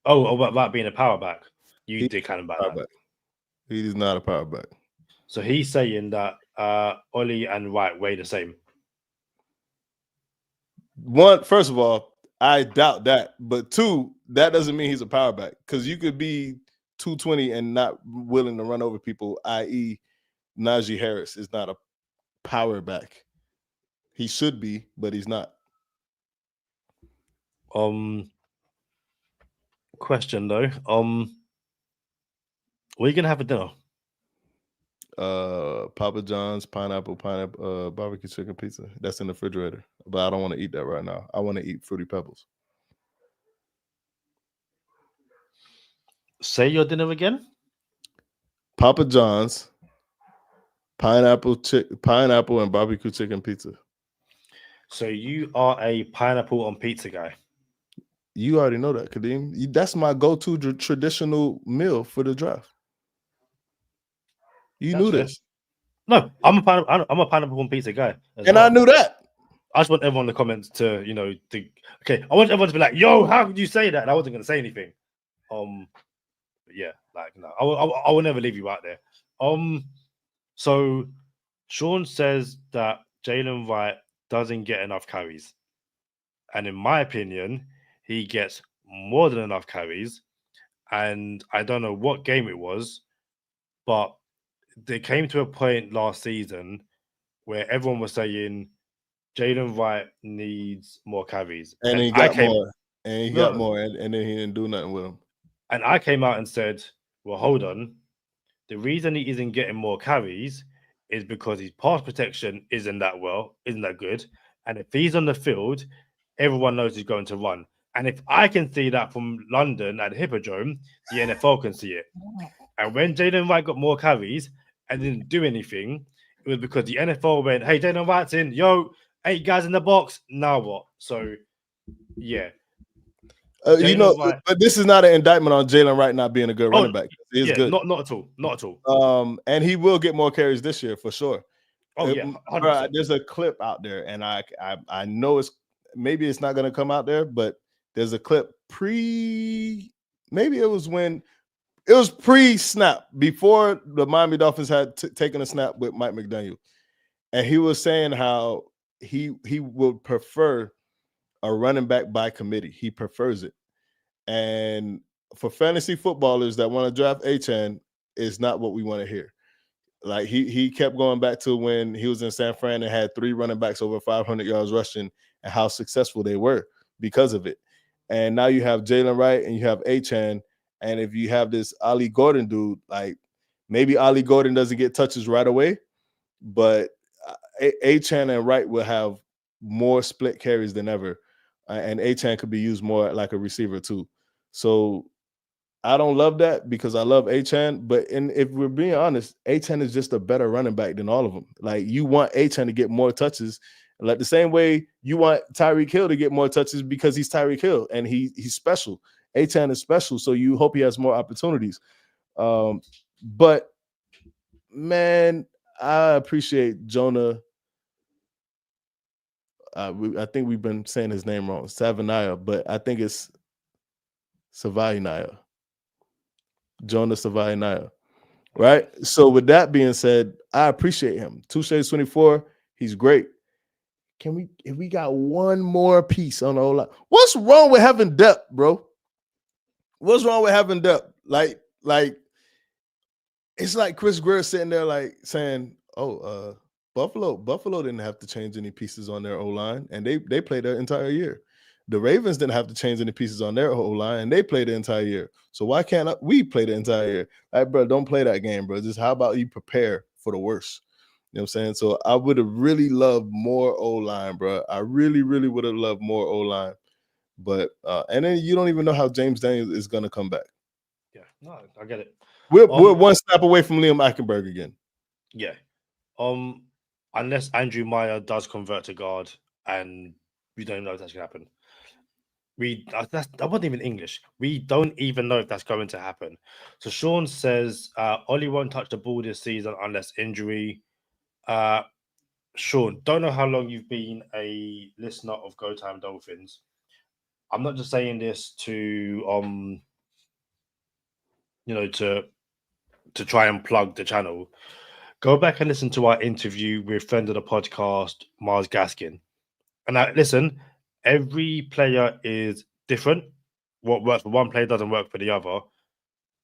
Oh, about being a power back. You did clown about that. He is not a power back. So he's saying that Ollie and Wright weigh the same. One, first of all, I doubt that. But 2, that doesn't mean he's a power back, because you could be 220 and not willing to run over people, i.e. Najee Harris is not a power back. He should be, but he's not. Question though. What are you gonna have for dinner? Papa John's pineapple barbecue chicken pizza. That's in the refrigerator, but I don't want to eat that right now. I want to eat Fruity Pebbles. Say your dinner again. Papa John's pineapple and barbecue chicken pizza. So you are a pineapple on pizza guy. You already know that, Kadeem. That's my go-to traditional meal for the draft. You knew this. No, I'm a pineapple on pizza guy. I knew that. I just want everyone in the comments to, okay. I want everyone to be like, "Yo, how could you say that?" And I wasn't going to say anything. Yeah, like no, I will never leave you out there. So Sean says that Jaylen Wright doesn't get enough carries, and in my opinion, he gets more than enough carries. And I don't know what game it was, but they came to a point last season where everyone was saying Jaylen Wright needs more carries. And he got more. And he got more. And then he didn't do nothing with him. And I came out and said, well, hold on. The reason he isn't getting more carries is because his pass protection isn't that good. And if he's on the field, everyone knows he's going to run. And if I can see that from London at the Hippodrome, the NFL can see it. And when Jaylen Wright got more carries and didn't do anything, it was because the NFL went, hey, Jaylen Wright's in, 8 guys in the box, now what? So, yeah. But this is not an indictment on Jaylen Wright not being a good running back. He's good. Not at all. And he will get more carries this year for sure. Oh, yeah, 100%. There's a clip out there, and I know maybe it's not going to come out there, but there's a clip maybe it was when it was pre-snap, before the Miami Dolphins had taken a snap with Mike McDaniel, and he was saying how he would prefer a running back by committee. He prefers it. And for fantasy footballers that want to draft Achane, is not what we want to hear. Like he kept going back to when he was in San Fran and had 3 running backs over 500 yards rushing and how successful they were because of it. And now you have Jaylen Wright and you have Achane. And if you have this Ollie Gordon dude, like maybe Ollie Gordon doesn't get touches right away, but Achan and Wright will have more split carries than ever, and Achan could be used more like a receiver too. So I don't love that because I love Achan, but if we're being honest, Achan is just a better running back than all of them. Like you want Achan to get more touches, like the same way you want Tyreek Hill to get more touches because he's Tyreek Hill and he's special. Achan is special, so you hope he has more opportunities. But man, I appreciate Jonah. I think we've been saying his name wrong, Savanaya, but I think it's Savainaya. Jonah Savainaya. Right. So with that being said, I appreciate him. Touche 24, he's great. If we got one more piece on the whole line, what's wrong with having depth, bro? What's wrong with having depth? Like it's like Chris Greer sitting there like saying, "Oh, Buffalo didn't have to change any pieces on their O-line, and they played their entire year. The Ravens didn't have to change any pieces on their O-line, and they played the entire year. So why can't we play the entire year? Like, bro, don't play that game, bro. Just how about you prepare for the worst? You know what I'm saying? So I would have really loved more O-line, bro. I really, really would have loved more O-line. But and then you don't even know how James Daniels is gonna come back. Yeah, no, I get it. We're one snap away from Liam Eichenberg again. Yeah. Unless Andrew Meyer does convert to guard, and we don't know if that's gonna happen. That wasn't even English. We don't even know if that's going to happen. So Sean says Ollie won't touch the ball this season unless injury. Sean, don't know how long you've been a listener of Go Time Dolphins. I'm not just saying this to to try and plug the channel. Go back and listen to our interview with friend of the podcast, Mars Gaskin. And now listen, every player is different. What works for one player doesn't work for the other.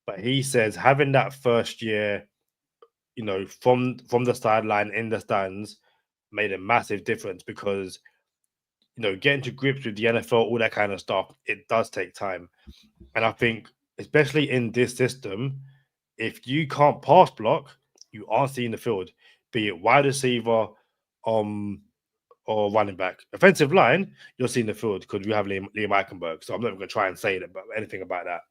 But he says having that first year, from the sideline in the stands made a massive difference because, getting to grips with the NFL, all that kind of stuff, it does take time. And I think, especially in this system, if you can't pass block, you aren't seeing the field, be it wide receiver, or running back. Offensive line, you're seeing the field because we have Liam Eichenberg. So I'm not even going to try and say anything about that.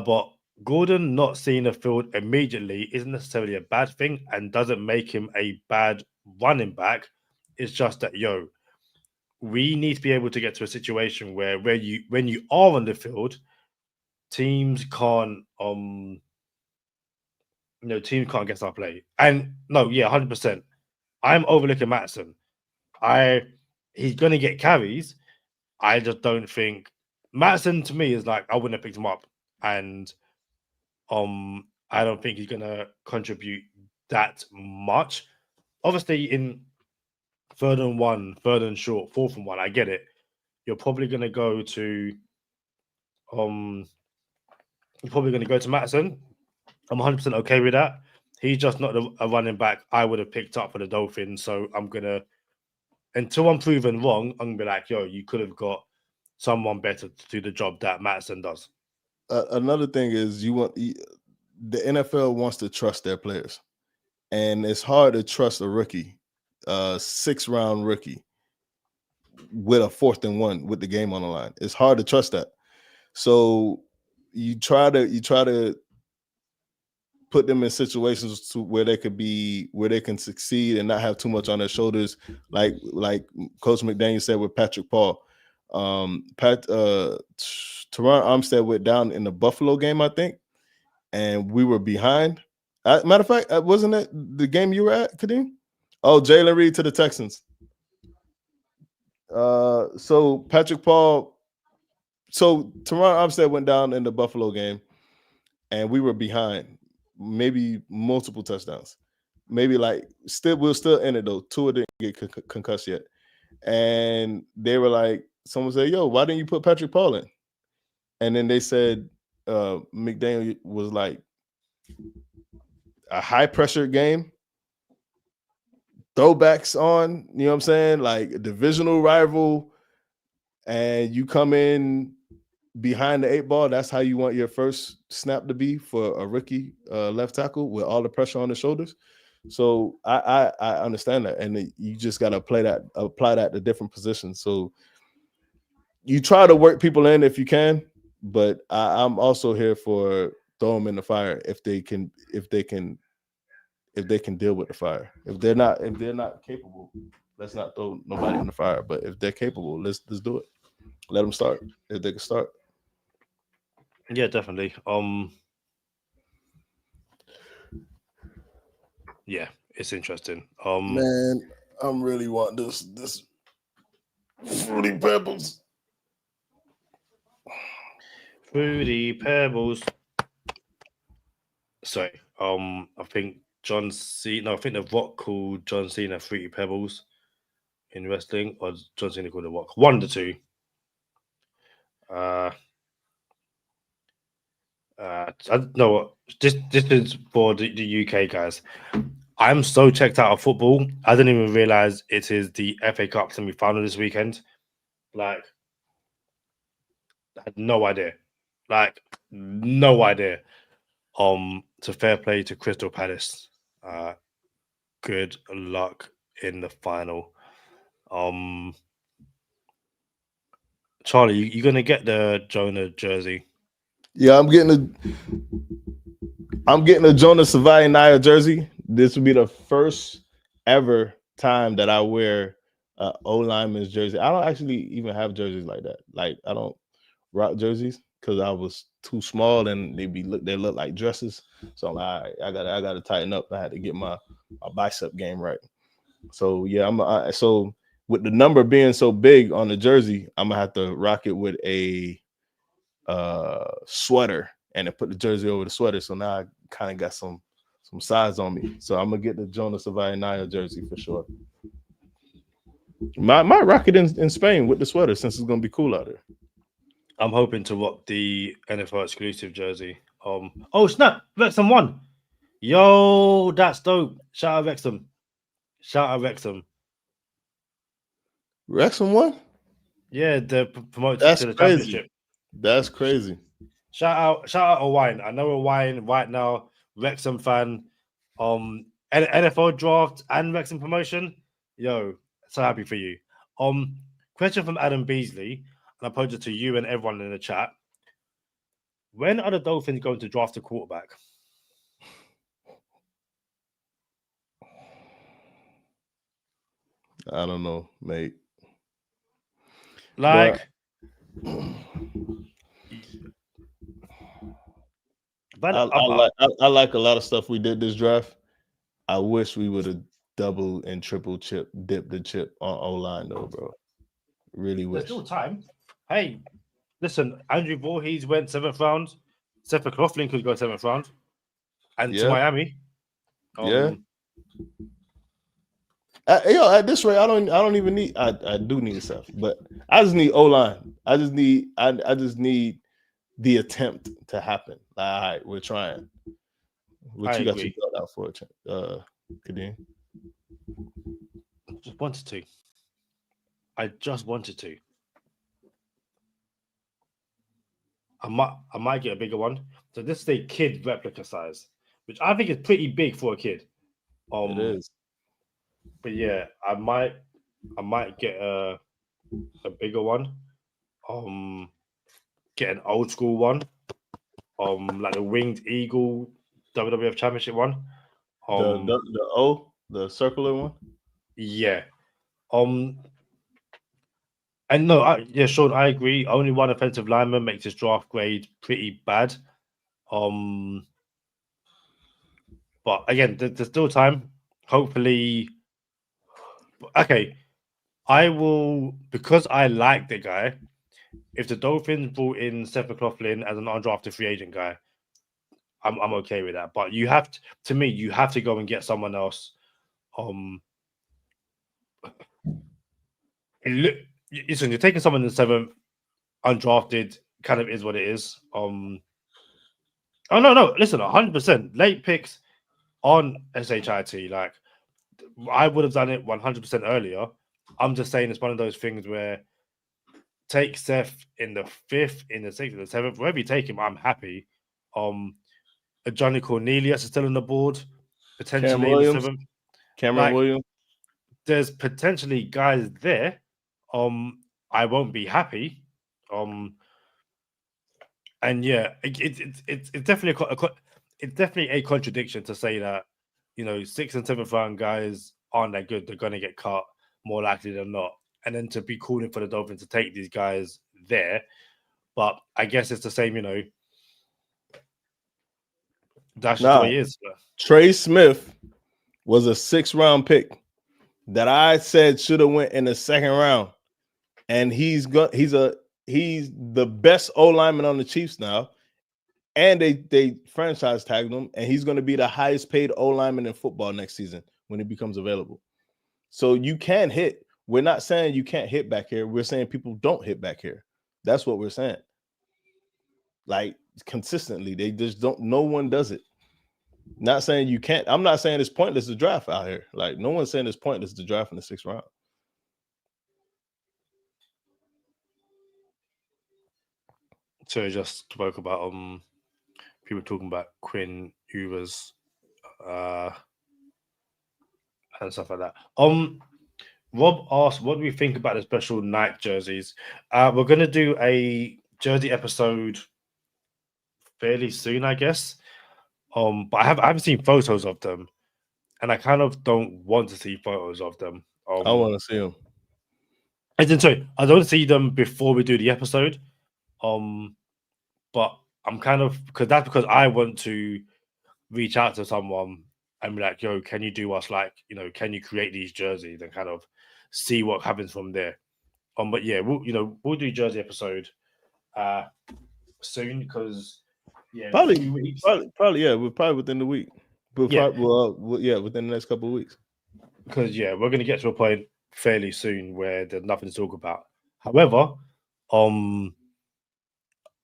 But Gordon not seeing the field immediately isn't necessarily a bad thing and doesn't make him a bad running back. It's just that, we need to be able to get to a situation where when you are on the field, teams can't teams can't get our play. And no, 100%. I'm overlooking Mattson. He's gonna get carries. I just don't think Mattson to me is like I wouldn't have picked him up. And I don't think he's gonna contribute that much. Obviously, in 3rd and 1, 3rd and short, 4th and 1, I get it. You're probably gonna go to Mattson. I'm 100% okay with that. He's just not a running back I would have picked up for the Dolphins. So until I'm proven wrong, I'm gonna be like, you could have got someone better to do the job that Mattson does. Another thing is the NFL wants to trust their players, and it's hard to trust a rookie, 6th-round rookie, with a 4th and 1 with the game on the line. It's hard to trust that. So you try to put them in situations where they can succeed and not have too much on their shoulders, like Coach McDaniel said with Patrick Paul. Teron Armstead went down in the Buffalo game, I think, and we were behind. Matter of fact, wasn't that the game you were at, Kadeem? Oh, Jalen Reed to the Texans. So Patrick Paul. So Teron Armstead went down in the Buffalo game, and we were behind, maybe multiple touchdowns. Maybe we're still in it though. Tua didn't get concussed yet, and they were like, someone said, "Yo, why didn't you put Patrick Paul in?" And then they said McDaniel was like, a high pressure game, throwbacks on, you know what I'm saying? Like a divisional rival, and you come in behind the 8 ball. That's how you want your first snap to be for a rookie left tackle with all the pressure on the shoulders. So I understand that, and you just gotta apply that to different positions. So you try to work people in if you can, but I'm also here for throw them in the fire if they can deal with the fire. If they're not capable, let's not throw nobody in the fire. But if they're capable, let's do it. Let them start if they can start. Yeah, definitely. Yeah, it's interesting. Man, I'm really want this Fruity Pebbles. Fruity Pebbles. Sorry, I think John Cena. I think the Rock called John Cena Fruity Pebbles in wrestling, or John Cena called the Rock. One of the two. I don't know what. This is for the UK guys. I'm so checked out of football. I didn't even realize it is the FA Cup semi-final this weekend. Like, I had no idea. Like, no idea. So fair play to Crystal Palace. Good luck in the final. Charlie, you gonna get the Jonah jersey? Yeah, I'm getting a Jonas Savaiinaia jersey. This will be the first ever time that I wear O lineman's jersey. I don't actually even have jerseys like that. Like I don't rock jerseys because I was too small and they look like dresses. So I'm like, I gotta tighten up. I had to get my bicep game right. So yeah, so with the number being so big on the jersey, I'm gonna have to rock it with a sweater and then put the jersey over the sweater. So now I kind of got some size on me. So I'm gonna get the Jonas Savaiinaia jersey for sure. Might rock it in Spain with the sweater since it's gonna be cool out there. I'm hoping to rock the NFL exclusive jersey. Oh snap! Wrexham won. Yo, that's dope. Shout out Wrexham. Shout out Wrexham. Wrexham won? Yeah, they're promoted to the crazy. championship. That's crazy. Shout out O'Wine. I know O'Wine right now, Wrexham fan. NFL draft and Wrexham promotion. Yo, so happy for you. Question from Adam Beasley, and I posed it to you and everyone in the chat. When are the Dolphins going to draft a quarterback? I don't know, mate. Like, I like a lot of stuff we did this draft. I wish we would have double and triple dipped the chip on O-line though, bro. Really wish. There's still time. Hey, listen, Andrew Voorhees went 7th round. Seth McLaughlin could go 7th round. And to Miami. At this rate, I don't even need. I do need stuff, but I just need O-line. I just need the attempt to happen. Like, all right, we're trying. What you got your belt out for, Kadeem? Just wanted to. I just wanted to. I might get a bigger one. So this is a kid replica size, which I think is pretty big for a kid. It is. But yeah, I might get a bigger one. Get an old school one. Like the Winged Eagle WWF Championship one. The circular one. Yeah. And no, Sean, I agree. Only one offensive lineman makes his draft grade pretty bad. But again, there's still time. Hopefully, okay. I will, because I like the guy. If the Dolphins brought in Seth McLaughlin as an undrafted free agent guy, I'm okay with that. But you have to go and get someone else. Listen, you're taking someone in the 7th, undrafted, kind of is what it is. Oh no, listen, 100% late picks on SHIT. Like, I would have done it 100% earlier. I'm just saying it's one of those things where take Seth in the 5th, in the 6th, in the 7th, wherever you take him, I'm happy. Johnny Cornelius is still on the board. potentially Williams. in the 7th. Cameron Williams. There's potentially guys there. I won't be happy. And yeah, it's definitely it's definitely a contradiction to say that 6th and 7th round guys aren't that good. They're going to get cut more likely than not, and then to be calling for the Dolphins to take these guys there. But I guess it's the same. That's just the way it is. Trey Smith was a 6th round pick that I said should have went in the 2nd round, and he's the best O lineman on the Chiefs now, and they franchise tagged him, and he's going to be the highest paid O lineman in football next season when he becomes available. So you can hit. We're not saying you can't hit back here. We're saying people don't hit back here. That's what we're saying. Like consistently, they just don't. No one does it. Not saying you can't. I'm not saying it's pointless to draft out here. Like no one's saying it's pointless to draft in the 6th round. So I just spoke about people talking about Quinn Ewers and stuff like that. Rob asked, what do we think about the special night jerseys? We're gonna do a jersey episode fairly soon, I guess. But I haven't seen photos of them, and I kind of don't want to see photos of them. I want to see them. I don't want to see them before we do the episode. But I'm kind of because I want to reach out to someone and be like, yo, can you do us can you create these jerseys and kind of see what happens from there. But yeah, we'll do jersey episode soon because probably we're probably within the week. Within the next couple of weeks. Because we're going to get to a point fairly soon where there's nothing to talk about. However,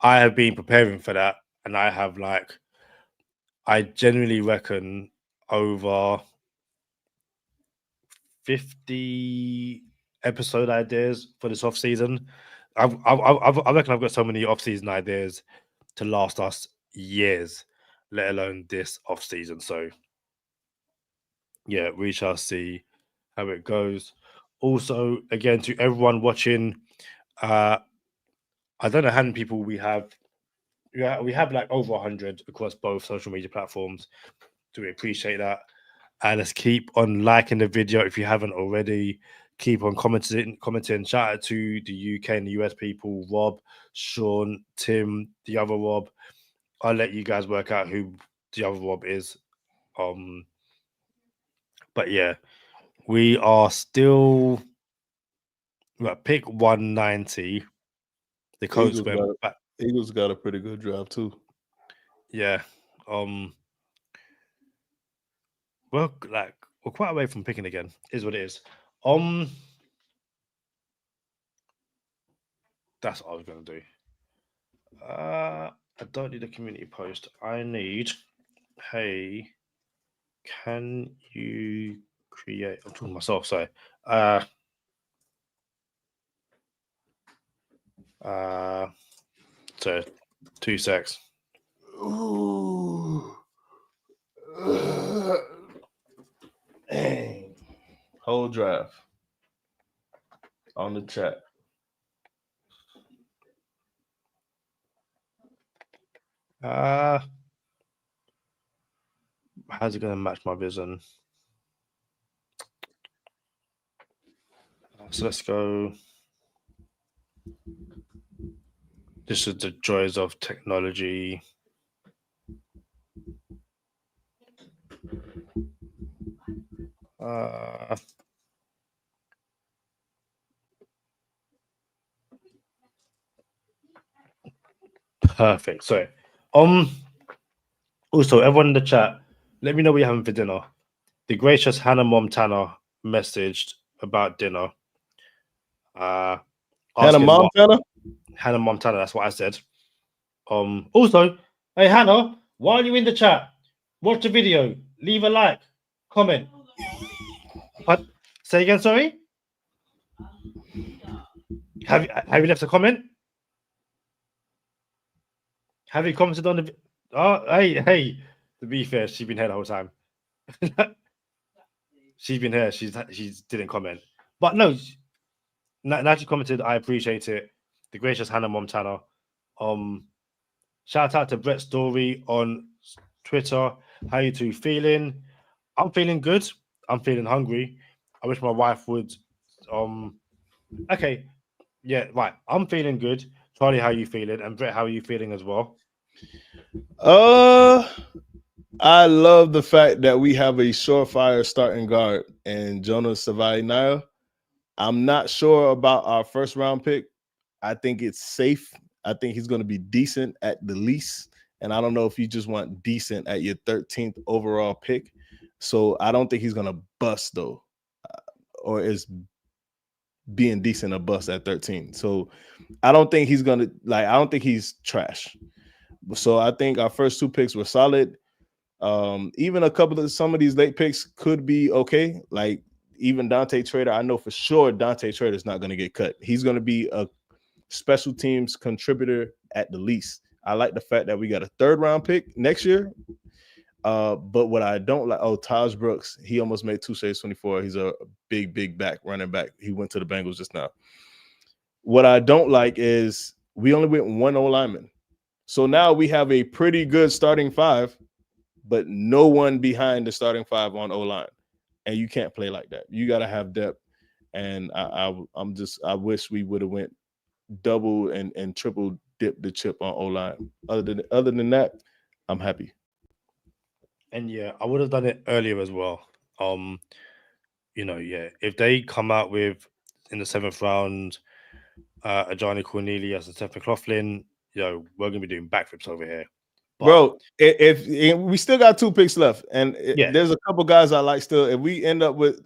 I have been preparing for that, and I have I genuinely reckon over 50 episode ideas for this off season. I reckon I've got so many off season ideas to last us years, let alone this off season. So yeah, we shall see how it goes. Also, again, to everyone watching, I don't know how many people we have. We have over 100 across both social media platforms. So we appreciate that. And let's keep on liking the video if you haven't already. Keep on commenting. Shout out to the UK and the US people, Rob, Sean, Tim, the other Rob. I'll let you guys work out who the other Rob is. But yeah, we are still at pick 190. The coach Eagles got a pretty good draft too. Yeah. Well, we're quite away from picking again. Is what it is. That's what I was gonna do. I don't need a community post. I need. Hey, can you create? I'm talking to myself. Sorry. So 2 secs. Ooh. Dang. Whole draft on the chat. How's it going to match my vision? So let's go. This is the joys of technology. Perfect. So, also everyone in the chat, let me know what you're having for dinner. The gracious Hannah Montana messaged about dinner. Hannah Montana? Hannah Montana, that's what I said. Also, hey Hannah, while you're in the chat, watch the video, leave a like, comment. What? Say again, sorry? Have you left a comment? Have you commented on the? Oh, hey. To be fair, she's been here the whole time. She's been here. She didn't comment, but no. Now she commented. I appreciate it. The gracious Hannah Montana. Shout out to Brett Story on Twitter. How you two feeling? I'm feeling good. I'm feeling hungry. I wish my wife would. Okay. Yeah. Right. I'm feeling good. Charlie, how you feeling? And Brett, how are you feeling as well? I love the fact that we have a surefire starting guard and Jonas Savai-Naya. I'm not sure about our first round pick. I think it's safe. I think he's going to be decent at the least. And I don't know if you just want decent at your 13th overall pick. So I don't think he's going to bust, though, or is being decent a bust at 13. So I don't think he's going to, I don't think he's trash. So I think our first 2 picks were solid. Even some of these late picks could be okay. Like even Dante Trader, I know for sure Dante Trader is not going to get cut. He's going to be a special teams contributor at the least. I like the fact that we got a 3rd round pick next year. But what I don't like, Taj Brooks, he almost made 2 shades 24. He's a big running back. He went to the Bengals just now. What I don't like is we only went 1 O-lineman. So now we have a pretty good starting 5, but no one behind the starting 5 on O-line. And you can't play like that. You got to have depth. And I wish we would have went double and triple dip the chip on O-line. Other than that, I'm happy. And yeah, I would have done it earlier as well. If they come out with in the 7th round, Ajani Cornelius and Stephen McLaughlin, we're gonna be doing backflips over here. But, bro, if we still got 2 picks left, and there's a couple guys I like still. If we end up with,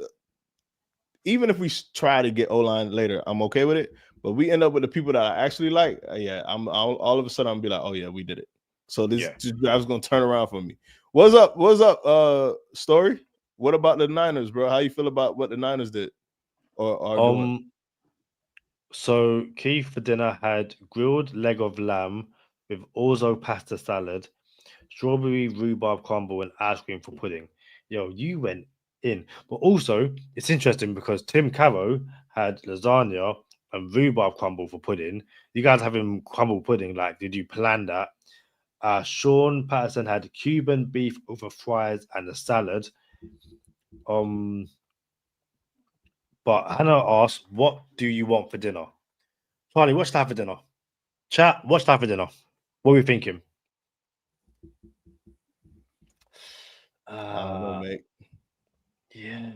even if we try to get O-line later, I'm okay with it. But we end up with the people that I actually like. I'm all of a sudden I'm gonna be like, oh yeah, we did it. So this drive's gonna turn around for me. What's up, Story? What about the Niners, bro? How you feel about what the Niners did or are doing? So Keith for dinner had grilled leg of lamb with orzo pasta salad, strawberry rhubarb crumble, and ice cream for pudding. You went in. But also, it's interesting because Tim Carroll had lasagna and rhubarb crumble for pudding. You guys having crumble pudding, did you plan that? Sean Patterson had Cuban beef over fries and a salad. But Hannah asked, what do you want for dinner? Charlie, what's that for dinner? Chat, what's that for dinner? What are we thinking? I don't know, mate. Yeah.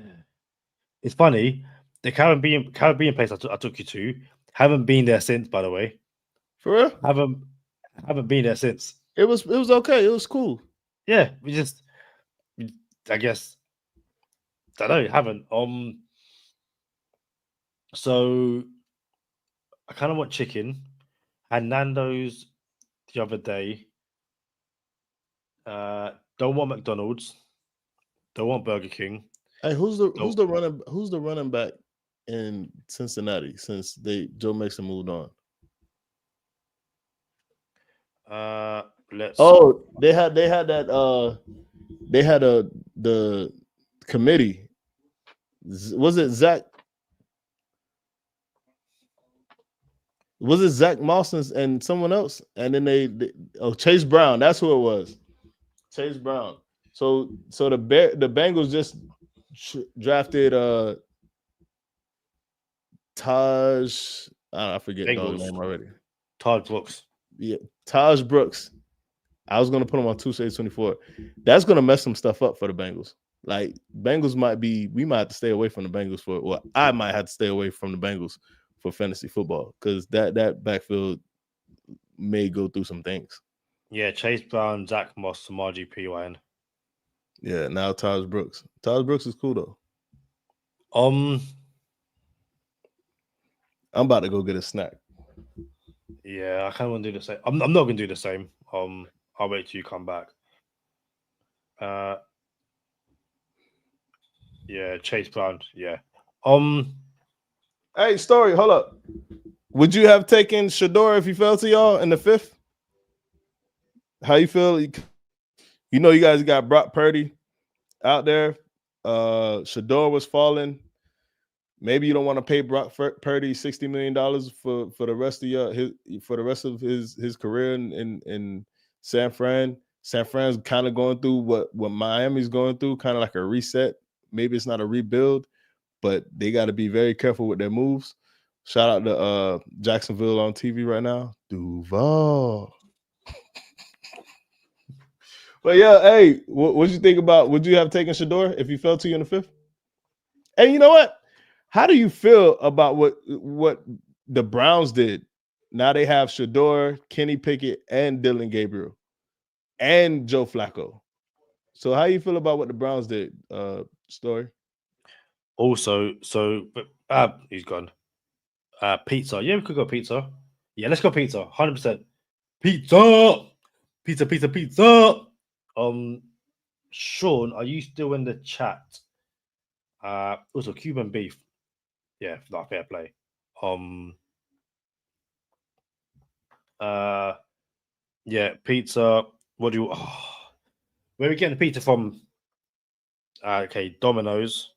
It's funny. The Caribbean place I took you to, haven't been there since, by the way. For real? Haven't been there since. It was okay. It was cool. Yeah, I guess, I don't know, haven't. So I kind of want chicken. Had Nando's the other day. Don't want McDonald's. Don't want Burger King. Hey, who's the running back in Cincinnati since Joe Mixon moved on? They had that they had the committee. Was it Zach? Was it Zach Mawson and someone else? And then Chase Brown. That's who it was. Chase Brown. So the Bengals just drafted Taj. I forget the name already. Taj Brooks. Yeah, Taj Brooks. I was gonna put him on 2 shades 24. That's gonna mess some stuff up for the Bengals. We might have to stay away from the Bengals I might have to stay away from the Bengals for fantasy football because that backfield may go through some things. Yeah, Chase Brown, Zach Moss, Samaji P.Y.N. Yeah, now Taj Brooks. Taj Brooks is cool though. I'm about to go get a snack. Yeah, I kind of want to do the same. I'm not going to do the same. I'll wait till you come back. Yeah, Chase Brown. Yeah. Hey, Story, hold up. Would you have taken Shedeur if he fell to y'all in the 5th? How you feel? You guys got Brock Purdy out there. Shedeur was falling. Maybe you don't want to pay Brock Purdy $60 million for the rest of his career in San Fran. San Fran's kind of going through what Miami's going through, kind of like a reset. Maybe it's not a rebuild, but they got to be very careful with their moves. Shout out to Jacksonville on TV right now. Duval. But yeah, hey, what you think about? Would you have taken Shedeur if he fell to you in the fifth? And you know what? How do you feel about what the Browns did? Now they have Shedeur, Kenny Pickett, and Dylan Gabriel, and Joe Flacco. So how you feel about what the Browns did, Story? Also, he's gone. Pizza. Yeah, we could go pizza. Yeah, let's go pizza. 100%. Pizza. Pizza. Sean, are you still in the chat? Also Cuban beef. Yeah, not fair play. Yeah, pizza. What do you? Where are we getting the pizza from? Okay, Domino's.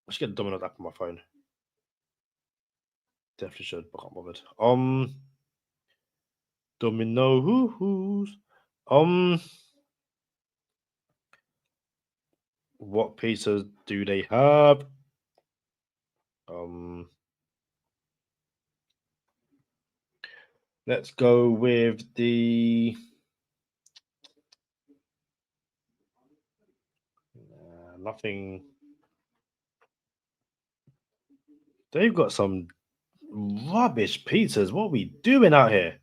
I should get the Domino's app on my phone. Definitely should, but I can't bothered. Domino's. What pizzas do they have? Let's go with the nothing. They've got some rubbish pizzas. What are we doing out here?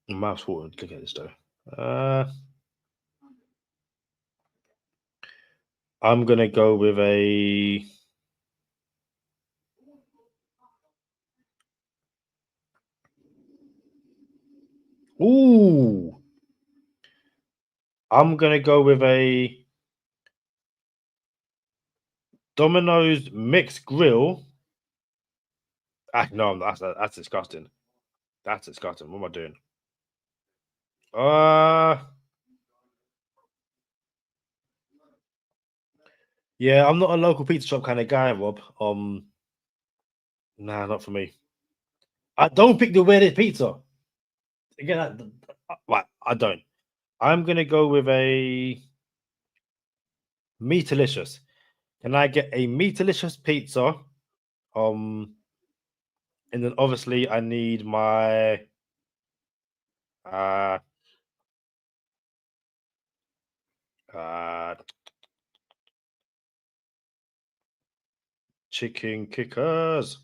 Mouth's watered. Look at this though. I'm gonna go with a. Ooh. I'm gonna go with a Domino's mixed grill. No, that's disgusting. That's disgusting. What am I doing? Yeah, I'm not a local pizza shop kind of guy, Rob. Nah, not for me. I don't pick the weirdest pizza. Again, right, I don't. I'm gonna go with a Meatalicious. Can I get a Meatalicious pizza? And then obviously I need my chicken kickers.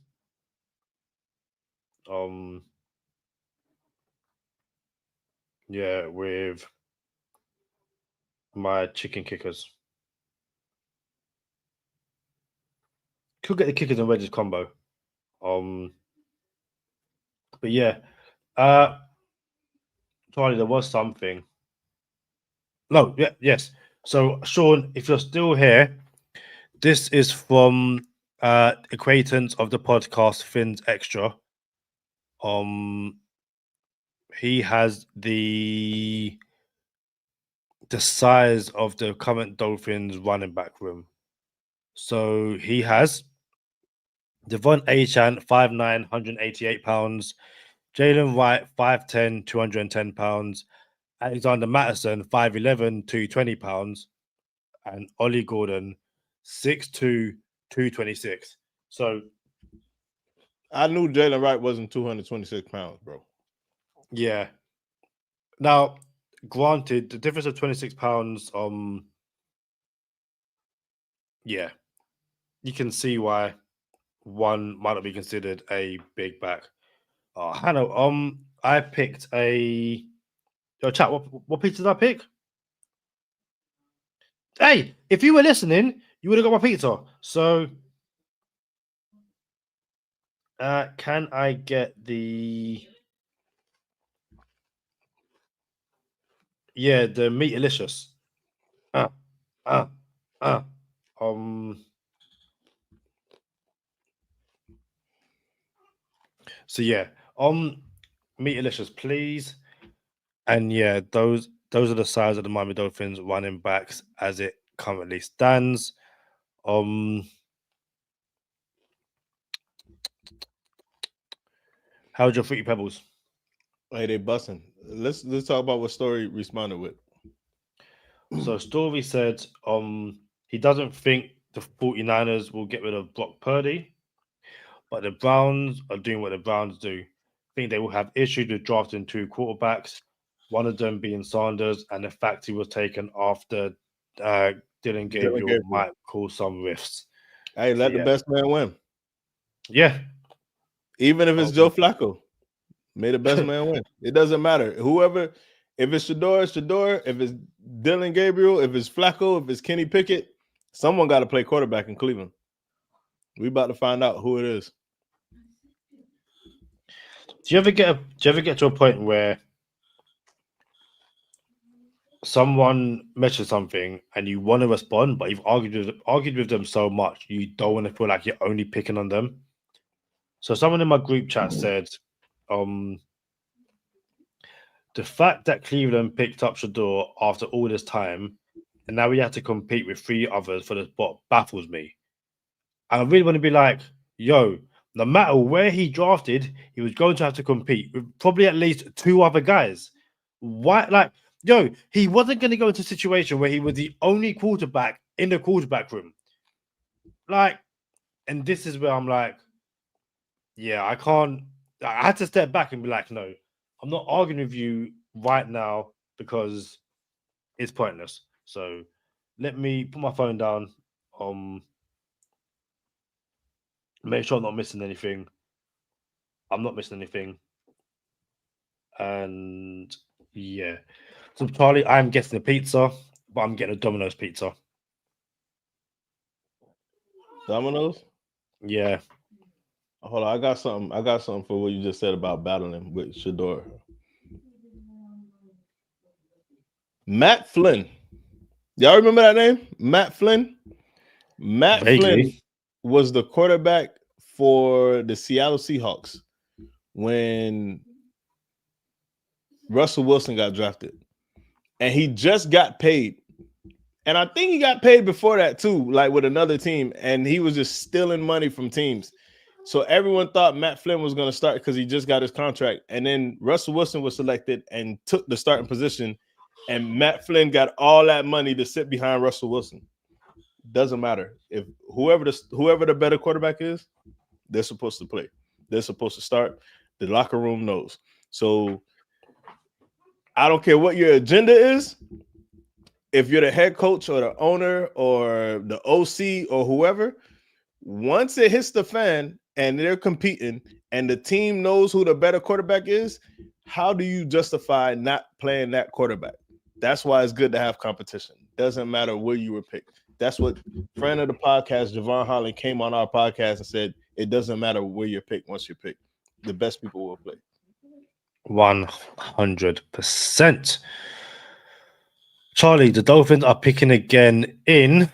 Yeah, with my chicken kickers. Could get the kickers and wedges combo. But yeah. Charlie, there was something. No, yeah, yes. So Sean, if you're still here, this is from acquaintance of the podcast, Finn's Extra. He has the size of the current Dolphins running back room. So he has Devon Achane, 5'9", 188 pounds. Jalen Wright, 5'10", 210 pounds. Alexander Mattison, 5'11", 220 pounds. And Ollie Gordon, 6'2", 226. So I knew Jalen Wright wasn't 226 pounds, bro. Yeah. Now, granted, the difference of 26 pounds, yeah, you can see why one might not be considered a big back. Hannah, I picked a. Yo, chat. What pizza did I pick? Hey, if you were listening, you would have got my pizza. So, can I get the? Yeah, the Meatalicious. So yeah, Meatalicious, please. And yeah, those are the size of the Miami Dolphins running backs as it currently stands. How's your Fruity Pebbles? Hey, they busting. Let's talk about what Story responded with. So Story said he doesn't think the 49ers will get rid of Brock Purdy, but the Browns are doing what the Browns do. I think they will have issues with drafting 2 quarterbacks, one of them being Sanders, and the fact he was taken after Dylan Gabriel might cause some rifts. Hey, let the best man win. Yeah. Even if it's Joe Flacco, may the best man win. It doesn't matter. Whoever, if it's Shedeur, it's Shedeur. If it's Dylan Gabriel, if it's Flacco, if it's Kenny Pickett, someone got to play quarterback in Cleveland. We about to find out who it is. Do you ever get to a point where someone mentions something and you want to respond, but you've argued with them so much you don't want to feel like you're only picking on them? So someone in my group chat said, the fact that Cleveland picked up Shedeur after all this time, and now we have to compete with 3 others for the spot, baffles me. And I really want to be like, yo, no matter where he drafted, he was going to have to compete with probably at least 2 other guys. Why? Like, yo, he wasn't going to go into a situation where he was the only quarterback in the quarterback room. Like, and this is where I'm like, yeah, I can't. I had to step back and be like, no, I'm not arguing with you right now because it's pointless. So let me put my phone down. Make sure I'm not missing anything. I'm not missing anything. And yeah. So Charlie, I'm getting a pizza, but I'm getting a Domino's pizza. Domino's? Yeah. Hold on, I got something for what you just said about battling with Shedeur. Matt Flynn. Y'all remember that name? Matt Flynn? Matt Flynn was the quarterback for the Seattle Seahawks when Russell Wilson got drafted. And he just got paid. And I think he got paid before that too, like with another team. And he was just stealing money from teams. So everyone thought Matt Flynn was going to start because he just got his contract. And then Russell Wilson was selected and took the starting position. And Matt Flynn got all that money to sit behind Russell Wilson. Doesn't matter. If whoever the better quarterback is, they're supposed to play. They're supposed to start. The locker room knows. So I don't care what your agenda is. If you're the head coach or the owner or the OC or whoever, once it hits the fan and they're competing and the team knows who the better quarterback is, how do you justify not playing that quarterback? That's why it's good to have competition. Doesn't matter where you were picked. That's what friend of the podcast, Javon Holland, came on our podcast and said, it doesn't matter where you're picked once you're picked. The best people will play. 100%. Charlie, the Dolphins are picking again in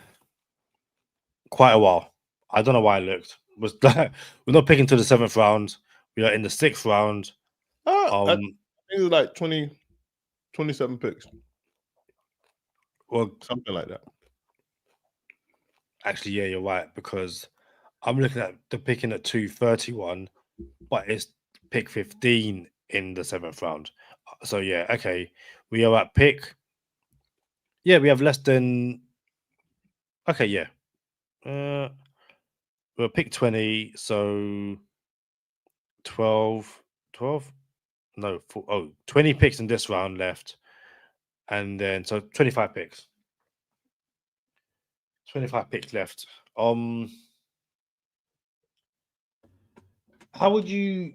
quite a while. I don't know why I looked. We're not picking to the 7th round. We are in the 6th round. I think it was like 27 picks. Or something like that. Actually, yeah, you're right, because I'm looking at the picking at 231, but it's pick 15 in the 7th round. So yeah, okay. We are at pick. Yeah, we have less than. Okay, yeah. We're pick 20, so 12. No, 20 picks in this round left. And then, so 25 picks. 25 picks left. How would you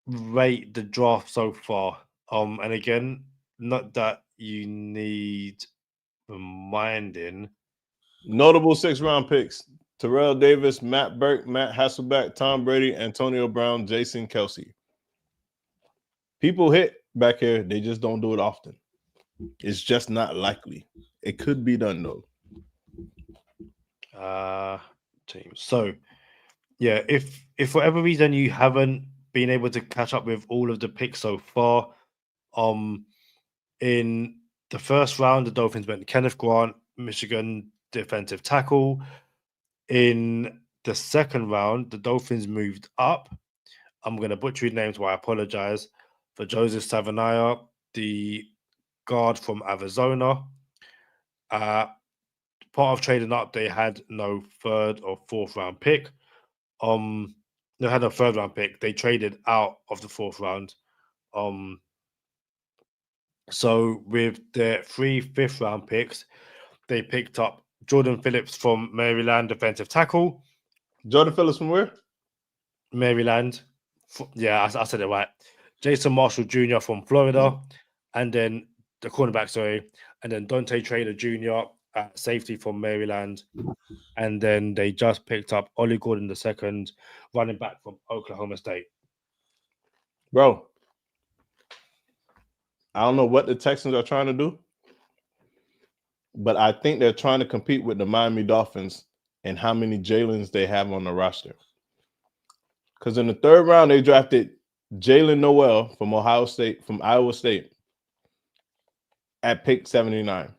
rate the draft so far? And again, not that you need reminding. Notable 6th-round picks: Terrell Davis, Matt Burke, Matt Hasselbeck, Tom Brady, Antonio Brown, Jason Kelsey. People hit back here. They just don't do it often. It's just not likely. It could be done though. Team. So, yeah, if for whatever reason you haven't been able to catch up with all of the picks so far. In the first round, the Dolphins went Kenneth Grant, Michigan defensive tackle. In the second round, the Dolphins moved up. I'm going to butcher his name, so I apologize, for Joseph Savanaya, the guard from Arizona. Part of trading up, they had no third or fourth round pick. They had a third round pick. They traded out of the fourth round. So with their 3 fifth round picks, they picked up Jordan Phillips from Maryland, defensive tackle. Jordan Phillips from where? Maryland. Yeah, I said it right. Jason Marshall Jr. from Florida. And then the cornerback, sorry. And then Dante Trader Jr. at safety from Maryland. And then they just picked up Ollie Gordon II, running back from Oklahoma State. Bro, I don't know what the Texans are trying to do, but I think they're trying to compete with the Miami Dolphins and how many Jaylens they have on the roster. Because in the third round, they drafted Jaylen Noel from Iowa State at pick 79.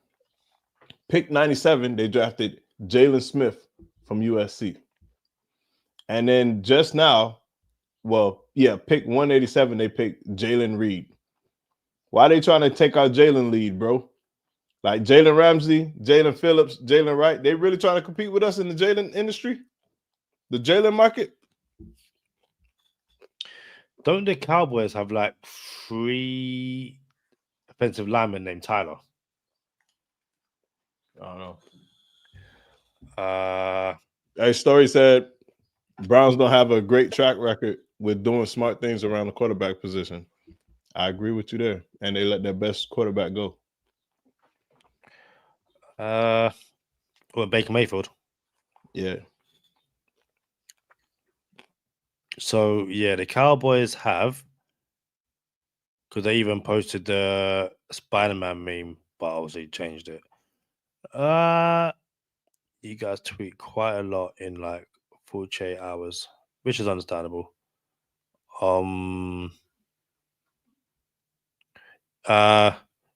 Pick 97, they drafted Jalen Smith from USC. And then just now, pick 187, they picked Jalen Reed. Why are they trying to take our Jalen lead, bro? Like Jaylen Ramsey, Jalen Phillips, Jalen Wright, they really trying to compete with us in the Jalen industry? The Jalen market? Don't the Cowboys have like 3 offensive linemen named Tyler? I don't know. A story said Browns don't have a great track record with doing smart things around the quarterback position. I agree with you there. And they let their best quarterback go. Baker Mayfield. Yeah. So, yeah, the Cowboys have, because they even posted the Spider-Man meme, but obviously changed it. You guys tweet quite a lot in like 48 hours, which is understandable.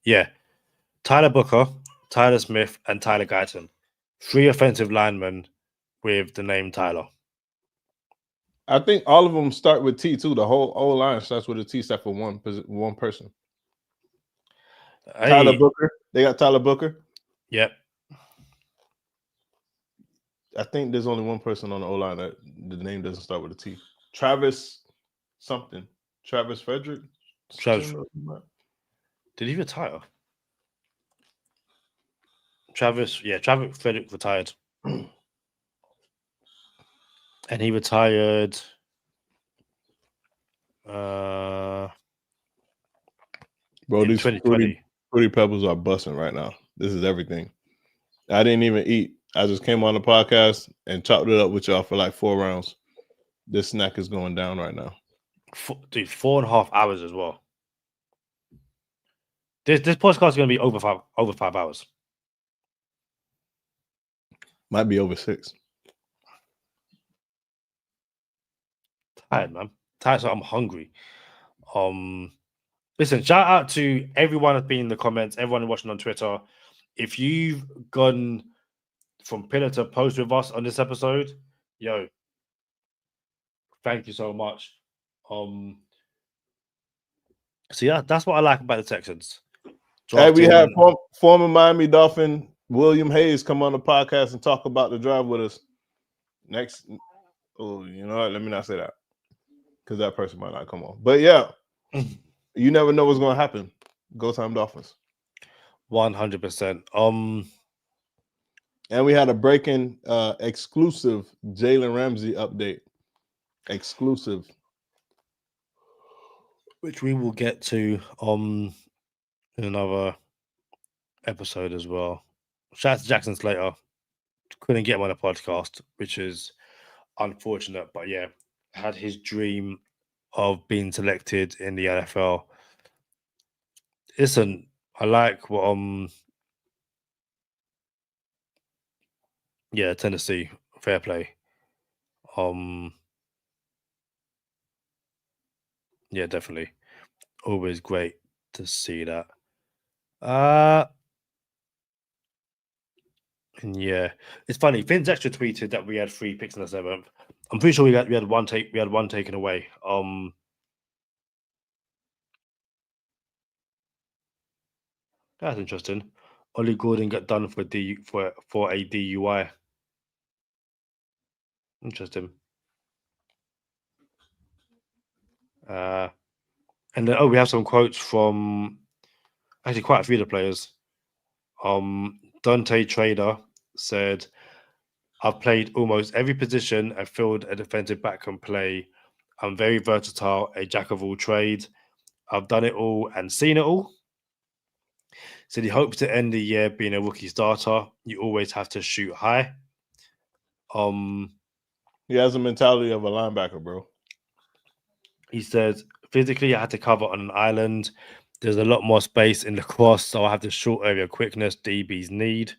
Yeah. Tyler Booker, Tyler Smith, and Tyler Guyton. 3 offensive linemen with the name Tyler. I think all of them start with T too. The whole line starts with a T except for one person. Tyler Booker. They got Tyler Booker. Yep. I think there's only one person on the O-line that the name doesn't start with a T. Travis something. Travis Frederick. Did he retire? Travis Frederick retired. And he retired bro, these 2020. Fruity Pebbles are busting right now. This is everything. I didn't even eat. I just came on the podcast and chopped it up with y'all for like 4 rounds. This snack is going down right now. 4.5 hours as well. This podcast is going to be over 5 hours. Might be over 6. Tired, man. Tired, so I'm hungry. Listen, shout out to everyone that's been in the comments, everyone watching on Twitter. If you've gone from pillar to post with us on this episode, yo, thank you so much. So yeah, that's what I like about the Texans. Hey, we had former Miami Dolphin William Hayes come on the podcast and talk about the drive with us. Next, you know what? Let me not say that because that person might not come on. But yeah, you never know what's going to happen. Go Time Dolphins. 100%. And we had a breaking exclusive Jaylen Ramsey update. Exclusive. Which we will get to in another episode as well. Shout out to Jackson Slater. Couldn't get him on a podcast, which is unfortunate. But yeah, had his dream of being selected in the NFL. Listen, I like what Tennessee, fair play. Yeah, definitely. Always great to see that. And yeah, it's funny. Finn's extra tweeted that we had 3 picks in the 7th. I'm pretty sure we had one taken away. That's interesting. Ollie Gordon got done for a DUI. Interesting. And then we have some quotes from actually quite a few of the players. Dante Trader said, "I've played almost every position and filled a defensive back can play. I'm very versatile, a jack of all trades. I've done it all and seen it all." Said he hopes to end the year being a rookie starter. You always have to shoot high. He has a mentality of a linebacker, bro. He says, physically, I had to cover on an island. There's a lot more space in the cross, so I have the short area quickness DBs need.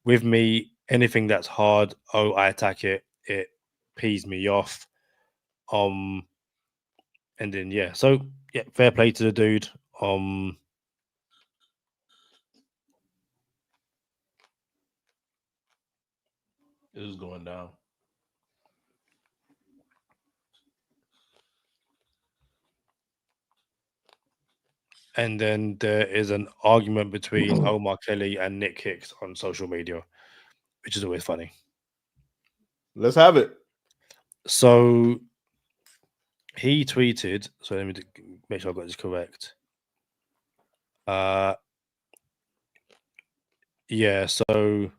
With me, anything that's hard, I attack it. It pees me off. And then yeah, so yeah, fair play to the dude. It is going down. And then there is an argument between Omar Kelly and Nick Hicks on social media, which is always funny. Let's have it. So he tweeted, so let me make sure I got this correct. Yeah, so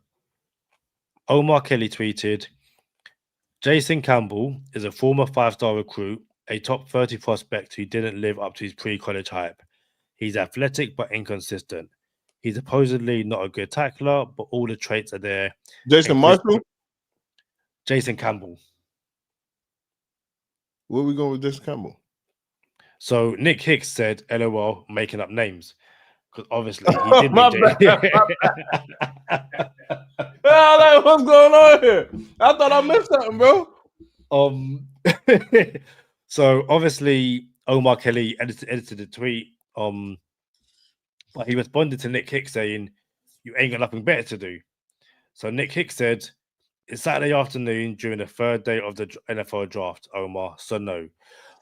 Omar Kelly tweeted, Jason Campbell is a former 5-star recruit, a top 30 prospect who didn't live up to his pre-college hype. He's athletic but inconsistent. He's supposedly not a good tackler, but all the traits are there. Jason Marshall? Jason Campbell. Where are we going with Jason Campbell? So Nick Hicks said, LOL, making up names. Because obviously he did mean what's going on here? I thought I missed something, bro. So obviously Omar Kelly edited the tweet. But he responded to Nick Hicks saying, "You ain't got nothing better to do." So Nick Hicks said, "It's Saturday afternoon during the 3rd day of the NFL draft, Omar. So no,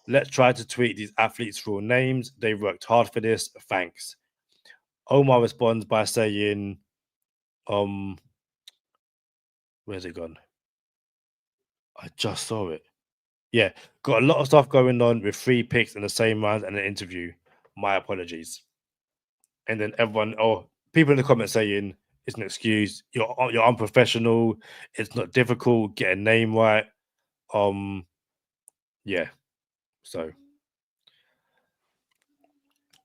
let's try to tweet these athletes' real names. They worked hard for this. Thanks." Omar responds by saying, where's it gone? I just saw it. Yeah, got a lot of stuff going on with 3 picks in the same round and an interview. My apologies. And then people in the comments saying it's an excuse. You're unprofessional. It's not difficult. Get a name right. Yeah. So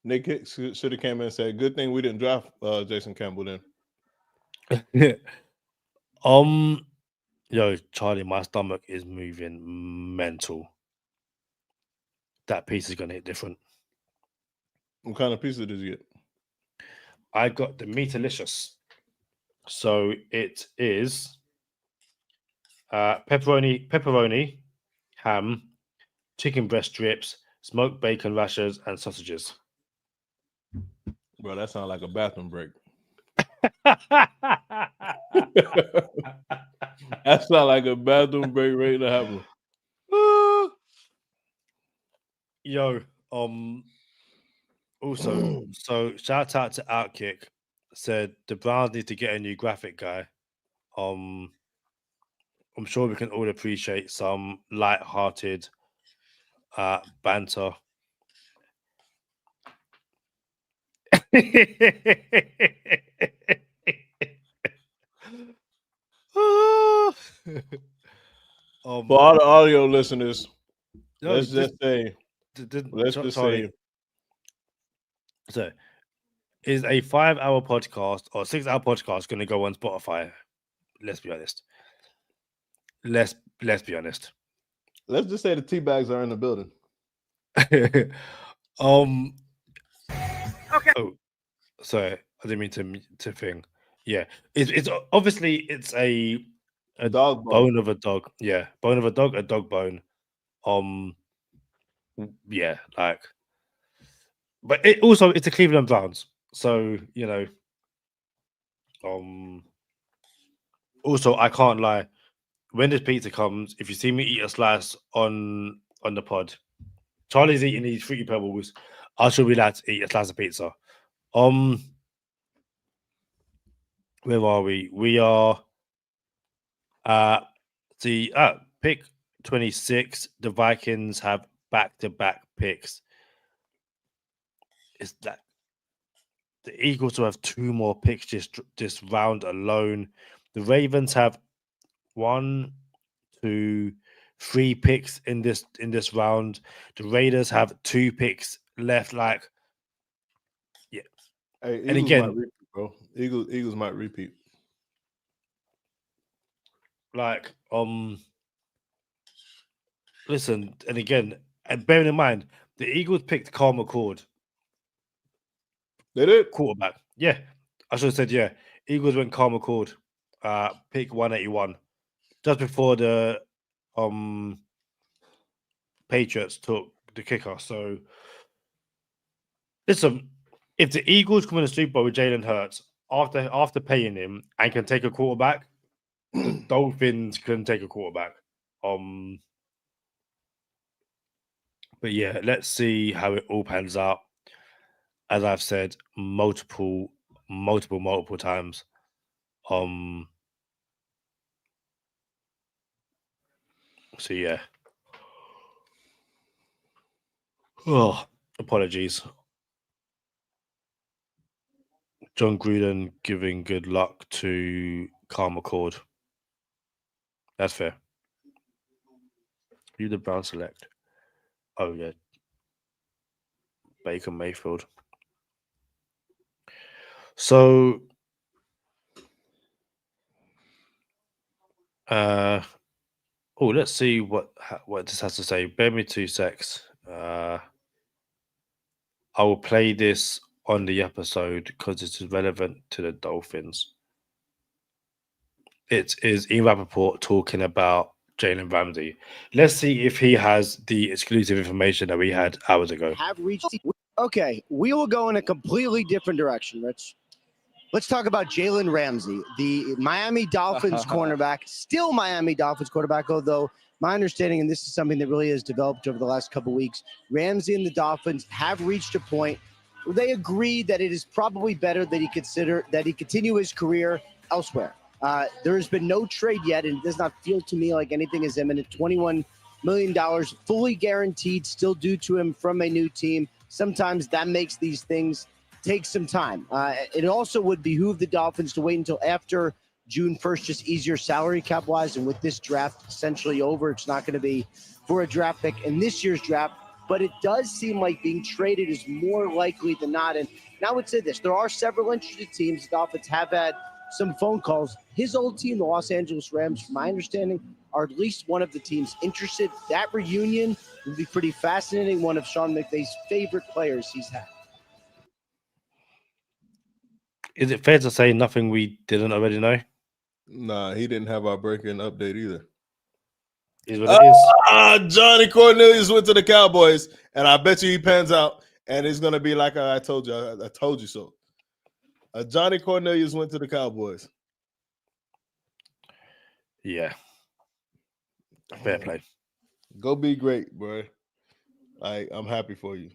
Nick Hicks should have came in and said, "Good thing we didn't draft Jason Campbell then." Yo, Charlie, my stomach is moving mental. That piece is gonna hit different. What kind of pizza did you get? I got the Meatalicious. So it is pepperoni, ham, chicken breast strips, smoked bacon rashers, and sausages. Bro, that sounds like a bathroom break. That sounds like a bathroom break ready to happen. Yo, also, so shout out to Outkick, said the Browns need to get a new graphic guy. I'm sure we can all appreciate some light-hearted banter. For all the audio listeners, let's just say, so is a 5-hour podcast or 6-hour podcast going to go on Spotify? Let's be honest. Let's be honest. Let's just say the tea bags are in the building. Okay. Oh, sorry, I didn't mean to think. Yeah, it's obviously it's a dog bone of a dog. Yeah, bone of a dog bone. Yeah, like, but it's the Cleveland Browns, so Also, I can't lie. When this pizza comes, if you see me eat a slice on the pod, Charlie's eating these fruity pebbles. I should be allowed to eat a slice of pizza. Where are we? We are the pick 26. The Vikings have back-to-back picks. Is that the Eagles will have 2 more picks this round alone? The Ravens have 1, 2, 3 picks in this round. The Raiders have 2 picks left. Like, yeah. Hey, And Eagles again, might repeat, bro. Eagles might repeat. like, listen, and again, and bearing in mind, the Eagles picked Carl McCord, They did. quarterback. Yeah, I should have said yeah. Eagles went Carl McCord, pick 181, just before the Patriots took the kicker. So, listen, if the Eagles come in the Super Bowl with Jalen Hurts after paying him and can take a quarterback, the Dolphins can take a quarterback. But yeah, let's see how it all pans out. As I've said multiple times. So yeah. Oh, apologies. John Gruden giving good luck to Carl McCord. That's fair. Who the Browns select? Oh yeah. Baker Mayfield. So let's see what this has to say. Bear me 2 secs. I will play this on the episode because it is relevant to the Dolphins. It is Ian Rappaport talking about Jaylen Ramsey. Let's see if he has the exclusive information that we had hours ago. Okay, we will go in a completely different direction, Rich. Let's talk about Jaylen Ramsey, the Miami Dolphins cornerback, still Miami Dolphins quarterback, although my understanding, and this is something that really has developed over the last couple of weeks, Ramsey and the Dolphins have reached a point where they agree that it is probably better that he continue his career elsewhere. There has been no trade yet, and it does not feel to me like anything is imminent. $21 million fully guaranteed, still due to him from a new team. Sometimes that makes these things take some time. It also would behoove the Dolphins to wait until after June 1st, just easier salary cap wise. And with this draft essentially over, it's not going to be for a draft pick in this year's draft. But it does seem like being traded is more likely than not. And I would say this, there are several interested teams. The Dolphins have had some phone calls. His old team, the Los Angeles Rams, from my understanding, are at least one of the teams interested. That reunion would be pretty fascinating. One of Sean McVay's favorite players he's had. Is it fair to say nothing we didn't already know? Nah, he didn't have our breaking update either. Is what it is. Johnny Cornelius went to the Cowboys, and I bet you he pans out, and it's gonna be like I told you. I told you so. Johnny Cornelius went to the Cowboys. Yeah. Fair play. Go be great, bro. I'm happy for you.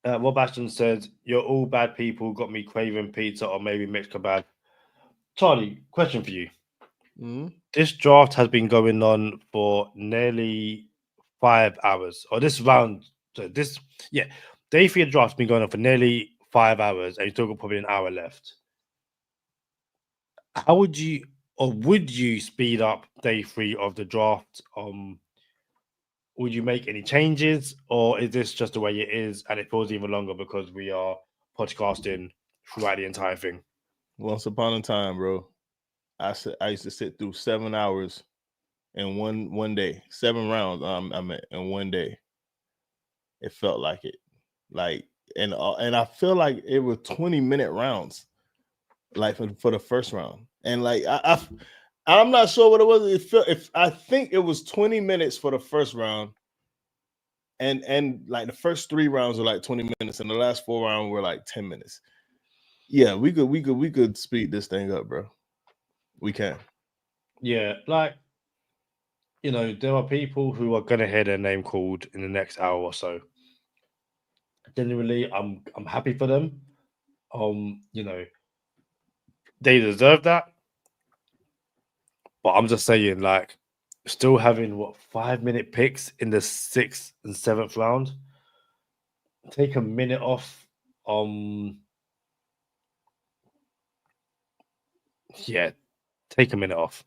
Rob Ashton said, "You're all bad people. Got me craving pizza or maybe mixed kebab." Charlie, question for you. Mm-hmm. This draft has been going on for nearly 5 hours. Or this round, day 3 of draft's been going on for nearly 5 hours, and you still got probably an hour left. How would you, or would you speed up day 3 of the draft? Would you make any changes, or is this just the way it is and it feels even longer because we are podcasting throughout the entire thing? Once upon a time, bro, I used to sit through 7 hours in one day, 7 rounds. In one day. It felt like it, and I feel like it was 20-minute rounds, like for the first round, and I'm not sure what it was. I think it was 20 minutes for the first round, and like the first 3 rounds were like 20 minutes, and the last 4 rounds were like 10 minutes. Yeah, we could speed this thing up, bro. We can. Yeah, like there are people who are gonna hear their name called in the next hour or so. Genuinely, I'm happy for them. They deserve that. But I'm just saying, like, still having 5-minute picks in the 6th and 7th round. Take a minute off. Yeah, take a minute off.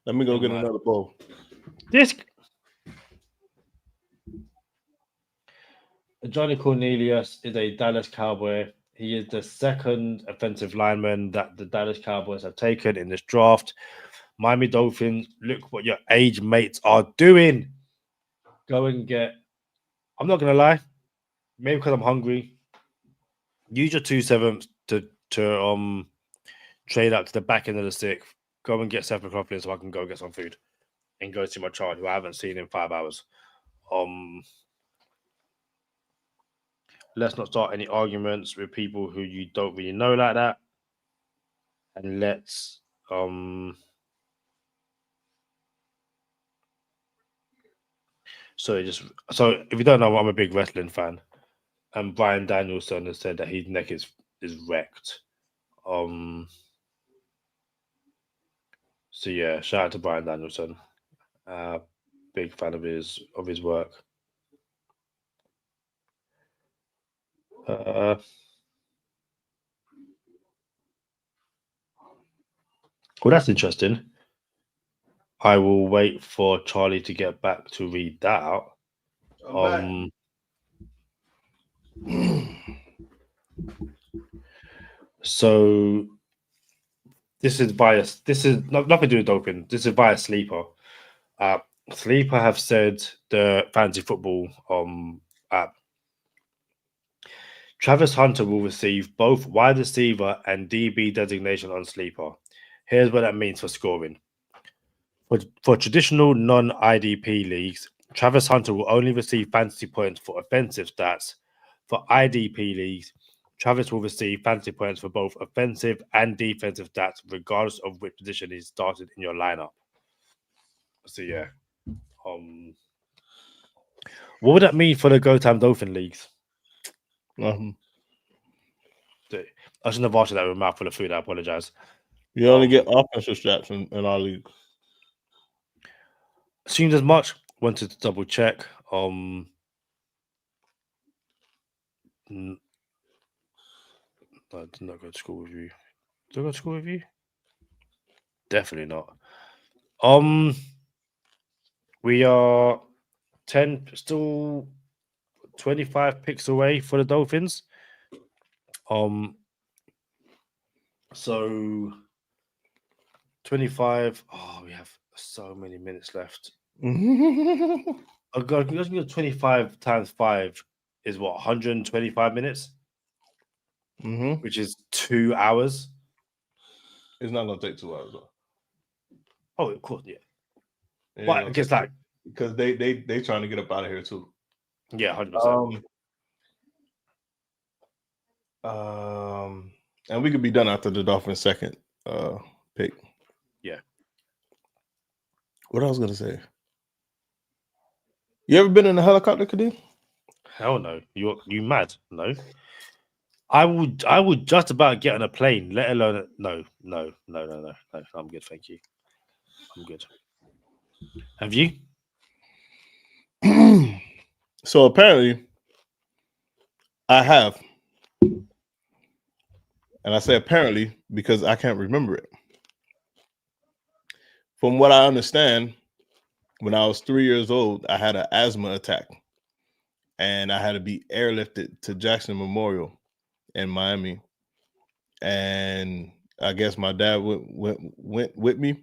Let me go get another bowl. This Johnny Cornelius is a Dallas Cowboy. He is the second offensive lineman that the Dallas Cowboys have taken in this draft. Miami Dolphins, look what your age mates are doing. Go and get. I'm not gonna lie, maybe because I'm hungry. Use your 2/7 to trade out to the back end of the 6th. Go and get Seth McLaughlin so I can go get some food and go see my child who I haven't seen in 5 hours. Let's not start any arguments with people who you don't really know like that. And let's so if you don't know, I'm a big wrestling fan. And Bryan Danielson has said that his neck is wrecked. So yeah, shout out to Bryan Danielson. Big fan of his work. Well, that's interesting. I will wait for Charlie to get back to read that out. So this is bias. This is nothing to do with Dolphin. This is via Sleeper. Sleeper have said the fantasy football app. Travis Hunter will receive both wide receiver and DB designation on Sleeper. Here's what that means for scoring. For traditional non-IDP leagues, Travis Hunter will only receive fantasy points for offensive stats. For IDP leagues, Travis will receive fantasy points for both offensive and defensive stats, regardless of which position he started in your lineup. So yeah, what would that mean for the Go Time Dolphin leagues? I shouldn't have asked you that with a mouthful of food. I apologize. You only get offensive straps in our league. Assumed as much. Wanted to double check. No, I did not go to school with you. Did I go to school with you? Definitely not. We are 10, still 25 picks away for the Dolphins. So 25. Oh, we have so many minutes left. Oh God, 25 times 5 is what, 125 minutes? Which is 2 hours. It's not gonna take 2 hours though. Oh, of course, yeah. But I guess like because they trying to get up out of here too. Yeah, 100%. And we could be done after the Dolphins' second pick. Yeah. What I was gonna say? You ever been in a helicopter, Kadeem? Hell no. You mad? No. I would just about get on a plane, let alone no. I'm good, thank you. I'm good. Have you? So apparently, I have. And I say apparently because I can't remember it. From what I understand, when I was 3 years old, I had an asthma attack. And I had to be airlifted to Jackson Memorial in Miami. And I guess my dad went with me.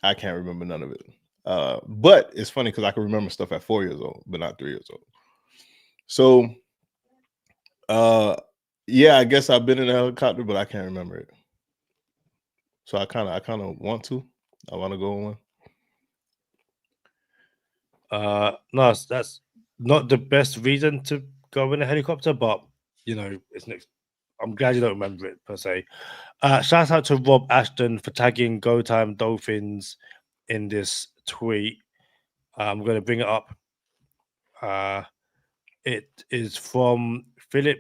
I can't remember none of it. But it's funny because I can remember stuff at 4 years old, but not 3 years old. So, yeah, I guess I've been in a helicopter, but I can't remember it. So I kind of want to. I want to go on one. No, that's not the best reason to go in a helicopter, but it's next. I'm glad you don't remember it per se. Shout out to Rob Ashton for tagging Go Time Dolphins in this tweet. I'm going to bring it up. It is from Philip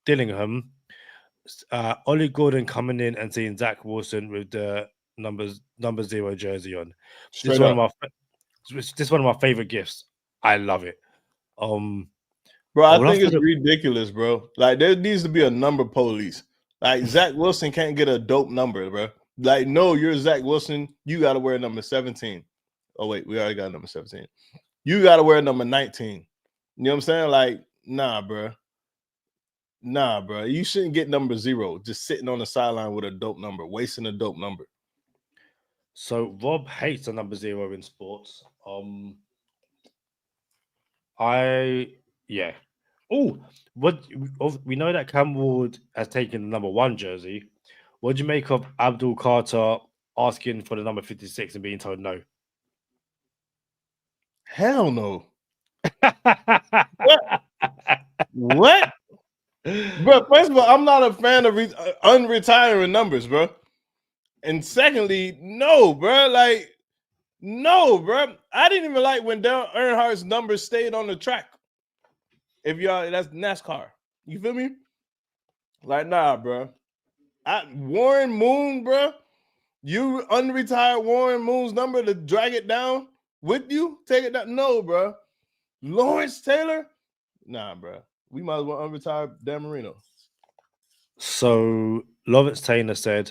Dillingham. Ollie Gordon coming in and seeing Zach Wilson with the number 0 jersey on. This is one of my favorite gifts. I love it. Bro, I think it's ridiculous, bro. Like, there needs to be a number police. Like, Zach Wilson can't get a dope number, bro. Like, no, you're Zach Wilson. You got to wear number 17. Oh, wait, we already got number 17. You got to wear number 19. You know what I'm saying? Like, nah, bro. Nah, bro. You shouldn't get number 0 just sitting on the sideline with a dope number, wasting a dope number. So, Rob hates the number 0 in sports. Yeah. Oh, we know that Cam Ward has taken the number 1 jersey. What do you make of Abdul Carter asking for the number 56 and being told no? Hell no. What? Bro, first of all, I'm not a fan of unretiring numbers, bro. And secondly, no, bro. Like, no, bro. I didn't even like when Dale Earnhardt's number stayed on the track. If y'all, that's NASCAR. You feel me? Like, nah, bro. Warren Moon, bro. You unretired Warren Moon's number to drag it down with you? Take it down? No, bro. Lawrence Taylor? Nah, bro. We might as well unretire Dan Marino. So Lawrence Taylor said,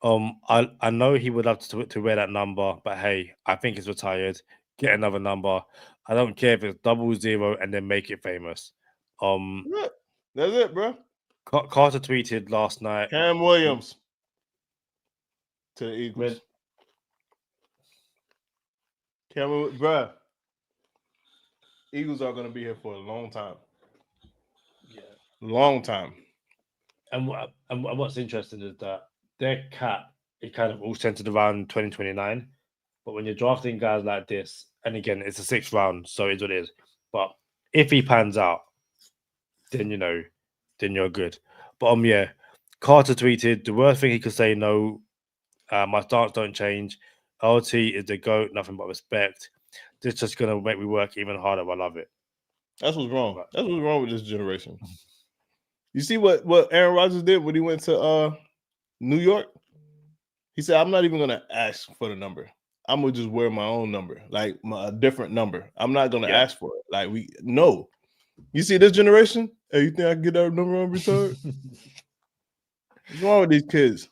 I know he would love to wear that number, but hey, I think he's retired. Get another number. I don't care if it's 00 and then make it famous. That's it, bro. Carter tweeted last night. Cam Williams to the Eagles. Bro. Eagles are going to be here for a long time. Yeah. Long time. And what's interesting is that their cap is kind of all centered around 2029. But when you're drafting guys like this, and again, it's a 6th round, so it's what it is. But if he pans out, then you're good. But yeah, Carter tweeted, the worst thing he could say no. My stance don't change. LT is the GOAT, nothing but respect. This is just gonna make me work even harder. I love it. That's what's wrong. That's what's wrong with this generation. You see what Aaron Rodgers did when he went to New York? He said, I'm not even gonna ask for the number. I'm gonna just wear my own number, like a different number. I'm not gonna ask for it. Like no. You see this generation? Hey, you think I can get that number on retired? What's wrong with these kids?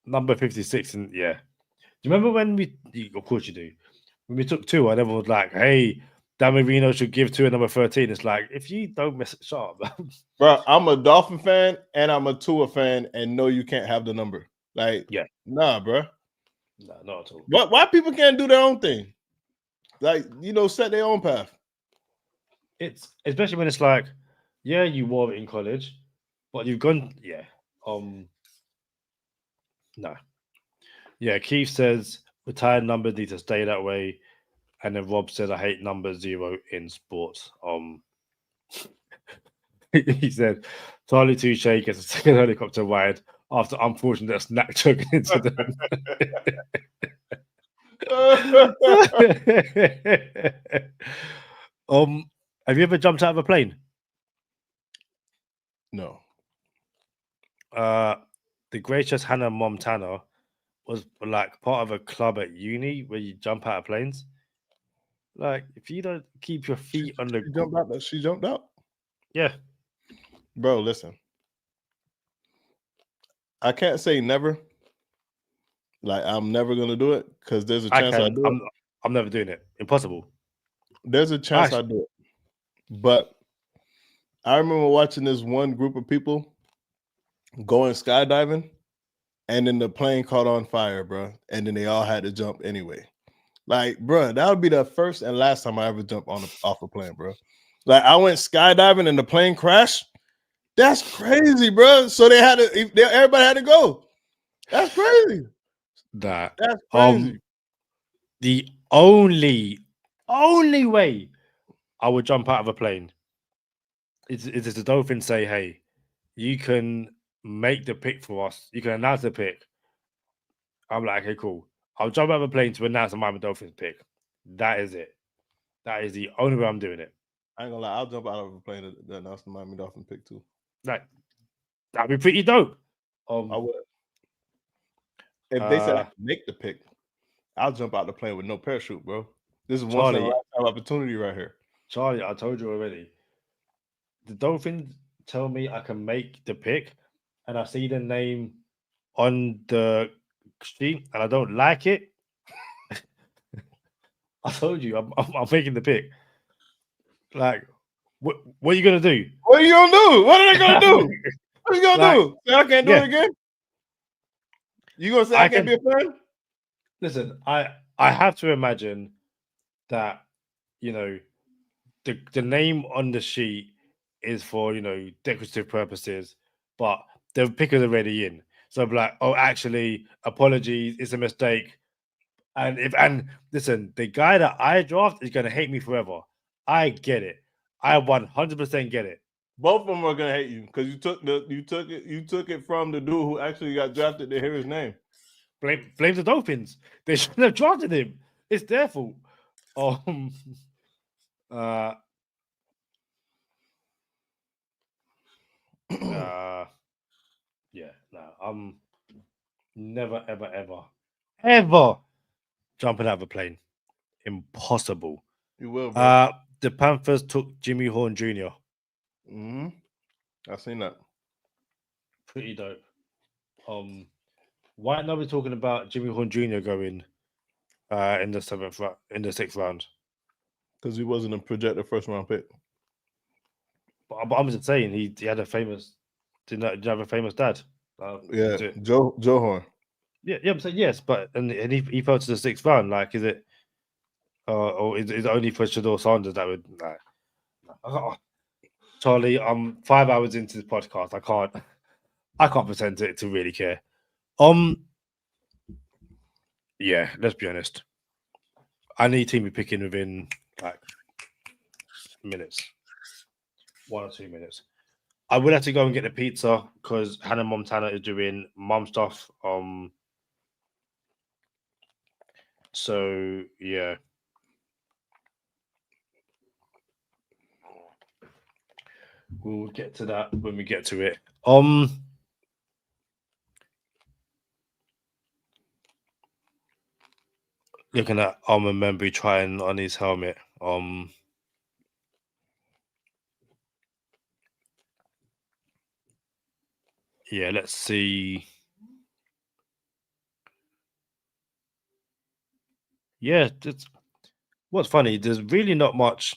Number 56, and yeah. Do you remember when of course you do. When we took 2, and everyone was like, hey, Dan Marino should give 2 at number 13. It's like, if you don't mess it sharp. Bro, I'm a Dolphin fan and I'm a Tua fan, and no, you can't have the number. Like, nah, bro. Nah, not at all. Why people can't do their own thing? Like, set their own path. It's especially when it's like, yeah, you wore it in college, but you've gone, no. Yeah, Keith says retired numbers need to stay that way. And then Rob says, I hate number 0 in sports. He said, Charlie Touche gets a second helicopter ride after unfortunately a snack choking incident. Have you ever jumped out of a plane? No. The gracious Hannah Montana was like part of a club at uni where you jump out of planes. Like, if you don't keep your feet on the ground, she jumped out. Yeah, bro. Listen, I can't say never. Like, I'm never gonna do it because there's a chance I do it. I'm never doing it. Impossible. There's a chance I do it, but I remember watching this one group of people going skydiving, and then the plane caught on fire, bro. And then they all had to jump anyway. Like, bro, that would be the first and last time I ever jump off a plane, bro. Like, I went skydiving and the plane crashed. That's crazy, bro. So everybody had to go. That's crazy. That's crazy. only way I would jump out of a plane is if the Dolphins say, "Hey, you can make the pick for us. You can announce the pick." I'm like, "Okay, cool. I'll jump out of a plane to announce the Miami Dolphins pick." That is it. That is the only way I'm doing it. I ain't gonna lie, I'll jump out of a plane to announce the Miami Dolphin pick too. Like, that'd be pretty dope. I would. If they said I could make the pick, I'll jump out the plane with no parachute, bro. This is once in a lifetime opportunity right here. Charlie, I told you already. The Dolphins tell me I can make the pick, and I see the name on the sheet, and I don't like it. I told you, I'm making the pick. Like, what are you gonna do? What are you gonna do? What are they gonna do? What are you gonna do? Say I can't do it again? You gonna say I can't be a fan? Listen, I have to imagine that, you know, the name on the sheet is for, you know, decorative purposes, but the pick is already in. So I'm like, oh, actually, apologies, it's a mistake. And listen, the guy that I draft is gonna hate me forever. I get it. I 100% get it. Both of them are gonna hate you because you took it from the dude who actually got drafted to hear his name. Blame the Dolphins. They shouldn't have drafted him. It's their fault. Yeah, no, I'm never, ever jumping out of a plane. Impossible. You will, bro. The Panthers took Jimmy Horn Jr. I've seen that. Pretty dope. Why not we talking about Jimmy Horn Jr. going in the sixth round? Because he wasn't a projected first round pick. But I'm just saying he had a famous. Didn't have a famous dad? Yeah, Joe Horn. Yeah, I'm saying yes, but and he fell to the sixth round. Like, is it? Or is it only for Shedeur Sanders that would? Nah. Charlie, I'm 5 hours into this podcast. I can't pretend to really care. Yeah, let's be honest. I need to be picking within like minutes, 1 or 2 minutes. I would have to go and get the pizza because Hannah Montana is doing mom stuff. So yeah. We'll get to that when we get to it. Looking at Armand Membry trying on his helmet. Yeah, let's see. Yeah, what's funny, there's really not much.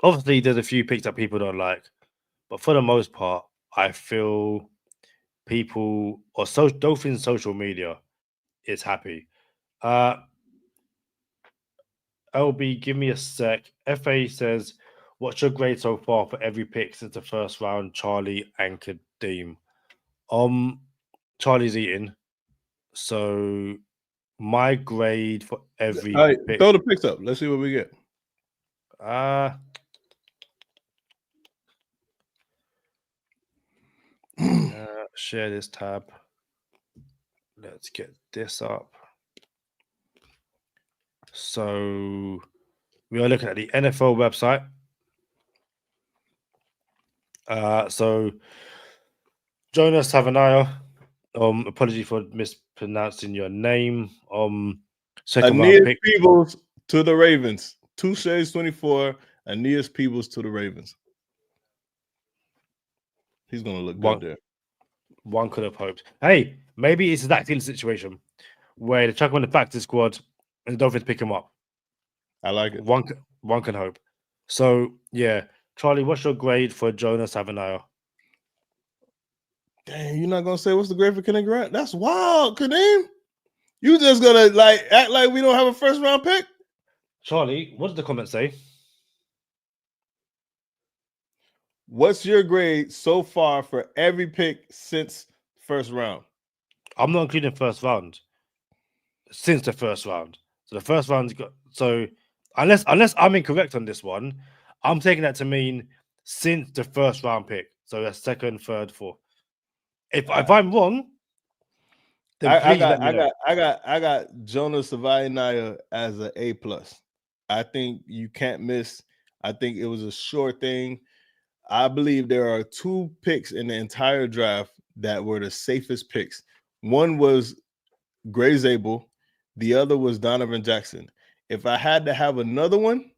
Obviously, there's a few picks that people don't like, but for the most part, I feel people or Dolphins social media is happy. LB, give me a sec. FA says, what's your grade so far for every pick since the first round, Charlie and Kadeem? Charlie's eating. So my grade for every pick. Throw the picks up. Let's see what we get. Share this tab. Let's get this up. So we are looking at the NFL website. So Jonas Tavernier, apology for mispronouncing your name. Second round pick. Peebles to the Ravens. 2 Shades 24. Aeneas Peebles to the Ravens. He's gonna look good there. One could have hoped. Hey, maybe it's exactly the situation where they chuck him on the practice squad and the Dolphins pick him up. I like it. One can hope. So yeah, Charlie, what's your grade for Jonas Tavernier? Dang, you're not gonna say what's the grade for Kenny Grant? That's wild, Kadeem. You just gonna act like we don't have a first round pick? Charlie, what does the comment say? What's your grade so far for every pick since first round? I'm not including first round. Since the first round. So the first round's got unless I'm incorrect on this one, I'm taking that to mean since the first round pick. So that's second, third, fourth. If I'm wrong, then please let me know. I got Jonas Savaianaya as an A+. I think you can't miss. I think it was a sure thing. I believe there are 2 picks in the entire draft that were the safest picks. One was Gray Zabel, the other was Donovan Jackson. If I had to have another one,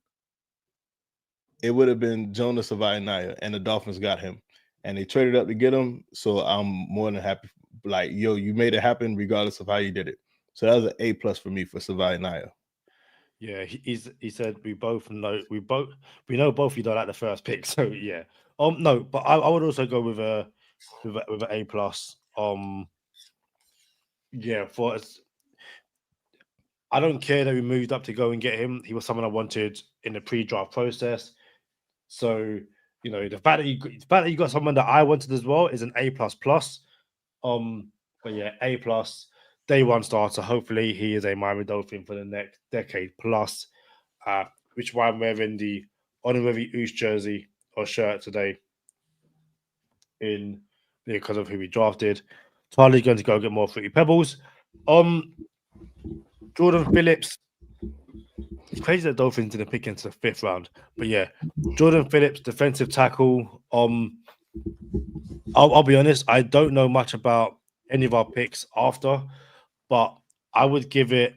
it would have been Jonas Savaianaya, and the Dolphins got him. And they traded up to get him, so I'm more than happy. Like, yo, you made it happen regardless of how you did it. So that was an A+ for me for Savaianaya. Yeah, he said we know both you don't like the first pick. So yeah. No, but I would also go with an A+. Yeah, for us. I don't care that we moved up to go and get him. He was someone I wanted in the pre-draft process. So, the fact that you got someone that I wanted as well is an A++. But yeah, A+, day one starter. Hopefully he is a Miami Dolphin for the next decade plus. Which is why I'm wearing the honorary Oosh jersey or shirt today because of who we drafted. Charlie's going to go get more Fruity Pebbles. Jordan Phillips. It's crazy that Dolphins didn't pick into the 5th round. But yeah, Jordan Phillips, defensive tackle. I'll be honest, I don't know much about any of our picks after, but I'd give it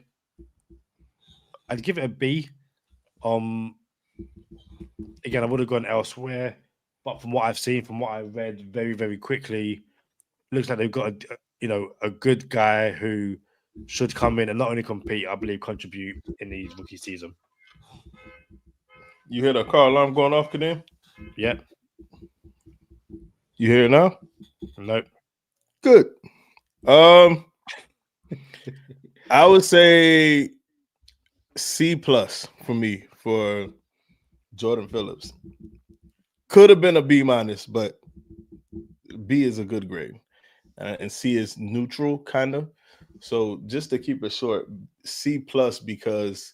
a B. Again, I would have gone elsewhere, but from what I've seen, from what I read very, very quickly, looks like they've got a good guy who should come in and not only compete, I believe contribute in the rookie season. You hear the car alarm going off, Kadeem? Yeah. You hear it now? Nope. Good. I would say C+ for me for Jordan Phillips. Could have been a B-, but B is a good grade. And C is neutral, kind of. So just to keep it short, C+ because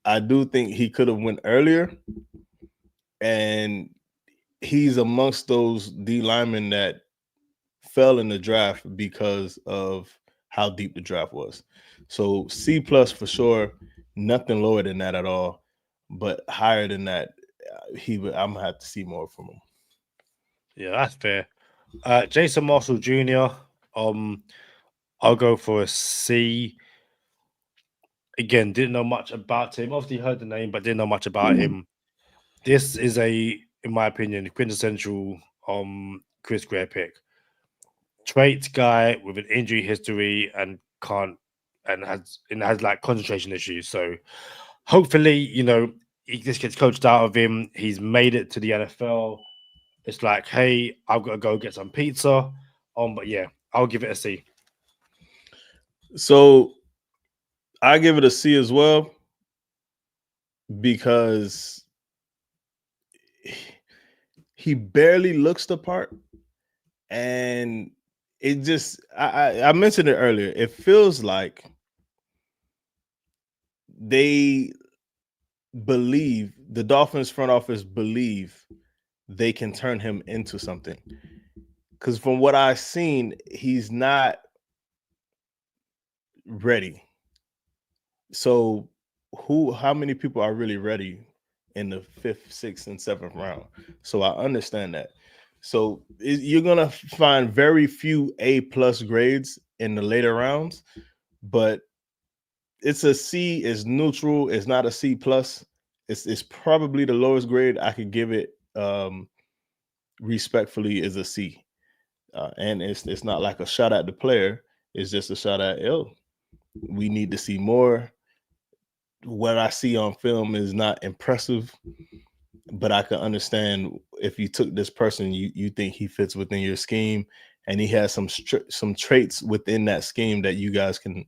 I do think he could have went earlier. And he's amongst those D linemen that fell in the draft because of how deep the draft was. So C+ for sure, nothing lower than that at all. But higher than that, I'm gonna have to see more from him. Yeah, that's fair. Jason Marshall Jr. I'll go for a C. Again, didn't know much about him. Obviously heard the name, but didn't know much about him. This is in my opinion, quintessential Chris Gray pick. Trait guy with an injury history and has like concentration issues. So hopefully, this gets coached out of him. He's made it to the NFL. It's like, hey, I've got to go get some pizza. But yeah, I'll give it a C. So I give it a C as well because he barely looks the part. And it just, I mentioned it earlier. It feels like the Dolphins front office believe they can turn him into something. Because from what I've seen, he's not ready. So how many people are really ready in the 5th, 6th, and 7th round? So I understand that. So you're going to find very few A+ grades in the later rounds, but it's a C, it's neutral, it's not a C+. It's probably the lowest grade I could give it respectfully is a C. And it's not like a shot at the player, it's just a shot at, we need to see more. What I see on film is not impressive, but I can understand if you took this person, you think he fits within your scheme, and he has some traits within that scheme that you guys can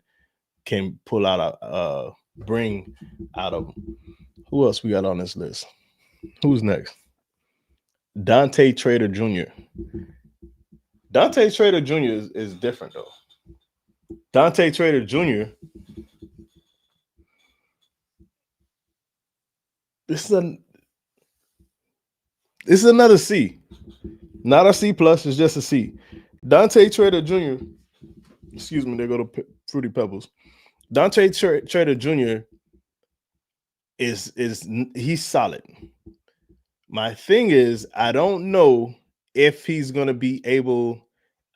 pull out, bring out of him. Who else we got on this list? Who's next? Dante Trader Jr. Dante Trader Jr. is different though. Dante Trader Jr. This is another C. Not a C plus, it's just a C. Dante Trader Jr. Excuse me, they go to Fruity Pebbles. Dante Trader Jr. is he's solid. My thing is, I don't know if he's gonna be able.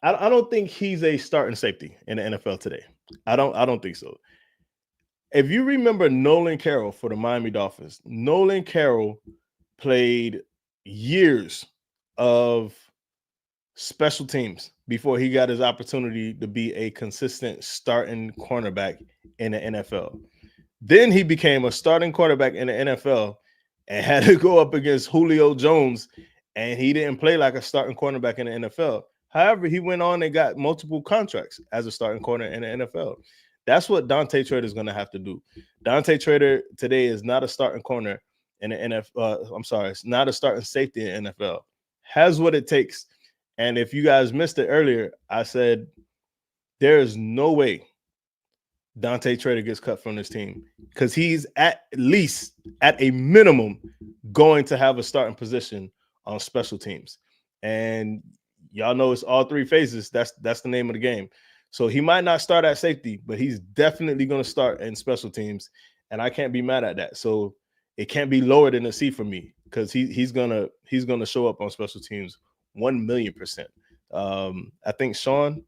I don't think he's a starting safety in the NFL today. I don't think so. If you remember Nolan Carroll for the Miami Dolphins, Nolan Carroll played years of special teams before he got his opportunity to be a consistent starting cornerback in the NFL. Then he became a starting quarterback in the NFL and had to go up against Julio Jones, and he didn't play like a starting cornerback in the NFL. However, he went on and got multiple contracts as a starting corner in the NFL. That's what Dante Trader is going to have to do. Dante Trader today is not a starting corner in the NFL. I'm sorry, it's not a starting safety in the NFL. Has what it takes. And if you guys missed it earlier, I said there is no way Dante Trader gets cut from this team because he's at least, at a minimum, going to have a starting position on special teams. And y'all know it's all three phases. That's the name of the game. So he might not start at safety, but he's definitely going to start in special teams. And I can't be mad at that. So it can't be lower than a C for me because he's gonna show up on special teams 1,000,000%. I think Sean,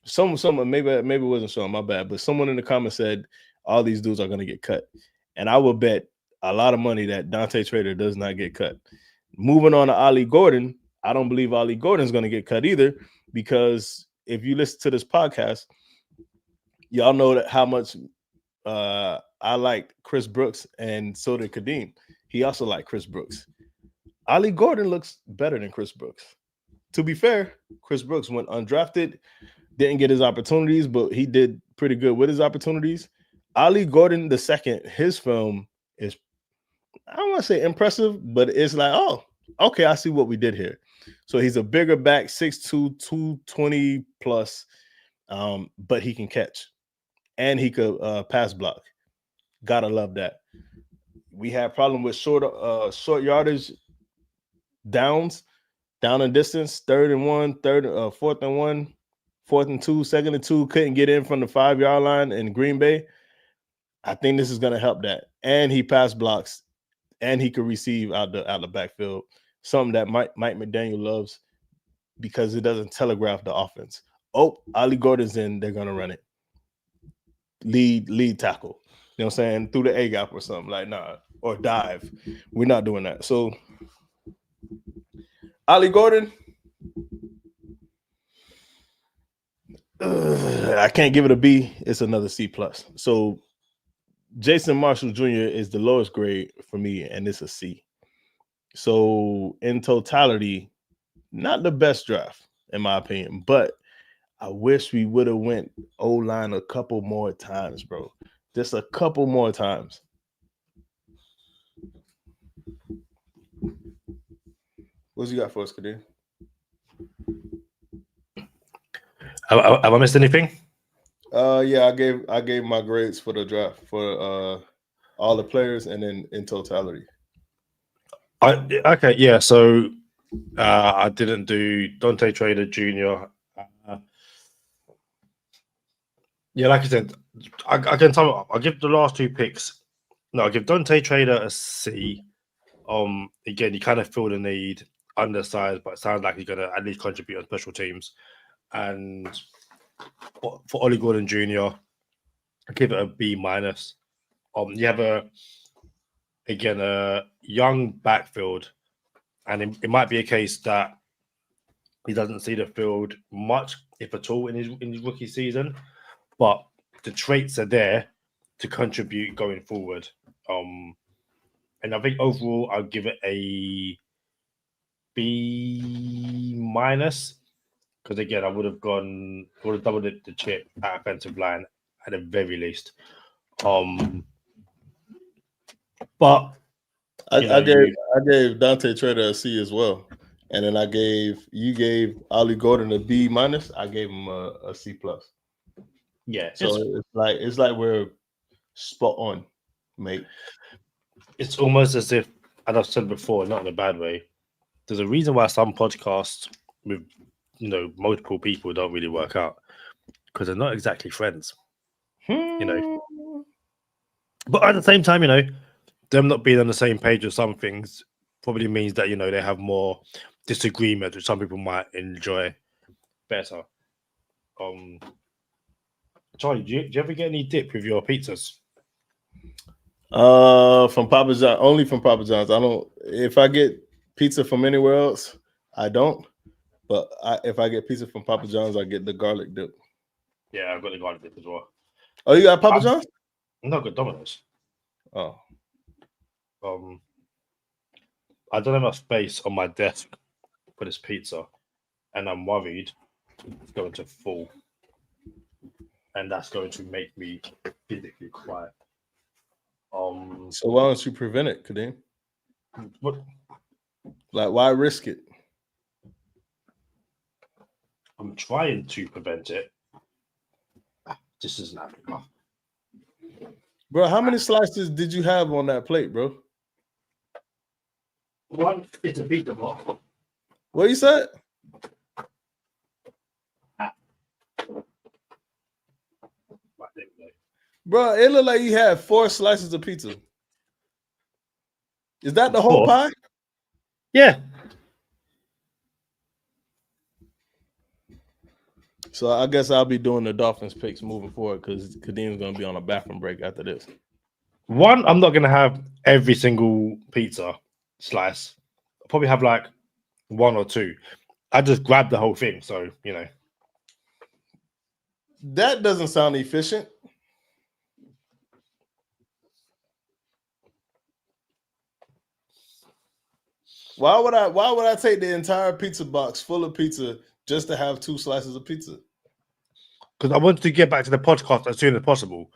someone maybe it wasn't Sean, my bad, but someone in the comments said all these dudes are gonna get cut, and I will bet a lot of money that Dante Trader does not get cut. Moving on to Ollie Gordon, I don't believe Ollie Gordon's gonna get cut either because if you listen to this podcast, y'all know that how much I liked Chris Brooks, and so did Kadeem. He also liked Chris Brooks. Ollie Gordon looks better than Chris Brooks. To be fair, Chris Brooks went undrafted, didn't get his opportunities, but he did pretty good with his opportunities. Ollie Gordon II, his film is, I don't want to say impressive, but it's like, oh, okay, I see what we did here. So he's a bigger back, 6'2", 220 plus, but he can catch. And he could pass block. Gotta love that. We had problem with short yardage downs, down and distance, 3rd and 1, 4th and 1, 4th and 2, 2nd and 2, couldn't get in from the 5-yard line in Green Bay. I think this is going to help that. And he pass blocks, and he could receive out the backfield, something that Mike McDaniel loves because it doesn't telegraph the offense. Oh, Ollie Gordon's in, they're going to run it. Lead tackle. You know what I'm saying? Through the A gap or something like nah, or dive. We're not doing that. So Ollie Gordon, I can't give it a B. It's another C plus. So Jason Marshall Jr. is the lowest grade for me, and it's a C. So in totality, not the best draft in my opinion, but I wish we would have went O-line a couple more times, bro. Just a couple more times. What you got for us, Kadir? Have I missed anything? Yeah, I gave my grades for the draft for all the players and then in totality. Okay, yeah. So I didn't do Dante Trader Jr. Yeah, like I said, I can tell. I'll give the last two picks. No, I'll give Dante Trader a C. Again, you kind of feel the need, undersized, but it sounds like he's going to at least contribute on special teams. And for Ollie Gordon Jr., I give it a B minus. You have a young backfield, and it might be a case that he doesn't see the field much, if at all, in his rookie season. But the traits are there to contribute going forward. And I think overall, I'll give it a B minus because again, I would have doubled the chip at offensive line at the very least. But I gave Dante Trader a C as well, and then you gave Ollie Gordon a B minus. I gave him a C plus. Yeah, so it's like we're spot on, mate. It's almost as if, and I've said before, not in a bad way, there's a reason why some podcasts with multiple people don't really work out, because they're not exactly friends. But at the same time, them not being on the same page with some things probably means that they have more disagreement, which some people might enjoy better. Charlie, do you ever get any dip with your pizzas? From Papa John, only from Papa John's. I don't. If I get pizza from anywhere else, I don't. But if I get pizza from Papa John's, I get the garlic dip. Yeah, I've got the garlic dip as well. Oh, you got Papa John's? No, I've got Domino's. Oh. I don't have enough space on my desk for this pizza, and I'm worried it's going to fall, and that's going to make me physically cry. So why don't you prevent it, Kadeem? What? Like, why risk it? I'm trying to prevent it. This isn't happening. Bro, how many slices did you have on that plate, bro? One, it's a pizza box. What you said? Bro, it looked like you had 4 slices of pizza. Is that the whole pie? Yeah. So I guess I'll be doing the Dolphins picks moving forward because Kadeem's going to be on a bathroom break after this. One, I'm not going to have every single pizza slice. I'll probably have like 1 or 2. I just grab the whole thing. So, That doesn't sound efficient. Why would I take the entire pizza box full of pizza just to have 2 slices of pizza? Because I wanted to get back to the podcast as soon as possible.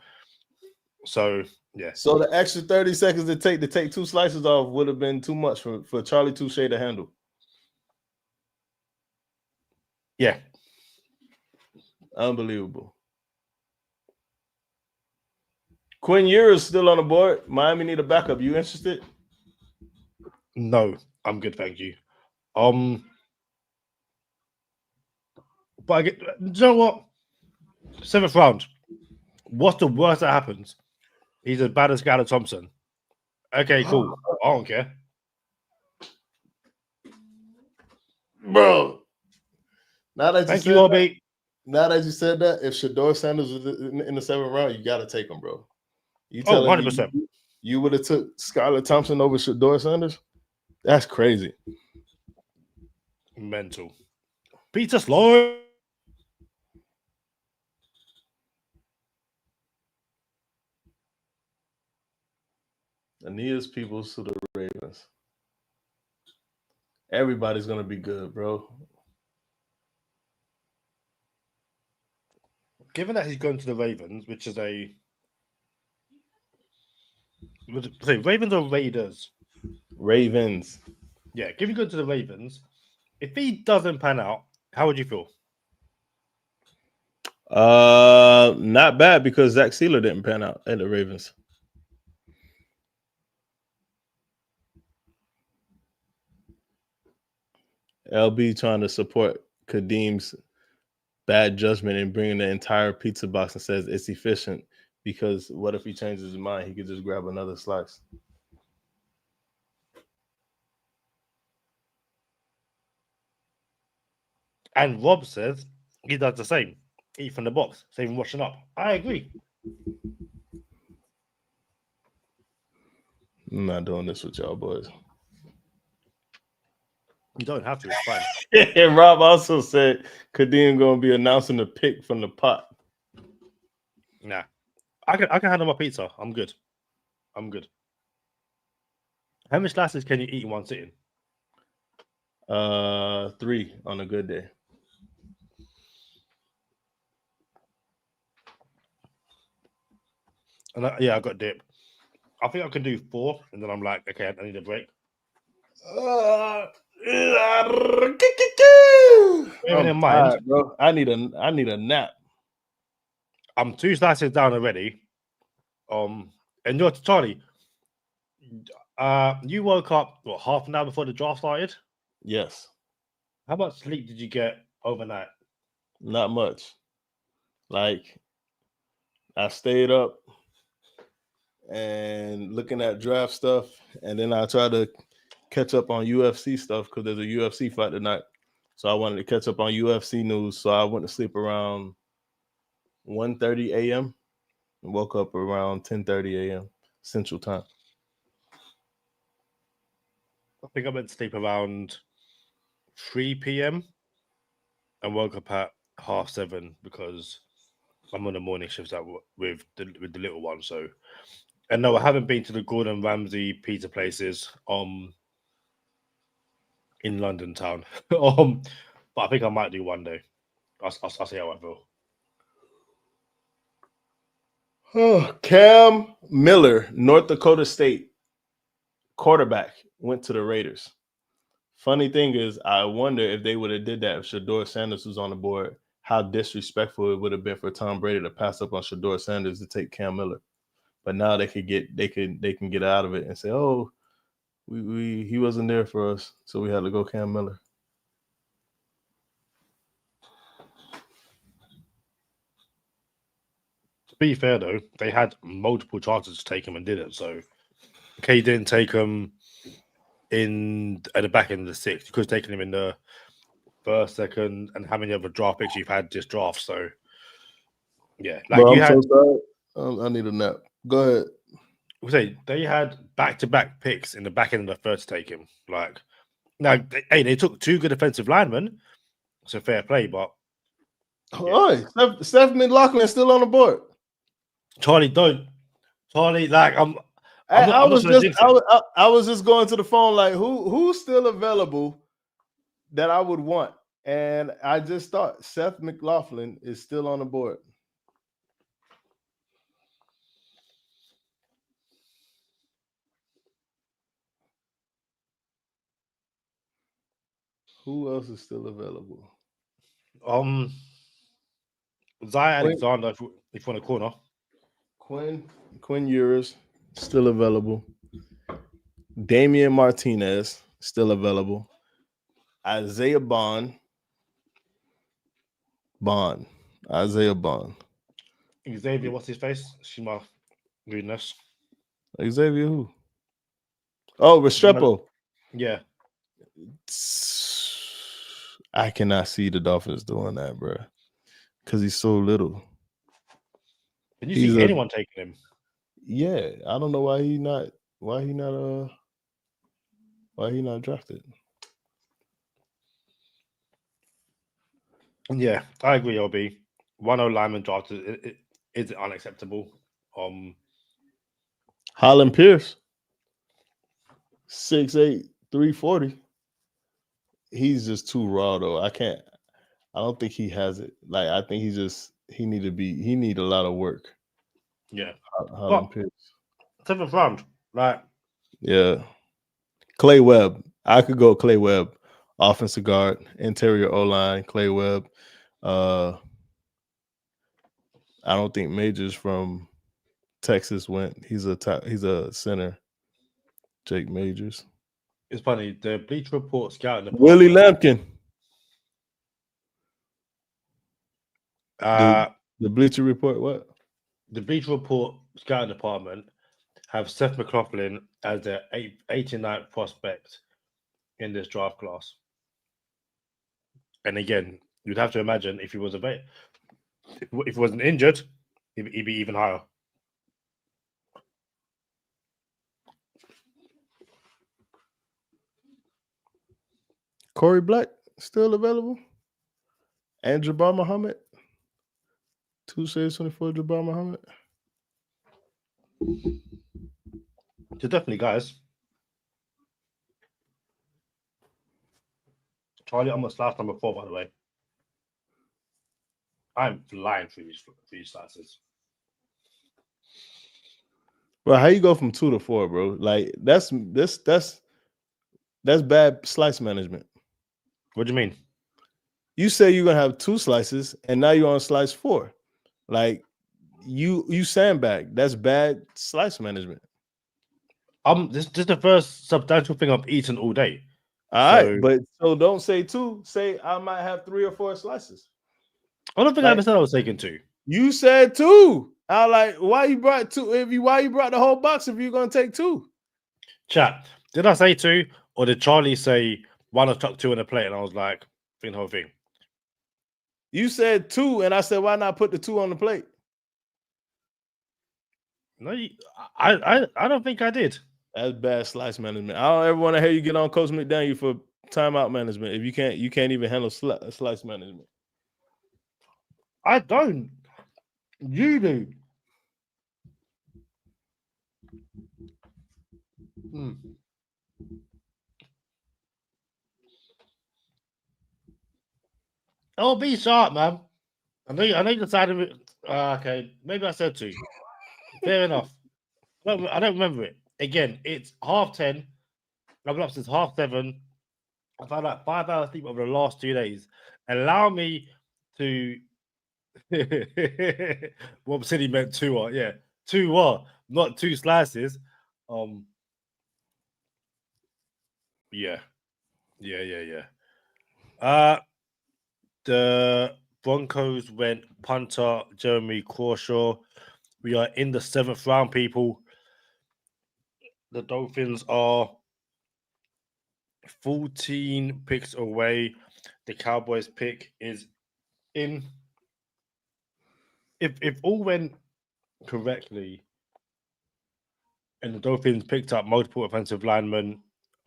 So, yeah. So the extra 30 seconds to take 2 slices off would have been too much for Charlie Touche to handle. Yeah. Unbelievable. Quinn Ewers is still on the board. Miami need a backup. You interested? No, I'm good, thank you. But I get, you know what? 7th round. What's the worst that happens? He's as bad as Skylar Thompson. Okay, cool. I don't care. Bro. Now that Thank you, Obi. Now that you said that, if Shedeur Sanders was in the 7th round, you got to take him, bro. You 100%. You would have took Skylar Thompson over Shedeur Sanders? That's crazy. Mental. Peter Sloan. Aeneas Peoples to the Ravens. Everybody's going to be good, bro. Given that he's going to the Ravens, which is Ravens or Raiders? Ravens. Yeah, given going to the Ravens, if he doesn't pan out, how would you feel? Not bad because Zach Sealer didn't pan out at the Ravens. LB trying to support Kadeem's bad judgment and bringing the entire pizza box and says it's efficient because what if he changes his mind? He could just grab another slice. And Rob says he does the same. Eat from the box, save him washing up. I agree. I'm not doing this with y'all boys. You don't have to. It's fine. And Rob also said Kadeem going to be announcing the pick from the pot. Nah. I can handle my pizza. I'm good. How many slices can you eat in one sitting? 3 on a good day. And I got dip. I think I can do 4, and then I'm like, okay, I need a break. In mind, tired, bro. I need a nap. I'm 2 slices down already. And you're Charlie. You woke up what, half an hour before the draft started? Yes. How much sleep did you get overnight? Not much. Like, I stayed up and looking at draft stuff, and then I tried to catch up on UFC stuff because there's a UFC fight tonight. So I wanted to catch up on UFC news. So I went to sleep around 1:30 a.m. and woke up around 10:30 a.m. Central Time. I think I went to sleep around 3 p.m. and woke up at 7:30 because I'm on the morning shifts with the little one. So, and no, I haven't been to the Gordon Ramsay pizza places in London town. But I think I might do one day. I'll see how I feel. Oh, Cam Miller, North Dakota State quarterback, went to the Raiders. Funny thing is, I wonder if they would have did that if Shedeur Sanders was on the board, how disrespectful it would have been for Tom Brady to pass up on Shedeur Sanders to take Cam Miller. But now they can get out of it and say, oh, he wasn't there for us, so we had to go Cam Miller. To be fair though, they had multiple chances to take him and didn't. So, okay, you didn't take him at the back end of the sixth. You could have taken him in the first, second, and how many other draft picks you've had this draft. So, yeah, like Bro, you had. So sorry. I need a nap. Go ahead. Say they had back-to-back picks in the back end of the third to take him. Like, now, they took two good offensive linemen. So fair play, but yeah. Oh, Steph McLaughlin's still on the board. Charlie, like I was just going to the phone like who's still available that I would want, and I just thought Seth McLaughlin is still on the board. Who else is still available? Zaya Alexander, if you want a corner. Quinn Ewers, still available. Damian Martinez, still available. Isaiah Bond. Isaiah Bond. Xavier, what's his face? Shima goodness. Xavier who? Oh, Restrepo. Yeah. I cannot see the Dolphins doing that, bro. Because he's so little. Can you see anyone taking him? Yeah, I don't know why he not drafted. Yeah, I agree, LB. 1-0 lineman drafted is unacceptable. Holland Pierce, 6'8", 340. He's just too raw though. I don't think he has it. Like I think he need a lot of work. Yeah. Holland Pierce. 7th round. Right. Yeah. Clay Webb. I could go Clay Webb. Offensive guard, interior O-line, Clay Webb. I don't think Majors from Texas went. He's a center. Jake Majors. It's funny. The Bleacher Report scouting Willie Lampkin. The Bleacher Report, what? The Bleacher Report scouting department have Seth McLaughlin as their 89th prospect in this draft class. And again, you'd have to imagine if he was if he wasn't injured, he'd be even higher. Corey Black still available. And Jabbar Muhammad. 2/24 Jabbar Muhammad. So definitely, guys. Charlie, I'm almost last number 4, by the way. I'm flying through these slices. Well, how you go from 2 to 4, bro? Like that's bad slice management. What do you mean? You say you're gonna have 2 slices, and now you're on slice 4. Like you sandbag. That's bad slice management. This is the first substantial thing I've eaten all day. All So- right, but so don't say 2. Say I might have 3 or 4 slices. I don't think I Like- ever said I was taking 2. You said 2. I like why you brought 2? Why you brought the whole box if you're gonna take 2? Chat. Did I say 2, or did Charlie say one? I chuck 2 in a plate, and I was like, think the whole thing. You said 2, and I said why not put the 2 on the plate? No, I don't think I did. That's bad slice management. I don't ever want to hear you get on Coach McDaniel for timeout management. If you can't even handle slice management. I don't. You do. Oh, be sharp, man. I know you decided it. Okay, maybe I said 2. Fair enough. I don't remember it. Again, it's 10:30. I've been up since 7:30. I've had like 5 hours sleep over the last 2 days. Allow me to. What said he meant 2 yeah. 2 not 2 slices. Yeah. The Broncos went punter Jeremy Crawshaw. We are in the 7th round, people. The Dolphins are 14 picks away. The Cowboys pick is in. If all went correctly, and the Dolphins picked up multiple offensive linemen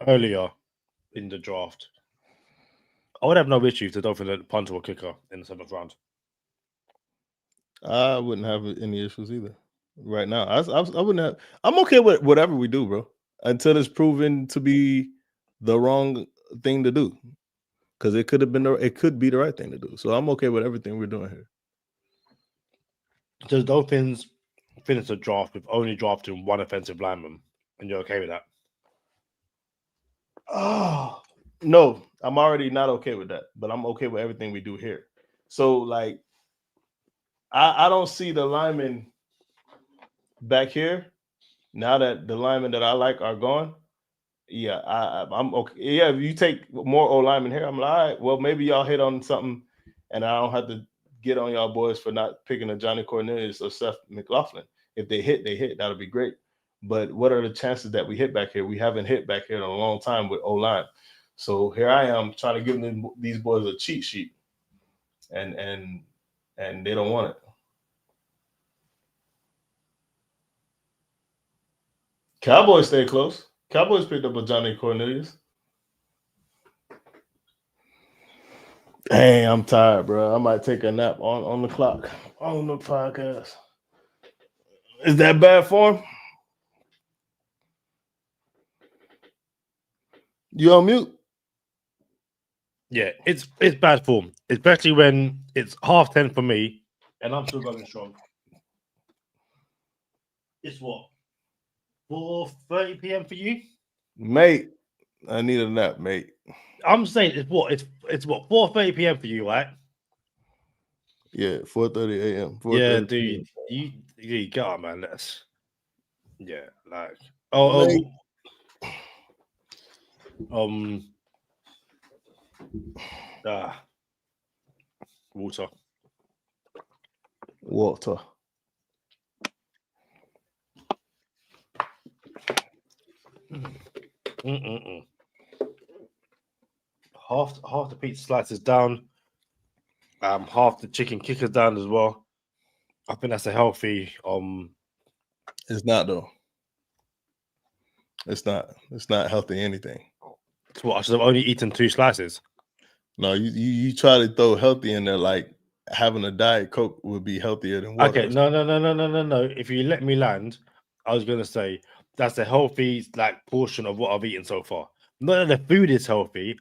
earlier in the draft, I would have no issue if the Dolphins had punter or kicker in the 7th round. I wouldn't have any issues either. Right now, I wouldn't have. I'm okay with whatever we do, bro, until it's proven to be the wrong thing to do. Because it could be the right thing to do. So I'm okay with everything we're doing here. So the Dolphins finished the draft with only drafting 1 offensive lineman, and you're okay with that? Oh no, I'm already not okay with that, but I'm okay with everything we do here. So like, I don't see the linemen back here now that the linemen that I like are gone. Yeah, I'm okay. Yeah, if you take more O linemen here, I'm like, all right, well, maybe y'all hit on something, and I don't have to get on y'all boys for not picking a Johnny Cornelius or Seth McLaughlin. If they hit, they hit. That'll be great. But what are the chances that we hit back here? We haven't hit back here in a long time with O line. So here I am trying to give these boys a cheat sheet, and they don't want it. Cowboys stay close. Cowboys picked up a Johnny Cornelius. Hey, I'm tired, bro. I might take a nap on the clock on the podcast. Is that bad form? You on mute? Yeah, it's bad form, especially when it's 10:30 for me, and I'm still going strong. It's what, 4:30 p.m. for you, mate? I need a nap, mate. I'm saying it's what 4:30 p.m. for you, right? Yeah, 4:30 a.m. Yeah, dude, you get up, man. That's like water. Half the pizza slices down. Half the chicken kickers down as well. I think that's a healthy. It's not though. It's not. It's not healthy anything. It's what I should have only eaten 2 slices. No, you try to throw healthy in there, like having a Diet Coke would be healthier than water. Okay, no. If you let me land, I was gonna say that's a healthy portion of what I've eaten so far. Not that the food is healthy.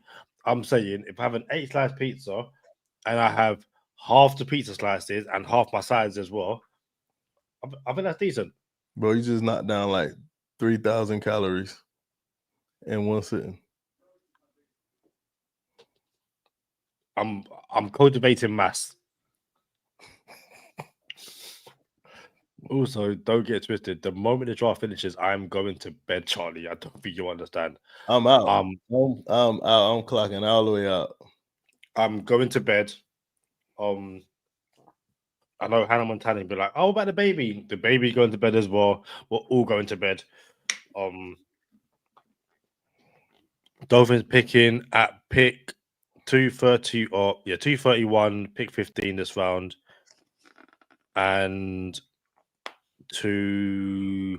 I'm saying if I have an 8-slice pizza and I have half the pizza slices and half my sides as well, I think that's decent. Bro, you just knocked down like 3,000 calories in one sitting. I'm cultivating mass. Also, don't get twisted. The moment the draft finishes, I'm going to bed, Charlie. I don't think you understand. I'm out. I'm clocking all the way out. I'm going to bed. I know Hannah Montana will be like, "Oh, what about the baby? The baby's going to bed as well. We're all going to bed." Dolphins picking at pick 230 or 231, pick 15 this round, and Charlie,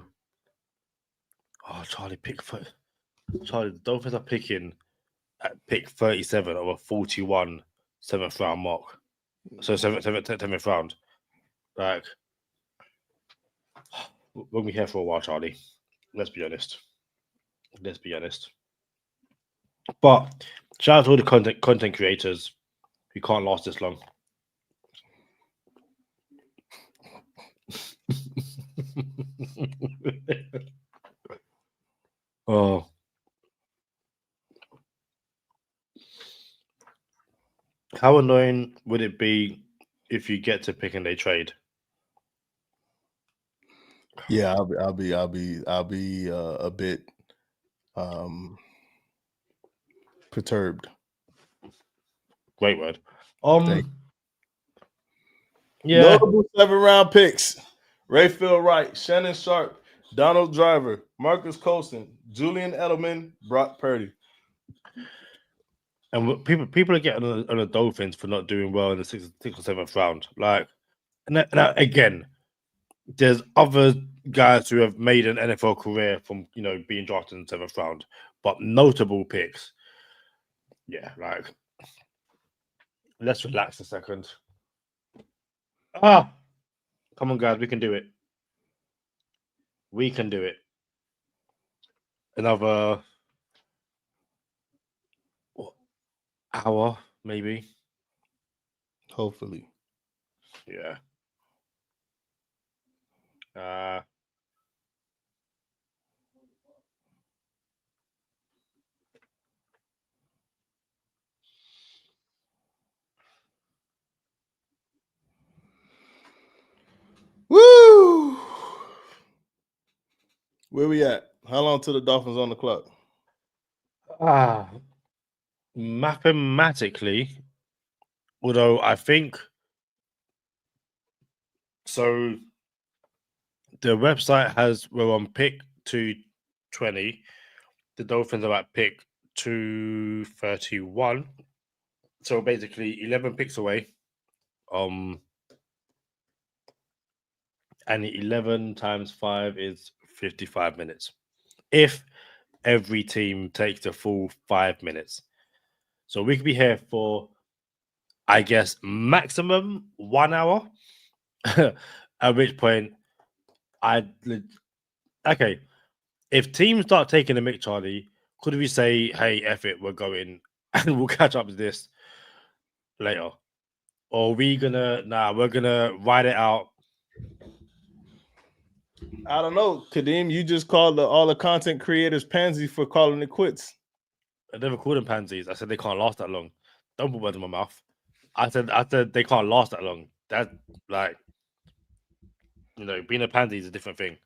Charlie, the Dolphins are picking at pick 37 of a 41 7th round mark. So 7th round. Like, we'll be here for a while, Charlie. Let's be honest. But shout out to all the content creators who can't last this long. Oh. How annoying would it be if you get to pick and they trade? Yeah, I'll be a bit perturbed. Great word. Yeah. Notable 7th-round picks: Rayfield Wright, Shannon Sharp, Donald Driver, Marcus Colston, Julian Edelman, Brock Purdy. And people are getting on the Dolphins for not doing well in the 6th or 7th round. Like, now again, there's other guys who have made an NFL career from being drafted in the 7th round, but notable picks. Yeah, like, let's relax a second. Come on, guys, we can do it. We can do it. Another hour, maybe. Hopefully. Yeah. Woo! Where we at? How long till the Dolphins on the clock? Mathematically, although I think so, the website we're on pick 220. The Dolphins are at pick 231. So basically 11 picks away. And 11 times 5 is 55 minutes. If every team takes the full 5 minutes. So we could be here for, I guess, maximum 1 hour. At which point, okay, if teams start taking a mick, Charlie, could we say, hey, F it, we're going and we'll catch up with this later? Or we're gonna ride it out? I don't know, Kadeem. You just called all the content creators pansy for calling it quits. I never called them pansies. I said they can't last that long. Don't put words in my mouth. I said they can't last that long. That's like, being a pansy is a different thing.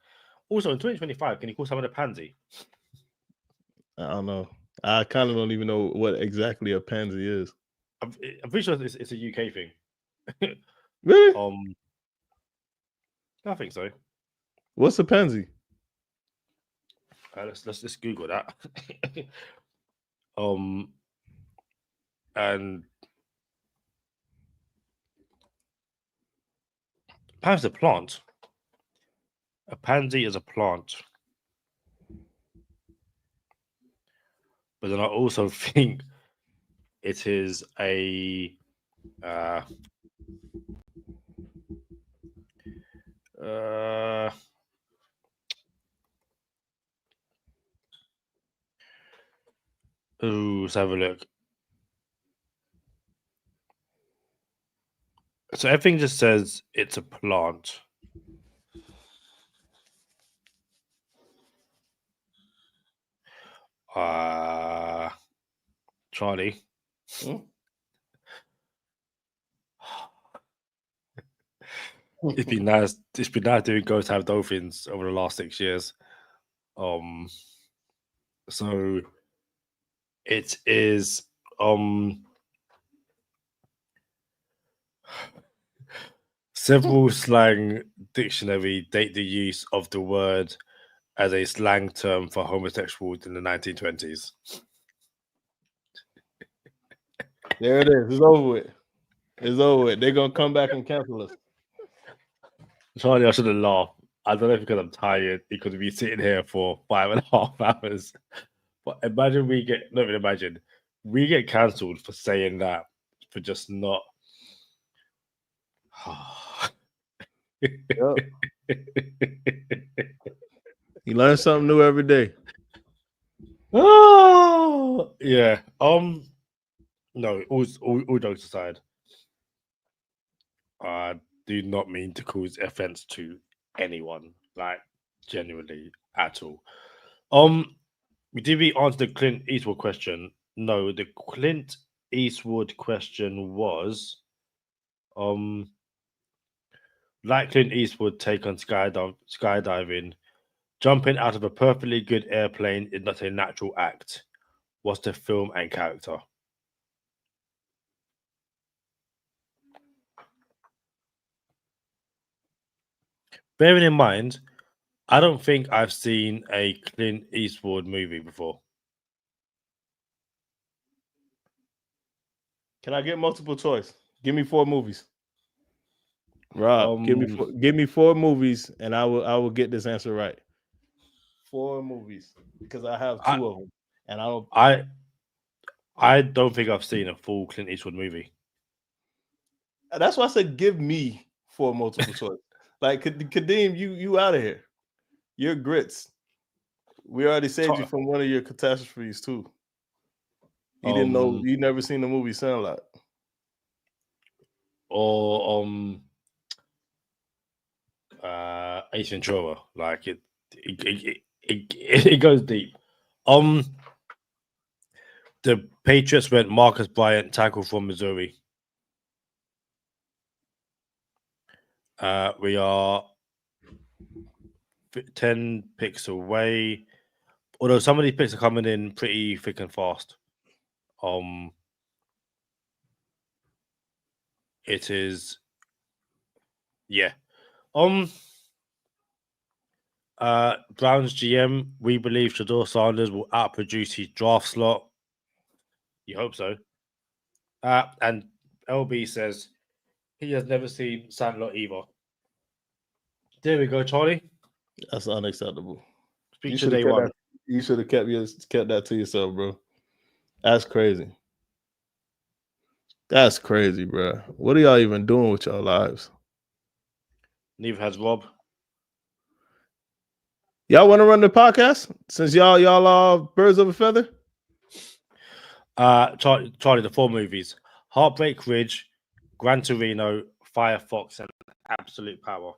Also, in 2025, can you call someone a pansy? I don't know. I kind of don't even know what exactly a pansy is. I'm pretty sure it's a UK thing. Really? I think so. What's a pansy? Let's Google that. And perhaps a plant. A pansy is a plant. But then I also think it is a let's have a look. So everything just says it's a plant. Charlie. It's been nice. It's been nice doing Go Time Dolphins over the last 6 years. So it is several slang dictionary date the use of the word as a slang term for homosexuals in the 1920s. There it is. It's over with. It's over with. They're gonna come back and cancel us. Charlie, I shouldn't laugh. I don't know if because I'm tired, because we've been sitting here for 5.5 hours. But imagine we get, not even imagine, we get cancelled for saying that, for just not. You learn something new every day. Oh, yeah. No, all jokes aside, I do not mean to cause offense to anyone, like genuinely at all. Did we answer the Clint Eastwood question? No, the Clint Eastwood question was, like Clint Eastwood take on skydiving, jumping out of a perfectly good airplane is not a natural act. What's the film and character? Bearing in mind, I don't think I've seen a Clint Eastwood movie before. Can I get multiple choice? Give me 4 movies. Rob, give me 4 movies, and I will get this answer right. 4 movies, because I have 2 of them, and I don't think I've seen a full Clint Eastwood movie. That's why I said give me 4 multiple choice. Like Kadeem, you out of here. You're grits. We already saved you from one of your catastrophes too. You didn't know, you never seen the movie Sandlot. Or Ace Ventura. Like it goes deep. The Patriots went Marcus Bryant, tackle from Missouri. We are 10 picks away. Although some of these picks are coming in pretty thick and fast. It is, yeah. Browns GM, we believe Shedeur Sanders will outproduce his draft slot. You hope so. And LB says he has never seen Sandlot either. There we go, Charlie. That's unacceptable. Speak to day one. You should have kept that to yourself, bro. That's crazy. That's crazy, bro. What are y'all even doing with your lives? Neither has Rob. Y'all want to run the podcast since y'all are birds of a feather? Charlie, the 4 movies: Heartbreak Ridge, Gran Torino, Firefox, and Absolute Power.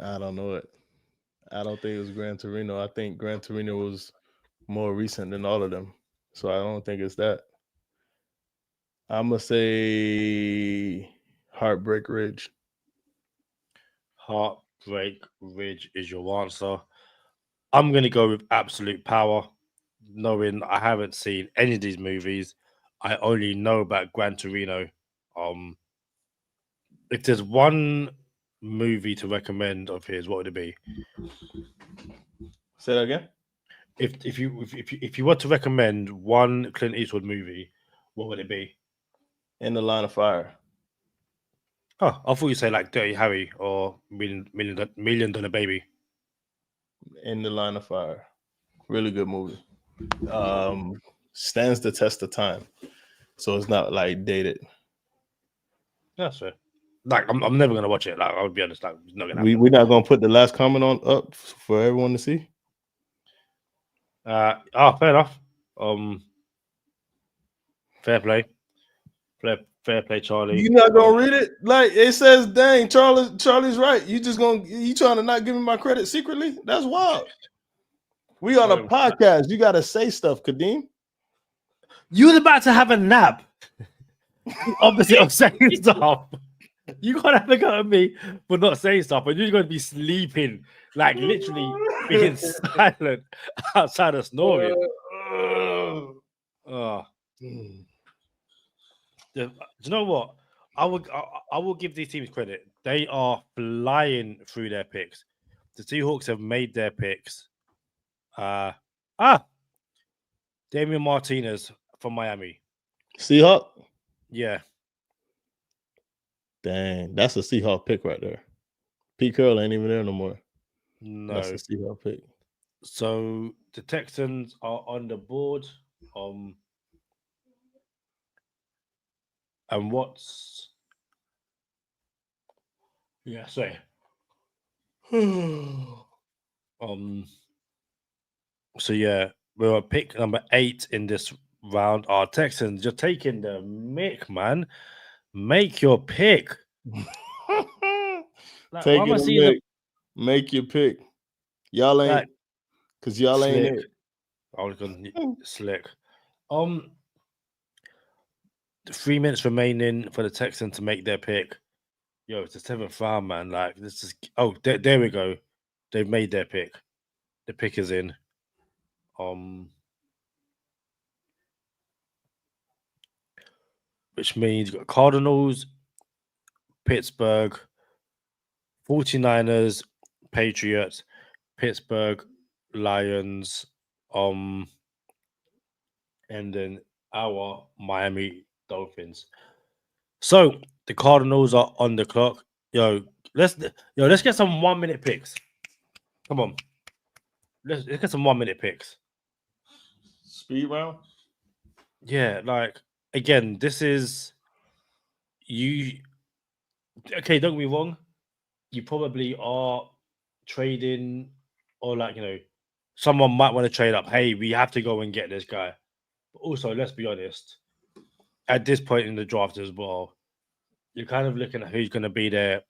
I don't know it. I don't think it was Gran Torino. I think Gran Torino was more recent than all of them. So I don't think it's that. I'm going to say Heartbreak Ridge. Heartbreak Ridge is your answer. I'm going to go with Absolute Power, knowing I haven't seen any of these movies. I only know about Gran Torino. If there's one movie to recommend of his, what would it be? Say that again. If you were to recommend one Clint Eastwood movie, what would it be? In the Line of Fire. Oh, I thought you'd say like Dirty Harry or Million Dollar Baby. In the Line of Fire. Really good movie. Stands the test of time. So it's not like dated. That's fair. Like I'm never gonna watch it. Like I would be honest, like it's not gonna happen. We're not gonna put the last comment on up for everyone to see. Fair enough. Fair play. Fair play, Charlie. You not gonna read it? Like it says, dang, Charlie's right. You trying to not give me my credit secretly? That's wild. We on a podcast. You gotta say stuff, Kadeem. You was about to have a nap. Obviously, I'm saying stuff. You can't have a go at me for not saying stuff, and you're going to be sleeping, like literally being silent outside of snoring. Do you know what? I will give these teams credit. They are flying through their picks. The Seahawks have made their picks. Damian Martinez from Miami. Seahawk? Yeah. Dang, that's a Seahawk pick right there. Pete Carroll ain't even there no more. No. That's a Seahawk pick. So the Texans are on the board. And what's sorry. So yeah, we're at pick number 8 in this round. Our Texans, you're taking the mick, man. Make your pick. Like, Take why am I it, seeing Mick. Make your pick. Y'all ain't, because y'all ain't slick. it. I was going slick. 3 minutes remaining for the Texans to make their pick. Yo, it's the 7th round, man. Like this is. Oh, there we go. They've made their pick. The pick is in. Which means you've got Cardinals, Pittsburgh, 49ers, Patriots, Pittsburgh, Lions, and then our Miami Dolphins. So the Cardinals are on the clock. Let's get some 1 minute picks. Come on. Let's get some 1 minute picks. Speed round? Yeah, like again, this is you. Okay, don't get me wrong. You probably are trading, or someone might want to trade up. Hey, we have to go and get this guy. But also, let's be honest. At this point in the draft as well, you're kind of looking at who's going to be there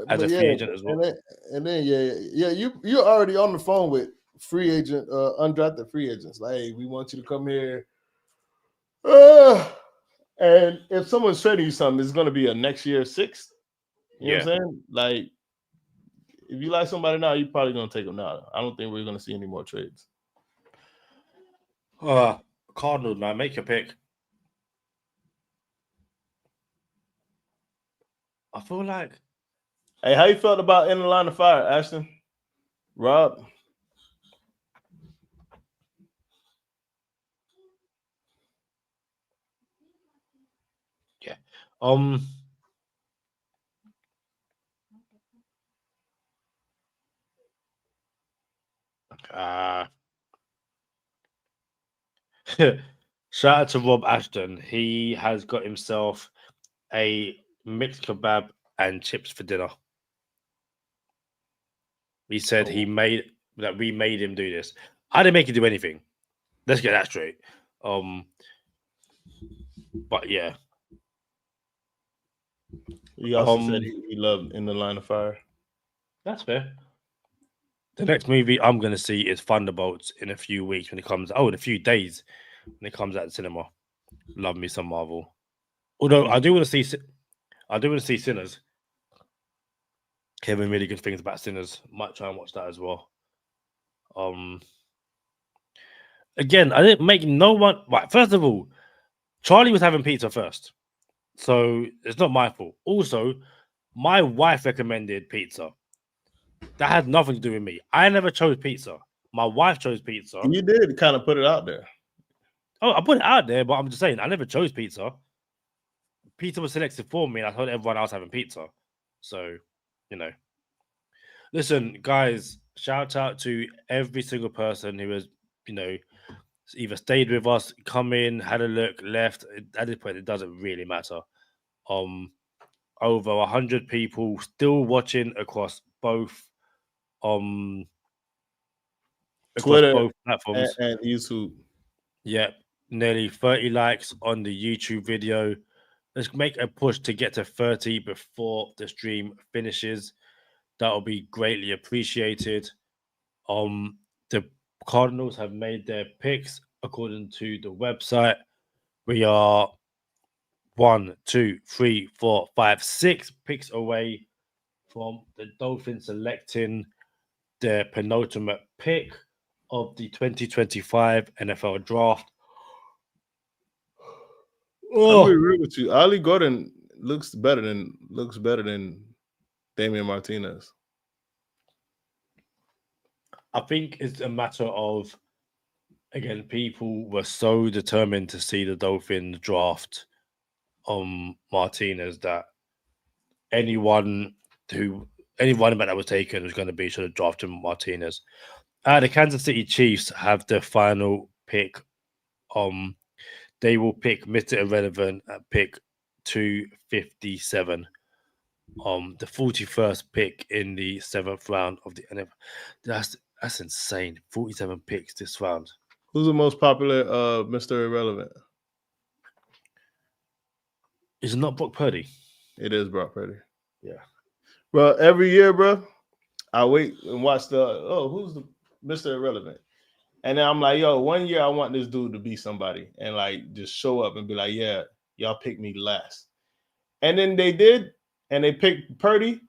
as a free agent as well. And then you're already on the phone with free agent, undrafted free agents. Like, hey, we want you to come here. And if someone's trading you something, it's going to be a next year 6th. You know what I'm saying? Like, if you like somebody now, you're probably going to take them now. I don't think we're going to see any more trades. Cardinals, man, make your pick. I feel like. Hey, how you felt about In the Line of Fire, Ashton? Rob? Yeah. Shout out to Rob Ashton. He has got himself a mixed kebab and chips for dinner. He said we made him do this. I didn't make him do anything. Let's get that straight. But yeah. He also said he loved In the Line of Fire. That's fair. The next movie I'm going to see is Thunderbolts in a few weeks when it comes. In a few days when it comes out the cinema. Love me some Marvel. Although I do want to see Sinners. Hearing really good things about Sinners. Might try and watch that as well. Again, I didn't make no one. Right, first of all, Charlie was having pizza first, so it's not my fault. Also, my wife recommended pizza. That had nothing to do with me. I never chose pizza. My wife chose pizza. You did kind of put it out there. Oh, I put it out there, but I'm just saying I never chose pizza. Pizza was selected for me, and I told everyone else having pizza. So, Listen, guys, shout out to every single person who has, either stayed with us, come in, had a look, left. At this point, it doesn't really matter. Over 100 people still watching across both Twitter, both platforms and YouTube. Yeah, nearly 30 likes on the YouTube video. Let's make a push to get to 30 before the stream finishes. That will be greatly appreciated. The Cardinals have made their picks according to the website. We are 1, 2, 3, 4, 5, 6 picks away from the Dolphins selecting their penultimate pick of the 2025 NFL Draft. I'm gonna be real with you. Ollie Gordon looks better than Damian Martinez. I think it's a matter of, again, people were so determined to see the Dolphins draft Martinez that any running back that was taken was going to be should have drafted Martinez. The Kansas City Chiefs have the final pick. They will pick Mr. Irrelevant at pick 257. The 41st pick in the 7th round of the NFL. That's insane. 47 picks this round. Who's the most popular Mr. Irrelevant? Is it not Brock Purdy? It is Brock Purdy. Yeah. Well, every year, bro, I wait and watch who's the Mr. Irrelevant? And then I'm like, yo, one year I want this dude to be somebody and like just show up and be like, yeah, y'all picked me last. And then they did, and they picked Purdy,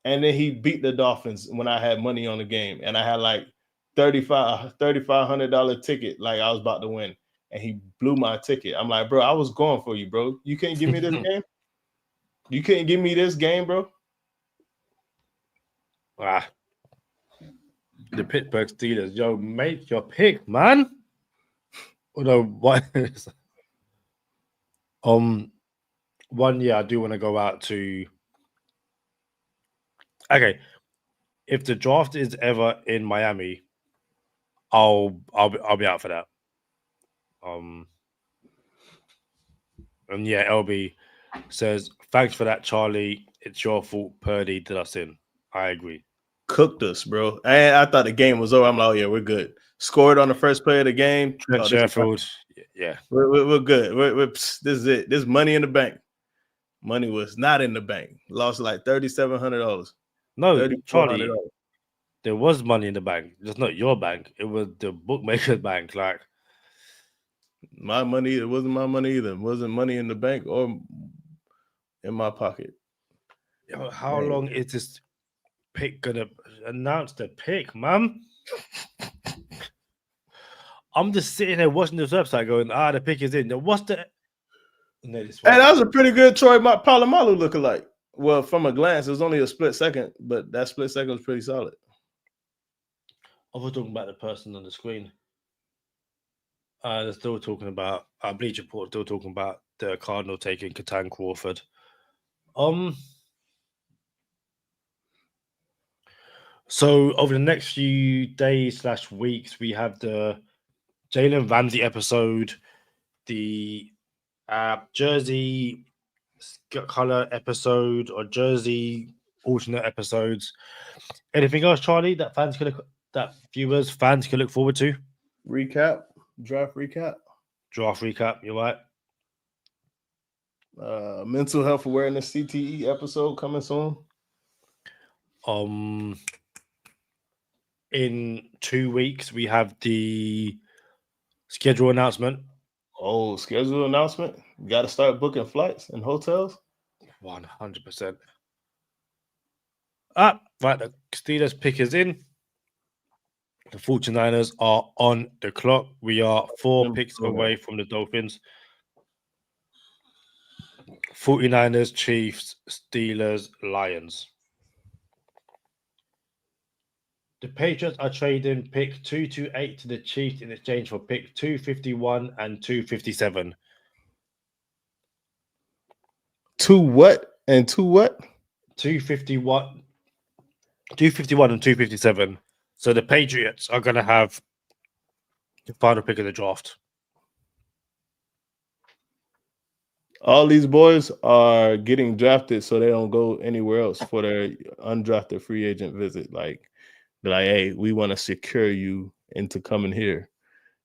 and then he beat the Dolphins when I had money on the game. And I had like $3,500 ticket, like I was about to win. And he blew my ticket. I'm like, bro, I was going for you, bro. You can't give me this game? You can't give me this game, bro? The Pittsburgh Steelers, yo, make your pick, man. Although, one year I do want to go out to. Okay, if the draft is ever in Miami, I'll be out for that. And yeah, LB says, thanks for that, Charlie. It's your fault Purdy did us in. I agree. Cooked us, bro. And I thought the game was over. I'm like, oh yeah, we're good. Scored on the first play of the game. Trent Sherfield. Yeah. We're good. This is it. This money in the bank. Money was not in the bank. Lost like $3,700. No, Charlie, there was money in the bank. Just not your bank. It was the bookmaker's bank. Like my money, it wasn't my money either. It wasn't money in the bank or in my pocket. How long is this pick gonna announce the pick, man? I'm just sitting there watching this website going, the pick is in. What's the... Hey, that was a pretty good Troy Polamalu lookalike. Well, from a glance, it was only a split second, but that split second was pretty solid. I was talking about the person on the screen. They're still talking about Bleacher Report, still talking about the Cardinal taking Katan Crawford. So over the next few days / weeks, we have the Jaylen Ramsey episode, the jersey color episode or jersey alternate episodes. Anything else, Charlie, that fans can look forward to? Draft recap. You're right. Mental health awareness CTE episode coming soon. In 2 weeks, we have the schedule announcement. Oh, schedule announcement. You got to start booking flights and hotels. 100%. Right, the Steelers pick is in. The 49ers are on the clock. We are 4 picks away from the Dolphins. 49ers, Chiefs, Steelers, Lions. The Patriots are trading pick 228 to the Chiefs in exchange for pick 251 and 257. Two what and two what? 251 and 257. So the Patriots are going to have the final pick of the draft. All these boys are getting drafted so they don't go anywhere else for their undrafted free agent visit. Like, hey, we want to secure you into coming here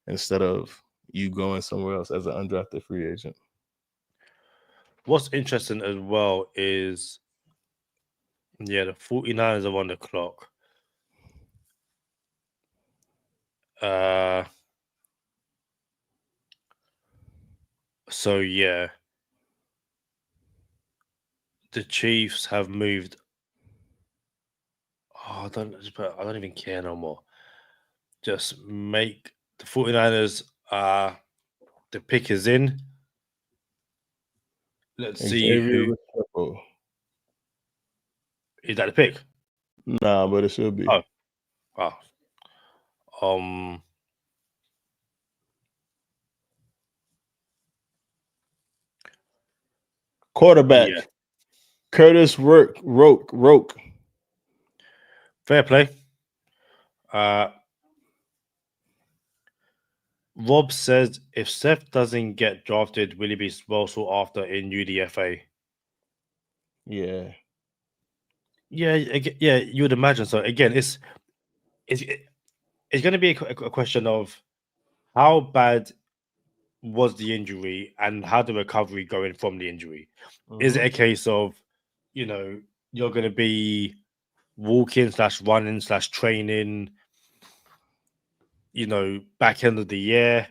instead of you going somewhere else as an undrafted free agent. What's interesting as well is, the 49ers are on the clock. So yeah, the Chiefs have moved. Oh, I don't even care no more. Just make the 49ers. The pick is in. Let's see who is that. The pick? Nah, but it should be. Quarterback. Yeah. Curtis Roke. Fair play. Rob says, if Seth doesn't get drafted, will he be well sought after in UDFA? Yeah. Yeah, you would imagine so. Again, it's going to be a question of how bad was the injury and how the recovery going from the injury. Is it a case of, you're going to be walking / running / training, back end of the year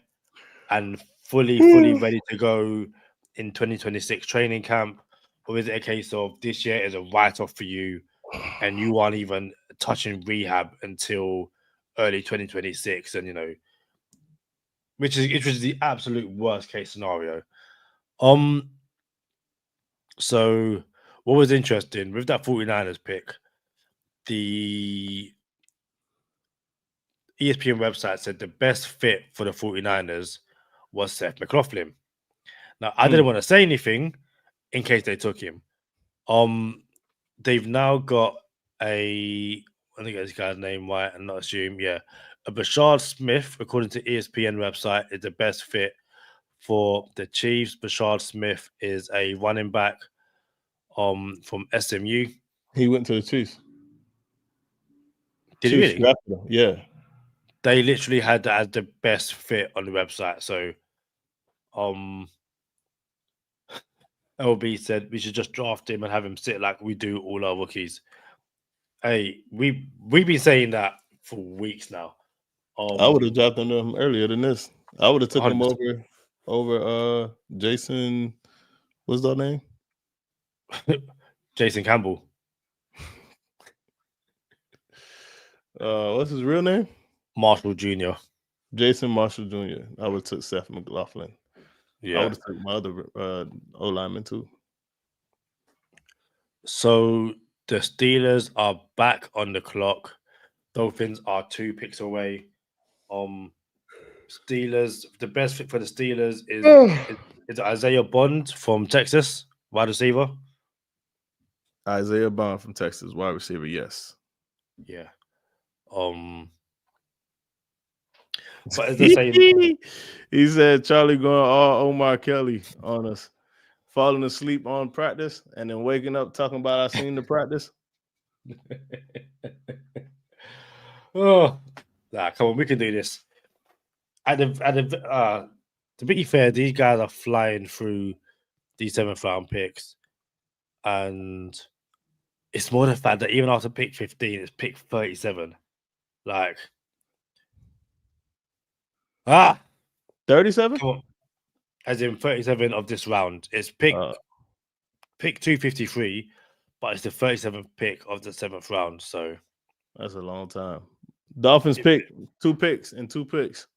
and fully ready to go in 2026 training camp? Or is it a case of this year is a write-off for you and you aren't even touching rehab until early 2026? And, which is the absolute worst case scenario. So what was interesting with that 49ers pick, the ESPN website said the best fit for the 49ers was Seth McLaughlin. Now, I didn't want to say anything in case they took him. They've now got I think this guy's name right and not assume. Yeah. A Bashard Smith, according to ESPN website, is the best fit for the Chiefs. Bashard Smith is a running back from SMU. He went to the Chiefs. Did he really? Yeah. They literally had that as the best fit on the website. So LB said we should just draft him and have him sit like we do all our rookies. Hey, we've been saying that for weeks now. I would have drafted him earlier than this. I would have took 100%. him over Jason. What's that name? Jason Campbell. What's his real name? Marshall Jr. Jason Marshall Jr. I would have took Seth McLaughlin. Yeah. I would have took my other O lineman too. So the Steelers are back on the clock. Dolphins are 2 picks away. Steelers, the best fit for the Steelers is Isaiah Bond from Texas, wide receiver. Isaiah Bond from Texas, wide receiver, yes. Yeah. But as they say, he said Charlie going all Omar Kelly on us, falling asleep on practice and then waking up talking about I seen the practice. Oh, come on, we can do this. To be fair, these guys are flying through these 7th round picks, and it's more the fact that even after pick 15, it's pick 37. Like, 37? As in 37 of this round. It's pick 253, but it's the 37th pick of the 7th round. So that's a long time. Dolphins pick 2 picks and 2 picks.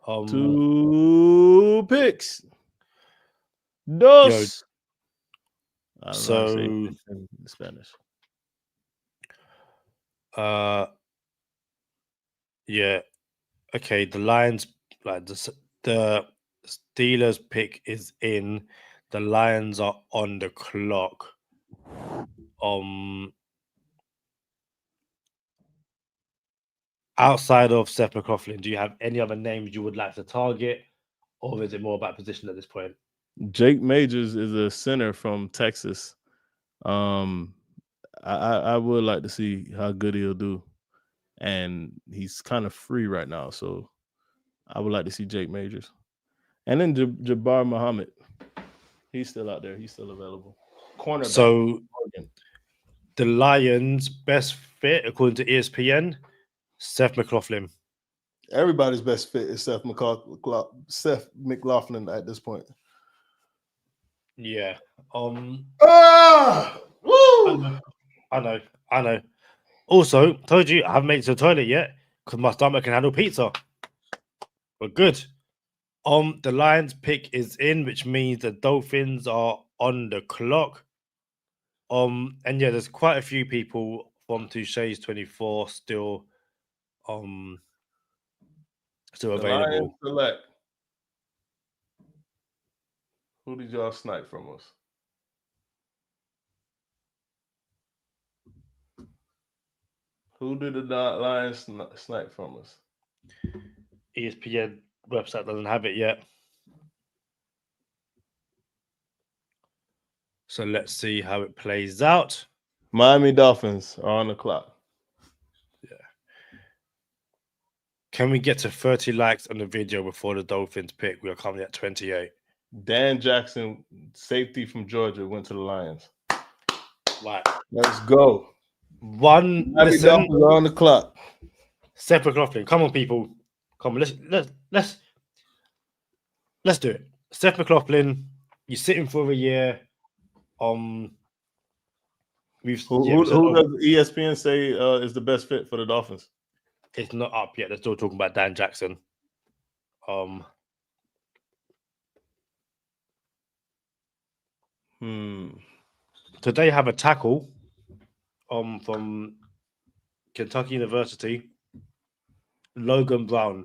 2 picks. Dos. I don't know how to say it in Spanish. Yeah. Okay, the Lions, like the Steelers pick is in. The Lions are on the clock. Outside of Seth McLaughlin, do you have any other names you would like to target, or is it more about position at this point? Jake Majors is a center from Texas. I would like to see how good he'll do, and he's kind of free right now, so I would like to see Jake Majors, and then Jabbar Muhammad. He's still out there. He's still available. Cornerback. So the Lions' best fit, according to ESPN, Seth McLaughlin. Everybody's best fit is Seth McLaughlin at this point. Yeah. Woo! I know. Also, told you I haven't made it to the toilet yet because my stomach can handle pizza. We're good. The Lions pick is in, which means the Dolphins are on the clock. And yeah, there's quite a few people from Touche's 24 still The available. Lions select. Who did y'all snipe from us? Who did the Lions snipe from us? ESPN website doesn't have it yet. So let's see how it plays out. Miami Dolphins are on the clock. Yeah. Can we get to 30 likes on the video before the Dolphins pick? We are currently at 28. Dan Jackson, safety from Georgia, went to the Lions. Right. Let's go. Miami Dolphins are on the clock. Seth McLaughlin. Come on, people. Come on, let's do it. Seth McLaughlin, you're sitting for a year. Who does ESPN say is the best fit for the Dolphins? It's not up yet. They're still talking about Dan Jackson. So they have a tackle from Kentucky University, Logan Brown.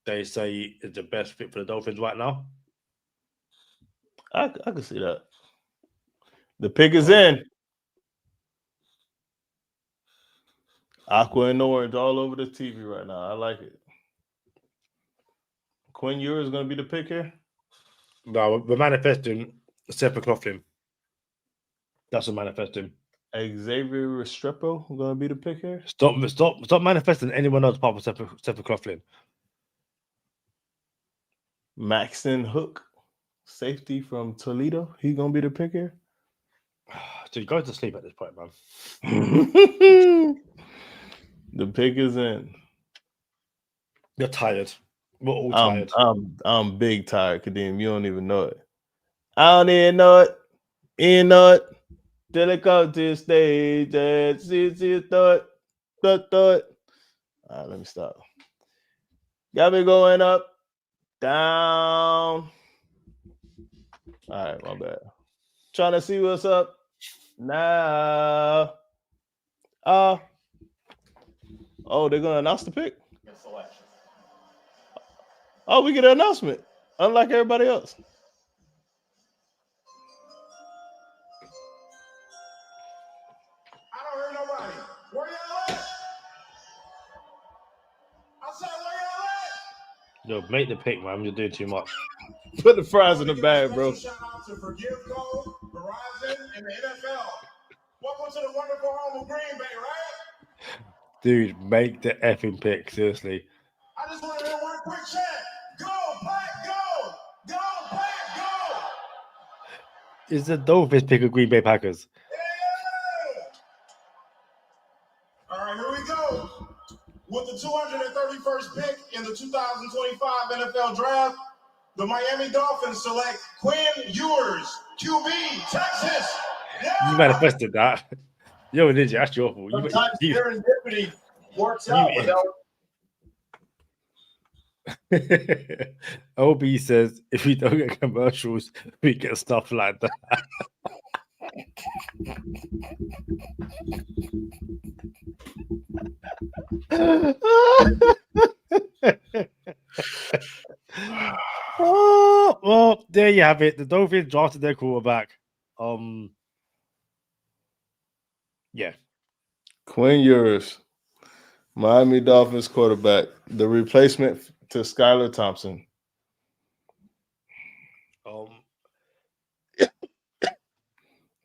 They say is the best fit for the Dolphins right now. I can see that. The pick is in. Aqua and orange all over the TV right now. I like it. Quinn Ewers is going to be the pick here? No, we're manifesting Seth McLaughlin. That's a manifesting. Xavier Restrepo going to be the pick here? Stop manifesting anyone else apart from Seth McLaughlin. Maxton Hook, safety from Toledo. He's going to be the pick here? Dude, go to sleep at this point, man. The pick is in. You're tired. We're all tired. I'm big tired, Kadeem. You don't even know it. I don't even know it. You know it. Till it comes to the stage and see thought. All right, let me stop. Got me going up, down. All right, my bad. Trying to see what's up now. Oh, they're gonna announce the pick. Oh, we get an announcement, unlike everybody else. I don't hear nobody. Where y'all at? I said, where y'all at? Yo, make the pick, man. You're doing too much. Put the fries in the bag, bro. Shout out to Forgive Go, Verizon, and the NFL. Welcome to the wonderful home of Green Bay, right? Dude, make the effing pick, seriously. I just want to hear one quick chant. Go, Pack, go! Go, Pack, go! Is the Dolphins pick of Green Bay Packers? Yeah! All right, here we go. With the 231st pick in the 2025 NFL Draft, the Miami Dolphins select Quinn Ewers, QB, Texas. Yeah! You manifested that. Yo, Ninja, that's your fault. Sometimes serendipity works out without. OB says if we don't get commercials, we get stuff like that. Oh, well, there you have it. The Dolphins drafted their quarterback. Yeah. Quinn Ewers, Miami Dolphins quarterback, the replacement to Skylar Thompson.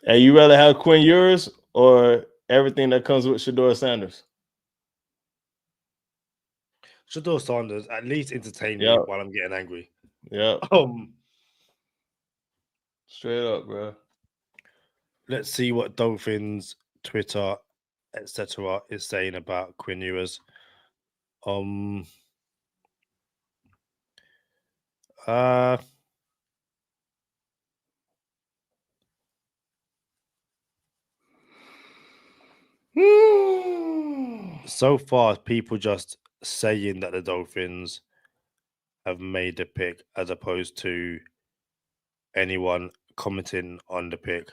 Hey, you rather have Quinn Ewers or everything that comes with Shedeur Sanders? Shedeur Sanders, at least entertain me while I'm getting angry. Yeah. Straight up, bro. Let's see what Dolphins, Twitter, etc. is saying about Quinn Ewers. So far, people just saying that the Dolphins have made the pick as opposed to anyone commenting on the pick.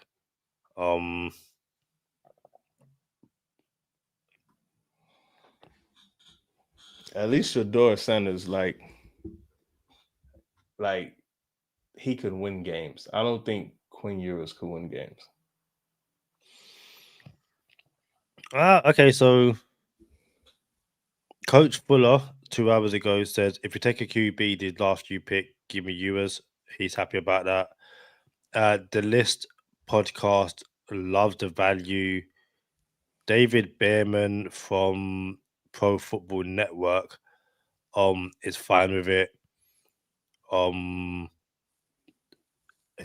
At least Shedeur Sanders, like he could win games. I don't think Quinn Ewers could win games. Okay, so Coach Fuller 2 hours ago says if you take a QB, the last you pick, give me Ewers. He's happy about that. The List podcast loves the value. David Behrman from Pro Football Network is fine with it.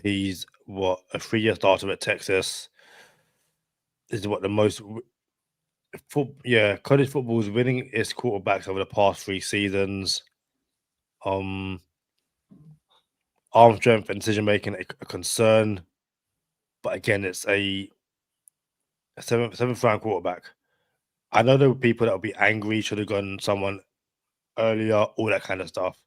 He's a 3-year starter at Texas. Is what the most college football is winning its quarterbacks over the past 3 seasons. Arm strength and decision making a concern, but again, it's a seventh round quarterback. I know there were people that will be angry, should have gone someone earlier, all that kind of stuff.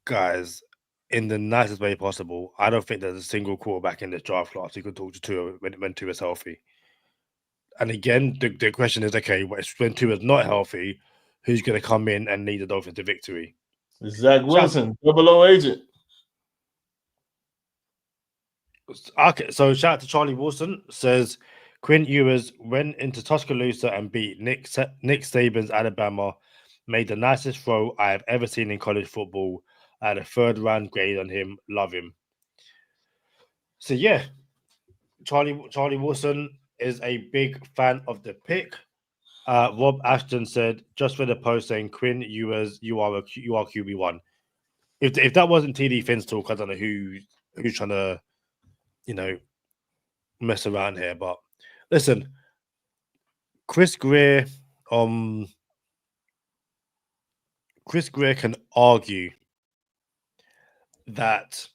Guys, in the nicest way possible, I don't think there's a single quarterback in this draft class you could talk to Tua when Tua is healthy. And again, the question is, okay, when Tua is not healthy, who's going to come in and lead the Dolphins to victory? Zach Wilson, double O agent. Okay, so shout out to Charlie Wilson, says Quinn Ewers went into Tuscaloosa and beat Nick Saban's Alabama, made the nicest throw I have ever seen in college football. I had a 3rd round grade on him. Love him. So yeah, Charlie Wilson is a big fan of the pick. Rob Ashton said just for the post saying Quinn Ewers, you are QB1. If that wasn't TD Finn's talk, I don't know who's trying to mess around here. But listen, Chris Greer can argue that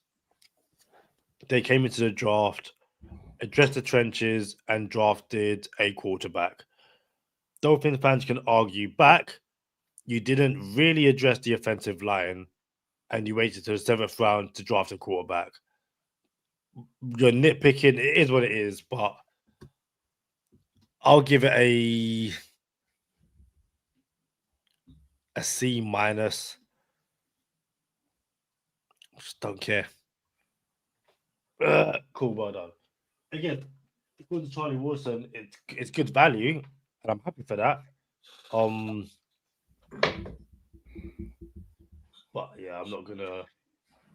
they came into the draft, addressed the trenches, and drafted a quarterback. Dolphins fans can argue back. You didn't really address the offensive line, and you waited to the 7th round to draft a quarterback. You're nitpicking. It is what it is, but I'll give it a C minus. Just don't care. Cool, well done. Again, according to Charlie Wilson, it's good value, and I'm happy for that. But yeah, I'm not gonna.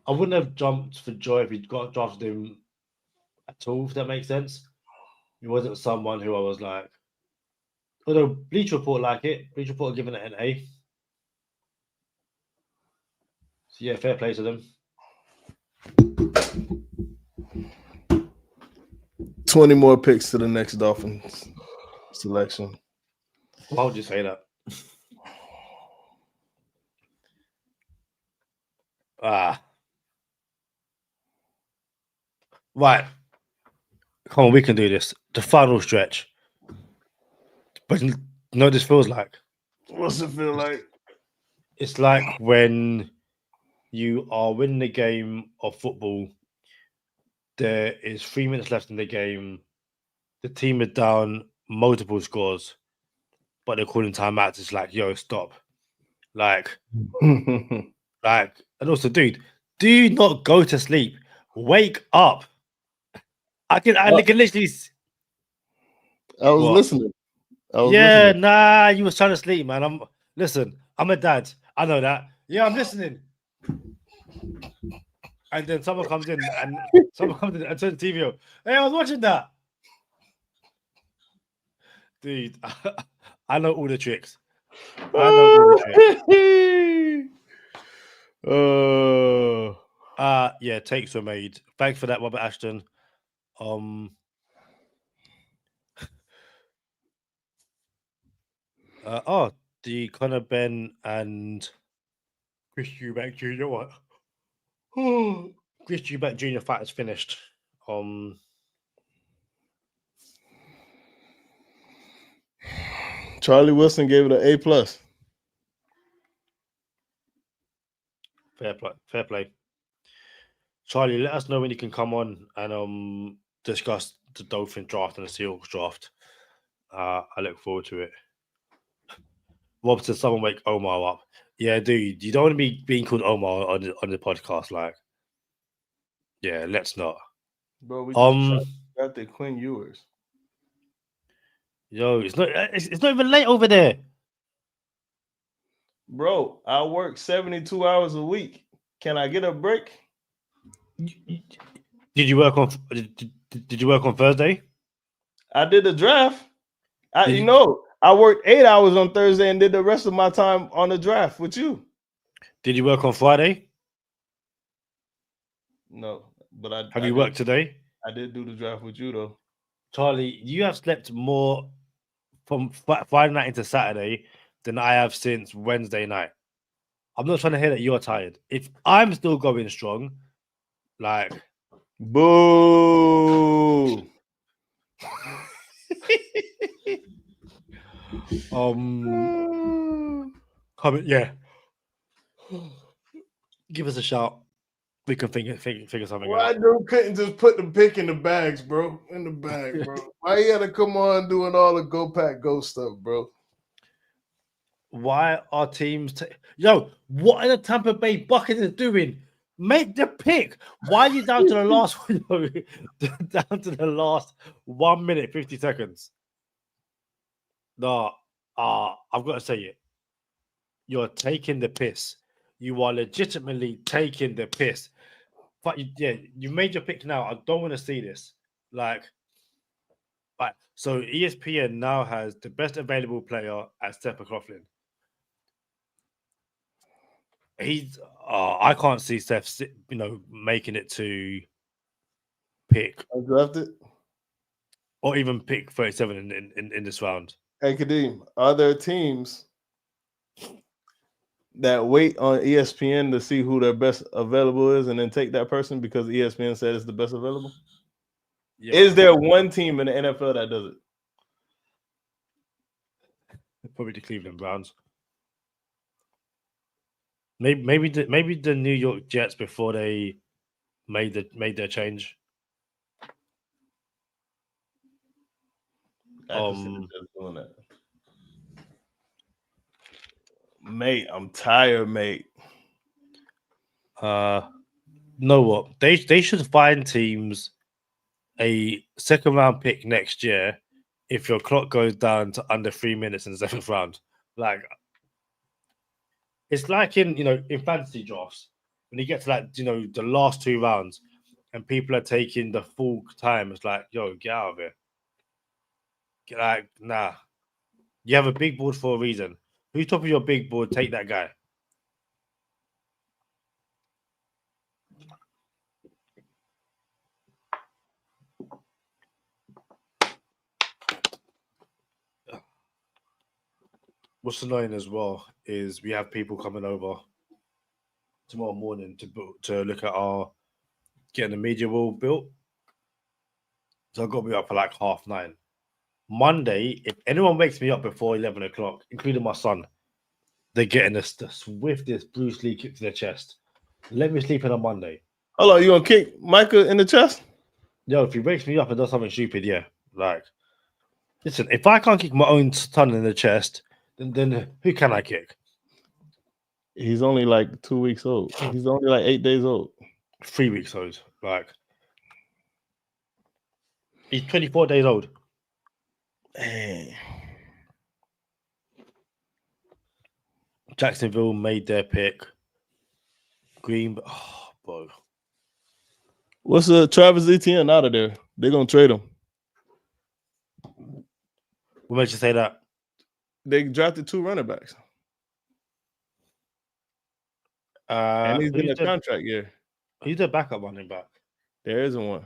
I wouldn't have jumped for joy if he got drafted him at all. If that makes sense. He wasn't someone who I was like. Although Bleach Report like it, Bleach Report are giving it an A. So yeah, fair play to them. 20 more picks to the next Dolphins selection. Why would you say that? Right. Come on, we can do this. The final stretch. But you know what this feels like? What's it feel like? It's like when you are winning the game of football, there is 3 minutes left in the game, the team is down multiple scores, but they're calling timeouts. It's like, yo, stop. And also, dude, do not go to sleep. Wake up. I can literally. I was listening. Nah, you was trying to sleep, man. I'm a dad. I know that. Yeah, I'm listening. And then someone comes in and turns the TV on. Hey, I was watching that. Dude, I know all the tricks. I Yeah, takes were made. Thanks for that, Robert Ashton. The Conor Ben and Chris Eubank Jr. What? Chris Eubank Jr. fight is finished. Charlie Wilson gave it an A+. Fair play. Charlie, let us know when you can come on and discuss the Dolphin draft and the Seahawks draft. I look forward to it. Rob said someone wake Omar up. Yeah, dude, you don't want to be being called Omar on the podcast. Like, yeah, let's not. Bro, we just got the Quinn Ewers. Yo, it's not even late over there. Bro, I work 72 hours a week. Can I get a break? Did you work on Thursday? I did the draft. I worked 8 hours on Thursday and did the rest of my time on the draft with you. Did you work on Friday? No, but Have you worked today? I did do the draft with you though. Charlie, you have slept more from Friday night into Saturday than I have since Wednesday night. I'm not trying to hear that you're tired. If I'm still going strong, like, boo. Comment, yeah. Give us a shout. We can figure something Why out. dude couldn't just put the pick in the bags, bro? In the bag, bro. Why you had to come on doing all the Go Pack Go stuff, bro? Why are teams Yo, what are the Tampa Bay Buccaneers doing? Make the pick. Why are you down to the last down to the last 1 minute 50 seconds? No, I've got to say it. You're taking the piss. You are legitimately taking the piss. But you made your pick now. I don't want to see this. Like, so ESPN now has the best available player at Steph McLaughlin. I can't see Steph, making it to pick. I drafted. Or even pick 37 in this round. Hey, Kadeem, are there teams that wait on ESPN to see who their best available is and then take that person because ESPN said it's the best available? Yeah. Is there one team in the NFL that does it? Probably the Cleveland Browns. Maybe the New York Jets before they made their change. Doing that. Mate, I'm tired, mate. Know what? They should find teams a second round pick next year if your clock goes down to under 3 minutes in the seventh round. Like, it's like in fantasy drafts when you get to the last 2 rounds and people are taking the full time. It's like, yo, get out of here. Nah. You have a big board for a reason. Who's top of your big board? Take that guy. What's annoying as well is we have people coming over tomorrow morning to look at getting the media wall built. So I've got to be up for like 9:30. Monday, if anyone wakes me up before 11 o'clock, including my son, they're getting the swiftest Bruce Lee kick to the chest. Let me sleep on a Monday. Hold on, you gonna kick Micah in the chest? Yo, if he wakes me up and does something stupid, yeah. Like, listen, if I can't kick my own son in the chest, then who can I kick? He's only like 2 weeks old. He's only like 8 days old. 3 weeks old. Like, he's 24 days old. Hey. Jacksonville made their pick. Bro. What's Travis Etienne out of there? They're gonna trade him. What makes you say that? They drafted 2 running backs. And he's in a contract year. Who's their backup running back? There isn't one.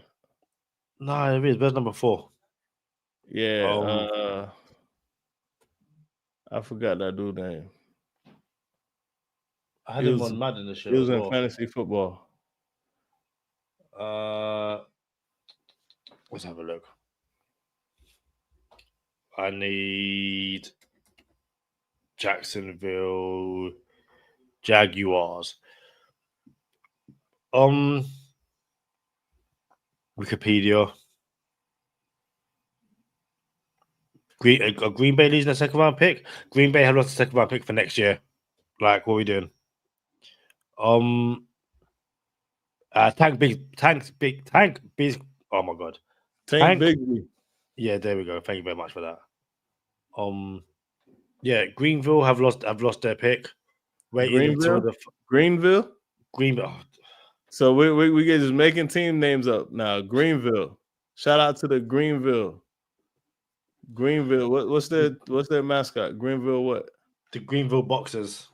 No, there is. Where's number 4? Yeah. I forgot that dude's name. I had him on Madden this year He was as in well. fantasy football. Let's have a look. I need Jacksonville Jaguars. Wikipedia. Green Bay losing a second round pick. Green Bay have lost a second round pick for next year. Like, what are we doing? Tank Big. Oh my god, Tank Bigsby. Yeah, there we go. Thank you very much for that. Yeah, Greenville have lost their pick. Greenville. Oh. So we get just making team names up now. Greenville. Shout out to the Greenville. What's their mascot? Greenville what? The Greenville Boxers.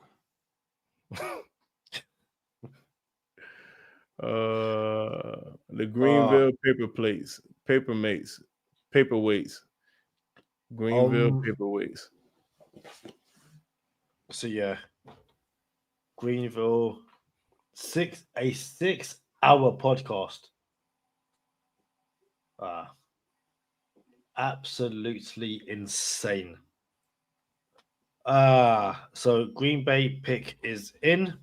The Greenville paperweights. Greenville paperweights. So yeah, Greenville, 6-hour podcast. Absolutely insane. So Green Bay pick is in.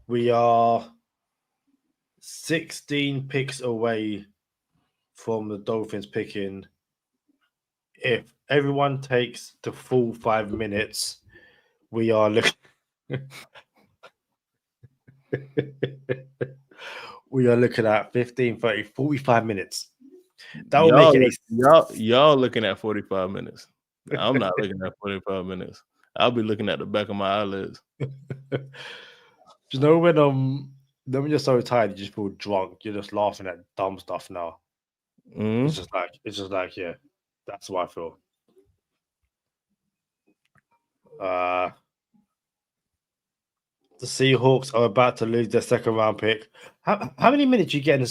We are 16 picks away from the Dolphins picking. If everyone takes the full 5 minutes, we are looking. We are looking at 15, 30, 45 minutes. That will make it. Y'all looking at 45 minutes. I'm not looking at 45 minutes. I'll be looking at the back of my eyelids. You know when you're so tired, you just feel drunk. You're just laughing at dumb stuff now. Mm-hmm. It's just like, yeah, that's what I feel. The Seahawks are about to lose their second round pick. How many minutes you get in the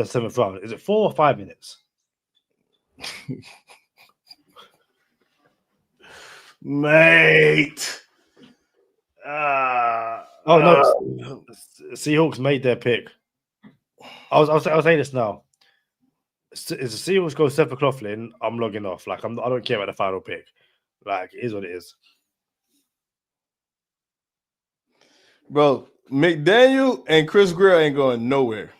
seventh round? Is it 4 or 5 minutes? Mate. Oh no, Seahawks made their pick. I'll say this now. If the Seahawks go Seth McLaughlin, I'm logging off. Like I don't care about the final pick. Like it is what it is. Bro, McDaniel and Chris Greer ain't going nowhere.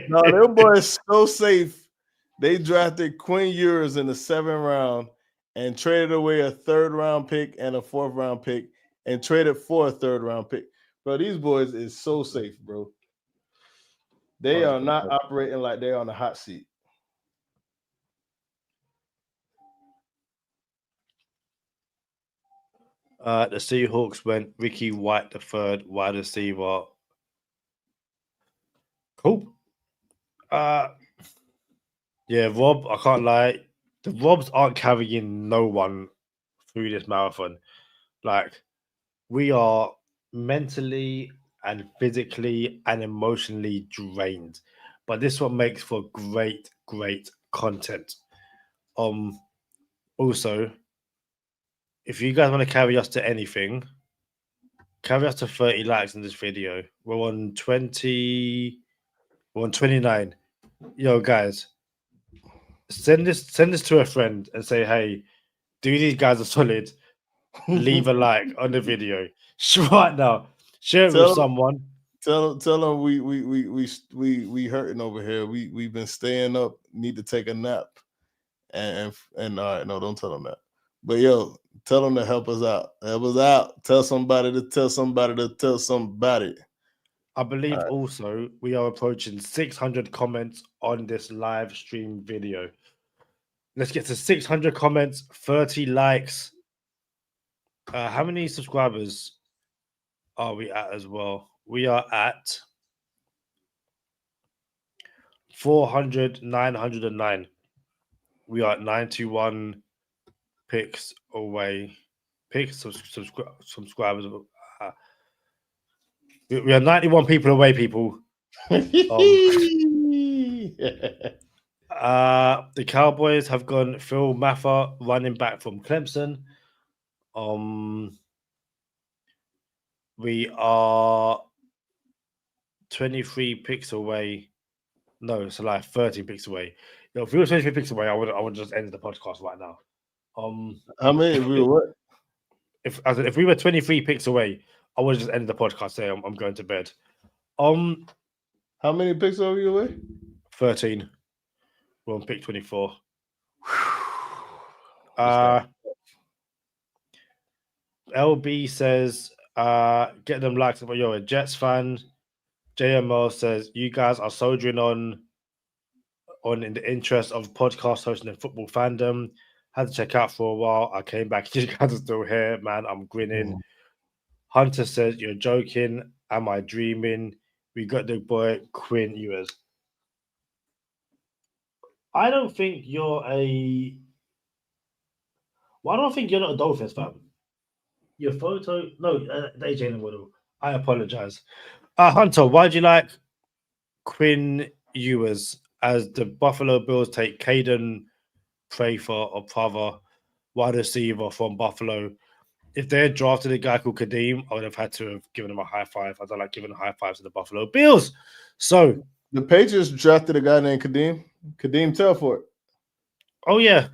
No, them boys so safe. They drafted Quinn Ewers in the 7th round and traded away a 3rd round pick and a 4th round pick and traded for a 3rd round pick. Bro, these boys is so safe, bro. They are not operating like they're on the hot seat. The Seahawks went Ricky White, the 3rd wide receiver. Cool. Yeah, Rob, I can't lie. The Robs aren't carrying no one through this marathon. Like, we are mentally and physically and emotionally drained. But this one makes for great, great content. Also, if you guys want to carry us to anything, carry us to 30 likes in this video. We're on 20. We're on 29. Yo, guys, send this to a friend and say, hey, do these guys are solid? Leave a like on the video right now. Share it with someone. Tell them we hurting over here. We've been staying up. Need to take a nap. And all right, no, don't tell them that. But yo, tell them to help us out. Help us out. Tell somebody to tell somebody to tell somebody. I believe also we are approaching 600 comments on this live stream video. Let's get to 600 comments, 30 likes. How many subscribers are we at as well? We are at 909. We are at 91 picks away picks, subscribers. We are 91 people away, people. The Cowboys have gone Phil Maffa, running back from Clemson. We are 23 picks away. No, it's like 13 picks away. If we were 23 picks away, I would just end the podcast right now. How many? We were what? If we were 23 picks away, I would just end the podcast. Say I'm going to bed. How many picks are you away? 13. We're on pick 24. LB says, get them likes, but you're a Jets fan. JML says, you guys are soldiering on in the interest of podcast hosting and football fandom. Had to check out for a while. I came back. You guys are still here, man. I'm grinning. Hunter says, you're joking. Am I dreaming? We got the boy Quinn Ewers. I don't think you're Well, I don't think you're not a Dolphins fan. Your photo, no, Jaylen Waddle. I apologize. Hunter, why do you like Quinn Ewers as the Buffalo Bills take Caden Prather or Prava, wide receiver from Buffalo? If they had drafted a guy called Kadeem, I would have had to have given him a high five. I don't like giving a high five to the Buffalo Bills. So the Patriots drafted a guy named Kadeem Telfort. Oh yeah,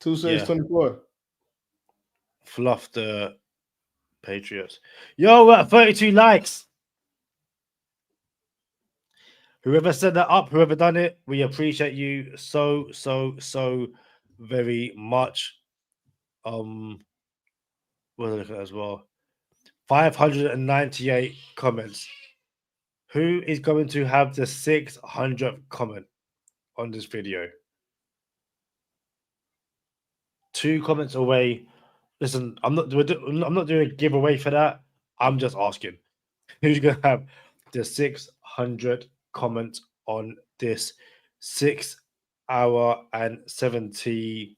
2/6/24. Fluff the Patriots. Yo, we're at 32 likes. Whoever set that up, whoever done it, we appreciate you so very much. What was I looking at as well? 598 comments. Who is going to have the 600th comment on this video? 2 comments away. Listen, I'm not doing a giveaway for that. I'm just asking. Who's going to have the 600 comments on this 6 hour and 17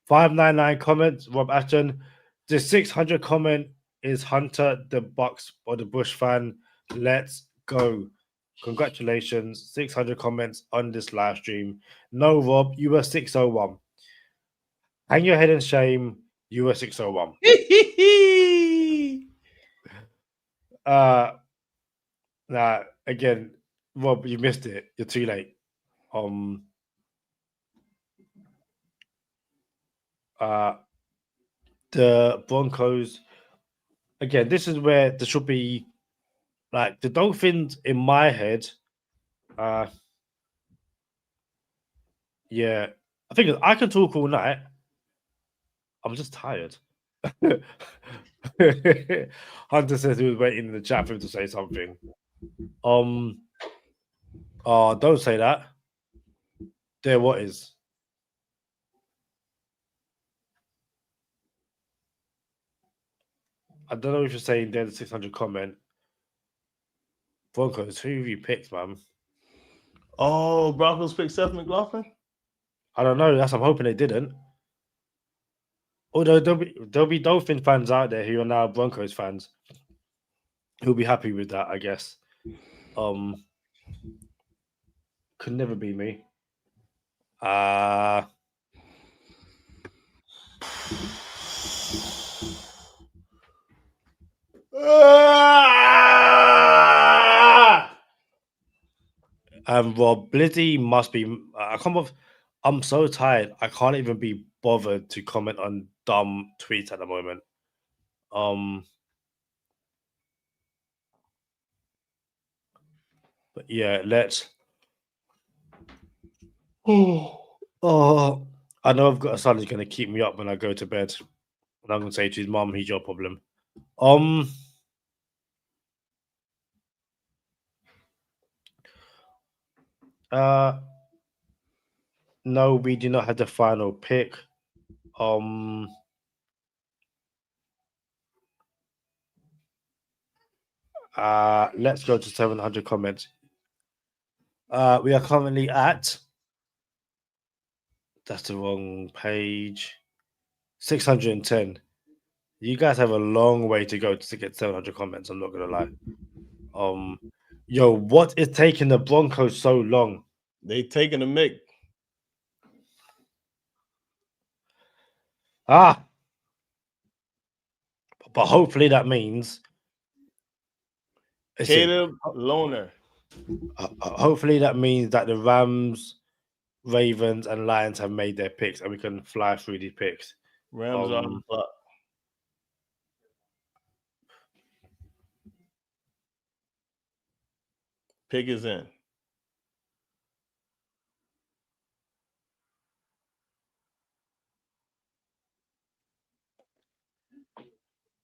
599 comments? Rob Ashton. The 600 comment is Hunter the Bucks or the Bush fan. Let's go. Congratulations. 600 comments on this live stream. No, Rob, you were 601. Hang your head in shame. You were 601. Nah, again, Rob, you missed it. You're too late. The Broncos, again, this is where there should be like the Dolphins in my head. Yeah, I think I can talk all night. I'm just tired. Hunter says he was waiting in the chat for him to say something. Don't say that. There, what is? I don't know if you're saying there's a 600 comment. Broncos, who have you picked, man? Oh, Broncos picked Seth McLaughlin? I don't know. I'm hoping they didn't. Although there'll be Dolphin fans out there who are now Broncos fans who'll be happy with that, I guess. Could never be me. And Rob Blizzy must be. I'm so tired. I can't even be bothered to comment on dumb tweets at the moment. But yeah, let's. Oh, I know I've got a son who's going to keep me up when I go to bed. And I'm going to say to his mom, he's your problem. No, we do not have the final pick. Let's go to 700 comments. We are currently at. That's the wrong page. 610. You guys have a long way to go to get 700 comments. I'm not gonna lie. Yo, what is taking the Broncos so long? They taking a mick. But hopefully that means Caleb Loner. Hopefully that means that the Rams, Ravens, and Lions have made their picks, and we can fly through these picks. Rams on the clock. Pick is in.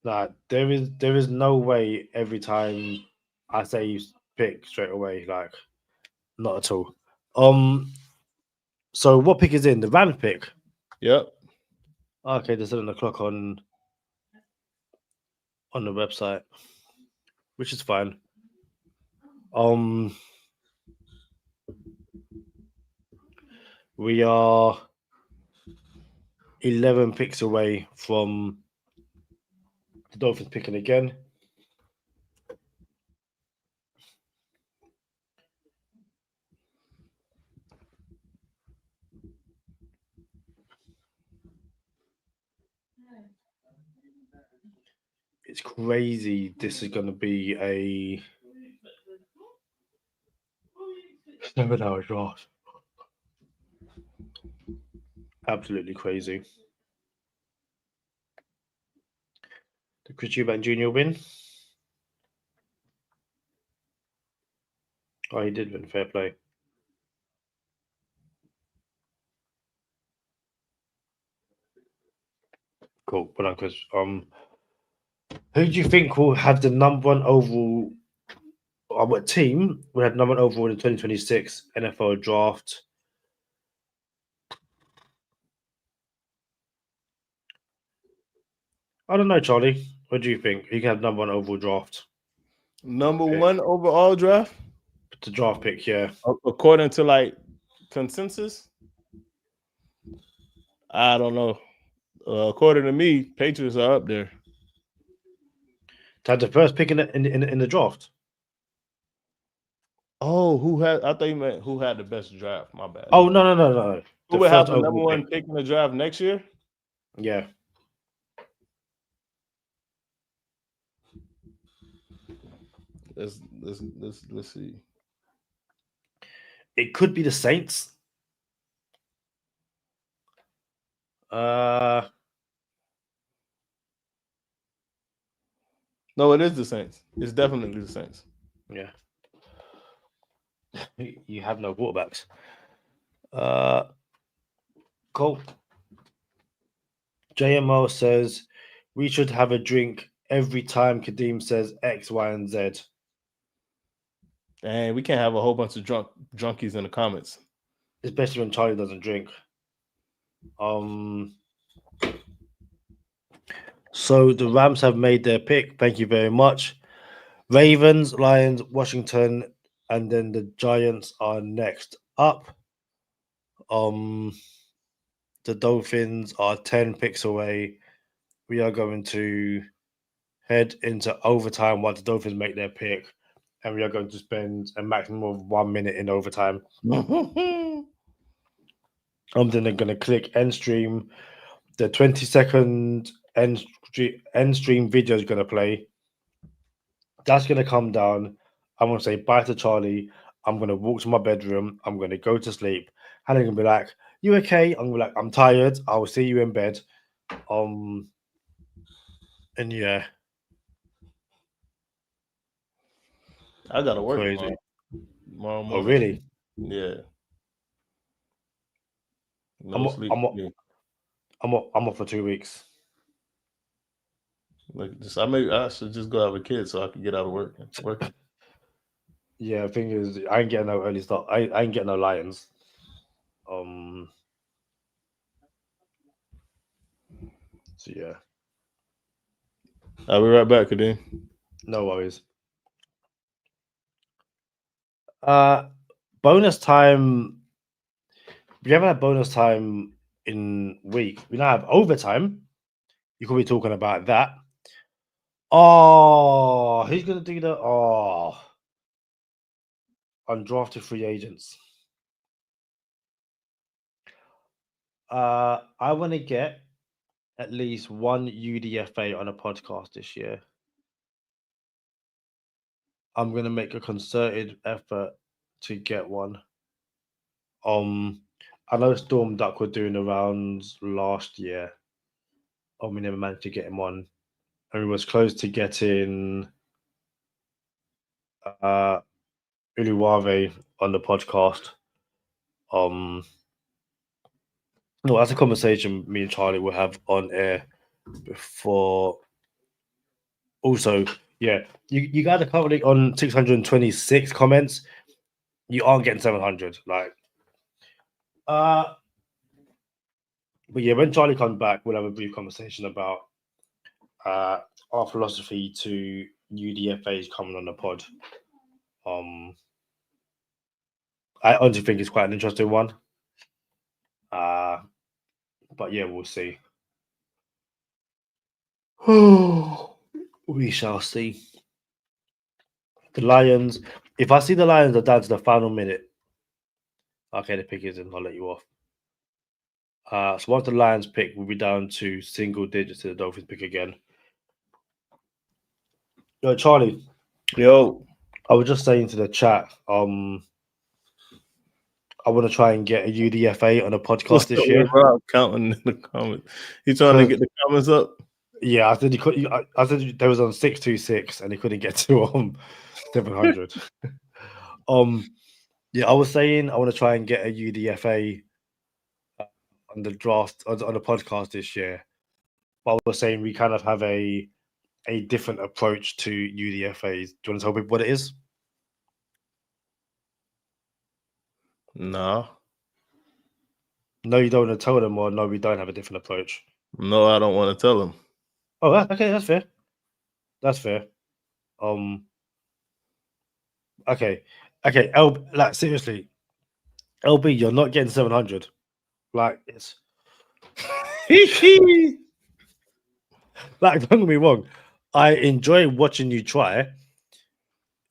Nah, there is no way every time I say you pick straight away, like not at all. So what pick is in? The Rams pick. Yep. Okay, there's 7 o'clock on the website, which is fine. We are 11 picks away from the Dolphins picking again. It's crazy. This is going to be a 7-hour draft. Absolutely crazy. Did Chris Eubank Jr. win? Oh, he did win. Fair play. Cool. Well done, Chris. Who do you think will have the number one overall? What team will have number one overall in the 2026 NFL draft? I don't know, Charlie. What do you think? Who can have number one overall draft? Number one overall draft? The draft pick, yeah. According to like consensus? I don't know. According to me, Patriots are up there. To have the first pick in the draft. Oh, who had? I thought you meant who had the best draft. My bad. Oh no. Who would have the number one pick in the draft next year? Yeah. Let's see. It could be the Saints. No, it is the Saints. It's definitely the Saints. Yeah. You have no quarterbacks. Cool. JMO says we should have a drink every time Kadeem says X, Y, and Z. And we can't have a whole bunch of drunkies in the comments. Especially when Charlie doesn't drink. So the Rams have made their pick. Thank you very much. Ravens, Lions, Washington, and then the Giants are next up. The Dolphins are 10 picks away. We are going to head into overtime once the Dolphins make their pick, and we are going to spend a maximum of 1 minute in overtime. I'm then going to click end stream. The 20-second end stream video is going to play. That's going to come down. I'm going to say bye to Charlie. I'm going to walk to my bedroom. I'm going to go to sleep. And I'm going to be like, you okay? I'm going to be like, I'm tired. I will see you in bed. And yeah. I got to work Crazy. tomorrow morning. Oh, really? Yeah. No sleep. I'm off for 2 weeks. Like I should just go have a kid so I can get out of work. Yeah, the thing is, I ain't getting no early start. I ain't getting no Lions. So yeah. I'll be right back, Kadeem. No worries. Bonus time. We haven't had bonus time in week. We now have overtime. You could be talking about that. Oh, who's gonna do the undrafted free agents? I want to get at least one UDFA on a podcast this year. I'm gonna make a concerted effort to get one. I know Storm Duck were doing the rounds last year. We never managed to get him on, and we was close to getting Uluwave on the podcast. No, that's a conversation me and Charlie will have on air before. Also, yeah, you guys are currently on 626 comments. You aren't getting 700. But yeah, when Charlie comes back, we'll have a brief conversation about our philosophy to UDFAs coming on the pod. I honestly think it's quite an interesting one. But yeah, we'll see. We shall see. The Lions. If I see the Lions are down to the final minute, okay, the pick is in. I'll let you off. So once the Lions pick, we'll be down to single digits to the Dolphins pick again. Yo, Charlie. Yo. I was just saying to the chat, I want to try and get a UDFA on a podcast this year. Rob counting in the comments. He's trying to get the comments up. Yeah, I said he could. I said there was on 626 and he couldn't get to 700. Yeah, I was saying I want to try and get a UDFA on the draft on the podcast this year. But I was saying we kind of have a different approach to UDFAs. Do you want to tell people what it is? No. No, you don't want to tell them, or no, we don't have a different approach. No, I don't want to tell them. Oh, okay, that's fair. That's fair. Okay. Like seriously, LB, you're not getting 700. Like it's like, don't get me wrong. I enjoy watching you try.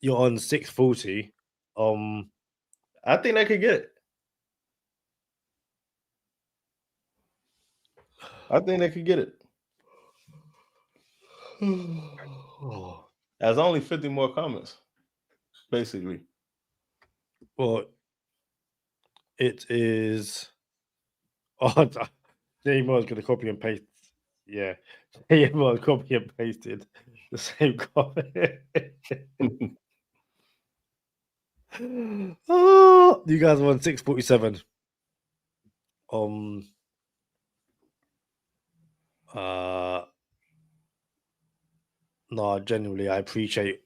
You're on 640. I think they could get it. I think they could get it. There's only 50 more comments, basically. Well, it is. Oh, J-Mo is going to copy and paste. Yeah, J-Mo copy and pasted the same comment. Oh, you guys won 647. No, genuinely, I appreciate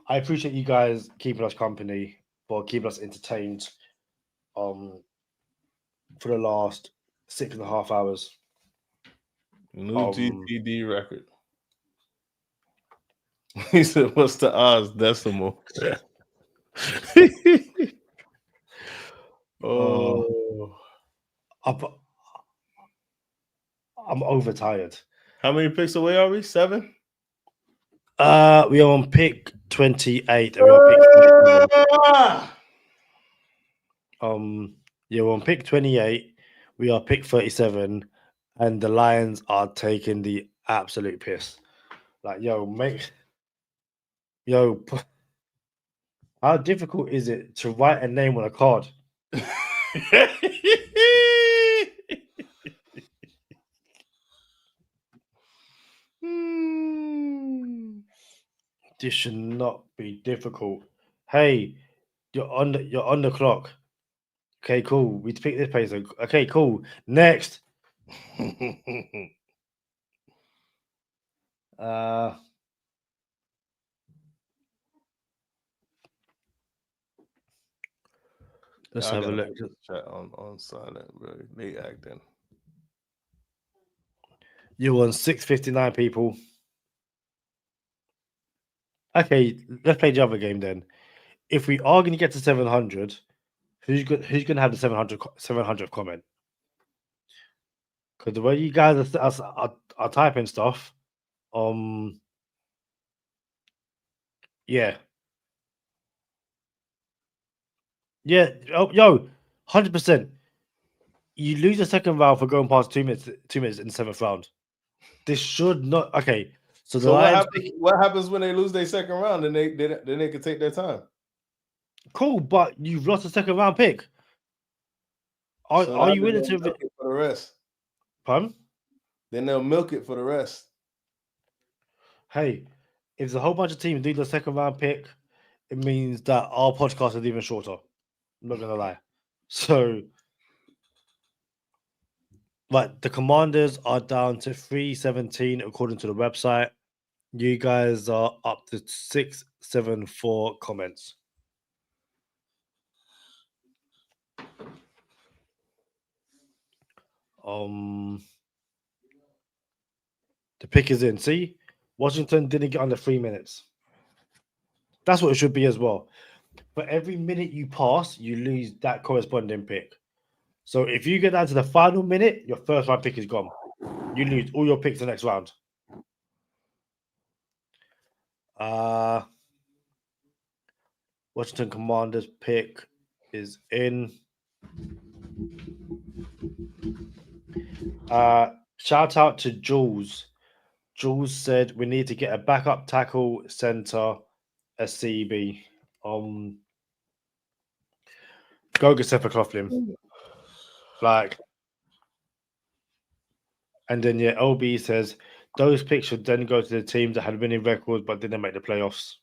you guys keeping us company, for keeping us entertained for the last 6.5 hours. New GTD record. He said, "What's the odds decimal?" I'm overtired. How many picks away are we? 7? We are on pick 28. And we are pick 37. Yeah, we're on pick 28. We are pick 37, and the Lions are taking the absolute piss. Like, how difficult is it to write a name on a card? This should not be difficult. Hey, you're on the clock. Okay, cool. We pick this place. Okay, cool. Next. Let's have a look. Chat on silent, bro. They acting. You're on 659 people. Okay, let's play the other game then. If we are going to get to 700, who's going to have the 700 comment? Because the way you guys are typing stuff, yeah. Yeah, yo, 100%. You lose the second round for going past 2 minutes in the 7th round. This should not. Okay, so the So Lions what happens when they lose their second round? Then they can take their time. cool, but you've lost a second round pick. Are you willing to milk it for the rest? Pardon? Then they'll milk it for the rest. Hey, if there's a whole bunch of teams do the second round pick, it means that our podcast is even shorter. I'm not gonna lie. So, right, the Commanders are down to 317 according to the website. You guys are up to 674 comments. The pick is in. See, Washington didn't get under 3 minutes. That's what it should be as well. But every minute you pass, you lose that corresponding pick. So if you get down to the final minute, your first round pick is gone. You lose all your picks the next round. Washington Commanders pick is in. Shout out to Jules. Jules said we need to get a backup tackle center, a CB. Go get Sefer Coughlin. And then LB says those picks should then go to the teams that had winning records but didn't make the playoffs.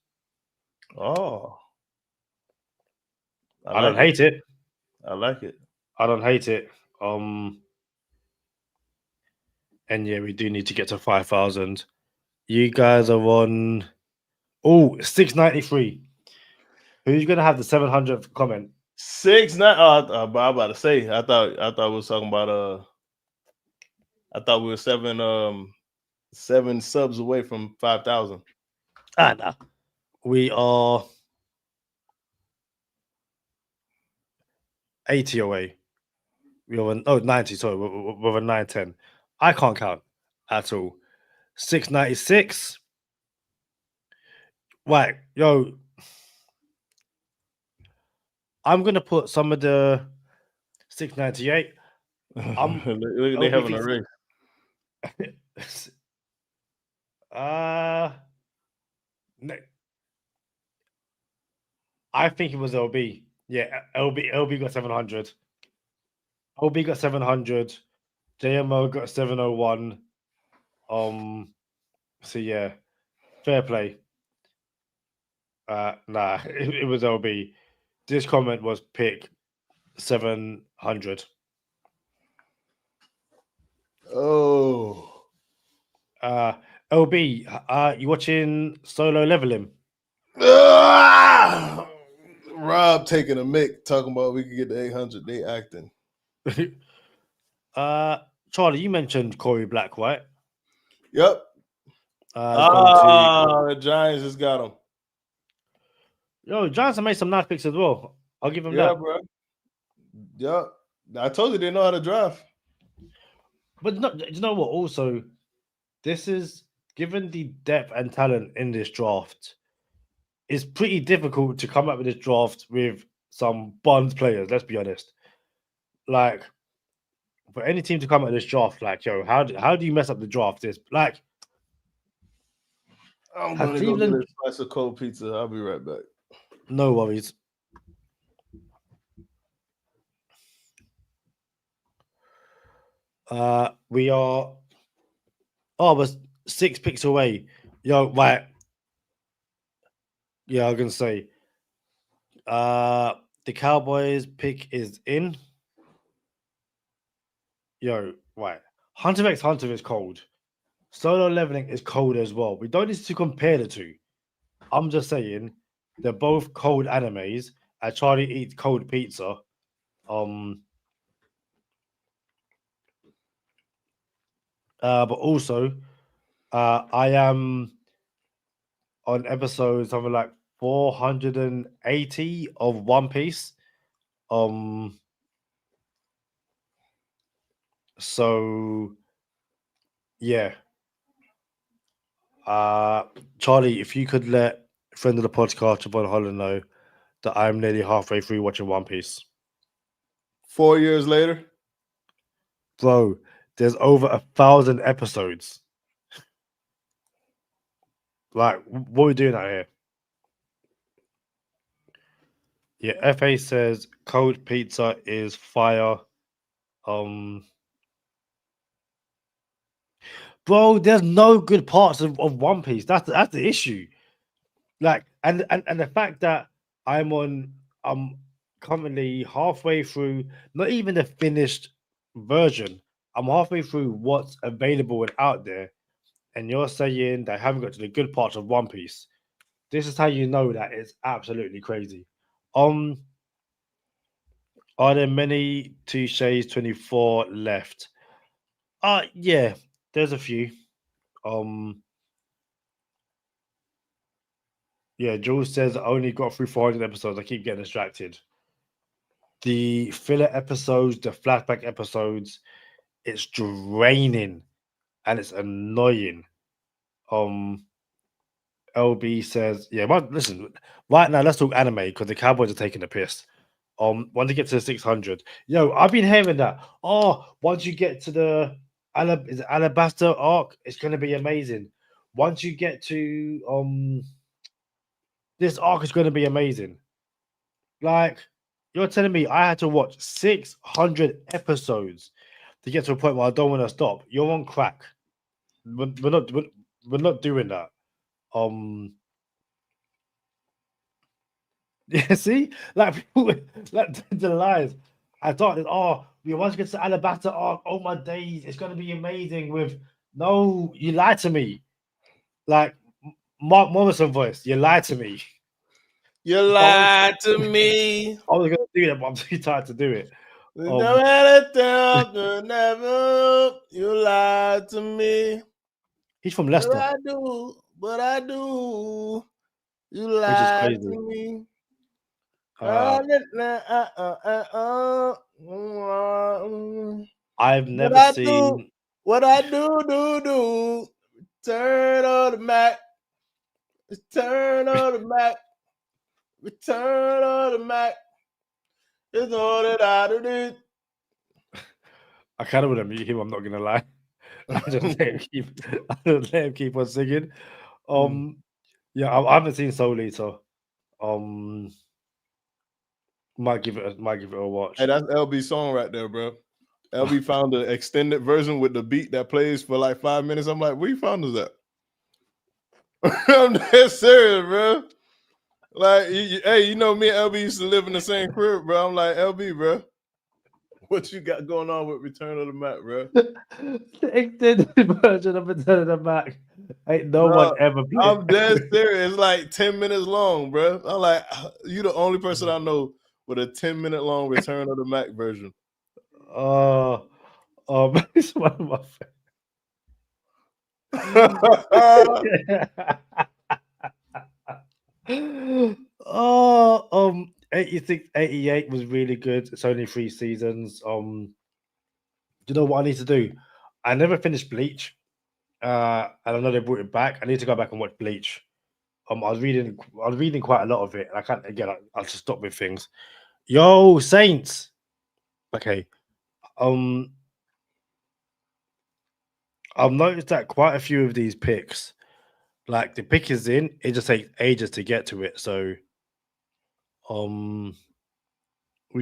Oh, I don't hate it. I like it. I don't hate it. And we do need to get to 5,000. You guys are on 693. Who's gonna have the 700th comment? 690. I'm about to say. I thought we were talking about I thought we were seven subs away from 5,000. Nah. We are 80 away. We are 90. Sorry, we're 910. I can't count at all. 696. Right, yo. I'm gonna put some of the 698. They having a race. I think it was LB. Yeah, LB got 700. LB got 700. JMO got 701. So yeah, fair play. Nah, it was LB. This comment was pick 700. Oh. LB, you watching Solo Leveling? Rob taking a mic, talking about we could get the 800. They acting. Charlie, you mentioned Corey Black, right? Yep. The Giants just got him. Yo, Giants have made some nice picks as well. I'll give them that. Bro. Yep. I told you they know how to draft. But you know what? Also, this is given the depth and talent in this draft. It's pretty difficult to come up with this draft with some Bonds players. Let's be honest. Like, for any team to come up with this draft, how do you mess up the draft? It's like, I'm going to go get a slice of cold pizza. I'll be right back. No worries. We are we're 6 picks away. Yo, right. Yeah, I was gonna say the Cowboys pick is in. Yo, right. Hunter x Hunter is cold. Solo Leveling is cold as well. We don't need to compare the two. I'm just saying they're both cold animes. And Charlie eats cold pizza. But also, I am on episode something like 480 of One Piece. So yeah. Charlie, if you could let friend of the podcast, Javon Holland, know that I'm nearly halfway through watching One Piece. 4 years later. Bro, there's over 1,000 episodes. Like, what are we doing out here? Yeah, FA says cold pizza is fire. Bro, there's no good parts of One Piece. That's the issue. Like, and the fact that I'm currently halfway through, not even the finished version. I'm halfway through what's available and out there, and you're saying that I haven't got to the good parts of One Piece. This is how you know that it's absolutely crazy. Are there many Touche's 24 left? Yeah, there's a few. Yeah, Jules says I only got through 400 episodes. I keep getting distracted. The filler episodes, the flashback episodes, it's draining and it's annoying. LB says, yeah, but listen, right now let's talk anime because the Cowboys are taking the piss. Once you get to the 600, I've been hearing that. Oh, once you get to the Alabaster arc, it's going to be amazing. Once you get to this arc is going to be amazing. Like, you're telling me I had to watch 600 episodes to get to a point where I don't want to stop. You're on crack. We're not doing that. Yeah, see, like people, like the lies. I thought that we want to get to Alabasta arc. Oh my days, it's gonna be amazing. No, you lied to me. Like Mark Morrison voice, you lied to me. You lied to me. I was gonna do that, but I'm too tired to do it. You lied to me. He's from Leicester. But I do. You Which is lied crazy. to me. I've never seen what I do. Turn on the Mac. Turn on the Mac. Return on the Mac. It's all that I do. I kind of want to mute him. I'm not gonna lie. I just let him keep on singing. Yeah, I haven't seen Soul Eater. Might give it a watch. Hey, that's LB's song right there, bro. LB found the extended version with the beat that plays for like 5 minutes. I'm like, where you found that? I'm dead serious, bro. Like, hey, you know me and LB used to live in the same crib, bro. I'm like, LB, bro, what you got going on with Return of the Mac, bro? The extended version of Return of the Mac. Ain't no one ever played. I'm dead serious. It's like 10 minutes long, bro. I'm like, you the only person I know with a 10-minute long Return of the Mac version. It's one of my favorites. 86, 88 was really good. It's only 3 seasons. Do you know what I need to do? I never finished Bleach. And I know they brought it back. I need to go back and watch Bleach. I was reading quite a lot of it, and I can't again. I'll just stop with things. Yo, Saints. Okay. I've noticed that quite a few of these picks, like the pick is in, it just takes ages to get to it. So, we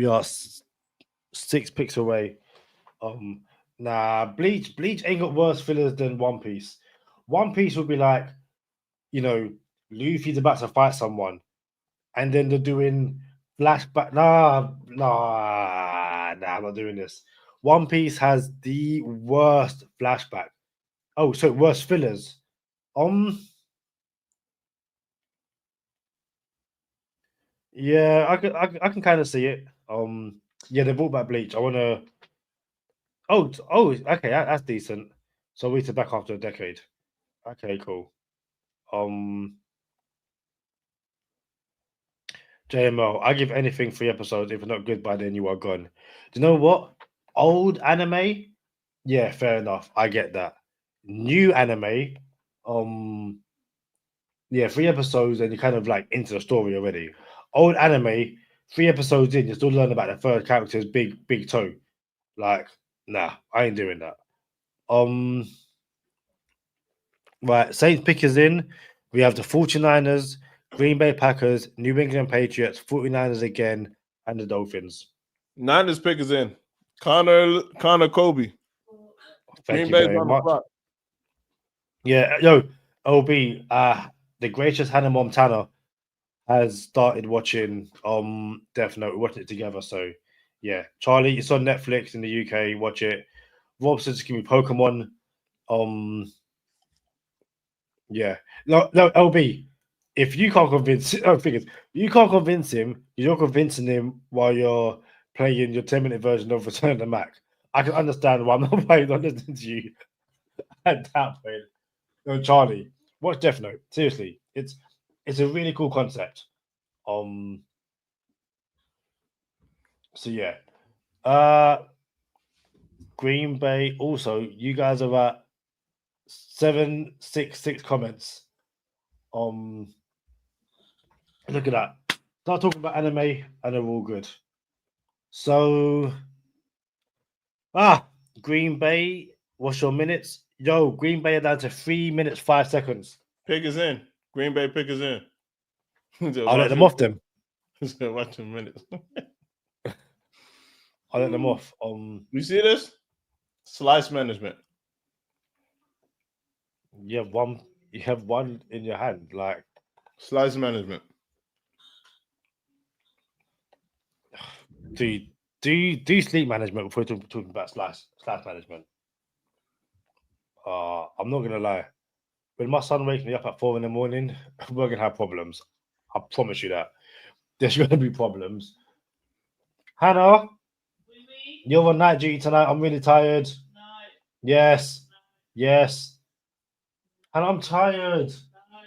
are 6 picks away. Nah, Bleach ain't got worse fillers than One Piece. One Piece would be like, Luffy's about to fight someone, and then they're doing flashback. Nah, I'm not doing this. One Piece has the worst flashback. Oh, so worst fillers. Yeah, I can kind of see it. Yeah, they brought back Bleach. I want to. Oh, okay, that's decent. So we're back after a decade. Okay, cool. JML, I give anything 3 episodes. If it's not good by then, you are gone. Do you know what? Old anime, Yeah, fair enough. I get that. New anime, yeah, 3 episodes and you're kind of like into the story already. Old anime, 3 episodes in, you're still learning about the third character's big toe. Like, nah, I ain't doing that. Right, Saints pick is in. We have the 49ers, Green Bay Packers, New England Patriots, 49ers again, and the Dolphins. Niners pick is in. Connor Kobe. Thank Green you Bay's very on the much. clock. Yeah, yo, OB, the gracious Hannah Montana has started watching Death Note. We're watching it together. So yeah, Charlie, it's on Netflix in the UK. Watch it. Rob says give me Pokemon. Yeah. No, LB. If you can't convince, you can't convince him. You're convincing him while you're playing your 10-minute version of Return of the Mac. I can understand why I'm not playing on listening to you at that point. No, Charlie, watch Death Note. Seriously, it's a really cool concept. So yeah. Green Bay. Also, you guys are at 766 comments. Look at that. Start talking about anime, and they're all good. So, Green Bay. What's your minutes? Yo, Green Bay are down to 3 minutes 5 seconds. Pick is in. Green Bay pick is in. I'll let them off them. Watch your minutes. I'll let them off. You see this? Slice management. You have one in your hand, like slice management. Do you sleep management before talking about slice management? I'm not gonna lie. When my son wakes me up at 4 a.m, we're gonna have problems. I promise you that. There's gonna be problems. Hannah, you're on night duty tonight. I'm really tired. No. Yes. Yes. And I'm tired. No.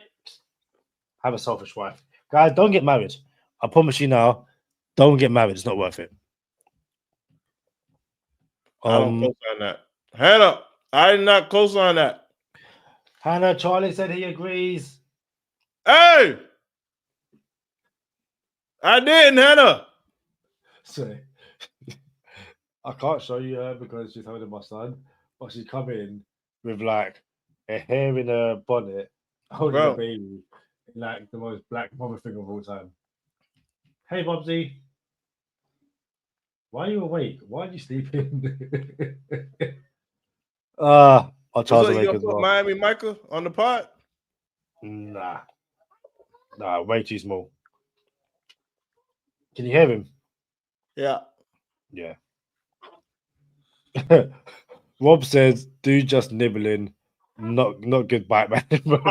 Have a selfish wife. Guys, don't get married. I promise you now, don't get married. It's not worth it. I don't co-sign that. Hannah, I did not co-sign that. Hannah, Charlie said he agrees. Hey! I didn't, Hannah. Sorry. I can't show you her because she's holding my son, but she's come in with like a hair in a bonnet, holding a baby, like the most black mother thing of all time. Hey, Bobsy. Why are you awake? Why are you sleeping? I'll charge awake as well. Miami Micah on the pod? Nah, way too small. Can you hear him? Yeah. Yeah. Rob says, "Do just nibbling, not good bite management."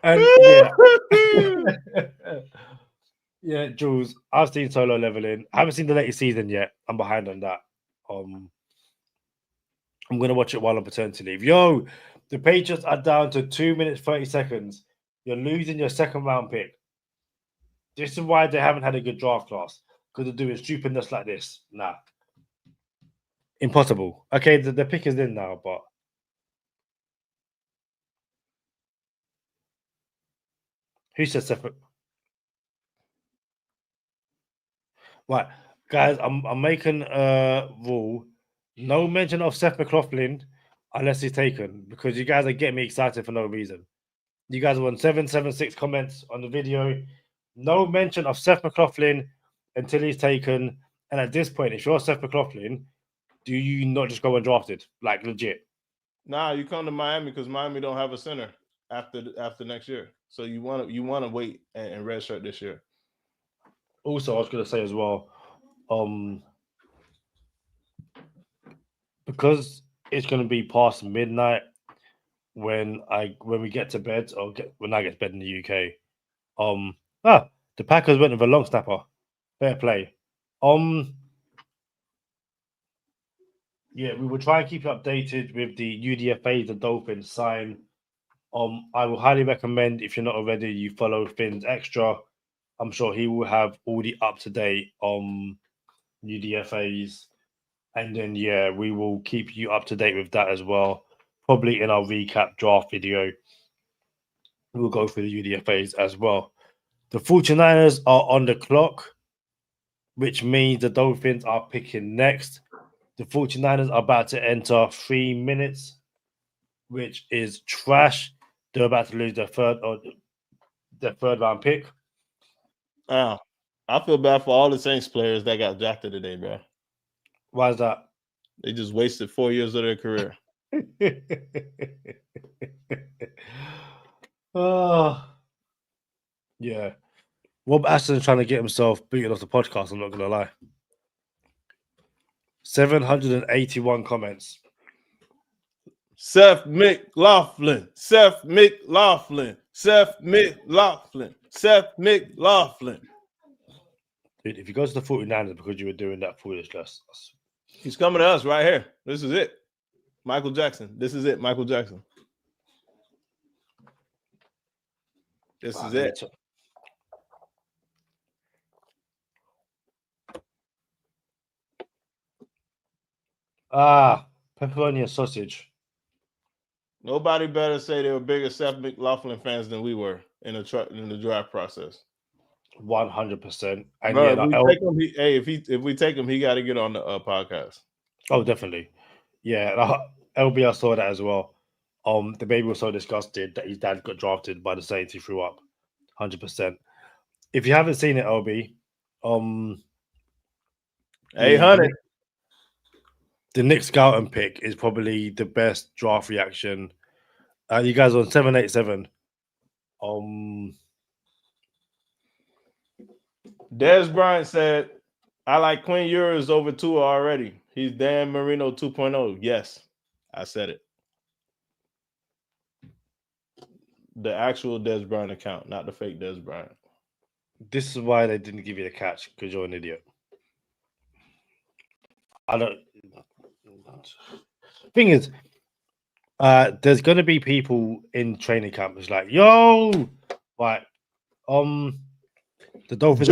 And yeah, Jules, I've seen Solo Leveling. I haven't seen the latest season yet. I'm behind on that. I'm gonna watch it while on paternity leave. Yo, the Patriots are down to 2 minutes 30 seconds. You're losing your second round pick. This is why they haven't had a good draft class, because they're doing stupidness like this. Nah. Impossible. Okay, the pick is in now, but who said separate? Right, guys, I'm making a rule. No mention of Seth McLaughlin unless he's taken, because you guys are getting me excited for no reason. You guys are on 776 comments on the video. No mention of Seth McLaughlin until he's taken. And at this point, if you're Seth McLaughlin, do you not just go undrafted? Like legit? Nah, you come to Miami because Miami don't have a center after next year. So you want to wait and redshirt this year. Also, I was gonna say as well, because it's gonna be past midnight when we get to bed, or when I get to bed in the UK. The Packers went with a long snapper. Fair play. Yeah, we will try and keep you updated with the UDFA the Dolphins sign. I will highly recommend, if you're not already, you follow Fins Extra. I'm sure he will have all the up-to-date UDFAs. And then, we will keep you up to date with that as well. Probably in our recap draft video, we'll go through the UDFAs as well. The 49ers are on the clock, which means the Dolphins are picking next. The 49ers are about to enter 3 minutes, which is trash. They're about to lose their third round pick. I feel bad for all the Saints players that got drafted today, bro. Why is that? They just wasted 4 years of their career. Yeah. Rob Ashton's trying to get himself beaten off the podcast, I'm not going to lie. 781 comments. Seth McLaughlin. Seth McLaughlin. Seth McLaughlin. Seth McLaughlin. Dude, if you go to the 49ers because you were doing that foolishness. He's coming to us right here. This is it. Michael Jackson. This is it. Michael Jackson. This is it. Pepperoni and sausage. Nobody better say they were bigger Seth McLaughlin fans than we were in the draft process. 100%. And bro, if we take him, he got to get on the podcast. Oh, definitely. Yeah, LB, I saw that as well. The baby was so disgusted that his dad got drafted by the Saints. He threw up. 100%. If you haven't seen it, LB, 800. The Nick Skelton pick is probably the best draft reaction. You guys on 787. Des Bryant said, I like Quinn Ewers over Tua already. He's Dan Marino 2.0. Yes, I said it. The actual Des Bryant account, not the fake Des Bryant. This is why they didn't give you the catch, because you're an idiot. I don't. Thing is, there's going to be people in training camp who's like, yo, right, the Dolphins.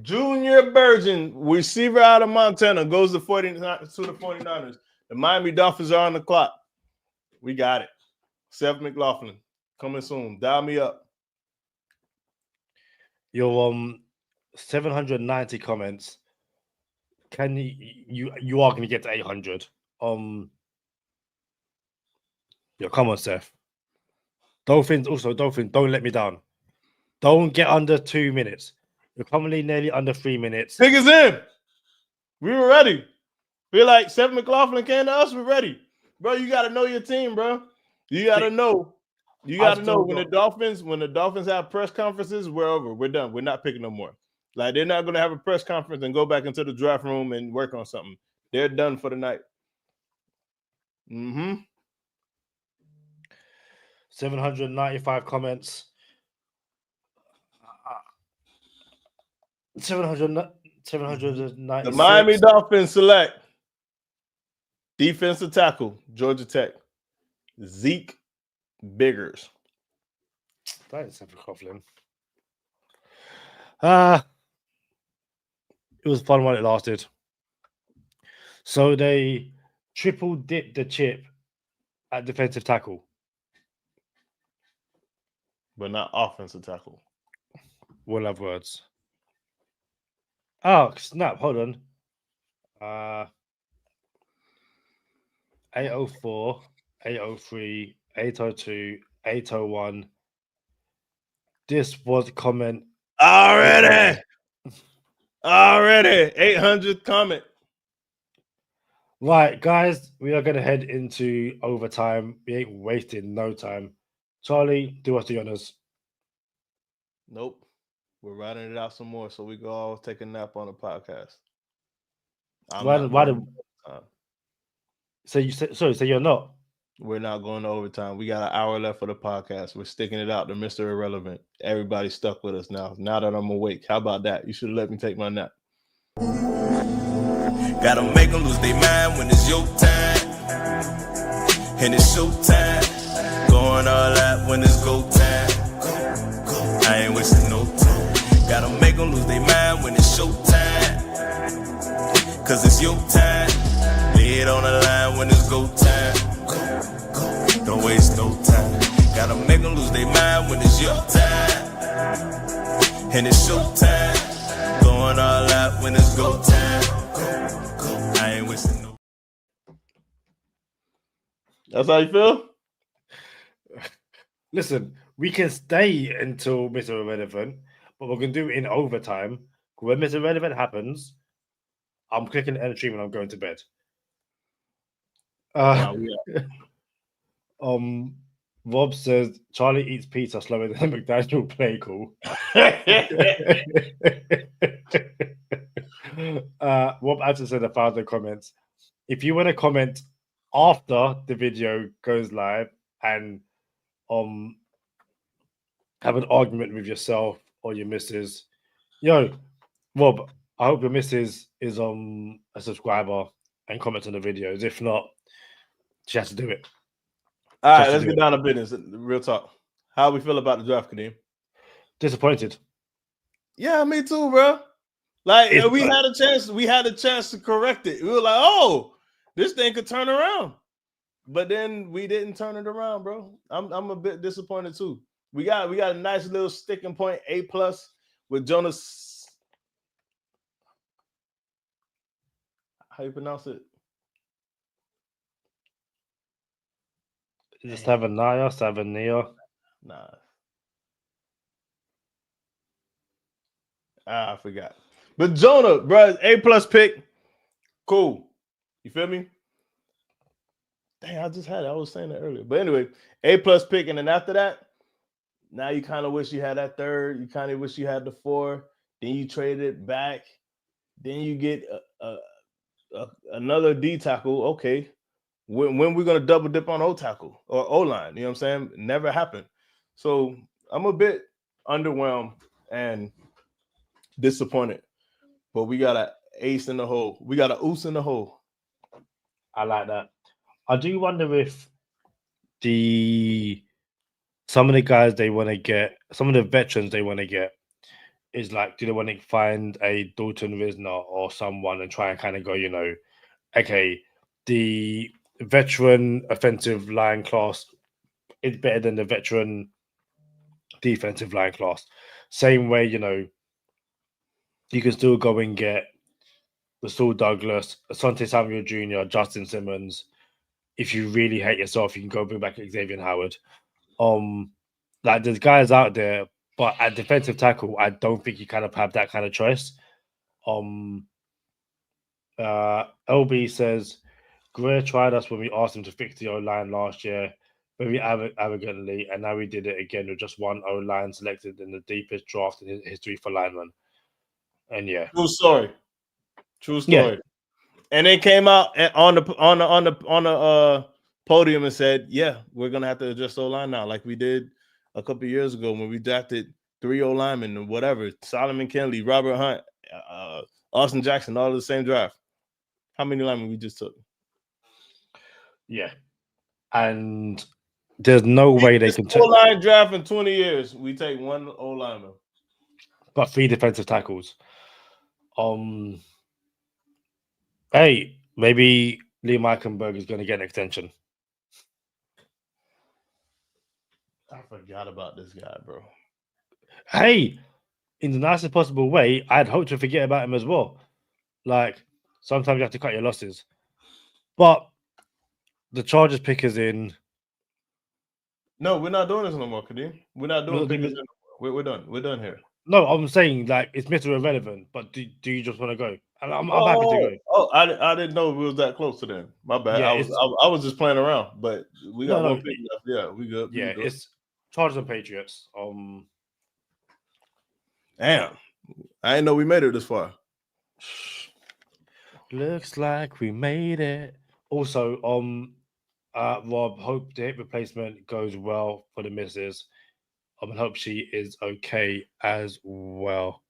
Junior Virgin, receiver out of Montana, goes to the 49ers. The Miami Dolphins are on the clock. We got it. Seth McLaughlin coming soon. Dial me up. Your 790 comments. Can you are going to get to 800? Come on, Seth. Dolphins, don't let me down. Don't get under 2 minutes. You're commonly nearly under 3 minutes. Pick us in. We were ready. We're like, Seth McLaughlin came to us. We're ready. Bro, you got to know your team, bro. You got to know. You got to know when the Dolphins have press conferences, we're over. We're done. We're not picking no more. Like, they're not going to have a press conference and go back into the draft room and work on something. They're done for the night. 795 comments. 790. The Miami Dolphins select defensive tackle, Georgia Tech, Zeke Biggers. That is Seth McLaughlin. It was fun while it lasted. So they triple dipped the chip at defensive tackle. But not offensive tackle. We'll have words. Oh, snap. Hold on. 804, 803, 802, 801. This was comment. Already. 800th comment. Right, guys, we are going to head into overtime. We ain't wasting no time. Charlie, do us the honors. Nope. We're riding it out some more so we go all take a nap on the podcast. So you're not? We're not going to overtime. We got an hour left for the podcast. We're sticking it out to Mr. Irrelevant. Everybody's stuck with us now. Now that I'm awake. How about that? You should have let me take my nap. Gotta make them lose their mind when it's your time. And it's show time. Going all out when it's go time. I ain't wasting no time. them lose their mind when it's showtime. Cause it's your time. Lay it on the line when it's go time. Don't waste no time. Gotta make them lose their mind when it's your time. And it's showtime. Going all out when it's go time. I ain't wasting no. That's how you feel? Listen, we can stay until Mr. Irrelevant, but we're going to do it in overtime. When Mr. Irrelevant happens, I'm clicking end stream and I'm going to bed. Rob says Charlie eats pizza slower than McDaniel play call. Rob actually said 1,000 comments. If you want to comment after the video goes live and have an argument with yourself or your missus, yo, Rob, I hope your missus is a subscriber and comments on the videos. If not, she has to do it. All right, let's get down to business. Real talk. How we feel about the draft, Kadeem? Disappointed. Yeah, me too, bro. Like we had a chance. We had a chance to correct it. We were like, oh, this thing could turn around. But then we didn't turn it around, bro. I'm a bit disappointed too. We got a nice little sticking point, A+ with Jonas. How you pronounce it? Is it Savania? Nah. I forgot. But Jonah, bro, A+ pick. Cool. You feel me? Dang, I just had it. I was saying that earlier. But anyway, A+ pick. And then after that, now you kind of wish you had that third. You kind of wish you had the 4. Then you trade it back. Then you get another D tackle. Okay. When we're going to double dip on O tackle or O line? You know what I'm saying? Never happened. So I'm a bit underwhelmed and disappointed. But we got an ace in the hole. We got an oos in the hole. I like that. I do wonder if some of the guys they want to get, some of the veterans they want to get, is like, do they want to find a Dalton Risner or someone and try and kind of go, okay, the veteran offensive line class is better than the veteran defensive line class. Same way, you can still go and get Rasul Douglas, Asante Samuel Jr., Justin Simmons. If you really hate yourself, you can go bring back Xavier Howard. Like there's guys out there, but at defensive tackle, I don't think you kind of have that kind of choice. LB says Greer tried us when we asked him to fix the O-line last year, very arrogantly, and now we did it again with just one O-line selected in the deepest draft in history for linemen. And yeah, true story. Yeah. And they came out on the podium and said, "Yeah, we're gonna have to adjust O-line now, like we did a couple of years ago when we drafted 3 O-linemen and whatever, Solomon Kenley, Robert Hunt, Austin Jackson, all the same draft. How many linemen we just took? Yeah, and there's no way they can take O-line draft in 20 years. We take 1 O-lineman, but 3 defensive tackles. Hey, maybe Liam Eichenberg is going to get an extension. I forgot about this guy, bro. Hey, in the nicest possible way, I'd hope to forget about him as well. Like, sometimes you have to cut your losses. But the Chargers pick is in. No, we're not doing this no more, Kadeem. We're not doing pickers anymore. We're done. We're done here. No, I'm saying, like, it's Mr. Irrelevant, but do you just want to go? I'm happy to go. Oh, I didn't know we was that close to them. My bad. Yeah, I was just playing around, but we got one pick left. Yeah, we good. Yeah, it's Chargers and Patriots. Damn, I didn't know we made it this far. Looks like we made it. Also, Rob, hope the hip replacement goes well for the missus. I hope she is okay as well.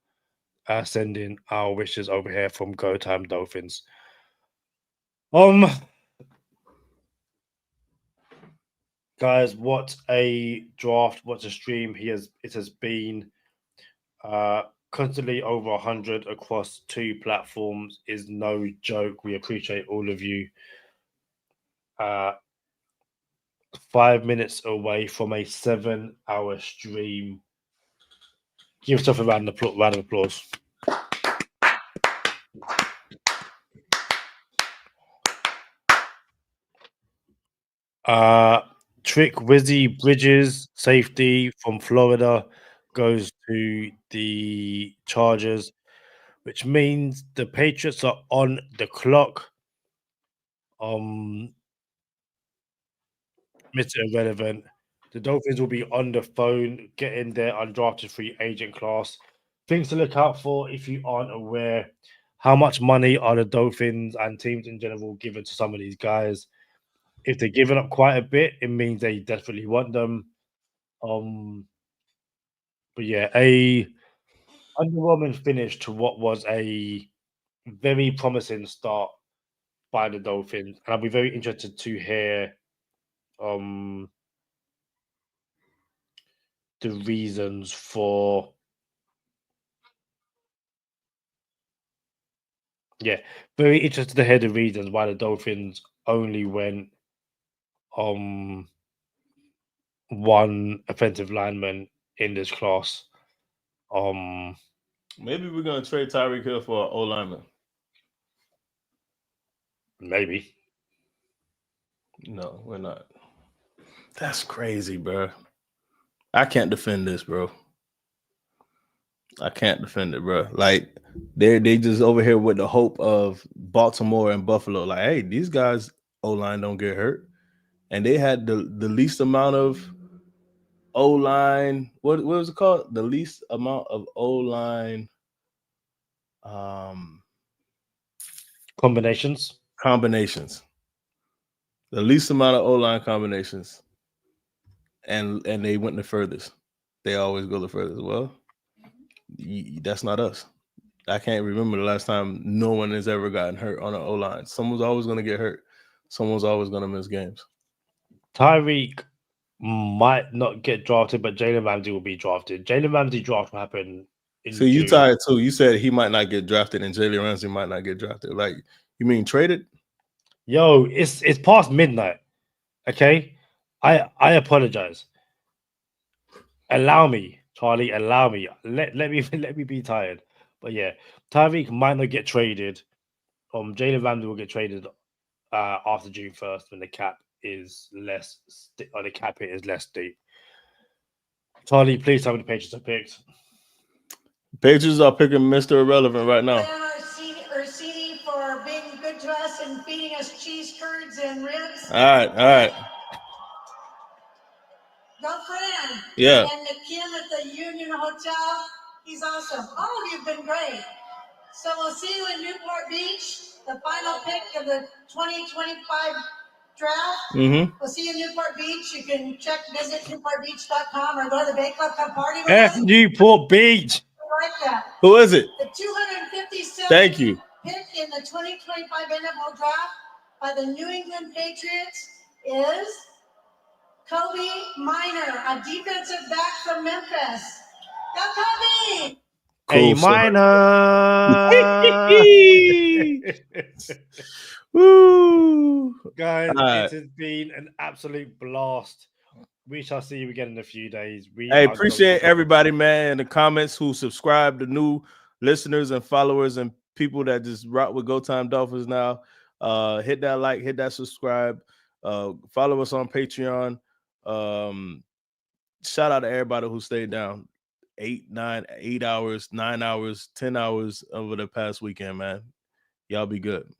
Sending our wishes over here from Go Time Dolphins. Guys, what a draft! What a stream! It has been. constantly over 100 across 2 platforms is no joke. We appreciate all of you. 5 minutes away from a 7-hour stream. Give yourself a round of applause. Trick Wizzy Bridges, safety from Florida, goes to the Chargers, which means the Patriots are on the clock. Mr. Irrelevant. The Dolphins will be on the phone, getting their undrafted free agent class. Things to look out for if you aren't aware. How much money are the Dolphins and teams in general giving to some of these guys? If they're giving up quite a bit, it means they desperately want them. But yeah, a underwhelming finish to what was a very promising start by the Dolphins, and I'll be very interested to hear the reasons for. Yeah, very interested to hear the reasons why the Dolphins only went one offensive lineman in this class. Maybe we're gonna trade Tyreek Hill for an O lineman. Maybe. No, we're not. That's crazy, bro. I can't defend this, bro. I can't defend it, bro. Like they just over here with the hope of Baltimore and Buffalo. Like, hey, these guys O-line don't get hurt, and they had the least amount of O-line. What was it called? The least amount of O-line combinations. The least amount of O-line combinations, and they went the furthest. They always go the furthest. Well, that's not us. I can't remember the last time no one has ever gotten hurt on an O-line. Someone's always going to get hurt. Someone's always going to miss games. Tyreek might not get drafted, but Jaylen Ramsey will be drafted. Jaylen Ramsey draft will happen in So you June. tired too. You said he might not get drafted and Jaylen Ramsey might not get drafted. Like, you mean traded? Yo, it's past midnight. Okay? I apologize. Allow me, Charlie. Allow me. Let me be tired. But yeah, Tyreek might not get traded. Jaylen Ramsey will get traded after June 1st when the cap is less or the cap hit is less deep. Charlie, please tell me the Patriots are picked. Patriots are picking Mr. Irrelevant right now. Orsini for being good to us and feeding us cheese curds and ribs. All right. Girlfriend. Yeah. And the Kim at the Union Hotel. He's awesome. All of you have been great. So we'll see you in Newport Beach, the final pick of the 2025 draft. Mm-hmm. We'll see you in Newport Beach. You can visit newportbeach.com or go to the Bay Club, come party with us. Newport Beach. I like that. Who is it? The 257th Thank you. pick in the 2025 NFL draft by the New England Patriots is Kobe Minor, a defensive back from Memphis. Go Kobe! A minor. Woo! Guys, it has been an absolute blast. We shall see you again in a few days. I appreciate everybody, man, in the comments who subscribe, the new listeners and followers and people that just rock with Go Time Dolphins now. Hit that like, hit that subscribe. Follow us on Patreon. Shout out to everybody who stayed down 8 hours, 9 hours, 10 hours over the past weekend, man. Y'all be good.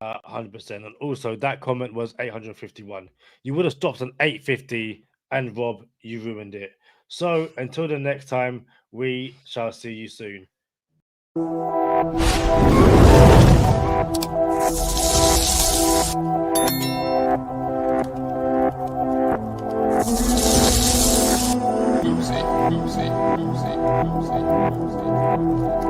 100%. And also, that comment was 851. You would have stopped on 850, and Rob, you ruined it. So until the next time, we shall see you soon. Oopsie.